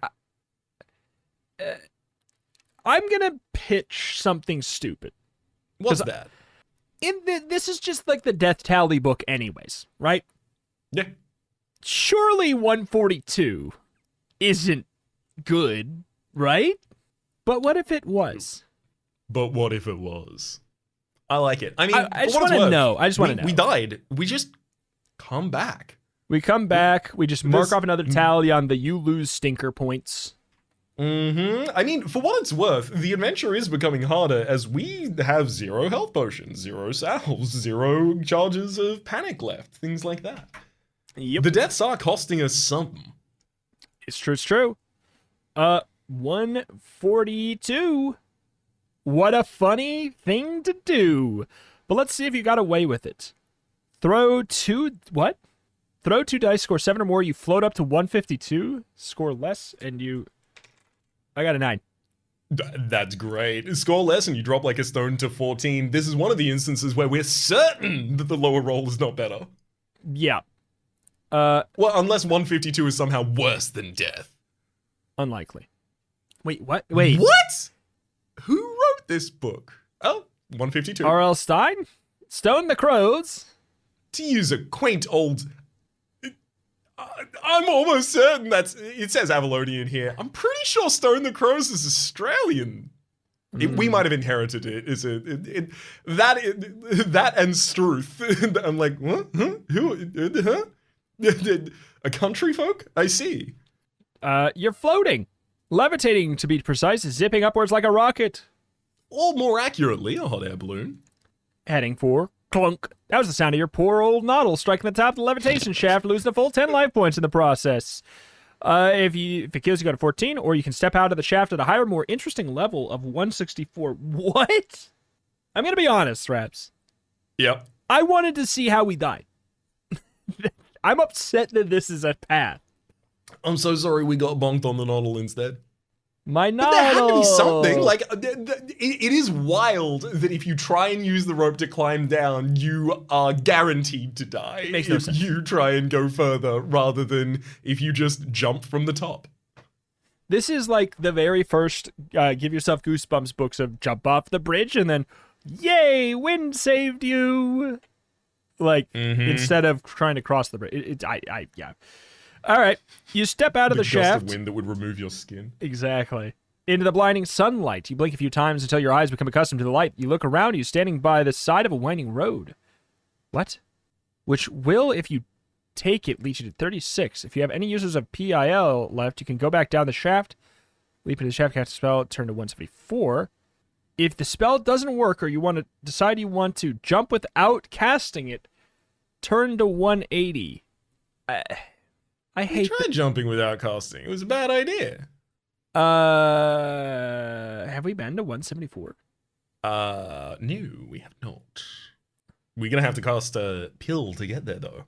I'm going to pitch something stupid. What's that? This is just like the death tally book anyways, right? Yeah. Surely 142 isn't good, right? But what if it was? But what if it was? I like it. I mean, I just want to know. I just want to know. We died. We just come back. We come back. We just mark off another tally on the you lose stinker points. Mm-hmm. I mean, for what it's worth, the adventure is becoming harder as we have 0 health potions, 0 salves, 0 charges of panic left, things like that. Yep. The deaths are costing us something. It's true. It's true. 142. What a funny thing to do. But let's see if you got away with it. Throw 2 dice, score 7 or more, you float up to 152, score less, and you... I got a 9. That's great. Score less and you drop like a stone to 14. This is one of the instances where we're certain that the lower roll is not better. Yeah. Well, unless 152 is somehow worse than death. Unlikely. Wait, what? Wait. What? Who wrote this book? Oh, 152. R.L. Stein? Stone the Crows? To use a quaint old... I'm almost certain it says Avalonian here. I'm pretty sure Stone the Crows is Australian. We might have inherited it. That and Struth. I'm like, what? Huh? Who? Huh? A country folk? I see. You're floating. Levitating, to be precise, zipping upwards like a rocket. Or more accurately, a hot air balloon. Heading for clunk. That was the sound of your poor old noddle striking the top of the levitation shaft, losing a full 10 life points in the process. If it kills, you go to 14, or you can step out of the shaft at a higher, more interesting level of 164. What? I'm going to be honest, Raps. Yep. I wanted to see how we died. I'm upset that this is a path. I'm so sorry we got bonked on the noddle instead. My noddle. But there had to be something. Like, it is wild that if you try and use the rope to climb down, you are guaranteed to die. It makes no sense. If you try and go further, rather than if you just jump from the top. This is like the very first Give Yourself Goosebumps books of jump off the bridge and then, yay, wind saved you. Like, instead of trying to cross the bridge. Yeah. All right. You step out of the gust shaft. of wind that would remove your skin. Exactly. Into the blinding sunlight. You blink a few times until your eyes become accustomed to the light. You look around you, standing by the side of a winding road. What? Which will, if you take it, lead you to 36. If you have any users of PIL left, you can go back down the shaft, leap into the shaft, cast a spell, turn to 174. If the spell doesn't work or you want to decide you want to jump without casting it, turn to 180. I hate Try jumping without casting. It was a bad idea. Have we been to 174? No, we have not. We're gonna have to cast a pill to get there, though.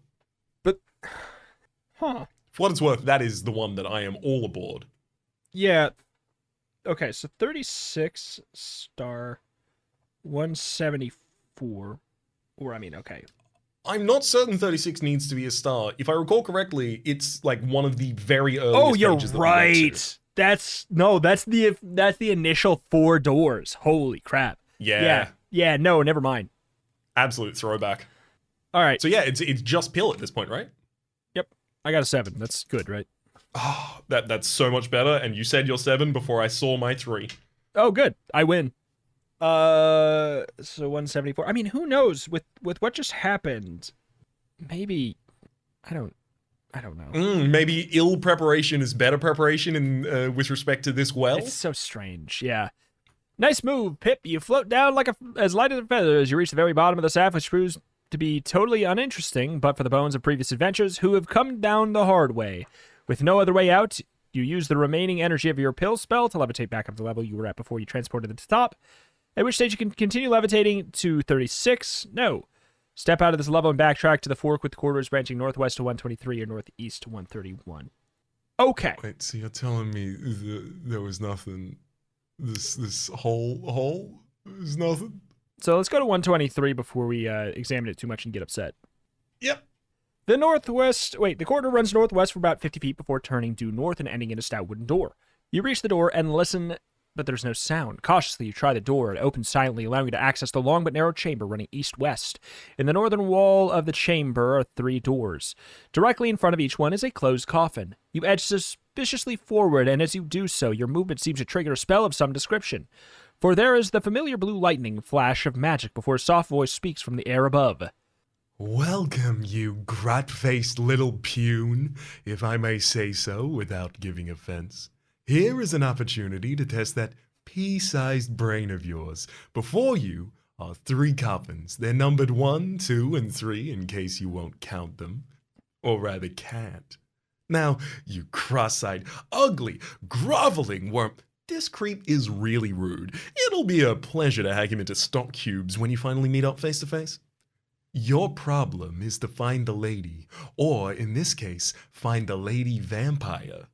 Huh. For what it's worth, that is the one that I am all aboard. Yeah. Okay, so 36 star 174. Or, I mean, okay. I'm not certain 36 needs to be a star. If I recall correctly, it's like one of the very earliest Oh, you're pages that we get to. right. That's the initial 4 doors. Holy crap. Yeah. Yeah, no, never mind. Absolute throwback. All right. So yeah, it's just pill at this point, right? Yep. I got a 7. That's good, right? Oh, that's so much better. And you said your 7 before I saw my 3. Oh, good. I win. So 174. I mean, who knows with what just happened? Maybe I don't know. Maybe ill preparation is better preparation in with respect to this well. It's so strange. Yeah. Nice move, Pip. You float down like as light as a feather as you reach the very bottom of the shaft, which proves to be totally uninteresting, but for the bones of previous adventurers who have come down the hard way. With no other way out, you use the remaining energy of your pill spell to levitate back up to the level you were at before you transported to the top, at which stage you can continue levitating to 36. No. Step out of this level and backtrack to the fork with corridors branching northwest to 123 or northeast to 131. Okay. Wait, so you're telling me there was nothing? This whole is nothing? So let's go to 123 before we examine it too much and get upset. Yep. The corridor runs northwest for about 50 feet before turning due north and ending in a stout wooden door. You reach the door and listen, but there's no sound. Cautiously, you try the door. It opens silently, allowing you to access the long but narrow chamber running east-west. In the northern wall of the chamber are 3 doors. Directly in front of each one is a closed coffin. You edge suspiciously forward, and as you do so, your movement seems to trigger a spell of some description. For there is the familiar blue lightning flash of magic before a soft voice speaks from the air above. Welcome, you grat-faced little pune, if I may say so without giving offense. Here is an opportunity to test that pea-sized brain of yours. Before you are 3 coffins. They're numbered 1, 2, and 3 in case you won't count them. Or rather can't. Now, you cross-eyed, ugly, groveling worm. This creep is really rude. It'll be a pleasure to hack him into stock cubes when you finally meet up face to face. Your problem is to find the lady, or in this case, find the lady vampire.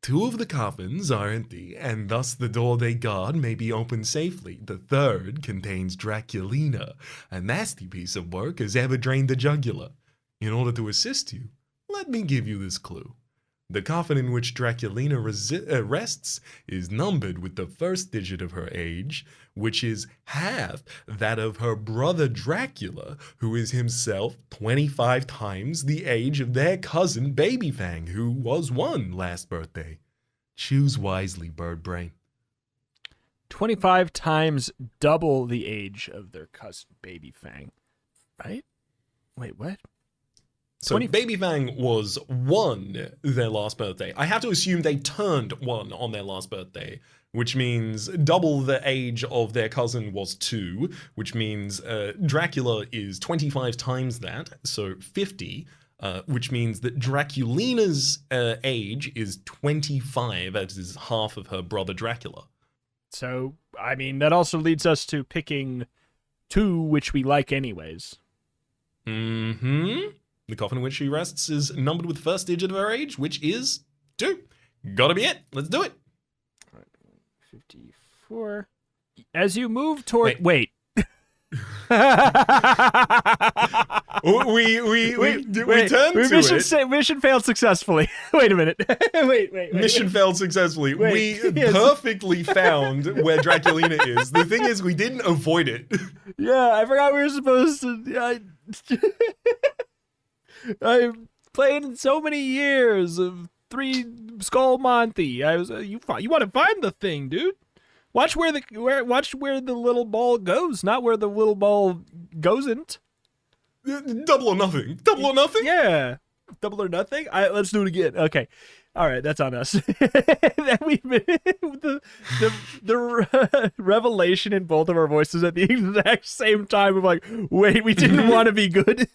2 of the coffins are empty, and thus the door they guard may be opened safely. The 3rd contains Draculina, a nasty piece of work as ever drained the jugular. In order to assist you, let me give you this clue. The coffin in which Draculina rests is numbered with the 1st digit of her age, which is half that of her brother Dracula, who is himself 25 times the age of their cousin Babyfang, who was 1 last birthday. Choose wisely, Birdbrain. 25 times double the age of their cousin Babyfang. Right? Wait, what? So Babyfang was 1 their last birthday. I have to assume they turned 1 on their last birthday, which means double the age of their cousin was 2, which means Dracula is 25 times that, so 50, which means that Draculina's age is 25, as is half of her brother Dracula. So, I mean, that also leads us to picking 2, which we like anyways. Mm-hmm. The coffin in which she rests is numbered with the 1st digit of her age, which is 2. Gotta be it. Let's do it. 54. As you move toward... Wait. We turned to it. Mission failed successfully. Wait a minute. wait. Mission failed successfully. Wait. We perfectly found where Draculina is. The thing is, we didn't avoid it. Yeah, I forgot we were supposed to... I playing so many years of 3 Skull Monty. You want to find the thing, dude. Watch where the little ball goes, not where the little ball goesn't. Double or nothing. Double or nothing? Yeah. Double or nothing? Let's do it again. Okay. All right, that's on us. the revelation in both of our voices at the exact same time of like, wait, we didn't want to be good.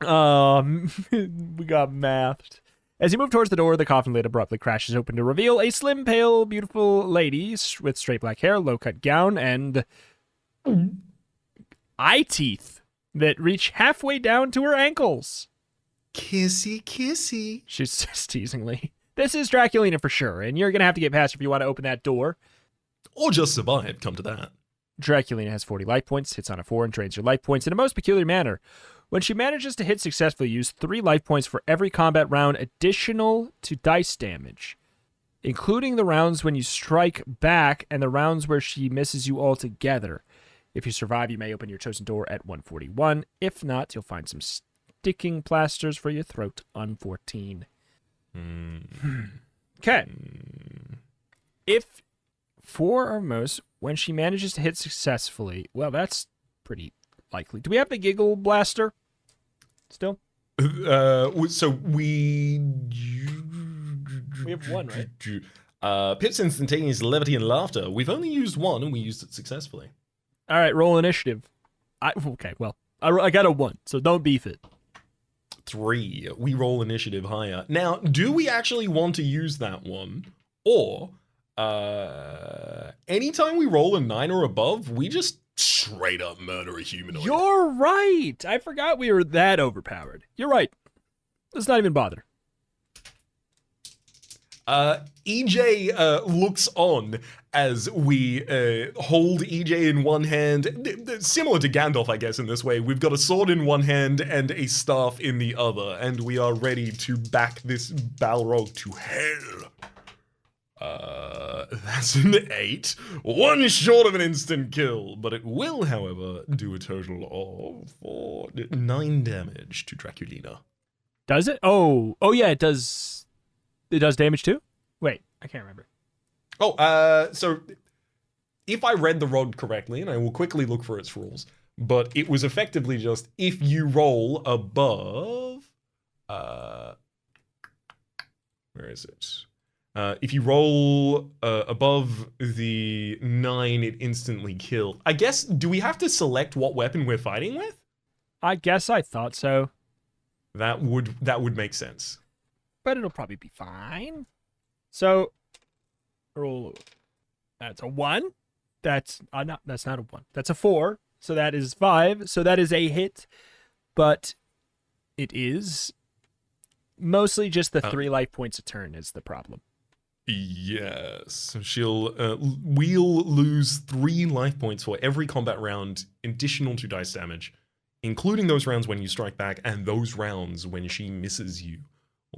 We got mathed. As you move towards the door, the coffin lid abruptly crashes open to reveal a slim, pale, beautiful lady with straight black hair, low-cut gown, and eye teeth that reach halfway down to her ankles. Kissy, kissy. She says teasingly. This is Draculina for sure, and you're going to have to get past her if you want to open that door. Or just survive, come to that. Draculina has 40 life points, hits on a 4, and drains your life points in a most peculiar manner. When she manages to hit successfully, use 3 life points for every combat round additional to dice damage, including the rounds when you strike back and the rounds where she misses you altogether. If you survive, you may open your chosen door at 141. If not, you'll find some sticking plasters for your throat on 14. Okay. If 4 or most, when she manages to hit successfully, well, that's pretty likely. Do we have the Giggle Blaster still? So we have 1, right? Pip's instantaneous levity and laughter. We've only used 1, and we used it successfully. All right, roll initiative. Okay, well, I got a 1, so don't beef it. 3. We roll initiative higher. Now, do we actually want to use that one? Or, anytime we roll a 9 or above, we just straight up murder a humanoid. You're right. I forgot we were that overpowered. You're right. Let's not even bother. EJ looks on as we hold EJ in one hand, similar to Gandalf, I guess, in this way. We've got a sword in one hand and a staff in the other, and we are ready to back this Balrog to hell. That's an 8. 1 short of an instant kill, but it will, however, do a total of 9 damage to Draculina. Does it? Oh yeah, it does. It does damage too? Wait, I can't remember. So if I read the rod correctly, and I will quickly look for its rules, but it was effectively just if you roll above, where is it? If you roll above the 9, it instantly kills. I guess, do we have to select what weapon we're fighting with? I guess I thought so. That would make sense. But it'll probably be fine. So, roll. That's a 1. That's not a 1. That's a 4. So that is 5. So that is a hit. But it is mostly just the 3 life points a turn is the problem. Yes, we'll lose 3 life points for every combat round, additional to dice damage, including those rounds when you strike back and those rounds when she misses you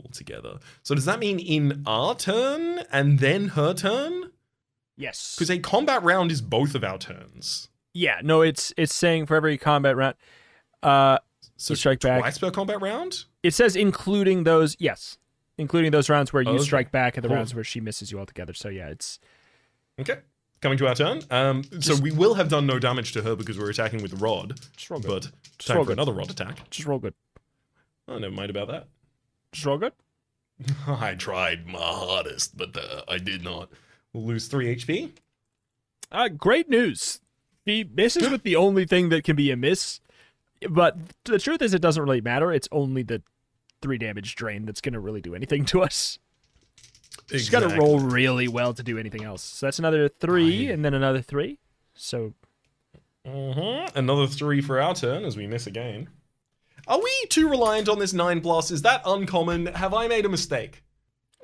altogether. So does that mean in our turn and then her turn? Yes. Because a combat round is both of our turns. Yeah, no, it's saying for every combat round, So you strike back. Twice per combat round? It says including those, yes. Including those rounds where you Okay. strike back and the Cool. rounds where she misses you altogether. So yeah, it's... Okay. Coming to our turn. So we will have done no damage to her because we're attacking with the rod. Just roll good. But Just time roll for good. another rod attack. Just roll good. Oh, never mind about that. Just roll good. I tried my hardest, but I did not. We'll lose 3 HP. Great news. The miss is with the only thing that can be a miss. But the truth is it doesn't really matter. It's only the 3 damage drain that's going to really do anything to us. She's got to roll really well to do anything else. So that's another 3 and then another 3. So Another 3 for our turn as we miss again. Are we too reliant on this 9+? Is that uncommon? Have I made a mistake?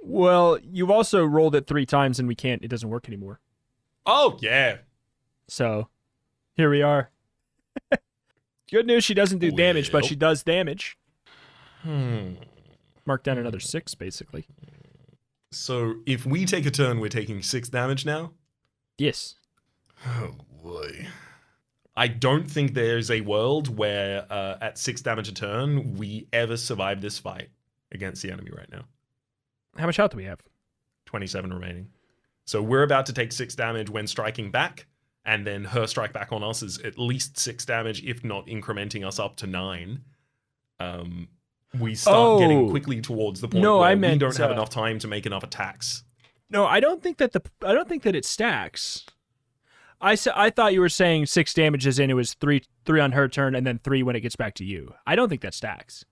well, you've also rolled it 3 times and it doesn't work anymore. Oh, yeah. So here we are. Good news, she doesn't do damage, but she does damage. Mark down another 6, basically. So if we take a turn, we're taking 6 damage now? Yes. Oh boy. I don't think there's a world where at 6 damage a turn we ever survive this fight against the enemy right now. How much health do we have? 27 remaining. So we're about to take 6 damage when striking back, and then her strike back on us is at least 6 damage, if not incrementing us up to 9. We start getting quickly towards the point where we don't have enough time to make enough attacks. No, I don't think that it stacks. I thought you were saying 6 damage as in it was 3 on her turn and then 3 when it gets back to you. I don't think that stacks.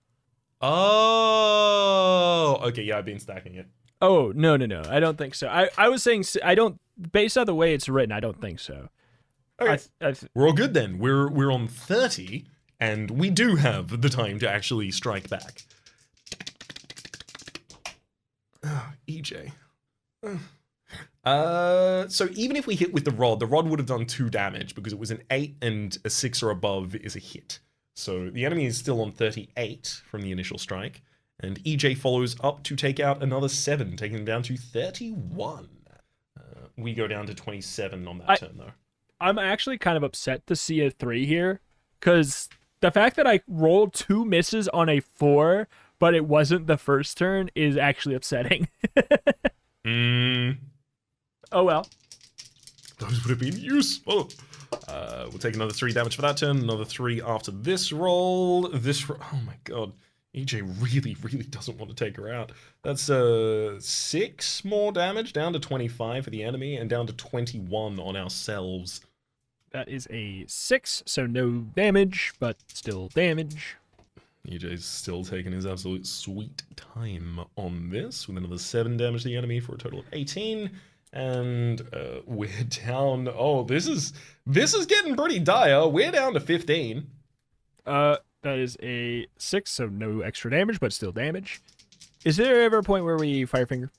Oh, okay, yeah, I've been stacking it. Oh, no. I don't think so. I was saying, I don't, based on the way it's written, I don't think so. Okay. We're all good then. We're on 30, and we do have the time to actually strike back. EJ. So even if we hit with the rod would have done 2 damage because it was an 8 and a 6 or above is a hit. So the enemy is still on 38 from the initial strike, and EJ follows up to take out another 7, taking him down to 31. We go down to 27 on that turn, though. I'm actually kind of upset to see a 3 here, because the fact that I rolled 2 misses on a 4, but it wasn't the first turn, is actually upsetting. Oh well. Those would have been useful. We'll take another 3 damage for that turn, another 3 after this roll. Oh my god. EJ really doesn't want to take her out. That's 6 more damage, down to 25 for the enemy, and down to 21 on ourselves. That is a 6, so no damage, but still damage. EJ's still taking his absolute sweet time on this, with another 7 damage to the enemy for a total of 18. And we're down. Oh, this is getting pretty dire. We're down to 15. That is a 6, so no extra damage, but still damage. Is there ever a point where we fire finger?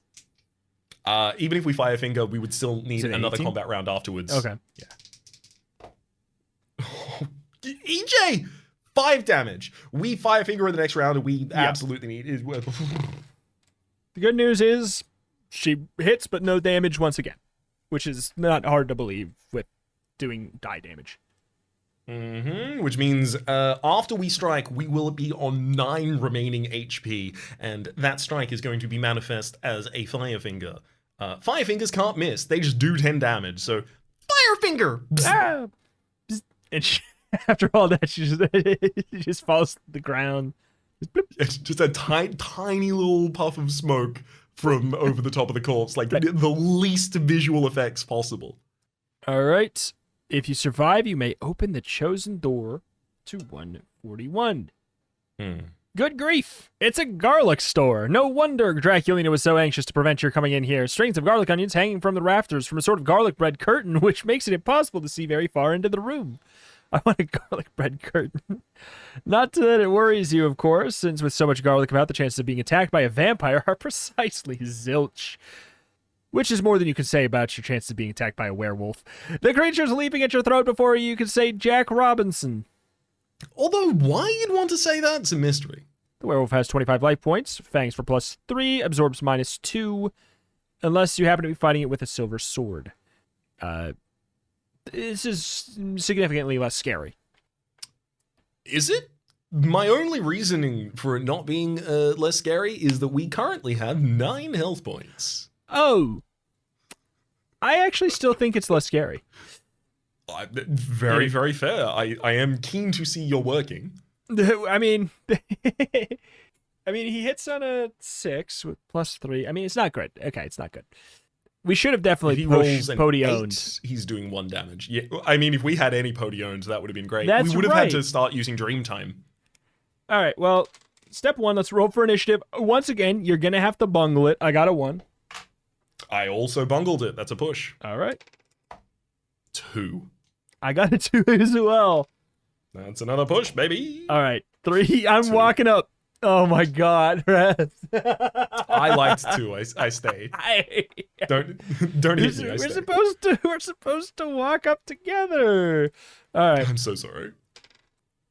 Even if we fire finger, we would still need another 18? combat round afterwards. Okay. Yeah. EJ, 5 damage. We fire finger in the next round, and we absolutely need it. The good news is she hits, but no damage once again, which is not hard to believe with doing die damage. Which means after we strike, we will be on 9 remaining HP, and that strike is going to be manifest as a fire finger. Fire fingers can't miss; they just do 10 damage. So, fire finger. Ah! And she, after all that, she just falls to the ground. It's just a tiny little puff of smoke from over the top of the corpse, like the least visual effects possible. All right. If you survive, you may open the chosen door to 141. Good grief. It's a garlic store. No wonder Draculina was so anxious to prevent your coming in here. Strings of garlic onions hanging from the rafters from a sort of garlic bread curtain, which makes it impossible to see very far into the room. I want a garlic bread curtain. Not that it worries you, of course, since with so much garlic about, the chances of being attacked by a vampire are precisely zilch. Which is more than you can say about your chances of being attacked by a werewolf. The creature's leaping at your throat before you can say Jack Robinson. Although, why you'd want to say that's a mystery. The werewolf has 25 life points, fangs for +3, absorbs -2, unless you happen to be fighting it with a silver sword. This is significantly less scary. Is it? My only reasoning for it not being less scary is that we currently have 9 health points. Oh. I actually still think it's less scary. Very, very fair. I am keen to see your working. I mean, he hits on a 6 with +3. I mean, it's not good. Okay, it's not good. We should have definitely pushed Podioned. He's doing 1 damage. Yeah, I mean, if we had any Podioned, that would have been great. That's we would have right. had to start using Dreamtime. All right, well, step 1, let's roll for initiative. Once again, you're going to have to bungle it. I got a 1. I also bungled it. That's a push. All right. 2. I got a 2 as well. That's another push, baby. All right, 3. I'm 2. walking up. Oh my God, Raz. I liked 2. I stayed. Don't hit me. We're supposed to walk up together. All right. I'm so sorry.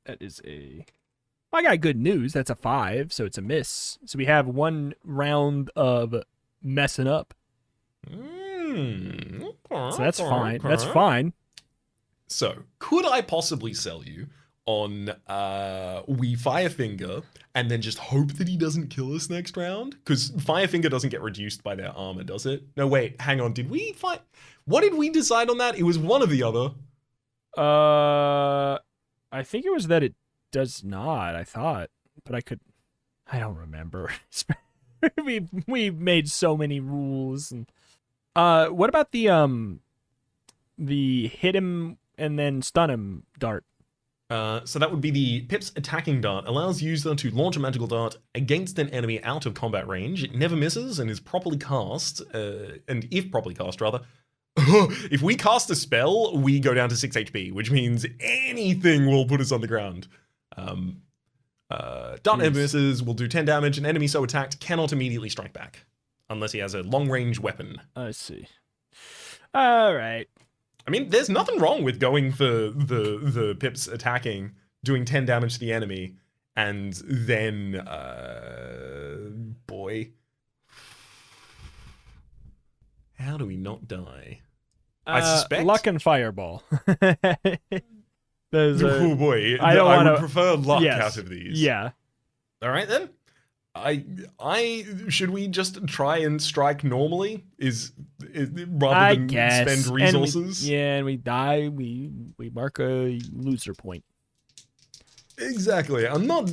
That is a. I got good news. That's a 5, so it's a miss. So we have 1 round of messing up. So that's fine. That's fine. So, could I possibly sell you on we Firefinger and then just hope that he doesn't kill us next round? Because Firefinger doesn't get reduced by their armor, does it? No, wait, hang on. Did we fight? What did we decide on that? It was one or the other. I think it was that it does not, I thought. But I don't remember. we made so many rules. And what about the hit him and then stun him dart? So that would be the Pip's attacking dart. Allows user to launch a magical dart against an enemy out of combat range. It never misses and is properly cast. And if properly cast, rather. If we cast a spell, we go down to 6 HP, which means anything will put us on the ground. Dart never misses, will do 10 damage. An enemy so attacked cannot immediately strike back. Unless he has a long-range weapon. I see. All right. I mean, there's nothing wrong with going for the Pips attacking, doing 10 damage to the enemy, and then, boy. How do we not die? I suspect. Luck and fireball. Oh boy, I would prefer luck out of these. Yeah. All right then. I should we just try and strike normally? Rather than spend resources? And we die. We mark a loser point. Exactly. I'm not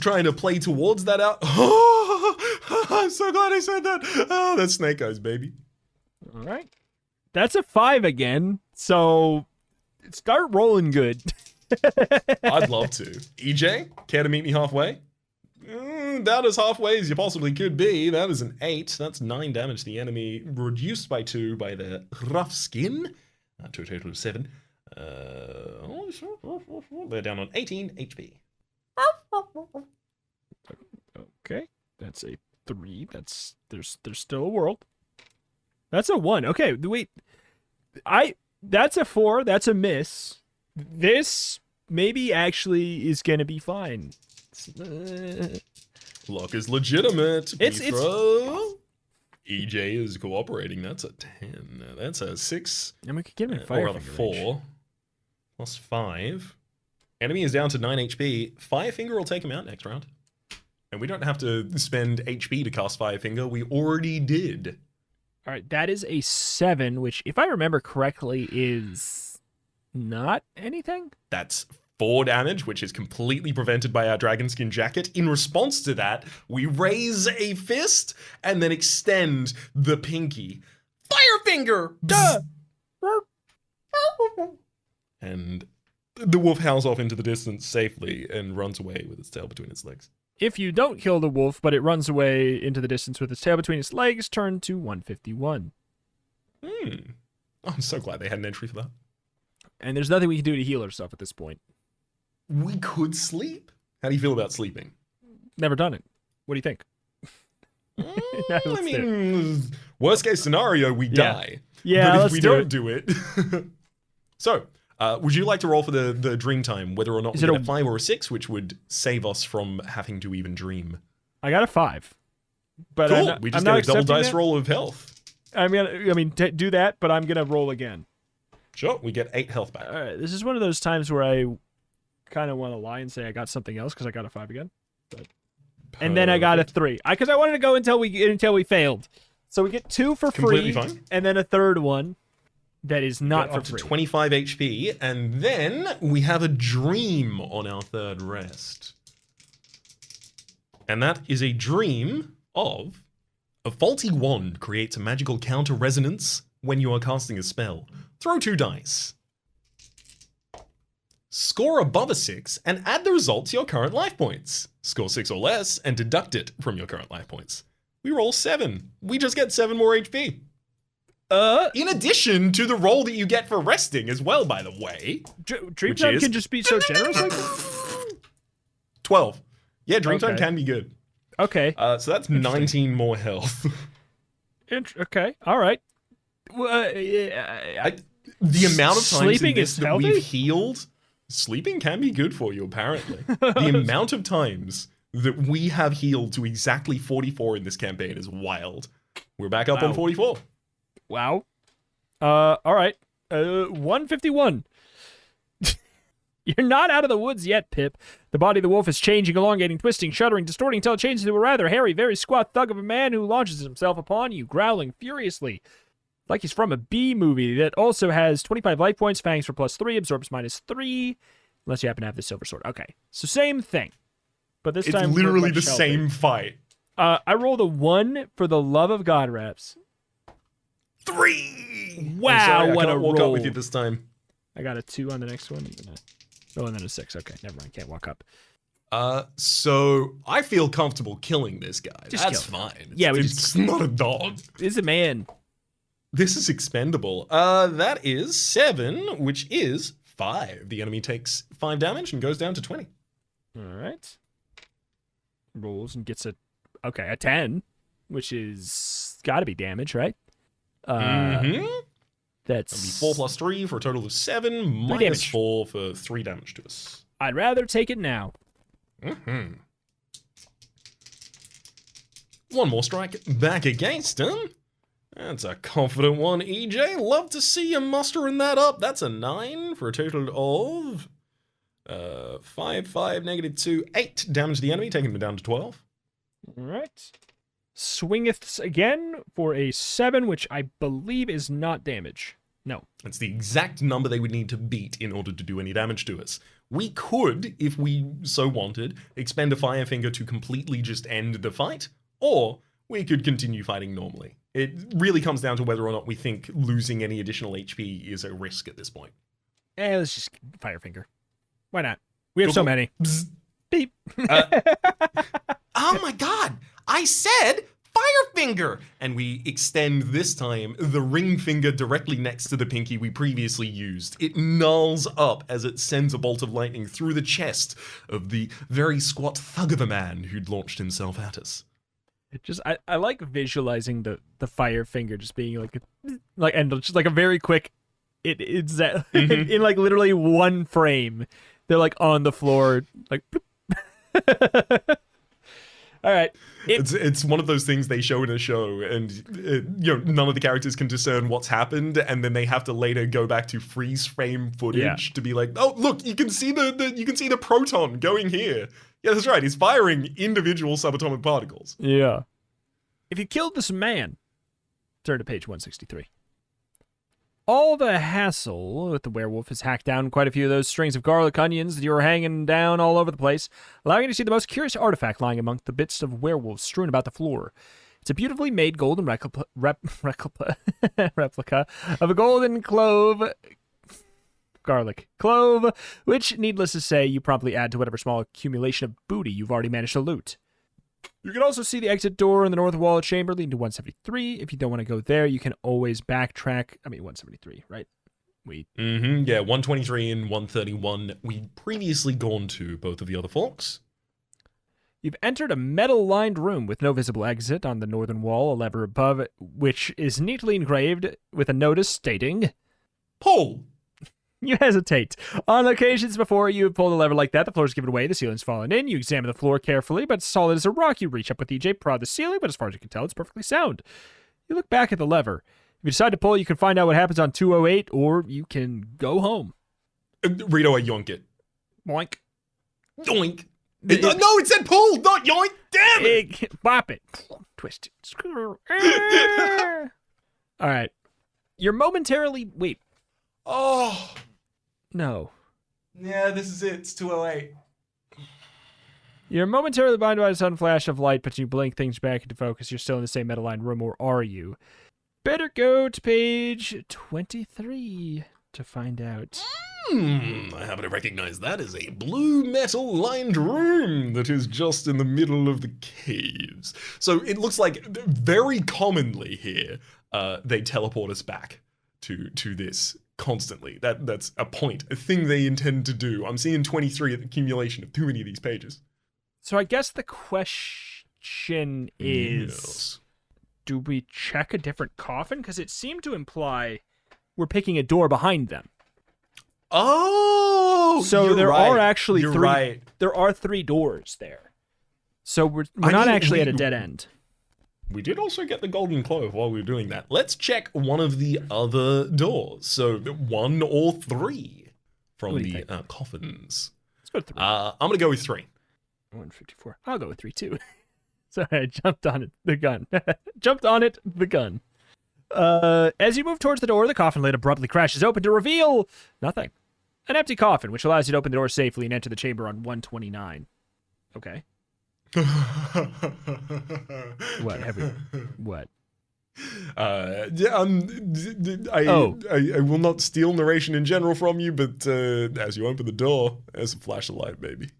trying to play towards that out. I'm so glad I said that. Oh, that's Snake Eyes, baby. All right. That's a 5 again. So start rolling good. I'd love to. EJ, care to meet me halfway? About as halfway as you possibly could be. That is an 8. That's 9 damage to the enemy, reduced by 2 by the rough skin, to a total of 7. They're down on 18 HP. Okay, that's a 3. There's still a world. That's a 1. Okay, wait. That's a 4. That's a miss. This maybe actually is gonna be fine. Luck is legitimate. It's EJ is cooperating. That's a 10. That's a 6. And we could give him or rather 4 plus 5. Enemy is down to 9 HP. Firefinger will take him out next round. And we don't have to spend HP to cast Firefinger. We already did. All right, that is a 7, which, if I remember correctly, is not anything. That's 4 damage, which is completely prevented by our dragon skin jacket. In response to that, we raise a fist and then extend the pinky. Firefinger! Duh! And the wolf howls off into the distance safely and runs away with its tail between its legs. If you don't kill the wolf, but it runs away into the distance with its tail between its legs, turn to 151. I'm so glad they had an entry for that. And there's nothing we can do to heal ourselves at this point. We could sleep. How do you feel about sleeping? Never done it. What do you think? I mean, worst case scenario, we die. Yeah, but if we don't do it. So, would you like to roll for the dream time, whether or not we get a 5 or a 6, which would save us from having to even dream? I got a 5. But cool. We just get a double dice roll of health. Do that, but I'm gonna roll again. Sure, we get 8 health back. All right, this is one of those times where I kind of want to lie and say I got something else because I got a 5 again. And then I got a 3 because I wanted to go until we failed. So we get 2 for Completely free, fine. And then a third one that is not for up free. To 25 HP, and then we have a dream on our third rest. And that is a dream of a faulty wand creates a magical counter resonance when you are casting a spell. Throw 2 dice. Score above a 6 and add the result to your current life points. Score 6 or less and deduct it from your current life points. We roll 7. We just get 7 more HP. In addition to the roll that you get for resting as well, by the way. Dreamtime can just be so generous like that? 12. Yeah, Dreamtime can be good. Okay. So that's 19 more health. Okay. All right. The amount of times sleeping in this is that healthy? we've healed, sleeping can be good for you, apparently. The amount of times that we have healed to exactly 44 in this campaign is wild. We're back up on 44. Wow. All right. 151. You're not out of the woods yet, Pip. The body of the wolf is changing, elongating, twisting, shuddering, distorting until it changes into a rather hairy, very squat thug of a man who launches himself upon you, growling furiously. Like he's from a B movie that also has 25 life points, fangs for +3, absorbs -3, unless you happen to have the silver sword. Okay, so same thing. But this time It's we're literally much the healthier. same fight. I rolled a 1 for the love of God reps. 3! Wow, I'm sorry, what I can't a walk roll. up with you this time. I got a 2 on the next one. Oh, and then a 6. Okay, never mind. Can't walk up. So I feel comfortable killing this guy. Just That's kill him. fine. Yeah, we it's just- not a dog. It's a man. This is expendable. That is 7, which is 5. The enemy takes 5 damage and goes down to 20. All right. Rolls and gets a 10, which is got to be damage, right? Mm-hmm. That's That'll be 4 plus 3 for a total of 7, minus damage. 4 for 3 damage to us. I'd rather take it now. Mm-hmm. One more strike back against him. That's a confident one, EJ. Love to see you mustering that up. That's a 9 for a total of 5, 5, -2, 8 damage to the enemy, taking him down to 12. All right. Swingeth again for a 7, which I believe is not damage. No. That's the exact number they would need to beat in order to do any damage to us. We could, if we so wanted, expend a Firefinger to completely just end the fight, or we could continue fighting normally. It really comes down to whether or not we think losing any additional HP is a risk at this point. Let's just Firefinger. Why not? We have Go so for- many. Bzz. Beep. Oh my god! I said Firefinger! And we extend this time the ring finger directly next to the pinky we previously used. It gnarls up as it sends a bolt of lightning through the chest of the very squat thug of a man who'd launched himself at us. I like visualizing the Firefinger just being like and just like a very quick it's that in like literally one frame. They're like on the floor like all right. It's one of those things they show in a show, and none of the characters can discern what's happened, and then they have to later go back to freeze frame footage to be like, oh look, you can see the proton going here. Yeah, that's right. He's firing individual subatomic particles. Yeah. If you killed this man, turn to page 163. All the hassle with the werewolf has hacked down quite a few of those strings of garlic onions that you were hanging down all over the place, allowing you to see the most curious artifact lying among the bits of werewolves strewn about the floor. It's a beautifully made golden replica of a golden garlic clove, which, needless to say, you promptly add to whatever small accumulation of booty you've already managed to loot. You can also see the exit door in the north wall chamber leading to 173. If you don't want to go there, you can always backtrack. 173, right? Yeah, 123 and 131. We'd previously gone to both of the other forks. You've entered a metal-lined room with no visible exit on the northern wall, a lever above which is neatly engraved with a notice stating, Pull! You hesitate. On occasions before you have pulled a lever like that, the floor's given away, the ceiling's fallen in. You examine the floor carefully, but solid as a rock. You reach up with EJ, prod the ceiling, but as far as you can tell, it's perfectly sound. You look back at the lever. If you decide to pull, you can find out what happens on 208, or you can go home. Rito, I yoink it. Boink. Yoink! No, it said pull, not yoink! Damn it! Bop it. Twist it. Screw. All right. You're momentarily... Wait. Oh, No. yeah, this is it. It's 208. You're momentarily blinded by a sudden flash of light, but you blink things back into focus. You're still in the same metal-lined room, or are you? Better go to page 23 to find out. I happen to recognize that as a blue metal lined room that is just in the middle of the caves. So it looks like very commonly here, they teleport us back to this constantly. That's a thing they intend to do. I'm seeing 23 at the accumulation of too many of these pages. So I guess the question is, Yes. do we check a different coffin? Because it seemed to imply we're picking a door behind them. Oh, So you're there right. are actually You're three. right. There are 3 doors there. So we're I not mean, actually we- at a dead end. We did also get the golden clove while we were doing that. Let's check one of the other doors. So 1 or 3. from What do you the think? coffins. Let's go with 3. I'm going to go with 3. 154. I'll go with 3 too. Sorry, I jumped on it. The gun. Jumped on it. The gun. As you move towards the door, the coffin lid abruptly crashes open to reveal nothing. An empty coffin, which allows you to open the door safely and enter the chamber on 129. Okay. What? What? I will not steal narration in general from you, but as you open the door, there's a flash of light, baby.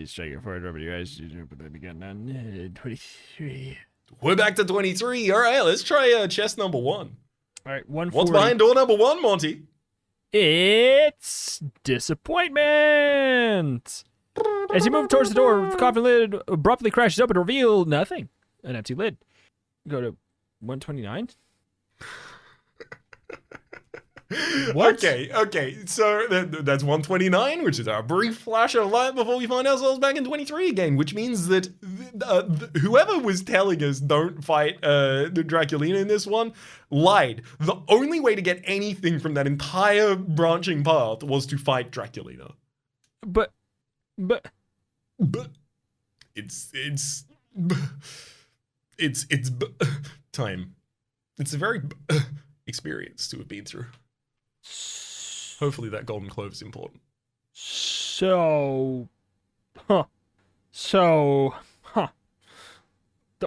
Strike it forward over to you guys. Open the gun on 23. We're back to 23. All right, let's try chest number 1. All right, 140. What's behind door number 1, Monty? It's disappointment. As you move towards the door, the coffin lid abruptly crashes open to reveal nothing. An empty lid. Go to 129. What? Okay. So that's 129, which is our brief flash of light before we find ourselves back in 23 again, which means that whoever was telling us don't fight the Draculina in this one lied. The only way to get anything from that entire branching path was to fight Draculina. But It's time. It's a very experience to have been through. Hopefully that golden clove is important. So, the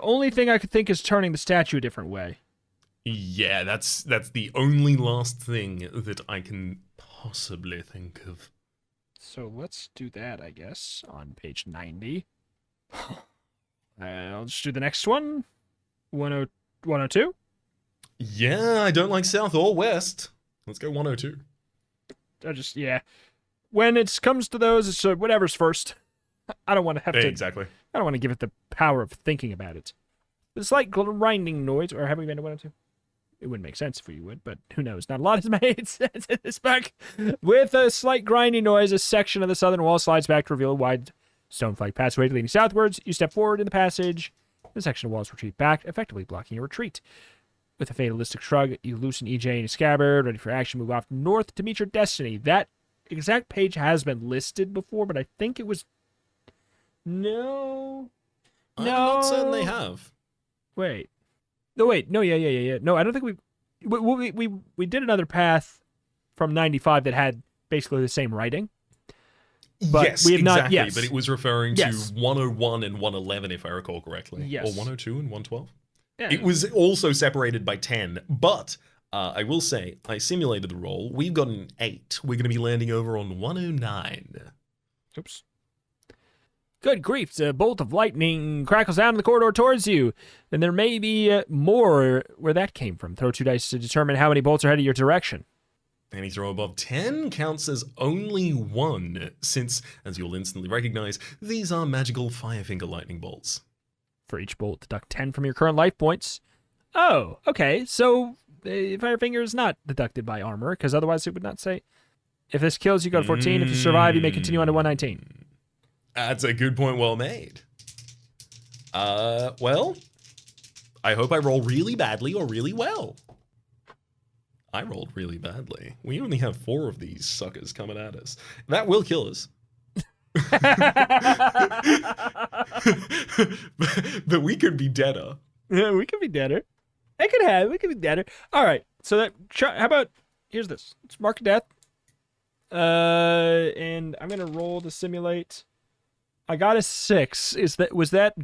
only thing I could think is turning the statue a different way. Yeah, that's the only last thing that I can possibly think of. So let's do that, I guess, on page 90. I'll just do the next one. 102. Yeah, I don't like south or west. Let's go 102. Yeah. When it comes to those, it's whatever's first. I don't want to have to. Exactly. I don't want to give it the power of thinking about it. It's like grinding noise, or have we been to 102? It wouldn't make sense if we would, but who knows? Not a lot is made sense in this book. With a slight grinding noise, a section of the southern wall slides back to reveal a wide stone flag passageway leading southwards. You step forward in the passage. The section of walls retreat back, effectively blocking your retreat. With a fatalistic shrug, you loosen EJ in his scabbard, ready for action, move off north to meet your destiny. That exact page has been listed before, but I think it was... No. I'm not certain they have. Wait. No, wait. No, yeah. No, I don't think we did another path from 95 that had basically the same writing. But yes, we have exactly. not. Yes, but it was referring Yes. to 101 and 111, if I recall correctly. Yes. Or 102 and 112. Yeah. It was also separated by 10, but I will say, I simulated the roll. We've got an 8. We're going to be landing over on 109. Oops. Good grief, a bolt of lightning crackles down in the corridor towards you. And there may be more where that came from. Throw 2 dice to determine how many bolts are headed your direction. Any throw above 10 counts as only 1, since, as you'll instantly recognize, these are magical Firefinger lightning bolts. For each bolt, deduct 10 from your current life points. Oh, okay. So Firefinger is not deducted by armor, because otherwise it would not say. If this kills, you go to 14. If you survive, you may continue on to 119. That's a good point, well made. Well, I hope I roll really badly or really well. I rolled really badly. We only have 4 of these suckers coming at us. That will kill us. but we could be deader. Yeah, we could be deader. We could be deader. All right. So how about, here's this. It's mark of death. And I'm going to roll to simulate. I got a 6. Was that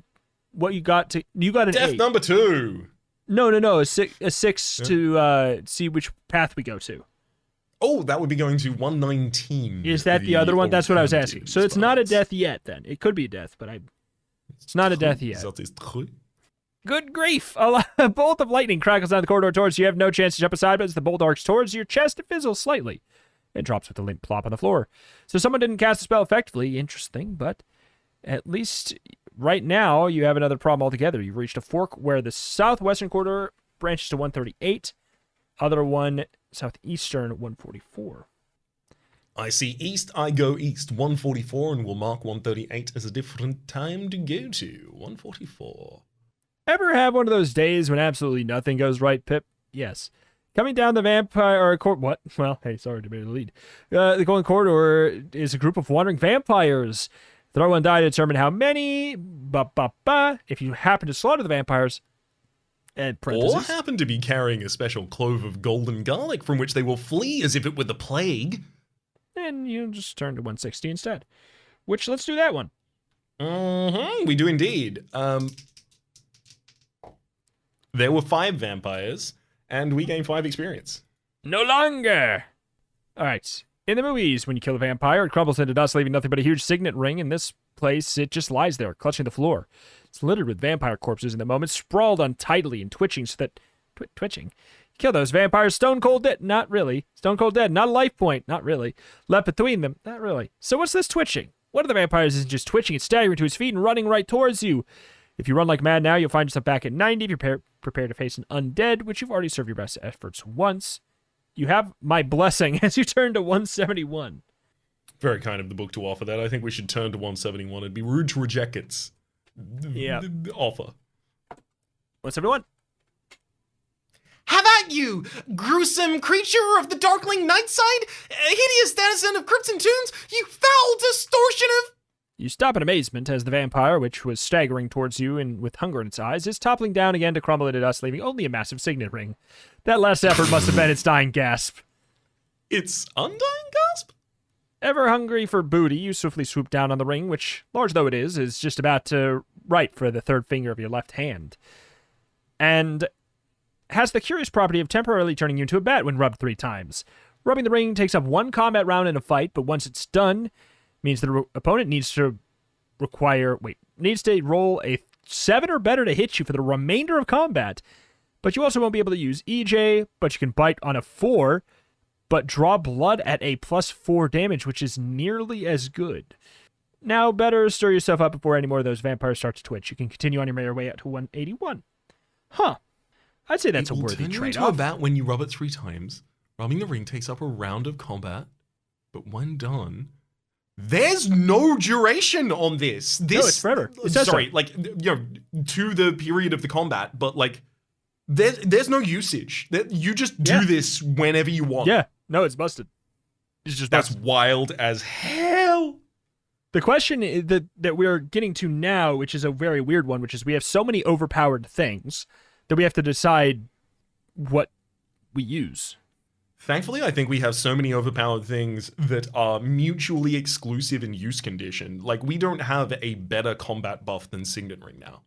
what you got you got an Death 8. number 2. No. A 6 to see which path we go to. Oh, that would be going to 119. Is that the other one? That's what I was asking. alternative So it's not a spots. death yet then. It could be a death, but it's not a death yet. That is true. Good grief! A bolt of lightning crackles down the corridor towards you. You have no chance to jump aside, but as the bolt arcs towards your chest, it fizzles slightly and drops with a limp plop on the floor. So someone didn't cast a spell effectively. Interesting, but at least right now you have another problem altogether. You've reached a fork where the southwestern corridor branches to 138, other one southeastern 144. I see east, I go east. 144, and we'll mark 138 as a different time to go to. 144. Ever have one of those days when absolutely nothing goes right, Pip? Yes. Coming down the vampire what? Well, hey, sorry to be the lead. The golden corridor is a group of wandering vampires. Throw one die to determine how many. If you happen to slaughter the vampires, and Or happen to be carrying a special clove of golden garlic from which they will flee as if it were the plague. then you just turn to 160 instead. Which, let's do that one. We do indeed. There were 5 vampires, and we gained 5 experience. No longer! Alright. In the movies, when you kill a vampire, it crumbles into dust, leaving nothing but a huge signet ring. In this place, it just lies there, clutching the floor. It's littered with vampire corpses in the moment, sprawled untidily and twitching so that... twitching? Kill those vampires stone cold dead. Not really. Stone cold dead. Not a life point. Not really. Left between them. Not really. So what's this twitching? One of the vampires isn't just twitching, it's staggering to his feet and running right towards you. If you run like mad now, you'll find yourself back at 90 if you're prepared to face an undead, which you've already served your best efforts once. You have my blessing as you turn to 171. Very kind of the book to offer that. I think we should turn to 171. It'd be rude to reject its offer. 171. Have at you, gruesome creature of the darkling nightside, hideous denizen of crypts and tombs, you foul distortion of... You stop in amazement as the vampire, which was staggering towards you and with hunger in its eyes, is toppling down again to crumble into dust, leaving only a massive signet ring. That last effort must have been its dying gasp. It's undying gasp? Ever hungry for booty, you swiftly swoop down on the ring, which, large though it is just about to right for the third finger of your left hand. And has the curious property of temporarily turning you into a bat when rubbed 3 times. Rubbing the ring takes up 1 combat round in a fight, but once it's done, means the opponent needs to roll a 7 or better to hit you for the remainder of combat. But you also won't be able to use EJ, but you can bite on a 4, but draw blood at a +4 damage, which is nearly as good. Now, better stir yourself up before any more of those vampires start to twitch. You can continue on your merry way out to 181. Huh. I'd say that's a worthy trade-off. trade-off. Into a bat when you rub it 3 times. Rubbing the ring takes up a round of combat, but when done, there's no duration on this. No, it's forever. It says sorry, so. like to the period of the combat, but like there's no usage. You just do this whenever you want. Yeah, no, it's busted. It's just That's busted. wild as hell. The question that we're getting to now, which is a very weird one, which is we have so many overpowered things that we have to decide what we use. Thankfully, I think we have so many overpowered things that are mutually exclusive in use condition. Like, we don't have a better combat buff than Signet Ring now.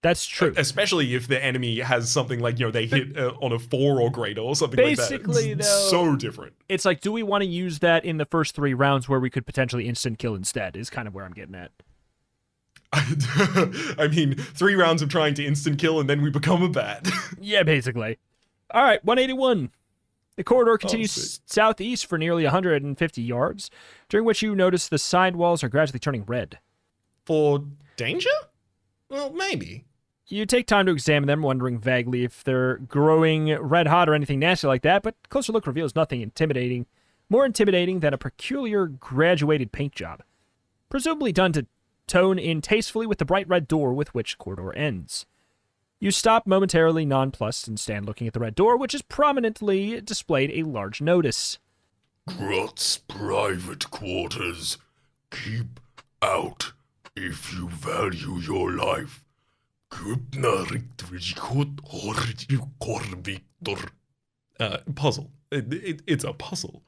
That's true. Especially if the enemy has something like, they hit on a 4 or greater or something like that. Basically, It's though, so different. It's like, do we want to use that in the first 3 rounds where we could potentially instant kill instead, is kind of where I'm getting at. I mean, 3 rounds of trying to instant kill and then we become a bat. Yeah, basically. All right, 181. The corridor continues southeast for nearly 150 yards, during which you notice the side walls are gradually turning red. For danger? Well, maybe. You take time to examine them, wondering vaguely if they're growing red hot or anything nasty like that, but closer look reveals nothing more intimidating than a peculiar graduated paint job, presumably done to tone in tastefully with the bright red door with which the corridor ends. You stop momentarily nonplussed and stand looking at the red door, which has prominently displayed a large notice. Grot's private quarters. Keep out if you value your life. Puzzle. It's a puzzle.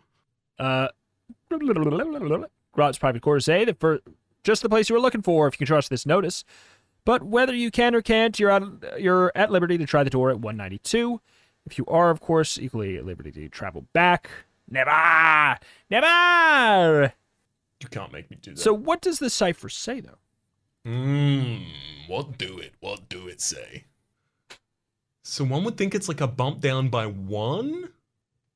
Grot's private quarters say that for just the place you were looking for, if you can trust this notice. But whether you can or can't, you're at liberty to try the door at 192. If you are, of course, equally at liberty to travel back. Never! Never! You can't make me do that. So what does the cipher say, though? What do it say? So one would think it's like a bump down by 1?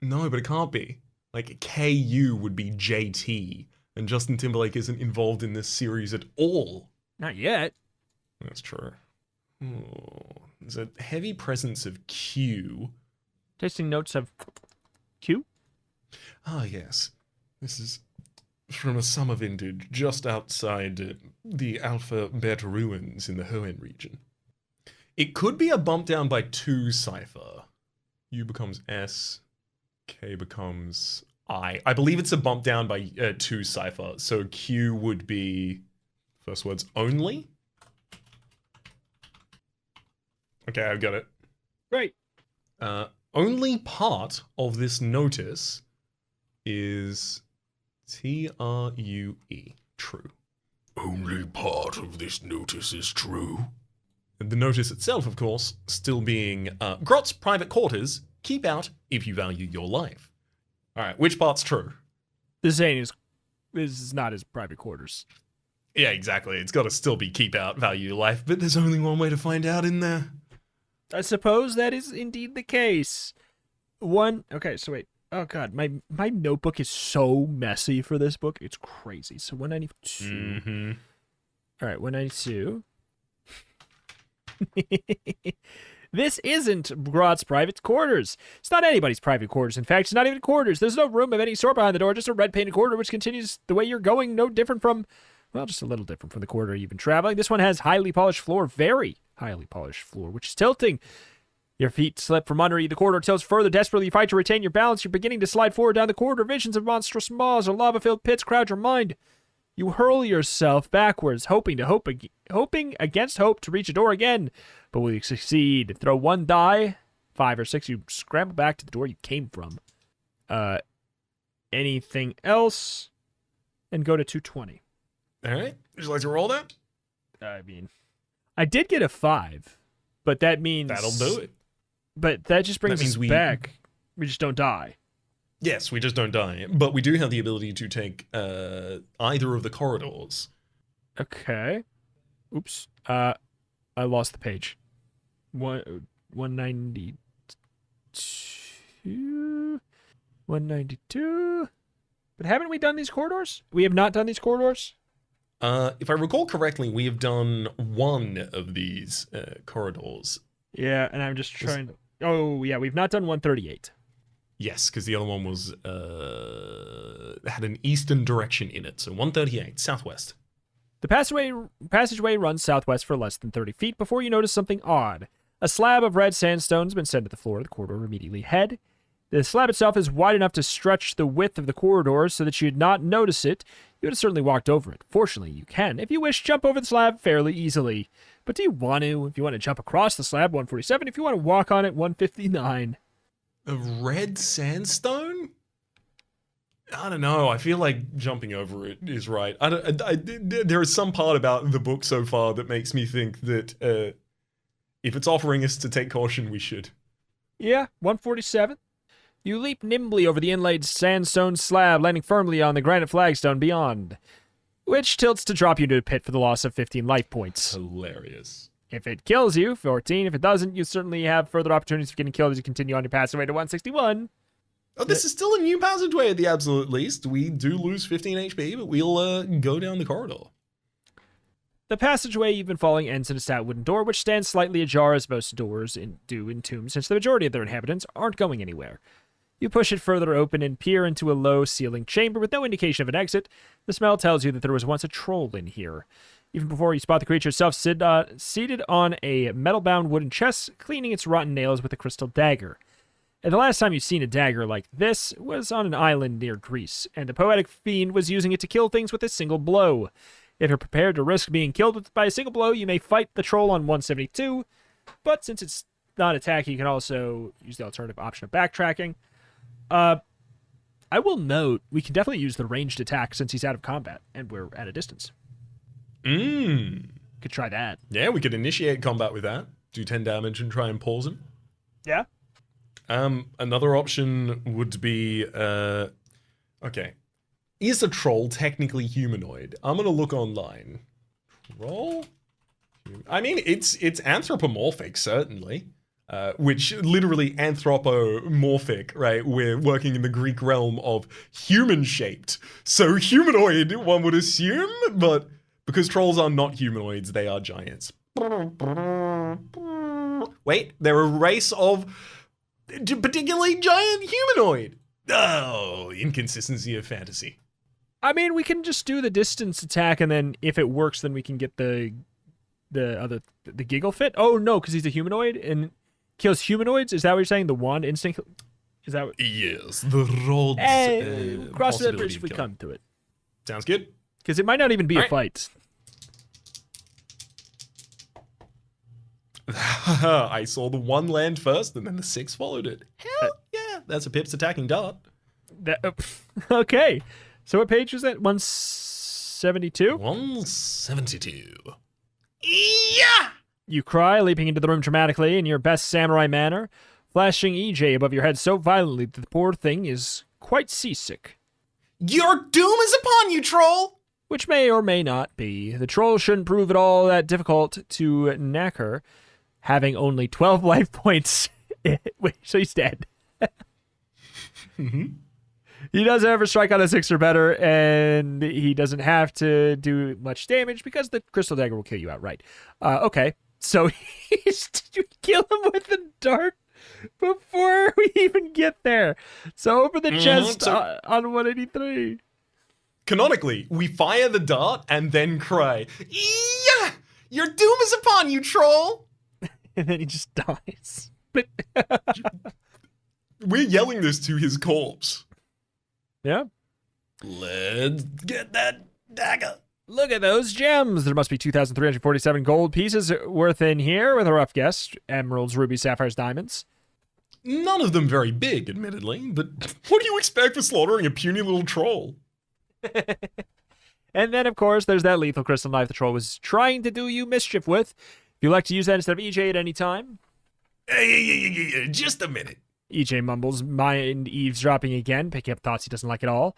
No, but it can't be. Like, KU would be JT, and Justin Timberlake isn't involved in this series at all. Not yet. That's true. Oh, there's a heavy presence of Q. Tasting notes of Q? Ah, yes. This is from a summer vintage just outside the Alpha Beta ruins in the Hoenn region. It could be a bump down by 2 cipher. U becomes S. K becomes I. I believe it's a bump down by 2 cipher. So Q would be first words only. Okay, I've got it. Great. Only part of this notice is TRUE. True. Only part of this notice is true. The notice itself, of course, still being Grot's private quarters. Keep out if you value your life. All right, which part's true? This is not his private quarters. Yeah, exactly. It's got to still be keep out, value your life, but there's only one way to find out in there. I suppose that is indeed the case. Okay, so wait. Oh god, my notebook is so messy for this book. It's crazy. So 192. Mm-hmm. All right, 192. This isn't Grot's private quarters. It's not anybody's private quarters. In fact, it's not even quarters. There's no room of any sort behind the door, just a red painted corridor which continues the way you're going, no different from, well, just a little different from the corridor you've been traveling. This one has highly polished floor, very highly polished floor, which is tilting. Your feet slip from under you. The corridor tilts further. Desperately, you fight to retain your balance. You're beginning to slide forward down the corridor. Visions of monstrous maws or lava-filled pits crowd your mind. You hurl yourself backwards, hoping against hope to reach a door again. But will you succeed? Throw 1 die, 5 or 6. You scramble back to the door you came from. Anything else? And go to 220. All right. Would you like to roll that? I mean, I did get a 5, but that means That'll do it. But that just brings That means us back. We just don't die. Yes, we just don't die, but we do have the ability to take either of the corridors. Okay. Oops. I lost the page. 192. 192. But haven't we done these corridors? We have not done these corridors? If I recall correctly, we have done one of these corridors. Yeah, and I'm just trying to... Oh, yeah, we've not done 138. Yes, because the other one was had an eastern direction in it. So 138, southwest. The passageway runs southwest for less than 30 feet before you notice something odd. A slab of red sandstone has been set to the floor of the corridor immediately ahead. The slab itself is wide enough to stretch the width of the corridor so that you'd not notice it. You would have certainly walked over it. Fortunately, you can, if you wish, jump over the slab fairly easily. But do you want to? If you want to jump across the slab, 147. If you want to walk on it, 159. A red sandstone? I don't know. I feel like jumping over it is right. There is some part about the book so far that makes me think that if it's offering us to take caution, we should. Yeah, 147. You leap nimbly over the inlaid sandstone slab, landing firmly on the granite flagstone beyond, which tilts to drop you into a pit for the loss of 15 life points. Hilarious. If it kills you, 14. If it doesn't, you certainly have further opportunities of getting killed as you continue on your passageway to 161. Oh, this is still a new passageway at the absolute least. We do lose 15 HP, but we'll go down the corridor. The passageway you've been following ends in a stout wooden door, which stands slightly ajar as most doors do in tombs, since the majority of their inhabitants aren't going anywhere. You push it further open and peer into a low-ceilinged chamber with no indication of an exit. The smell tells you that there was once a troll in here. Even before you spot the creature itself seated on a metal-bound wooden chest, cleaning its rotten nails with a crystal dagger. And the last time you've seen a dagger like this was on an island near Greece, and a poetic fiend was using it to kill things with a single blow. If you're prepared to risk being killed by a single blow, you may fight the troll on 172, but since it's not attacking, you can also use the alternative option of backtracking. I will note, we can definitely use the ranged attack since he's out of combat, and we're at a distance. Could try that. Yeah, we could initiate combat with that. Do 10 damage and try and pause him. Yeah? Another option would be, okay. Is a troll technically humanoid? I'm gonna look online. Troll? I mean, it's anthropomorphic, certainly. Which literally anthropomorphic, right? We're working in the Greek realm of human-shaped. So humanoid, one would assume, but because trolls are not humanoids, they are giants. Wait, they're a race of particularly giant humanoid. Oh, inconsistency of fantasy. I mean, we can just do the distance attack, and then if it works, then we can get the giggle fit. Oh, no, because he's a humanoid, and kills humanoids. Is that what you're saying? The wand instant. Is that what? Yes, the rod's Cross that possibility bridge of if we killing. come to it. Sounds good. Because it might not even be a Alright. fight. I saw the 1 land first, and then the 6 followed it. Hell yeah, that's a Pips attacking dart. Okay. So what page is that? 172? 172. Yeah! You cry, leaping into the room dramatically in your best samurai manner, flashing EJ above your head so violently that the poor thing is quite seasick. Your doom is upon you, troll! Which may or may not be. The troll shouldn't prove at all that difficult to knacker, having only 12 life points. Wait, so he's dead. He does, however, strike on a 6 or better, and he doesn't have to do much damage because the crystal dagger will kill you outright. Okay, so you kill him with the dart before we even get there. So open the chest on 183. Canonically, we fire the dart and then cry. Yeah! Your doom is upon you, troll! And then he just dies. But We're yelling this to his corpse. yeah. Let's get that dagger. Look at those gems. There must be 2,347 gold pieces worth in here with a rough guess. Emeralds, rubies, sapphires, diamonds. None of them very big, admittedly, but what do you expect for slaughtering a puny little troll? And then, of course, there's that lethal crystal knife the troll was trying to do you mischief with. If you like to use that instead of EJ at any time. Hey, just a minute. EJ mumbles, mind eavesdropping again, picking up thoughts he doesn't like at all.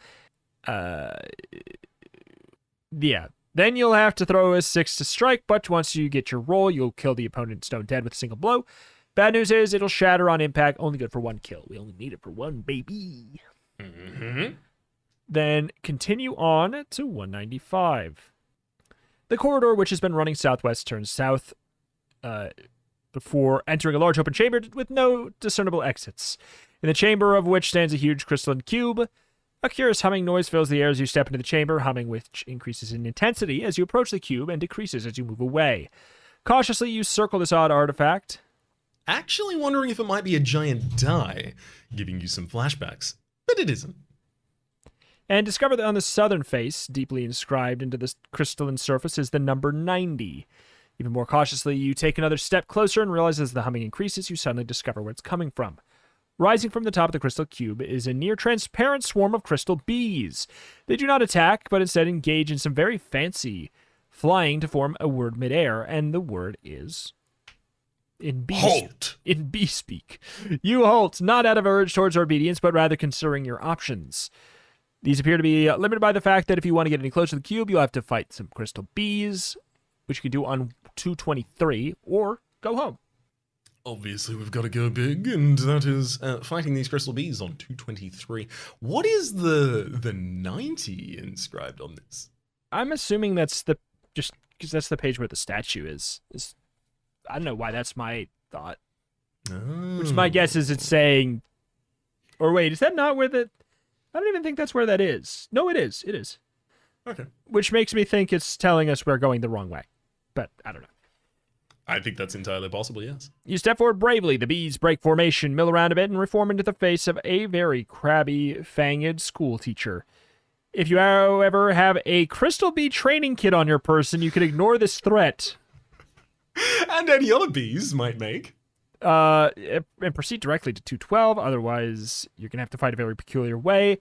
Yeah. Then you'll have to throw a 6 to strike, but once you get your roll, you'll kill the opponent stone dead with a single blow. Bad news is it'll shatter on impact, only good for 1 kill. We only need it for 1, baby. Mm-hmm. Then continue on to 195. The corridor, which has been running southwest, turns south before entering a large open chamber with no discernible exits. In the chamber of which stands a huge crystalline cube. A curious humming noise fills the air as you step into the chamber, humming which increases in intensity as you approach the cube and decreases as you move away. Cautiously, you circle this odd artifact. Actually wondering if it might be a giant die, giving you some flashbacks. But it isn't. And discover that on the southern face, deeply inscribed into the crystalline surface, is the number 90. Even more cautiously, you take another step closer and realize as the humming increases, you suddenly discover where it's coming from. Rising from the top of the crystal cube is a near-transparent swarm of crystal bees. They do not attack, but instead engage in some very fancy flying to form a word midair, and the word is... Halt! In bee speak. You halt, not out of urge towards obedience, but rather considering your options. These appear to be limited by the fact that if you want to get any closer to the cube, you'll have to fight some crystal bees, which you can do on 223, or go home. Obviously, we've got to go big, and that is fighting these crystal bees on 223. What is the 90 inscribed on this? I'm assuming that's the just because that's the page where the statue is. I don't know why that's my thought. Which my guess is it's saying, or wait, is that not where the? I don't even think that's where that is. No, it is. It is. Okay. Which makes me think it's telling us we're going the wrong way, but I don't know. I think that's entirely possible, yes. You step forward bravely. The bees break formation, mill around a bit, and reform into the face of a very crabby, fanged school teacher. If you, however, have a crystal bee training kit on your person, you can ignore this threat. And any other bees might make. And proceed directly to 212. Otherwise, you're going to have to fight a very peculiar way.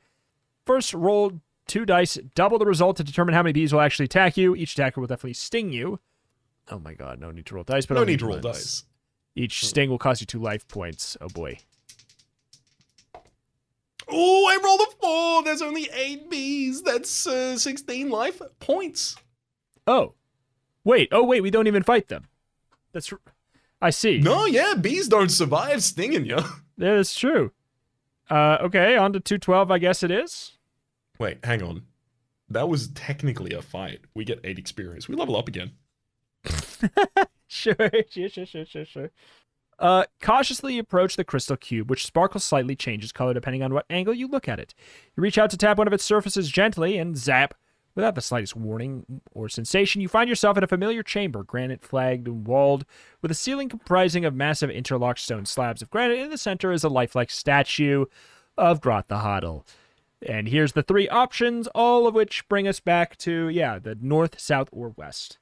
First, roll 2 dice, double the result to determine how many bees will actually attack you. Each attacker will definitely sting you. Oh my god, no need to roll dice, but No only need to roll once. dice. Each sting will cost you 2 life points. Oh boy. Oh, I rolled a 4. There's only 8 bees. That's 16 life points. Oh. Wait, we don't even fight them. I see. No, yeah, bees don't survive stinging you. Yeah, that's true. Okay, on to 212, I guess it is. Wait, hang on. That was technically a fight. We get 8 experience. We level up again. Sure. Cautiously approach the crystal cube, which sparkles slightly, changes color depending on what angle you look at it. You reach out to tap one of its surfaces gently, and zap. Without the slightest warning or sensation, you find yourself in a familiar chamber, granite-flagged and walled, with a ceiling comprising of massive interlocked stone slabs of granite. In the center is a lifelike statue of Grot the Hoddle. And here's the 3 options, all of which bring us back to, the north, south, or west.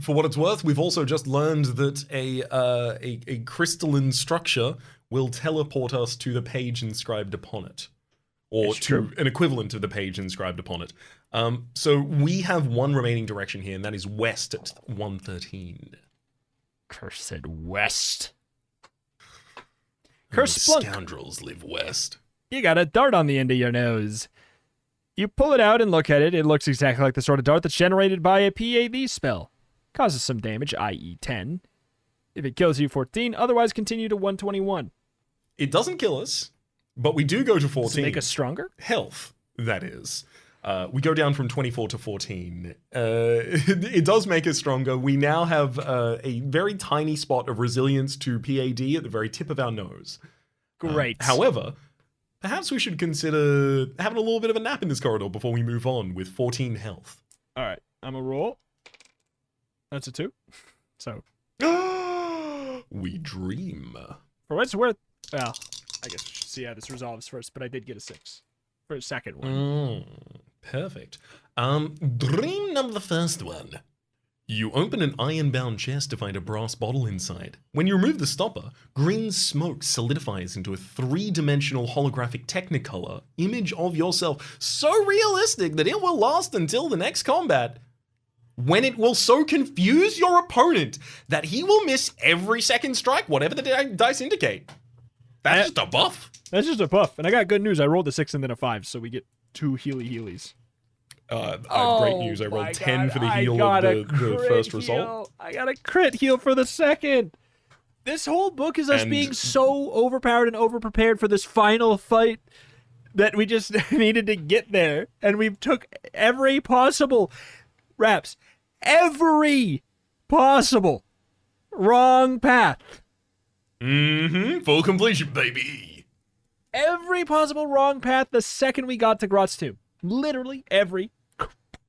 For what it's worth, we've also just learned that a crystalline structure will teleport us to the page inscribed upon it. Or It's to true. an equivalent of the page inscribed upon it. So we have one remaining direction here, and that is west at 113. Cursed west. The Cursed Splunk. scoundrels live west. You got a dart on the end of your nose. You pull it out and look at it. It looks exactly like the sort of dart that's generated by a PAV spell. Causes some damage, i.e. 10. If it kills you, 14. Otherwise, continue to 121. It doesn't kill us, but we do go to Does it 14. make us stronger? Health, that is. We go down from 24 to 14. It does make us stronger. We now have a very tiny spot of resilience to PAD at the very tip of our nose. Great. However, perhaps we should consider having a little bit of a nap in this corridor before we move on with 14 health. All right. I'm a roll. That's a 2. So, We dream. for what it's worth, well, I guess we should see how this resolves first, but I did get a 6 for a second one. Perfect. Dream number the first one. You open an iron-bound chest to find a brass bottle inside. When you remove the stopper, green smoke solidifies into a 3-dimensional holographic Technicolor image of yourself, so realistic that it will last until the next combat, when it will so confuse your opponent that he will miss every second strike, whatever the dice indicate. That's just a buff. That's just a buff. And I got good news. I rolled a 6 and then a 5, so we get 2 Healies. I have great news. I rolled 10 for the heal of the first result. I got a crit heal for the second. This whole book is us And- being so overpowered and overprepared for this final fight that we just needed to get there. And we took every possible every possible wrong path. Full completion, baby. Every possible wrong path the second we got to Grot's tomb. Literally every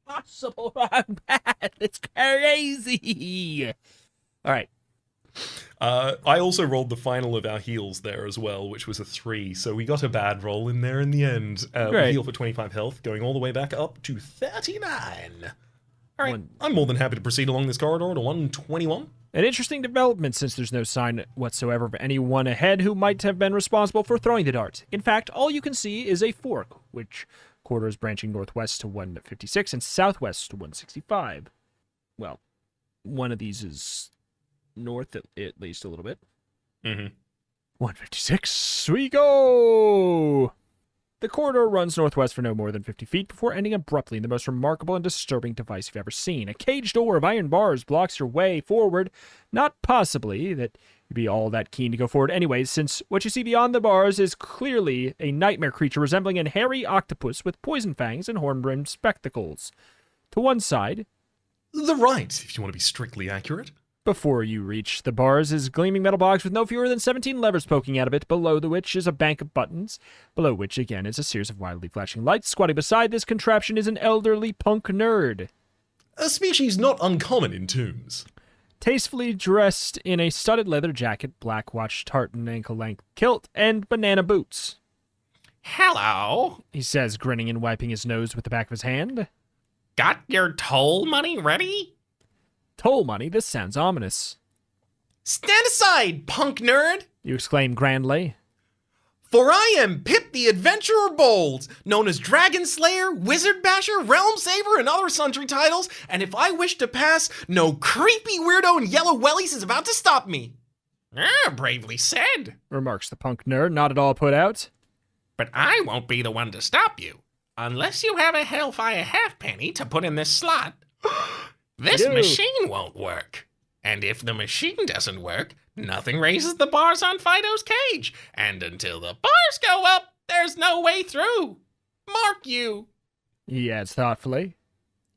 possible wrong path. It's crazy. All right. I also rolled the final of our heals there as well, which was a 3. So we got a bad roll in there in the end. We Great. heal for 25 health, going all the way back up to 39. All right, One- I'm more than happy to proceed along this corridor to 121. An interesting development since there's no sign whatsoever of anyone ahead who might have been responsible for throwing the dart. In fact, all you can see is a fork, which corridors branching northwest to 156 and southwest to 165. Well, one of these is north at least a little bit. 156, we go! The corridor runs northwest for no more than 50 feet before ending abruptly in the most remarkable and disturbing device you've ever seen. A cage door of iron bars blocks your way forward. Not possibly that you'd be all that keen to go forward anyways, since what you see beyond the bars is clearly a nightmare creature resembling a hairy octopus with poison fangs and horn-rimmed spectacles. To one side, The right, if you want to be strictly accurate. before you reach the bars is a gleaming metal box with no fewer than 17 levers poking out of it, below the which is a bank of buttons, below which again is a series of wildly flashing lights. Squatting beside this contraption is an elderly punk nerd, A species not uncommon in tombs. tastefully dressed in a studded leather jacket, black watch, tartan ankle-length kilt, and banana boots. Hello. He says, grinning and wiping his nose with the back of his hand. Got your toll money ready? Toll money, this sounds ominous, Stand aside, punk nerd! you exclaim grandly. For I am Pip the Adventurer Bold, known as Dragon Slayer, Wizard Basher, Realm Saver, and other sundry titles, and if I wish to pass, no creepy weirdo in yellow wellies is about to stop me. Bravely said. Remarks the punk nerd, not at all put out. But I won't be the one to stop you, unless you have a Hellfire halfpenny to put in this slot. This do. machine won't work. And if the machine doesn't work, nothing raises the bars on Fido's cage. And until the bars go up, there's no way through. Mark you. He adds thoughtfully.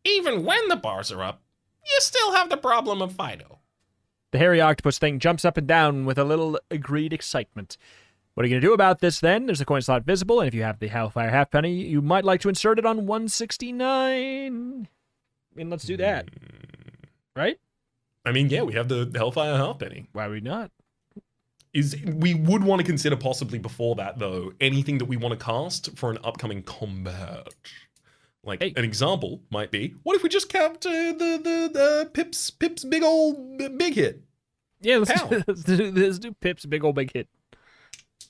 Even when the bars are up, you still have the problem of Fido. The hairy octopus thing jumps up and down with a little agreed excitement. What are you going to do about this then? There's a coin slot visible, and if you have the Hellfire halfpenny, you might like to insert it on 169. I mean, let's do that. Right? I mean, yeah, we have the Hellfire halfpenny. Why would we not? We would want to consider possibly before that, though, anything that we want to cast for an upcoming combat. Like, an example might be, what if we just kept the Pip's big hit? Yeah, let's do Pip's big old big hit.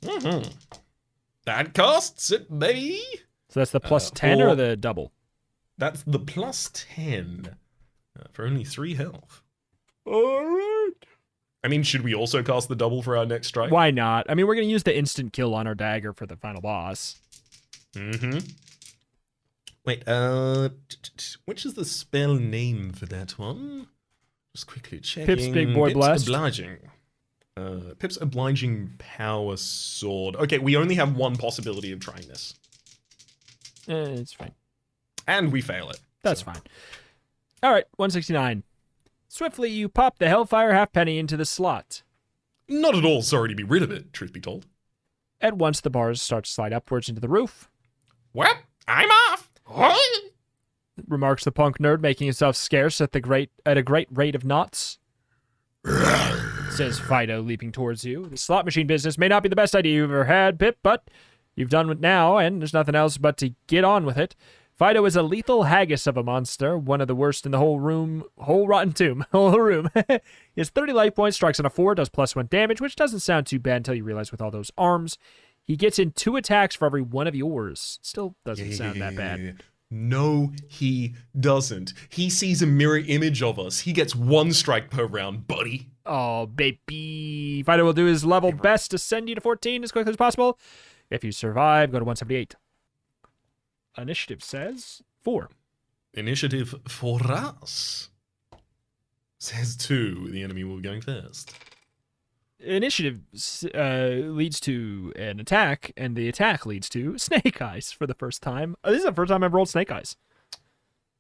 Mm-hmm. That costs it, baby. So that's the plus 10 or the double? That's the plus 10 for only 3 health. All right. I mean, should we also cast the double for our next strike? Why not? I mean, we're going to use the instant kill on our dagger for the final boss. Mm-hmm. Wait, which is the spell name for that one? Just quickly checking. Pip's Big Boy Blast. Obliging. Pip's Obliging Power Sword. Okay, we only have one possibility of trying this. It's fine. And we fail it. That's fine. All right, 169. Swiftly, you pop the Hellfire halfpenny into the slot. Not at all sorry to be rid of it, truth be told. At once, the bars start to slide upwards into the roof. Well, I'm off. Remarks the punk nerd, making himself scarce at a great rate of knots. Says Fido, leaping towards you. The slot machine business may not be the best idea you've ever had, Pip, but you've done it now, and there's nothing else but to get on with it. Fido is a lethal haggis of a monster, one of the worst in the whole room, whole rotten tomb, whole room. He has 30 life points, strikes on a 4, does +1 damage, which doesn't sound too bad until you realize with all those arms, he gets in 2 attacks for every one of yours. Still doesn't sound that bad. No, he doesn't. He sees a mirror image of us. He gets 1 strike per round, buddy. Oh, baby. Fido will do his level best to send you to 14 as quickly as possible. If you survive, go to 178. Initiative says 4. Initiative for us. Says 2. The enemy will be going first. Initiative leads to an attack, and the attack leads to Snake Eyes for the first time. This is the first time I've rolled Snake Eyes.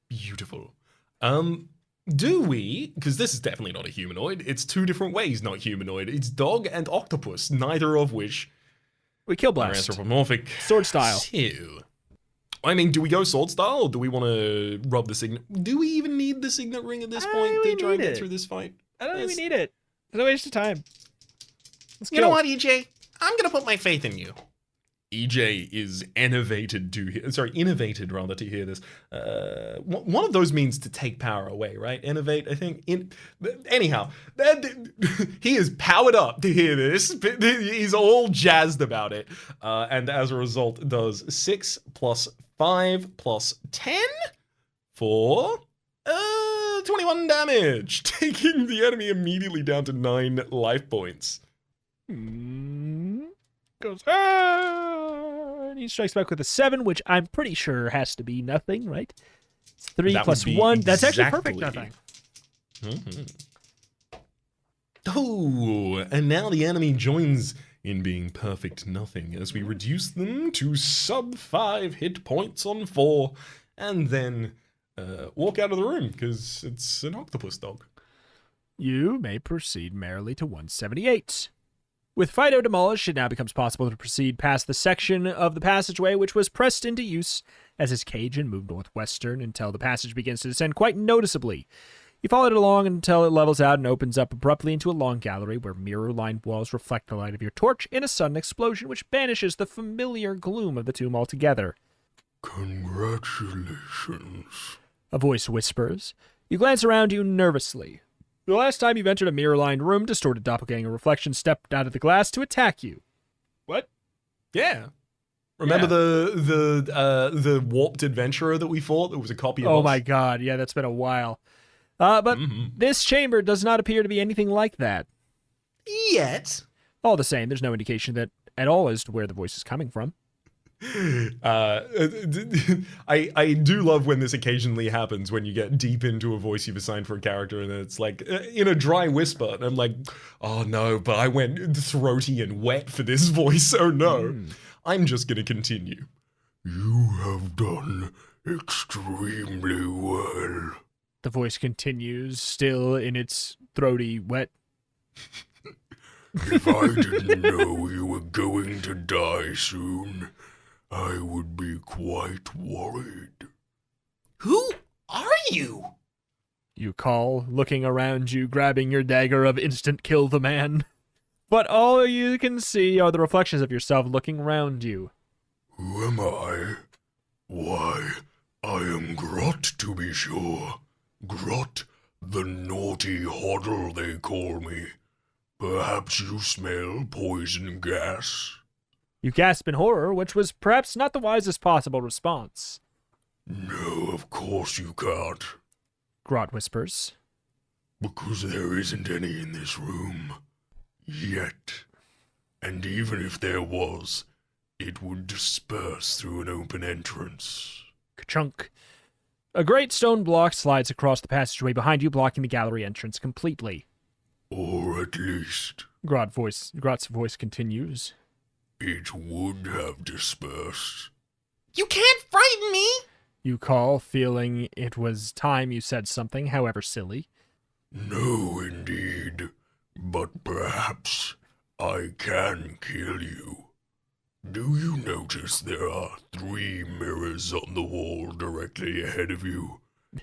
Beautiful. Do we, because this is definitely not a humanoid, it's 2 different ways not humanoid. It's dog and octopus, neither of which We kill are blast. anthropomorphic. Sword style. So, I mean, do we go sword style, or do we want to rub the signet? Do we even need the signet ring at this point to try and get through this fight? I don't think we need it. It's a waste of time. Let's You know what, EJ? I'm going to put my faith in you. EJ is innovated to hear this. One of those means to take power away, right? Innovate, I think. Anyhow, he is powered up to hear this. He's all jazzed about it. And as a result, does 6 plus 5 plus 10 for 21 damage, taking the enemy immediately down to 9 life points. Goes, and he strikes back with a 7, which I'm pretty sure has to be nothing, right? It's 3 That plus would be 1. That's actually perfect exactly- nothing. Oh, and now the enemy joins in being perfect nothing as we reduce them to sub 5 hit points on 4, and then walk out of the room because it's an octopus dog. You may proceed merrily to 178. With Fido demolished, it now becomes possible to proceed past the section of the passageway which was pressed into use as his cage and move northwestern until the passage begins to descend quite noticeably. You follow it along until it levels out and opens up abruptly into a long gallery where mirror-lined walls reflect the light of your torch in a sudden explosion which banishes the familiar gloom of the tomb altogether. Congratulations. A voice whispers. You glance around you nervously. The last time you've entered a mirror-lined room, distorted doppelganger reflection stepped out of the glass to attack you. What? Yeah. Remember the warped adventurer that we fought? That was a copy of Oh us? my god, yeah, that's been a while. But this chamber does not appear to be anything like that. Yet. All the same, there's no indication that at all as to where the voice is coming from. I do love when this occasionally happens, when you get deep into a voice you've assigned for a character and it's like in a dry whisper, and I'm like, oh no, but I went throaty and wet for this voice, oh no. I'm just gonna continue. You have done extremely well. The voice continues, still in its throaty, wet. If I didn't know you were going to die soon, I would be quite worried. Who are you? You call, looking around you, grabbing your dagger of instant kill the man. But all you can see are the reflections of yourself looking around you. Who am I? Why, I am Grot, to be sure. Grot, the naughty hoddle they call me. Perhaps you smell poison gas? You gasp in horror, which was perhaps not the wisest possible response. No, of course you can't. Grot whispers. Because there isn't any in this room. Yet. And even if there was, it would disperse through an open entrance. Ka-chunk. A great stone block slides across the passageway behind you, blocking the gallery entrance completely. Or at least, Grot's voice continues. it would have dispersed. You can't frighten me! You call, feeling it was time you said something, however silly. No, indeed. But perhaps I can kill you. Do you notice there are 3 mirrors on the wall directly ahead of you?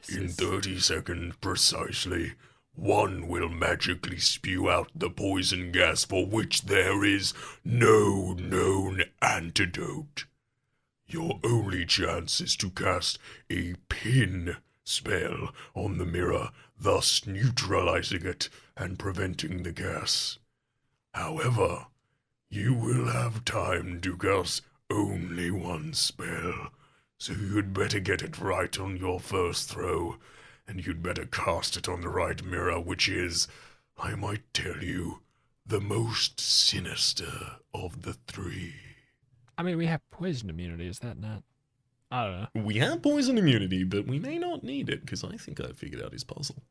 In 30 seconds precisely, one will magically spew out the poison gas for which there is no known antidote. Your only chance is to cast a pin spell on the mirror, thus neutralizing it and preventing the gas. However, you will have time to cast only one spell, so you'd better get it right on your first throw, and you'd better cast it on the right mirror, which is, I might tell you, the most sinister of the 3. I mean, we have poison immunity, is that not? I don't know. We have poison immunity, but we may not need it, because I think I figured out his puzzle.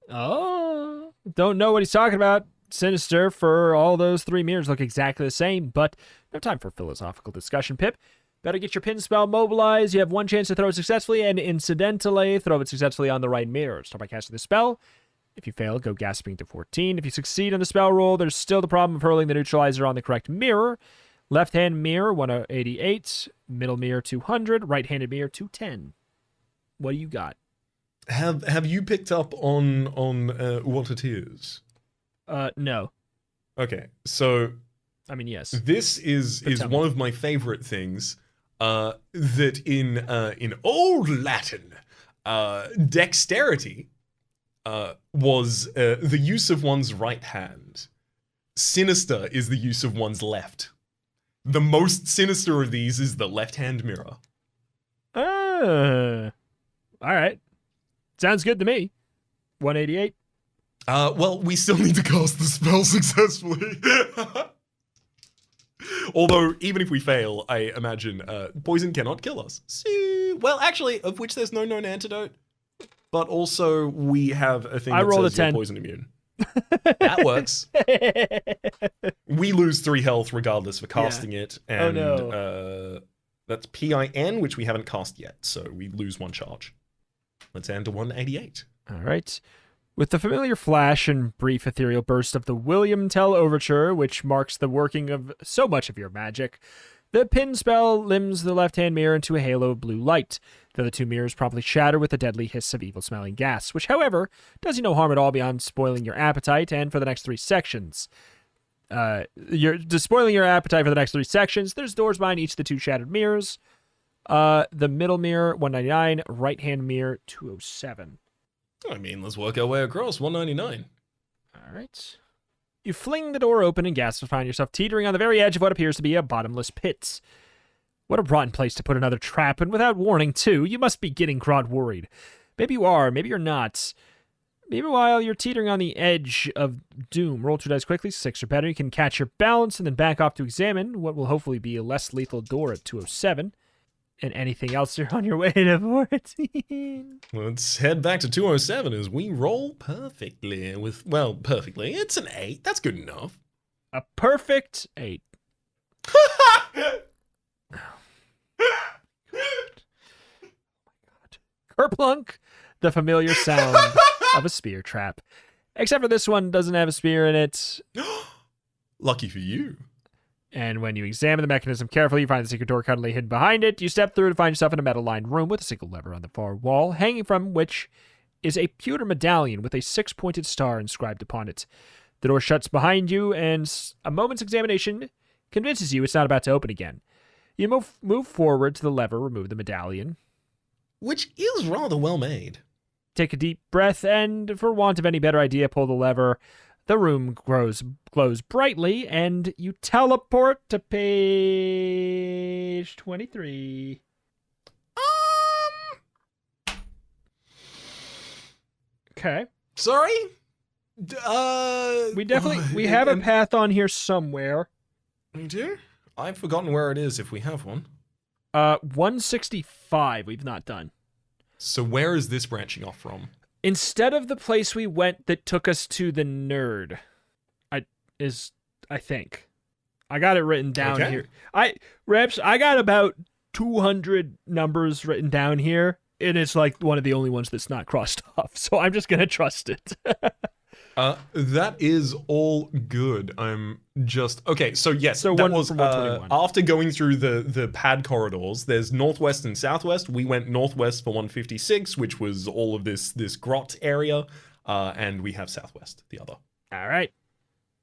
Oh, don't know what he's talking about. Sinister for all those 3 mirrors look exactly the same, but no time for philosophical discussion, Pip. Better get your pin spell mobilized. You have 1 chance to throw it successfully, and incidentally, throw it successfully on the right mirror. Start by casting the spell. If you fail, go gasping to 14. If you succeed on the spell roll, there's still the problem of hurling the neutralizer on the correct mirror. Left-hand mirror, 188. Middle mirror, 200. Right-handed mirror, 210. What do you got? Have you picked up on what it is? No. Okay, so I mean, yes. this is tell me. one of my favorite things. That in old Latin, dexterity was the use of one's right hand. Sinister is the use of one's left. The most sinister of these is the left-hand mirror. All right. Sounds good to me. 188. Well, we still need to cast the spell successfully. Although, even if we fail, I imagine poison cannot kill us. Well, actually, of which there's no known antidote. But also, we have a thing I that rolled says a you're 10. poison immune. That works. We lose 3 health regardless for casting it. And that's PIN, which we haven't cast yet. So we lose 1 charge. Let's end to 188. All right. With the familiar flash and brief ethereal burst of the William Tell Overture, which marks the working of so much of your magic, the pin spell limns the left-hand mirror into a halo of blue light. The other 2 mirrors promptly shatter with a deadly hiss of evil-smelling gas, which, however, does you no harm at all beyond spoiling your appetite, and for the next 3 sections. You're just spoiling your appetite for the next 3 sections. There's doors behind each of the 2 shattered mirrors. The middle mirror, 199. Right-hand mirror, 207. I mean, let's work our way across. 199. All right. You fling the door open and gasp to find yourself teetering on the very edge of what appears to be a bottomless pit. What a rotten place to put another trap, and without warning, too. You must be getting Grot worried. Maybe you are, maybe you're not. Meanwhile, you're teetering on the edge of doom. Roll 2 dice quickly, 6 or better. You can catch your balance and then back off to examine what will hopefully be a less lethal door at 207. And anything else you're on your way to 14. Let's head back to 207 as we roll perfectly with, well, perfectly. It's an 8. That's good enough. A perfect 8. Kerplunk, the familiar sound of a spear trap. Except for this one doesn't have a spear in it. Lucky for you. And when you examine the mechanism carefully, you find the secret door cunningly hidden behind it. You step through to find yourself in a metal-lined room with a single lever on the far wall, hanging from which is a pewter medallion with a 6-pointed star inscribed upon it. The door shuts behind you, and a moment's examination convinces you it's not about to open again. You move forward to the lever, remove the medallion. Which is rather well made. Take a deep breath, and for want of any better idea, pull the lever. The room glows brightly, and you teleport to page 23. Okay. Sorry? We have a path on here somewhere. We do? I've forgotten where it is if we have one. 165 we've not done. So where is this branching off from? Instead of the place we went that took us to the nerd, I think. I got it written down here. I got about 200 numbers written down here, and it's like one of the only ones that's not crossed off. So I'm just gonna trust it. That is all good. I'm just okay. So yes, So that one was from 121. after going through the pad corridors. There's northwest and southwest. We went northwest for 156, which was all of this grot area, and we have southwest, the other. All right.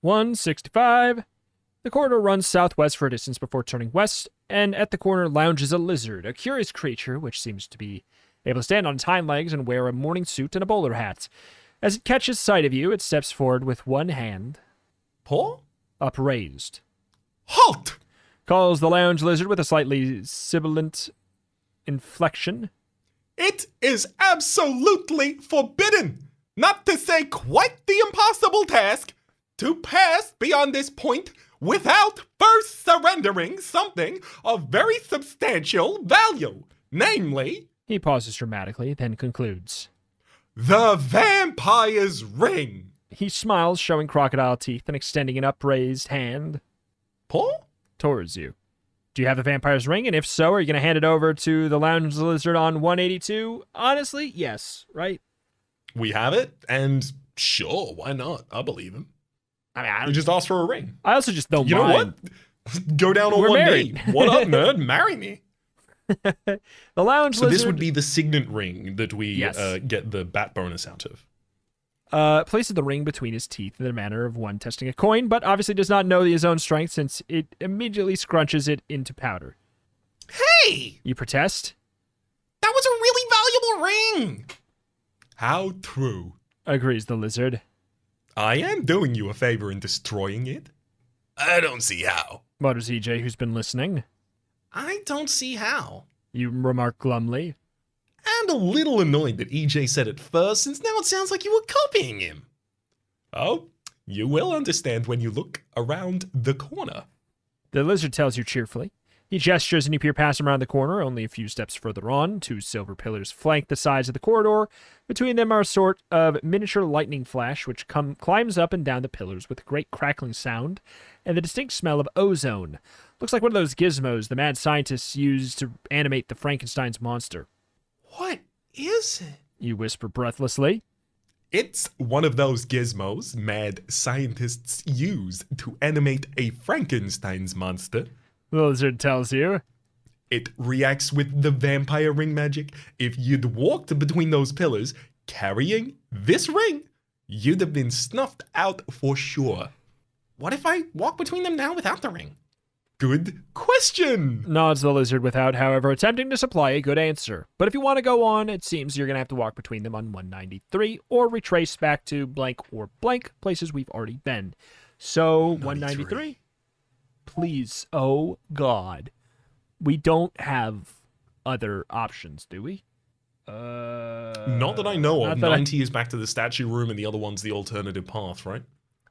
165. The corridor runs southwest for a distance before turning west, and at the corner lounges a lizard, a curious creature which seems to be able to stand on its hind legs and wear a morning suit and a bowler hat. As it catches sight of you, it steps forward with one hand Paw? upraised. Halt! Calls the lounge lizard with a slightly sibilant inflection. It is absolutely forbidden, not to say quite the impossible task, to pass beyond this point without first surrendering something of very substantial value, namely, He pauses dramatically, then concludes. the vampire's ring. He smiles, showing crocodile teeth and extending an upraised hand Paul? towards you. Do you have the vampire's ring? And if so, are you going to hand it over to the lounge lizard on 182? Honestly, yes, right? We have it, and sure, why not? I believe him. I We just asked for a ring. I also just don't You know mind. what? Go down on We're one married. knee. What up, nerd? Marry me. The lounge So lizard this would be the signet ring that we Yes. get the bat bonus out of. places the ring between his teeth in the manner of one testing a coin, but obviously does not know his own strength since it immediately scrunches it into powder. Hey! You protest? That was a really valuable ring! How true. Agrees the lizard. I am doing you a favor in destroying it. I don't see how. Mutters EJ, who's been listening. I don't see how. You remark glumly. And a little annoyed that EJ said it first, since now it sounds like you were copying him. Oh, you will understand when you look around the corner. The lizard tells you cheerfully. He gestures and you peer past him around the corner, only a few steps further on. 2 silver pillars flank the sides of the corridor. Between them are a sort of miniature lightning flash, which climbs up and down the pillars with a great crackling sound and the distinct smell of ozone. Looks like one of those gizmos the mad scientists used to animate the Frankenstein's monster. What is it? You whisper breathlessly. It's one of those gizmos mad scientists use to animate a Frankenstein's monster. The lizard tells you. It reacts with the vampire ring magic. If you'd walked between those pillars carrying this ring, you'd have been snuffed out for sure. What if I walk between them now without the ring? Good question. Nods the lizard without, however, attempting to supply a good answer. But if you want to go on, it seems you're going to have to walk between them on 193 or retrace back to blank or blank places we've already been. So, 193? Please, oh God. We don't have other options, do we? Not that I know of. not that I- 90 is back to the statue room and the other one's the alternative path, right?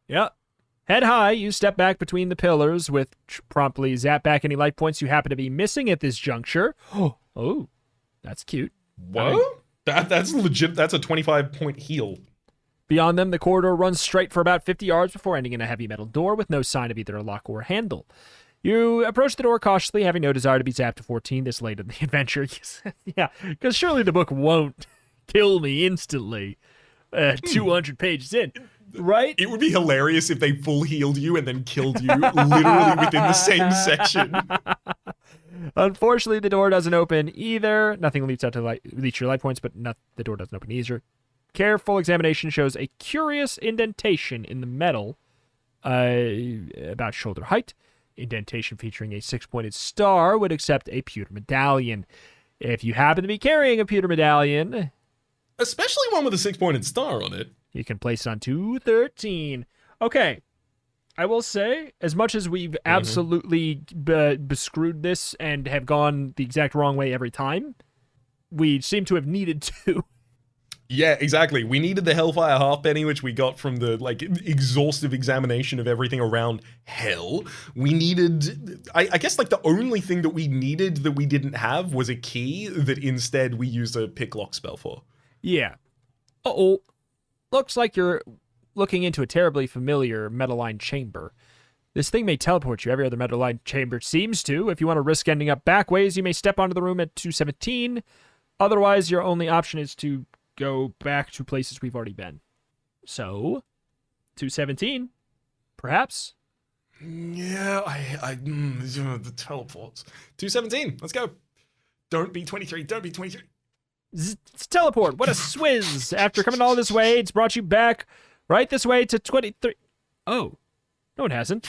Yeah. Head high, you step back between the pillars with promptly zap back any life points you happen to be missing at this juncture. Oh, that's cute. Whoa? That's legit. That's a 25-point heal. Beyond them, the corridor runs straight for about 50 yards before ending in a heavy metal door with no sign of either a lock or handle. You approach the door cautiously, having no desire to be zapped to 14 this late in the adventure. Yeah, because surely the book won't kill me instantly 200 pages in. Right? It would be hilarious if they full healed you and then killed you literally within the same section. Unfortunately, the door doesn't open either. Nothing leads out to reach your life points, but the door doesn't open either. Careful examination shows a curious indentation in the metal, about shoulder height. Indentation featuring a 6-pointed star would accept a pewter medallion. If you happen to be carrying a pewter medallion, Especially one with a 6-pointed star on it. you can place it on 213. Okay. I will say, as much as we've absolutely bescrewed this and have gone the exact wrong way every time, we seem to have needed to. Yeah, exactly. We needed the Hellfire Halfpenny, which we got from the exhaustive examination of everything around hell. We needed, I guess, the only thing that we needed that we didn't have was a key that instead we used a pick lock spell for. Yeah. Uh-oh. Looks like you're looking into a terribly familiar metal-lined chamber. This thing may teleport you. Every other metal-lined chamber seems to. If you want to risk ending up back ways, you may step onto the room at 217. Otherwise, your only option is to go back to places we've already been. So, 217, perhaps? Yeah, the teleports. 217, let's go. Don't be 23, don't be 23. It's teleport. What a swizz. After coming all this way, it's brought you back right this way to 23. Oh, no, it hasn't.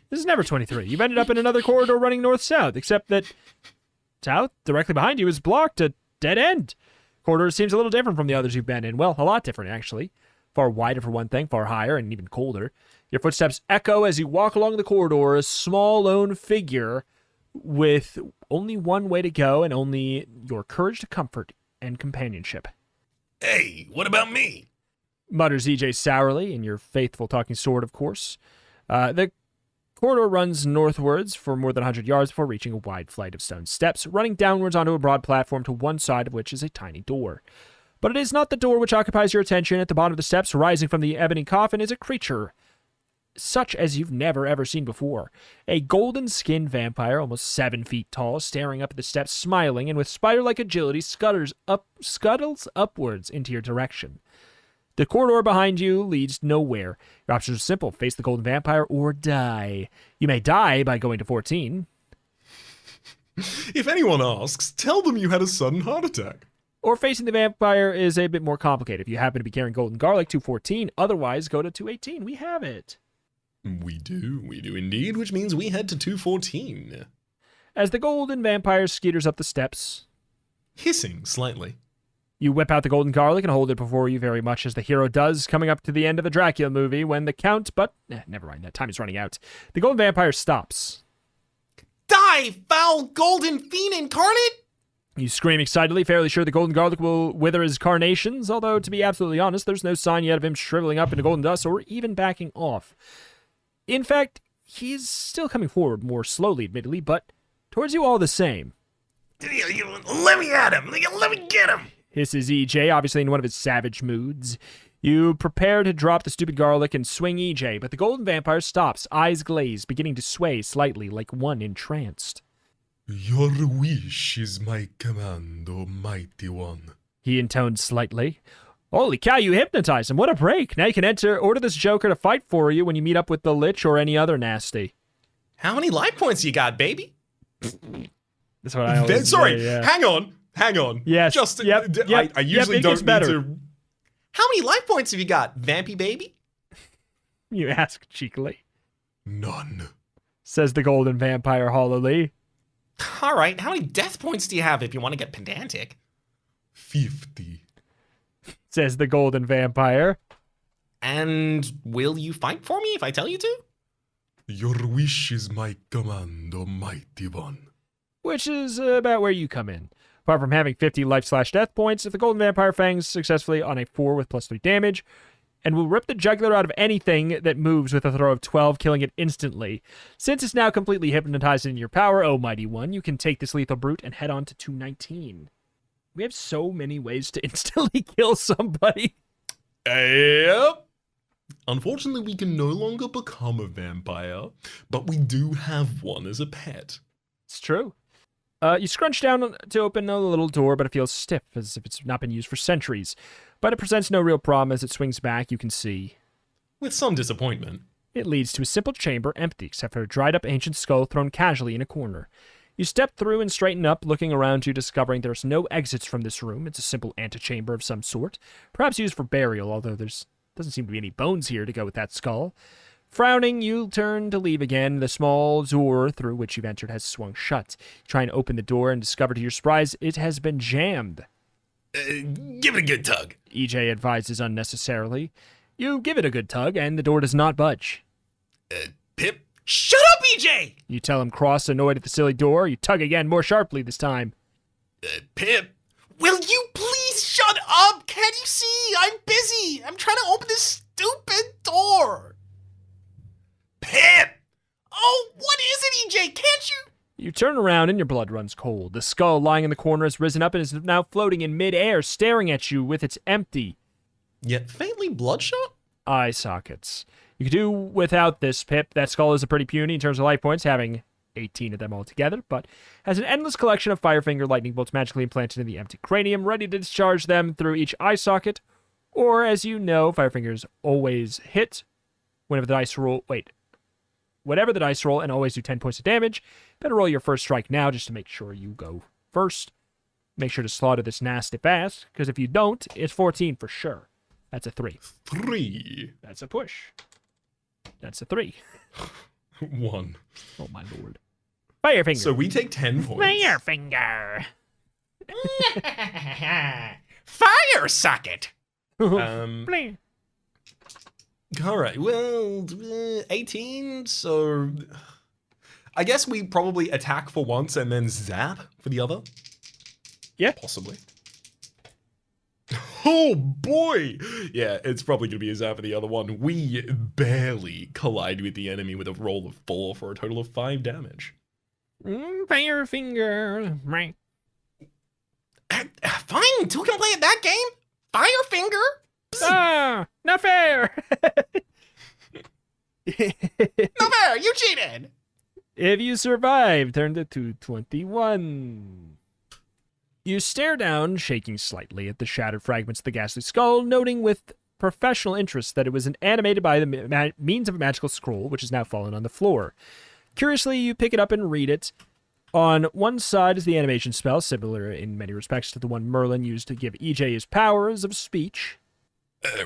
This is never 23. You've ended up in another corridor running north-south, except that south, directly behind you, is blocked, a dead end. Corridor seems a little different from the others you've been in. Well, a lot different, actually. Far wider for one thing, far higher, and even colder. Your footsteps echo as you walk along the corridor, a small lone figure with only one way to go and only your courage to comfort and companionship. Hey, what about me? Mutters EJ sourly, in your faithful talking sword, of course. The corridor runs northwards for more than 100 yards before reaching a wide flight of stone steps, running downwards onto a broad platform to one side of which is a tiny door. But it is not the door which occupies your attention. At the bottom of the steps, rising from the ebony coffin, is a creature such as you've never ever seen before. A golden-skinned vampire, almost 7 feet tall, staring up at the steps, smiling, and with spider-like agility scuttles upwards into your direction. The corridor behind you leads nowhere. Your options are simple. Face the golden vampire or die. You may die by going to 14. If anyone asks, tell them you had a sudden heart attack. Or facing the vampire is a bit more complicated. If you happen to be carrying golden garlic, 214. Otherwise, go to 218. We have it. We do indeed, which means we head to 214. As the golden vampire skitters up the steps, Hissing slightly. you whip out the golden garlic and hold it before you, very much as the hero does, coming up to the end of the Dracula movie when the count, but never mind, that time is running out. The golden vampire stops. Die, foul golden fiend incarnate! You scream excitedly, fairly sure the golden garlic will wither his carnations, although, to be absolutely honest, there's no sign yet of him shriveling up into golden dust or even backing off. In fact, he's still coming forward, more slowly, admittedly, but towards you all the same. Let me at him. Let me get him. Hisses EJ, obviously in one of his savage moods. You prepare to drop the stupid garlic and swing EJ, but the golden vampire stops, eyes glazed, beginning to sway slightly like one entranced. Your wish is my command, O mighty one. He intoned slightly. Holy cow, you hypnotized him. What a break. Now you can order this joker to fight for you when you meet up with the Lich or any other nasty. How many life points you got, baby? That's what I always Sorry, say, yeah. hang on. Yes, Just, yep, I usually it don't gets need better. to... How many life points have you got, vampy baby? You ask cheekily, None. says the golden vampire hollowly. All right, how many death points do you have if you want to get pedantic? 50. Says the golden vampire. And will you fight for me if I tell you to? Your wish is my command, O mighty one. Which is about where you come in. Apart from having 50 life/death points, if the golden vampire fangs successfully on a 4 with +3 damage, and will rip the jugular out of anything that moves with a throw of 12, killing it instantly. Since it's now completely hypnotized in your power, oh mighty one, you can take this lethal brute and head on to 219. We have so many ways to instantly kill somebody. Yep. Unfortunately, we can no longer become a vampire, but we do have one as a pet. It's true. You scrunch down to open a little door, but it feels stiff, as if it's not been used for centuries. But it presents no real problem as it swings back, you can see. with some disappointment. It leads to a simple chamber, empty except for a dried-up ancient skull thrown casually in a corner. You step through and straighten up, looking around you, discovering there's no exits from this room. It's a simple antechamber of some sort, perhaps used for burial, although there's doesn't seem to be any bones here to go with that skull. Frowning, you turn to leave again. The small door through which you've entered has swung shut. You try and open the door and discover to your surprise it has been jammed. Give it a good tug. EJ advises unnecessarily. You give it a good tug, and the door does not budge. Pip? Shut up, EJ! You tell him cross, annoyed at the silly door. You tug again, more sharply this time. Pip? Will you please shut up? Can't you see? I'm busy. I'm trying to open this stupid door. Pip! Oh, what is it, EJ? Can't you? You turn around and your blood runs cold. The skull lying in the corner has risen up and is now floating in mid-air, staring at you with its empty, Yet faintly bloodshot? eye sockets. You could do without this, Pip. That skull is pretty puny in terms of life points, having 18 of them altogether, but has an endless collection of Firefinger lightning bolts magically implanted in the empty cranium, ready to discharge them through each eye socket. Or, as you know, Firefingers always hit whenever the dice roll. Whatever the dice roll, and always do 10 points of damage. Better roll your first strike now just to make sure you go first. Make sure to slaughter this nasty fast, because if you don't, it's 14 for sure. That's a 3. 3. That's a push. That's a 3. 1. Oh my lord. Firefinger. So we take 10 points. Firefinger. Fire socket. Bling. All right, well, 18, so I guess we probably attack for once and then zap for the other. Yeah. Possibly. Oh boy! Yeah, it's probably going to be a zap for the other one. We barely collide with the enemy with a roll of 4 for a total of 5 damage. Firefinger. Fine, two can play at that game. Firefinger. Ah, not fair. No fair, you cheated. If you survive, turn to 221. You stare down, shaking slightly at the shattered fragments of the ghastly skull, noting with professional interest that it was animated by the means of a magical scroll, which has now fallen on the floor. Curiously, you pick it up and read it. On one side is the animation spell, similar in many respects to the one Merlin used to give EJ his powers of speech.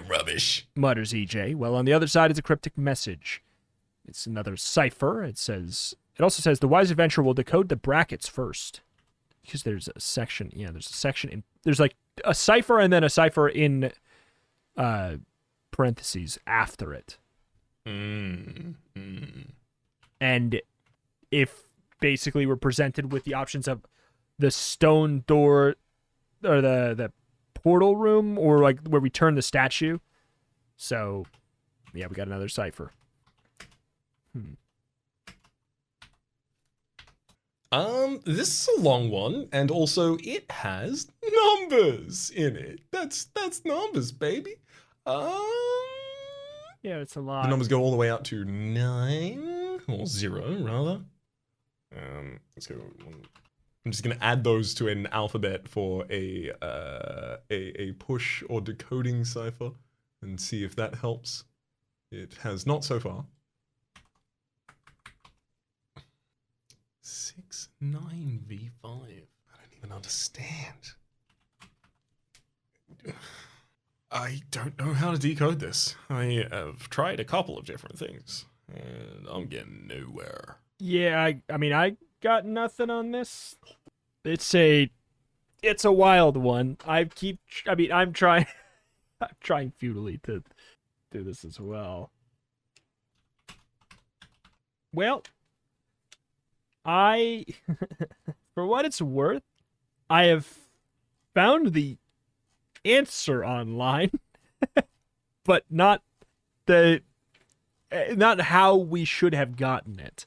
Rubbish. Mutters EJ. Well, on the other side is a cryptic message. It's another cipher. It also says the wise adventurer will decode the brackets first. Because there's a section. Yeah, there's a section in. There's like a cipher and then a cipher in parentheses after it. And if basically we're presented with the options of the stone door or the portal room or like where we turn the statue. So, yeah, we got another cipher. This is a long one, and also it has numbers in it. That's numbers, baby. Yeah, it's a lot. The numbers go all the way out to 9 or 0 rather. Let's go. I'm just gonna add those to an alphabet for a push or decoding cipher and see if that helps. It has not so far. 69V5. I don't even understand. I don't know how to decode this. I have tried a couple of different things, and I'm getting nowhere. Yeah, I mean, I got nothing on this. It's a wild one. I'm trying futilely to do this as well. Well, for what it's worth, I have found the answer online, but not how we should have gotten it.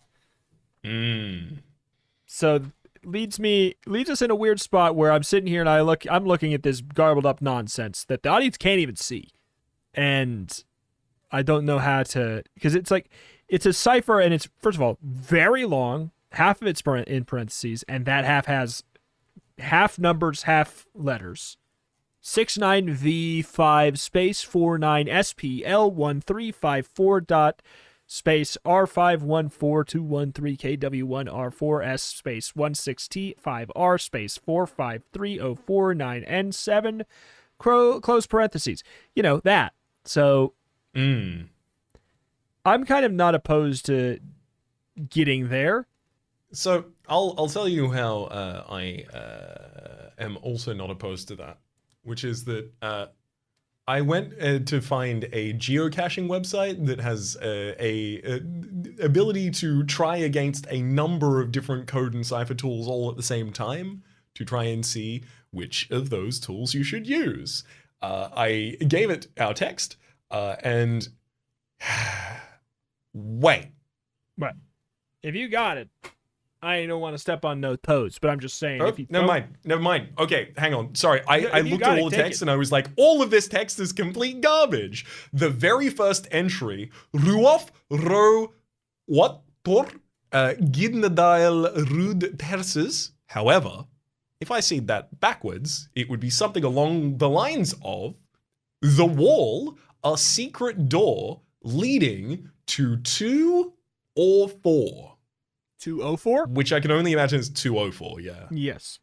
So leads us in a weird spot where I'm sitting here and I'm looking at this garbled up nonsense that the audience can't even see, and I don't know how to, because it's like it's a cipher and it's first of all very long. Half of it's in parentheses, and that half has half numbers, half letters. 69V5 space 49SPL1354 dot space R514213KW1R4S space 16T5R space 453049N7 close parentheses. You know, that. So I'm kind of not opposed to getting there. So I'll tell you how I am also not opposed to that, which is that I went to find a geocaching website that has a ability to try against a number of different code and cipher tools all at the same time to try and see which of those tools you should use. I gave it our text and wait. But if you got it, I don't want to step on no toes, but I'm just saying. Oh, if you never mind. Okay, hang on. Sorry, I If you looked got at it, all the take text it. and I was like, all of this text is complete garbage. The very first entry, Ruof ro what por gidnadail rud perses. However, if I said that backwards, it would be something along the lines of the wall, a secret door leading to 2 or 4. 204? Which I can only imagine is 204, yeah. Yes.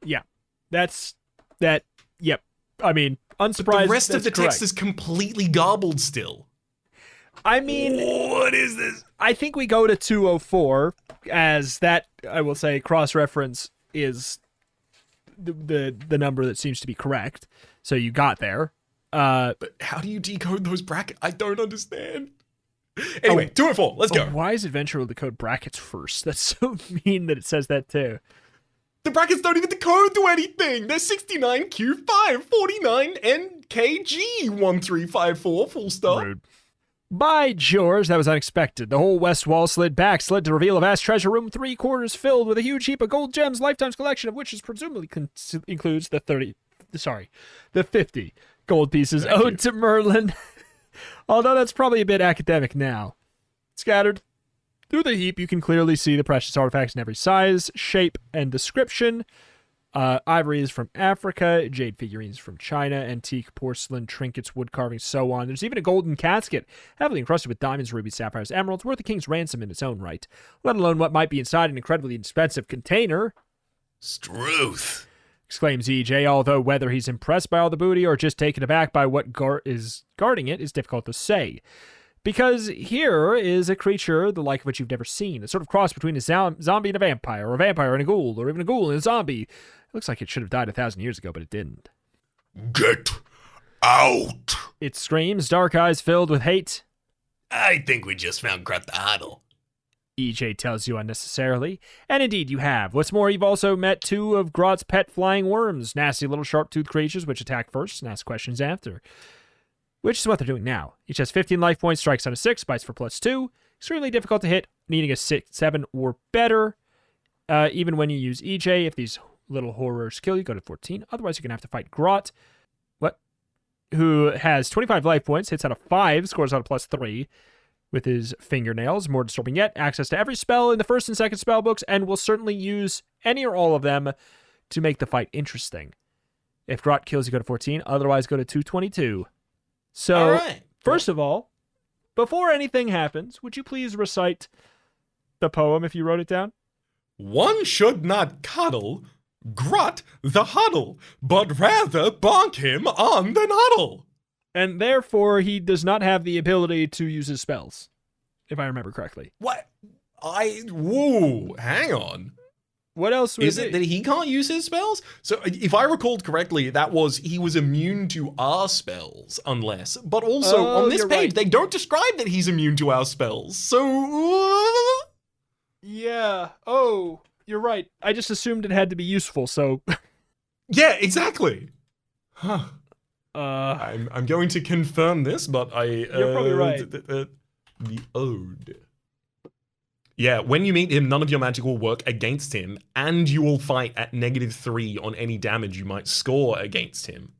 Yeah. That's that. Yep. I mean, unsurprised. The rest of the that's text correct. is completely garbled still. I mean, What is this? I think we go to 204 as that, I will say, cross-reference is the number that seems to be correct. So you got there. But how do you decode those brackets? I don't understand. Anyway, 204, let's go. Why is Adventure with the code brackets first? That's so mean that it says that too. The brackets don't even decode to anything. They're 69Q549NKG1354, full stop. Rude. By George, that was unexpected. The whole west wall slid back, slid to reveal a vast treasure room, 3/4 filled with a huge heap of gold gems, Lifetime's collection of which is presumably includes the 50 gold pieces Thank owed you. to Merlin. Although that's probably a bit academic now. Scattered through the heap, you can clearly see the precious artifacts in every size, shape, and description. Ivory is from Africa, jade figurines from China, antique porcelain, trinkets, wood carvings, so on. There's even a golden casket, heavily encrusted with diamonds, rubies, sapphires, emeralds, worth a king's ransom in its own right, let alone what might be inside an incredibly expensive container. Struth. Exclaims EJ, although whether he's impressed by all the booty or just taken aback by what is guarding it is difficult to say. Because here is a creature the like of which you've never seen, a sort of cross between a zombie and a vampire, or a vampire and a ghoul, or even a ghoul and a zombie. It looks like it should have died 1,000 years ago, but it didn't. Get out. It screams, dark eyes filled with hate. I think we just found Grut the Huddle. EJ tells you unnecessarily. And indeed, you have. What's more, you've also met 2 of Grott's pet flying worms, nasty little sharp-toothed creatures which attack first and ask questions after. Which is what they're doing now. Each has 15 life points, strikes on a 6, bites for +2. Extremely difficult to hit, needing a 6, 7 or better. Even when you use EJ, if these little horrors kill you, go to 14. Otherwise, you're going to have to fight Grott, who has 25 life points, hits out of 5, scores out a +3. With his fingernails. More disturbing yet, access to every spell in the first and second spell books, and will certainly use any or all of them to make the fight interesting. If Grott kills, you go to 14. Otherwise, go to 222. So, All right. first of all, before anything happens, would you please recite the poem if you wrote it down? One should not cuddle Grut the Huddle, but rather bonk him on the nuddle. And therefore, he does not have the ability to use his spells, if I remember correctly. What? Whoa, hang on. What else was Is it that he can't use his spells? So if I recalled correctly, that was he was immune to our spells, unless. But also Oh, on this you're page, right. they don't describe that he's immune to our spells. So Yeah. Oh, you're right. I just assumed it had to be useful, so... yeah, exactly. Huh. Uh, I'm going to confirm this, but You're probably right. The ode. Yeah, when you meet him, none of your magic will work against him, and you will fight at -3 on any damage you might score against him.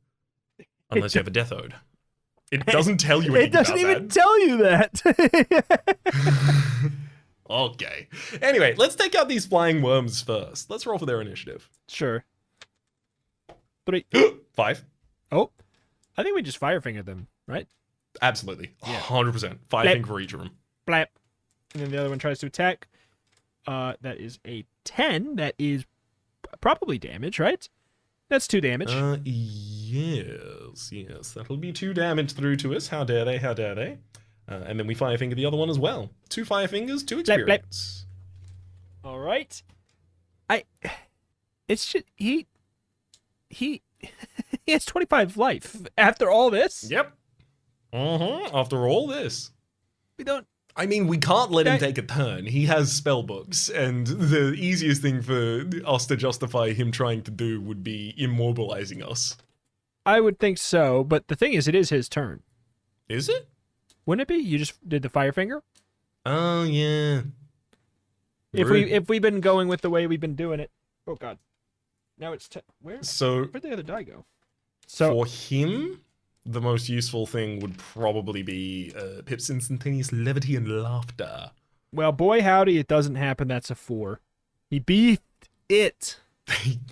Unless you have a death ode. It doesn't tell you anything it doesn't about even tell you that. that. Okay. Anyway, let's take out these flying worms first. Let's roll for their initiative. Sure. 3. 5. Oh, I think we just fire fingered them, right? Absolutely. Yeah. 100%. Five Blep. finger for each of them. Blap. And then the other one tries to attack. That is a 10. That is probably damage, right? That's 2 damage. Yes. That'll be 2 damage through to us. How dare they? And then we fire finger the other one as well. 2 fire fingers, 2 blep. experience. All right. It's just he he has 25 life after all this. Yep. After all this. We don't. I mean, we can't let him take a turn. He has spell books, and the easiest thing for us to justify him trying to do would be immobilizing us. I would think so, but the thing is, it is his turn. Is it? Wouldn't it be? You just did the fire finger. Oh, yeah. If we've been going with the way we've been doing it. Oh God. Now it's where'd the other die go? So for him, the most useful thing would probably be Pip's instantaneous levity and laughter. Well, boy howdy, it doesn't happen. That's a 4. He beat it.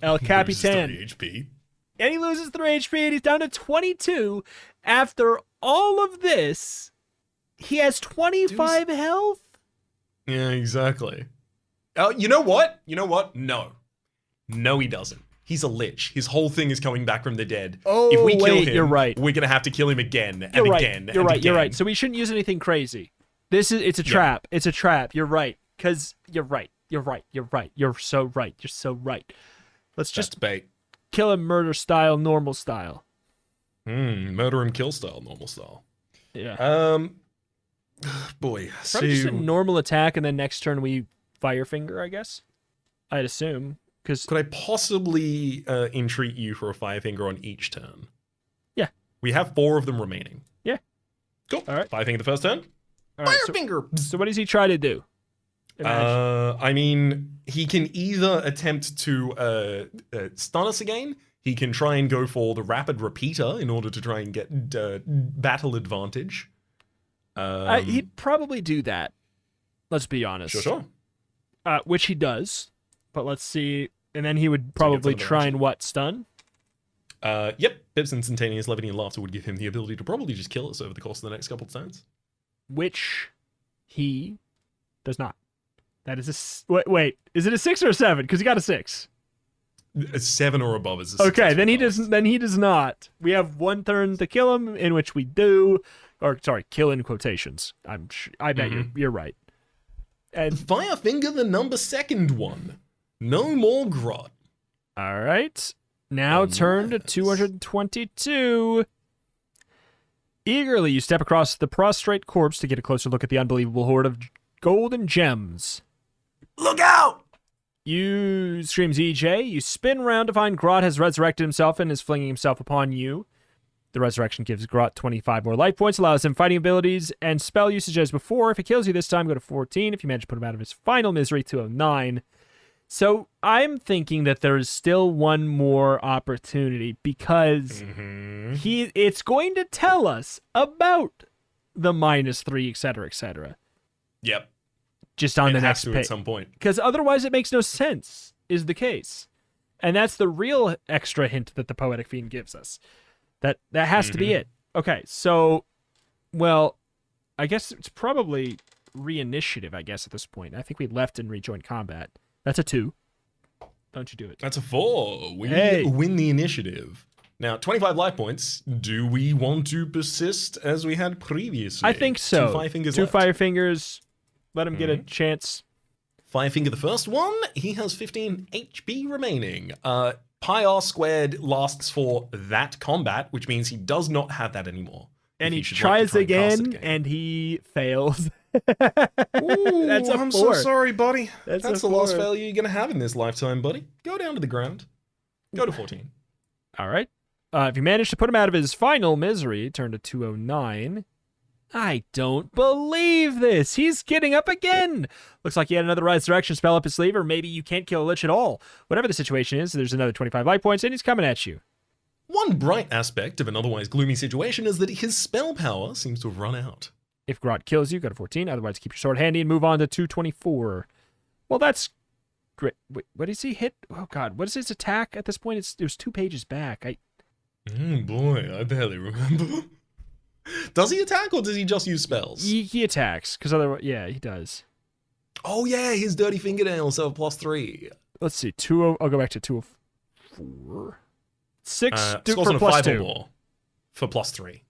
El Capitan. He loses 3 HP. And he loses 3 HP, and he's down to 22. After all of this, he has 25 health. Yeah, exactly. Oh, you know what? No, he doesn't. He's a lich. His whole thing is coming back from the dead. Oh, if we kill him, you're right. We're gonna have to kill him again and You're right. again. You're and right. again. You're right. So we shouldn't use anything crazy. It's a trap. It's a trap. You're right. Because you're right. You're right. You're right. You're so right. You're so right. Let's just bait. kill him murder style, normal style. Murder and kill style, normal style. Yeah. Boy. Probably just a normal attack, and then next turn we fire finger, I guess. I'd assume. Because could I possibly entreat you for a fire finger on each turn? Yeah. We have 4 of them remaining. Yeah. Cool. All right. Fire finger the first turn. All right, Fire finger. So what does he try to do? Imagine. I mean, he can either attempt to stun us again. He can try and go for the rapid repeater in order to try and get battle advantage. He'd probably do that. Let's be honest. Sure. Which he does. But let's see. And then he would probably try and what? Stun? Yep. Pip's instantaneous levity and laughter would give him the ability to probably just kill us over the course of the next couple of turns. Which he does not. That is a... Wait. Is it a 6 or a 7? Because he got a 6. A 7 or above is a 6. Okay, then he does not. We have 1 turn to kill him, in which we do... Or, sorry, kill in quotations. I bet you're right. And fire finger the number 2nd one. No more grot. All right. Now turn to 222. Eagerly, you step across the prostrate corpse to get a closer look at the unbelievable hoard of golden gems. Look out! You screams EJ. You spin around to find Grot has resurrected himself and is flinging himself upon you. The resurrection gives Grot 25 more life points, allows him fighting abilities and spell usage as before. If it kills you this time, go to 14. If you manage to put him out of his final misery, 209. So I'm thinking that there is still one more opportunity because it's going to tell us about the -3, etc., etc. Yep. Just on the next page at some point. because otherwise it makes no sense. Is the case, and that's the real extra hint that the Poetic Fiend gives us. That has to be it. Okay, so, well, I guess it's probably reinitiative. I guess at this point, I think we left and rejoined combat. That's a 2. Don't you do it? That's a 4. We Hey. win the initiative. Now, 25 life points. Do we want to persist as we had previously? I think so. 2 fire fingers 2 left. fire fingers. Let him get a chance. Fire finger the first one. He has 15 HP remaining. Pi R squared lasts for that combat, which means he does not have that anymore. And If he should like to tries try and cast again, it and he fails. Ooh, That's a I'm 4. so sorry, buddy. That's That's a the last 4. failure you're going to have in this lifetime, buddy. Go down to the ground. Go to 14. All right. If you manage to put him out of his final misery, turn to 209. I don't believe this. He's getting up again. Looks like he had another resurrection spell up his sleeve, or maybe you can't kill a lich at all. Whatever the situation is, there's another 25 life points, and he's coming at you. One bright aspect of an otherwise gloomy situation is that his spell power seems to have run out. If Grot kills you, go to 14. Otherwise, keep your sword handy and move on to 224. Well, that's great. Wait, what does he hit? Oh, God. What is his attack at this point? It was 2 pages back. Boy, I barely remember. Does he attack or does he just use spells? He attacks, because otherwise, yeah, he does. Oh yeah, his dirty fingernails have +3. Let's see, I'll go back to 204. 6 Scores for on a plus 5 or 2. more for +3.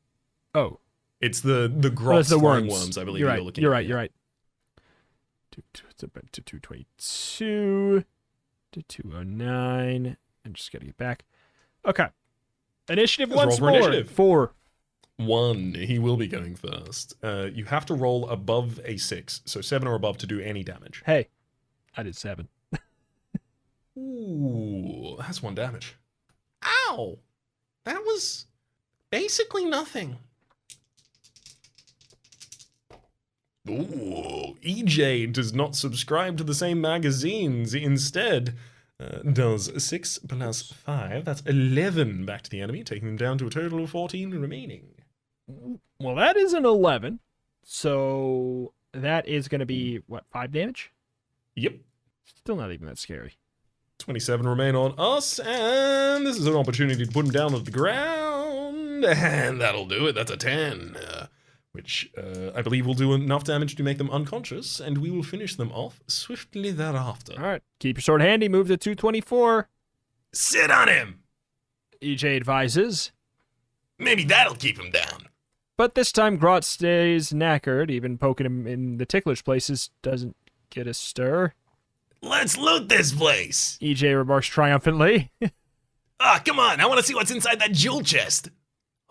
Oh, It's the grots that's the flying worms. worms, I believe You're you're right. looking You're at. right. You're right. To 222 to 209, and just gotta get back. Okay, initiative Let's roll once for more. initiative. 4. 1, he will be going first. You have to roll above a 6, so 7 or above to do any damage. Hey, I did 7. Ooh, that's 1 damage. Ow! That was basically nothing. Ooh, EJ does not subscribe to the same magazines. Instead, does 6 plus 5. That's 11 back to the enemy, taking them down to a total of 14 remaining. Well, that is an 11. So that is going to be, what, 5 damage? Yep. Still not even that scary. 27 remain on us, and this is an opportunity to put him down at the ground, and that'll do it. That's a 10, which I believe will do enough damage to make them unconscious, and we will finish them off swiftly thereafter. All right, keep your sword handy. Move to 224. Sit on him. EJ advises. Maybe that'll keep him down. But this time, Grot stays knackered. Even poking him in the ticklish places doesn't get a stir. Let's loot this place. EJ remarks triumphantly. Ah, come on. I want to see what's inside that jewel chest.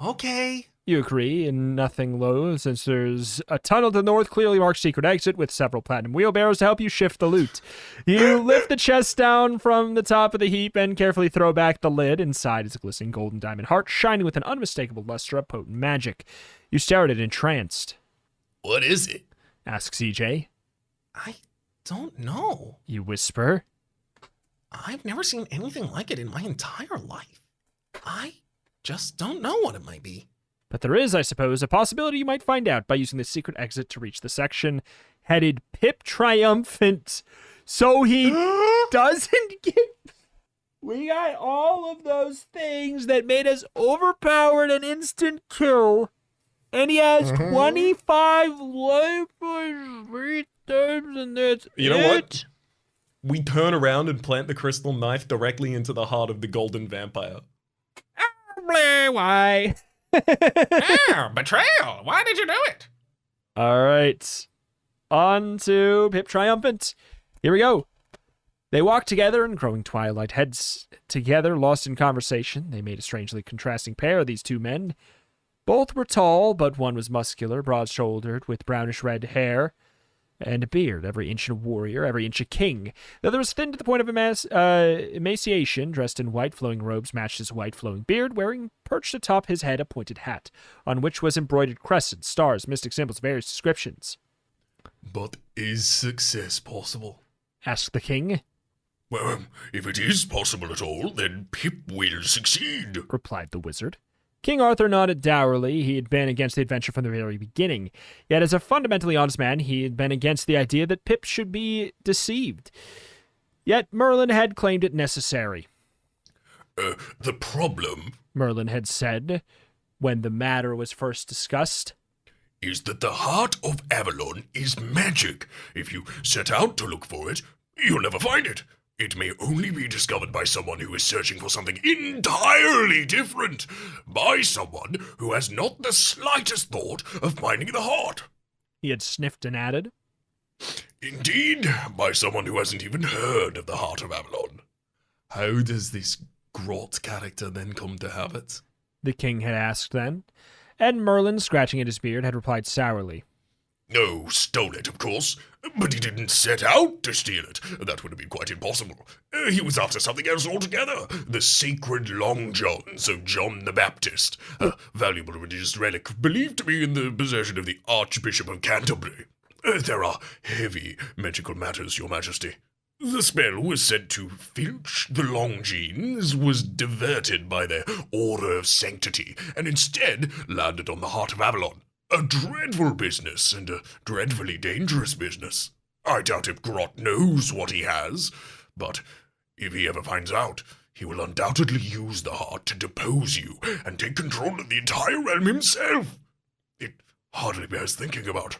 Okay. You agree, and nothing loath, since there's a tunnel to the north, clearly marked secret exit with several platinum wheelbarrows to help you shift the loot. You lift the chest down from the top of the heap and carefully throw back the lid. Inside is a glistening golden diamond heart, shining with an unmistakable luster of potent magic. You stare at it entranced. What is it? Asks EJ. I don't know. You whisper. I've never seen anything like it in my entire life. I just don't know what it might be. But there is, I suppose, a possibility you might find out by using the secret exit to reach the section headed Pip Triumphant. So he doesn't get... We got all of those things that made us overpowered and instant kill. And he has 25 life points 3 times, and that's You know it. what? We turn around and plant the crystal knife directly into the heart of the golden vampire. Why? Betrayal! Why did you do it? All right. On to Pip Triumphant. Here we go. They walked together in growing twilight, heads together, lost in conversation. They made a strangely contrasting pair, these two men. Both were tall, but one was muscular, broad-shouldered, with brownish-red hair and a beard, every inch a warrior, every inch a king. The other was thin to the point of emaciation, dressed in white flowing robes matched his white flowing beard, wearing perched atop his head a pointed hat, on which was embroidered crescents, stars, mystic symbols of various descriptions. But is success possible? Asked the king. Well, if it is possible at all, then Pip will succeed. Replied the wizard. King Arthur nodded dourly. He had been against the adventure from the very beginning. Yet as a fundamentally honest man, he had been against the idea that Pip should be deceived. Yet Merlin had claimed it necessary. The problem Merlin had said, when the matter was first discussed. is that the heart of Avalon is magic. If you set out to look for it, you'll never find it. It may only be discovered by someone who is searching for something entirely different. By someone who has not the slightest thought of finding the heart. He had sniffed and added. Indeed, by someone who hasn't even heard of the heart of Avalon. How does this Grot character then come to have it? The king had asked then. And Merlin, scratching at his beard, had replied sourly. No, stole it, of course. But he didn't set out to steal it. That would have been quite impossible. He was after something else altogether. The sacred Long Johns of John the Baptist. A valuable religious relic believed to be in the possession of the Archbishop of Canterbury. There are heavy magical matters, Your Majesty. The spell was sent to Filch the Longines, was diverted by their aura of sanctity, and instead landed on the heart of Avalon. A dreadful business, and a dreadfully dangerous business. I doubt if Grot knows what he has, but if he ever finds out, he will undoubtedly use the heart to depose you and take control of the entire realm himself. It hardly bears thinking about.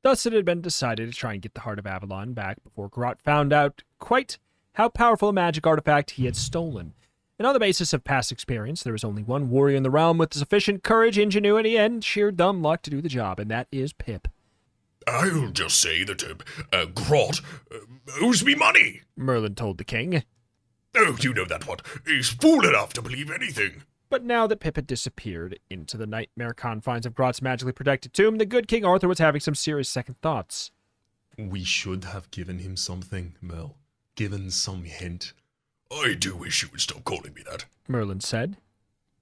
Thus it had been decided to try and get the Heart of Avalon back before Grot found out quite how powerful a magic artifact he had stolen. And on the basis of past experience, there is only one warrior in the realm with sufficient courage, ingenuity, and sheer dumb luck to do the job, and that is Pip. I'll just say that Grot owes me money. Merlin told the king. Oh, you know that one. He's fool enough to believe anything. But now that Pip had disappeared into the nightmare confines of Grot's magically protected tomb, the good King Arthur was having some serious second thoughts. We should have given him something, Merl. Given some hint. I do wish you would stop calling me that. Merlin said.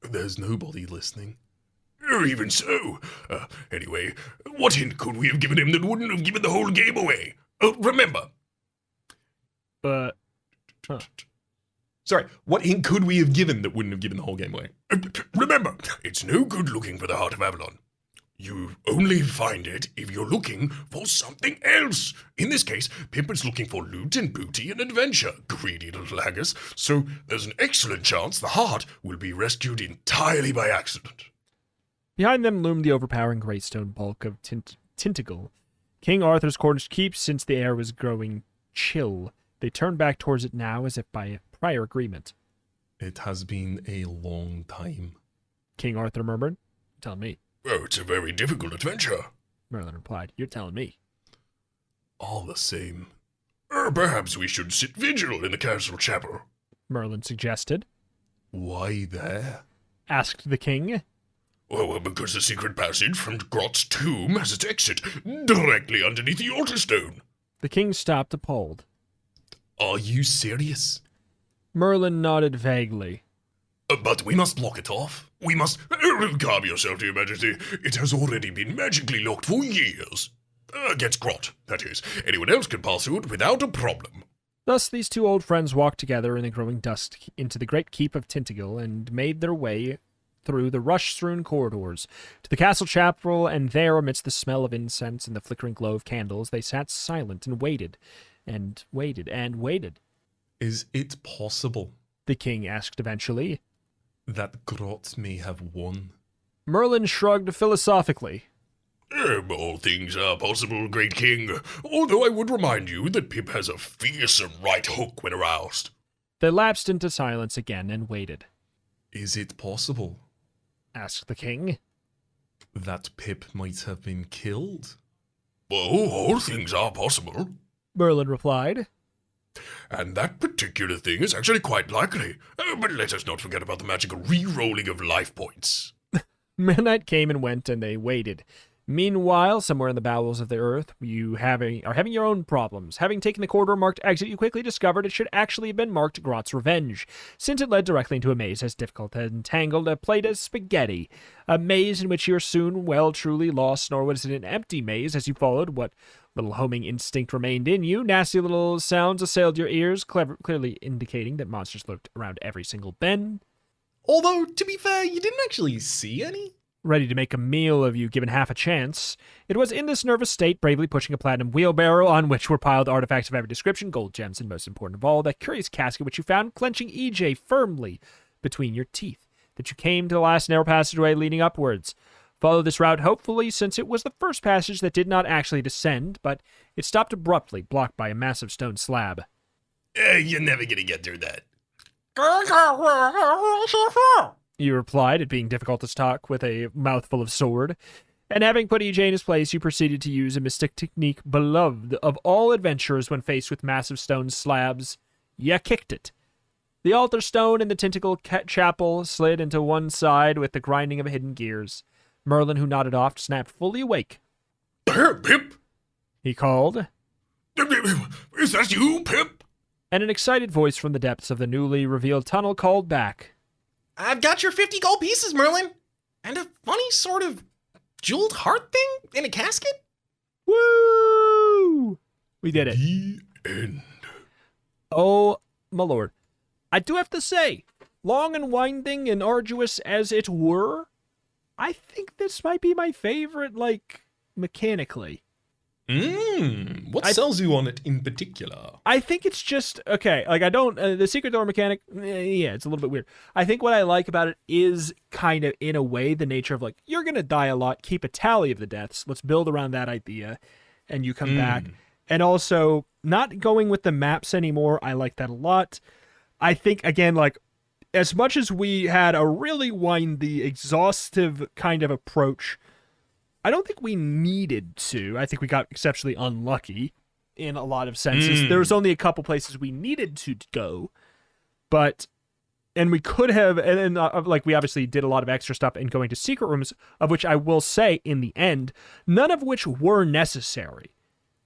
There's nobody listening. Even so. Anyway, what hint could we have given him that wouldn't have given the whole game away? Remember. Sorry, what hint could we have given that wouldn't have given the whole game away? Remember, it's no good looking for the Heart of Avalon. You only find it if you're looking for something else. In this case, Pip is looking for loot and booty and adventure, greedy little haggis, so there's an excellent chance the heart will be rescued entirely by accident. Behind them loomed the overpowering greystone bulk of Tintagel, King Arthur's cornish keep. Since the air was growing chill, they turned back towards it now as if by prior agreement. It has been a long time, King Arthur murmured. Tell me. Oh, it's a very difficult adventure. Merlin replied. You're telling me. All the same. Perhaps we should sit vigil in the castle chapel. Merlin suggested. Why there? Asked the king. Well, because the secret passage from Grot's tomb has its exit directly underneath the altar stone. The king stopped appalled. Are you serious? Merlin nodded vaguely. But we must block it off. We must... calm yourself, Your Majesty. It has already been magically locked for years. Against Grot, that is. Anyone else can pass through it without a problem. Thus these two old friends walked together in the growing dusk into the great keep of Tintagel and made their way through the rush-strewn corridors to the castle chapel, and there, amidst the smell of incense and the flickering glow of candles, they sat silent and waited, and waited, and waited. Is it possible? The king asked eventually. That Grot may have won? Merlin shrugged philosophically. All things are possible, great king. Although I would remind you that Pip has a fearsome right hook when aroused. They lapsed into silence again and waited. Is it possible? Asked the king. That Pip might have been killed? Oh, all things are possible. Merlin replied. And that particular thing is actually quite likely. But let us not forget about the magical re-rolling of life points. Midnight came and went, and they waited. Meanwhile, somewhere in the bowels of the earth, you are having your own problems. Having taken the corridor marked exit, you quickly discovered it should actually have been marked Grot's Revenge, since it led directly into a maze as difficult and tangled a plate as spaghetti. A maze in which you are soon, truly lost, nor was it an empty maze as you followed what little homing instinct remained in you. Nasty little sounds assailed your ears, clearly indicating that monsters lurked around every single bend. Although, to be fair, you didn't actually see any. Ready to make a meal of you given half a chance. It was in this nervous state, bravely pushing a platinum wheelbarrow on which were piled artifacts of every description, gold gems, and most important of all, that curious casket which you found clenching EJ firmly between your teeth, that you came to the last narrow passageway leading upwards. Follow this route hopefully, since it was the first passage that did not actually descend, but it stopped abruptly, blocked by a massive stone slab. You're never gonna get through that. You replied, it being difficult to talk with a mouthful of sword. And having put EJ in his place, you proceeded to use a mystic technique beloved of all adventurers when faced with massive stone slabs. You kicked it. The altar stone in the Tintagel chapel slid into one side with the grinding of hidden gears. Merlin, who nodded off, snapped fully awake. Pip! He called. Is that you, Pip? And an excited voice from the depths of the newly revealed tunnel called back. I've got your 50 gold pieces, Merlin. And a funny sort of jeweled heart thing in a casket. Woo! We did it. The end. Oh, my lord. I do have to say, long and winding and arduous as it were, I think this might be my favorite, mechanically. What sells you on it in particular? I think it's just okay. Like I don't the secret door mechanic. Yeah, it's a little bit weird. I think what I like about it is kind of in a way the nature of like you're gonna die a lot. Keep a tally of the deaths. Let's build around that idea, and you come back. And also not going with the maps anymore. I like that a lot. I think again like as much as we had a really windy, exhaustive kind of approach, I don't think we needed to. I think we got exceptionally unlucky in a lot of senses. There was only a couple places we needed to go, and we could have, and like we obviously did a lot of extra stuff in going to secret rooms, of which I will say in the end, none of which were necessary.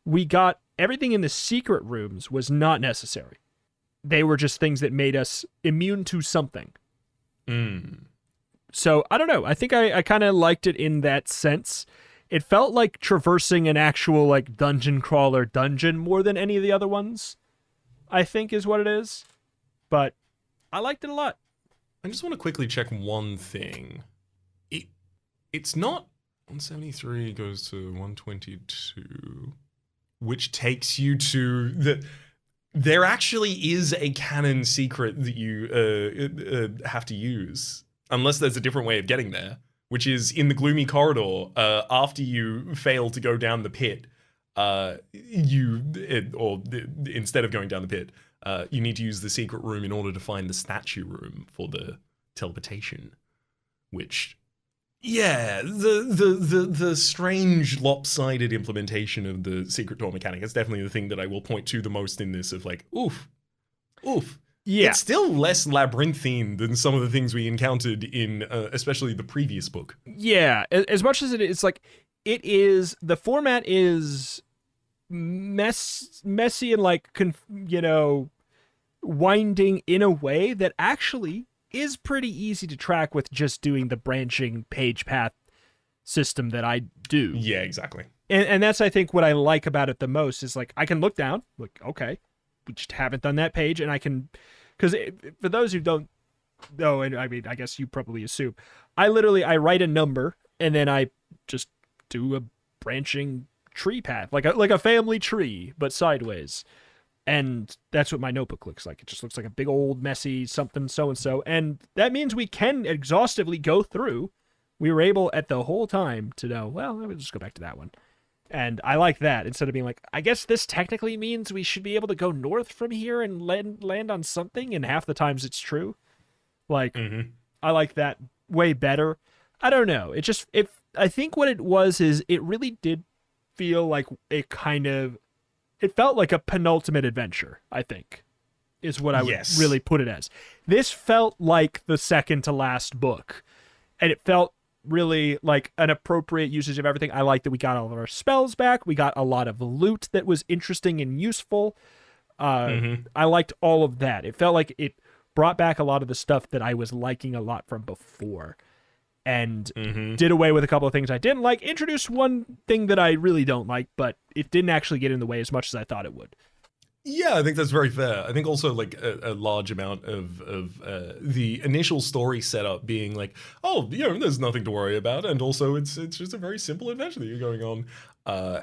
We got everything in the secret rooms was not necessary. They were just things that made us immune to something. So, I don't know. I think I kind of liked it in that sense. It felt like traversing an actual like dungeon crawler dungeon more than any of the other ones, I think is what it is. But I liked it a lot. I just want to quickly check one thing. It's not 173 goes to 122, which takes you to the... There actually is a canon secret that you have to use, unless there's a different way of getting there, which is in the gloomy corridor. After you fail to go down the pit, instead of going down the pit, you need to use the secret room in order to find the statue room for the teleportation. Which, yeah, the strange lopsided implementation of the secret door mechanic is definitely the thing that I will point to the most in this. Of like, oof. Yeah. It's still less labyrinthine than some of the things we encountered in, especially the previous book. Yeah, as much as it's like, it is, the format is messy and like, winding in a way that actually is pretty easy to track with just doing the branching page path system that I do. Yeah, exactly. And that's, I think, what I like about it the most is like, I can look down, like, okay, we just haven't done that page, and I can, because for those who don't know, and I mean, I guess you probably assume, I write a number, and then I just do a branching tree path, like a family tree, but sideways. And that's what my notebook looks like. It just looks like a big old messy something so-and-so. And that means we can exhaustively go through. We were able at the whole time to know, well, let me just go back to that one. And I like that instead of being like, I guess this technically means we should be able to go north from here and land on something. And half the times it's true. Like, I like that way better. I don't know. I think what it was is it really did feel like it felt like a penultimate adventure, I think, is what I would really put it as. This felt like the second to last book, and it felt really like an appropriate usage of everything. I like that we got all of our spells back. We got a lot of loot that was interesting and useful. I liked all of that. It felt like it brought back a lot of the stuff that I was liking a lot from before. And did away with a couple of things I didn't like. Introduced one thing that I really don't like, but it didn't actually get in the way as much as I thought it would. Yeah, I think that's very fair. I think also like a large amount of the initial story setup being like, oh, there's nothing to worry about, and also it's just a very simple adventure that you're going on,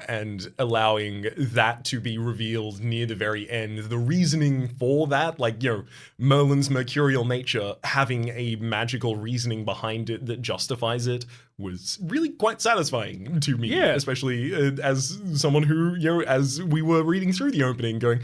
and allowing that to be revealed near the very end. The reasoning for that, like Merlin's mercurial nature having a magical reasoning behind it that justifies it, was really quite satisfying to me, especially as someone who, as we were reading through the opening going,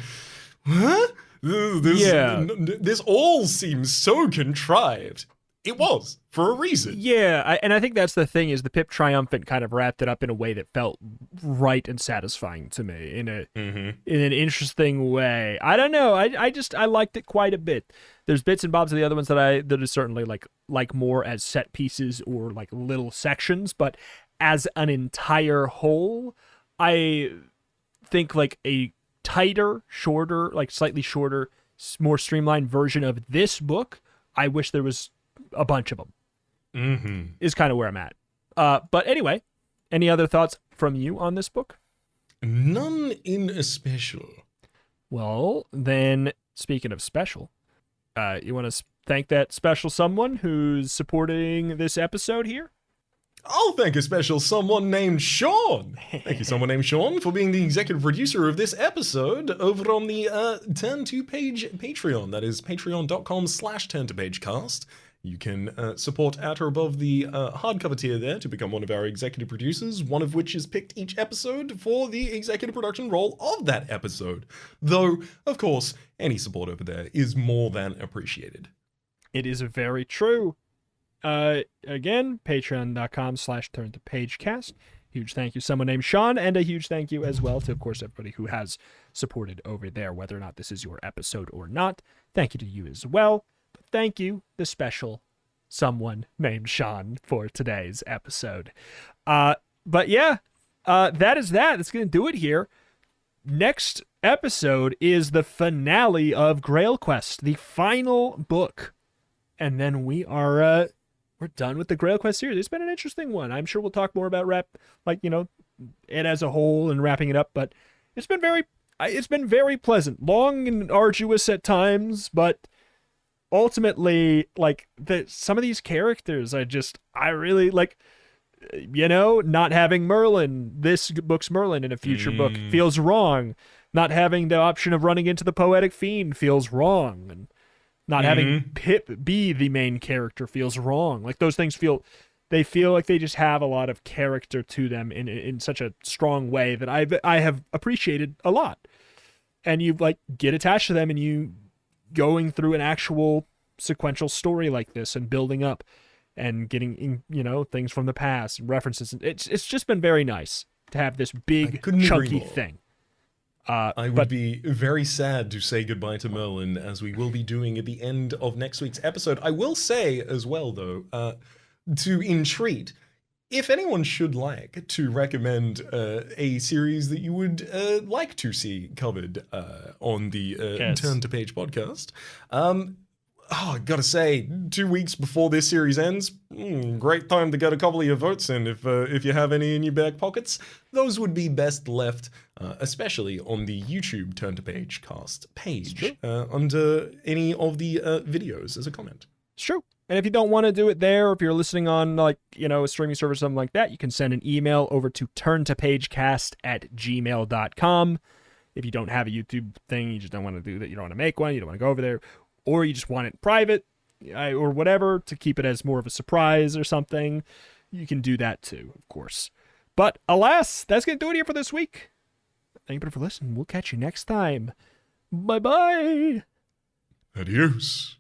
huh? This all seems so contrived. It was, for a reason. Yeah, and I think that's the thing, is the Pip Triumphant kind of wrapped it up in a way that felt right and satisfying to me, in an interesting way. I don't know, I liked it quite a bit. There's bits and bobs of the other ones that are certainly like more as set pieces or like little sections, but as an entire whole, I think like a tighter, shorter, like slightly shorter, more streamlined version of this book, I wish there was a bunch of them, is kind of where I'm at. But anyway, any other thoughts from you on this book? None in especial. Well, then, speaking of special, you want to thank that special someone who's supporting this episode here? I'll thank a special someone named Sean. Thank you, someone named Sean, for being the executive producer of this episode over on the Turn to Page Patreon. That is patreon.com/turntopagecast. You can support at or above the hardcover tier there to become one of our executive producers, one of which is picked each episode for the executive production role of that episode. Though, of course, any support over there is more than appreciated. It is very true. Again, patreon.com/turntopagecast. Huge thank you, someone named Sean, and a huge thank you as well to, of course, everybody who has supported over there, whether or not this is your episode or not. Thank you to you as well. But thank you, the special someone named Sean, for today's episode. But yeah, that is that. That's going to do it here. Next episode is the finale of GrailQuest, the final book. And then we are we're done with the GrailQuest series. It's been an interesting one. I'm sure we'll talk more about it as a whole and wrapping it up, but it's been very pleasant. Long and arduous at times, but ultimately, some of these characters I really like. Not having Merlin, this book's Merlin in a future book feels wrong. Not having the option of running into the Poetic Fiend feels wrong. And not having Pip be the main character feels wrong. Like, those things feel like they just have a lot of character to them in such a strong way that I have appreciated a lot. And you get attached to them, and you going through an actual sequential story like this and building up and getting things from the past and references. It's just been very nice to have this big chunky thing. I would be very sad to say goodbye to Merlin, as we will be doing at the end of next week's episode. I will say as well, though, to entreat, if anyone should like to recommend a series that you would like to see covered on the Turn to Page podcast, I gotta say, 2 weeks before this series ends, great time to get a couple of your votes in if you have any in your back pockets. Those would be best left, especially on the YouTube Turn to Page cast page, under any of the videos as a comment. It's true. And if you don't want to do it there, or if you're listening on a streaming service or something like that, you can send an email over to turntopagecast@gmail.com. If you don't have a YouTube thing, you just don't want to do that, you don't want to make one, you don't want to go over there, or you just want it private, or whatever, to keep it as more of a surprise or something, you can do that too, of course. But alas, that's going to do it here for this week. Thank you for listening. We'll catch you next time. Bye-bye. Adios.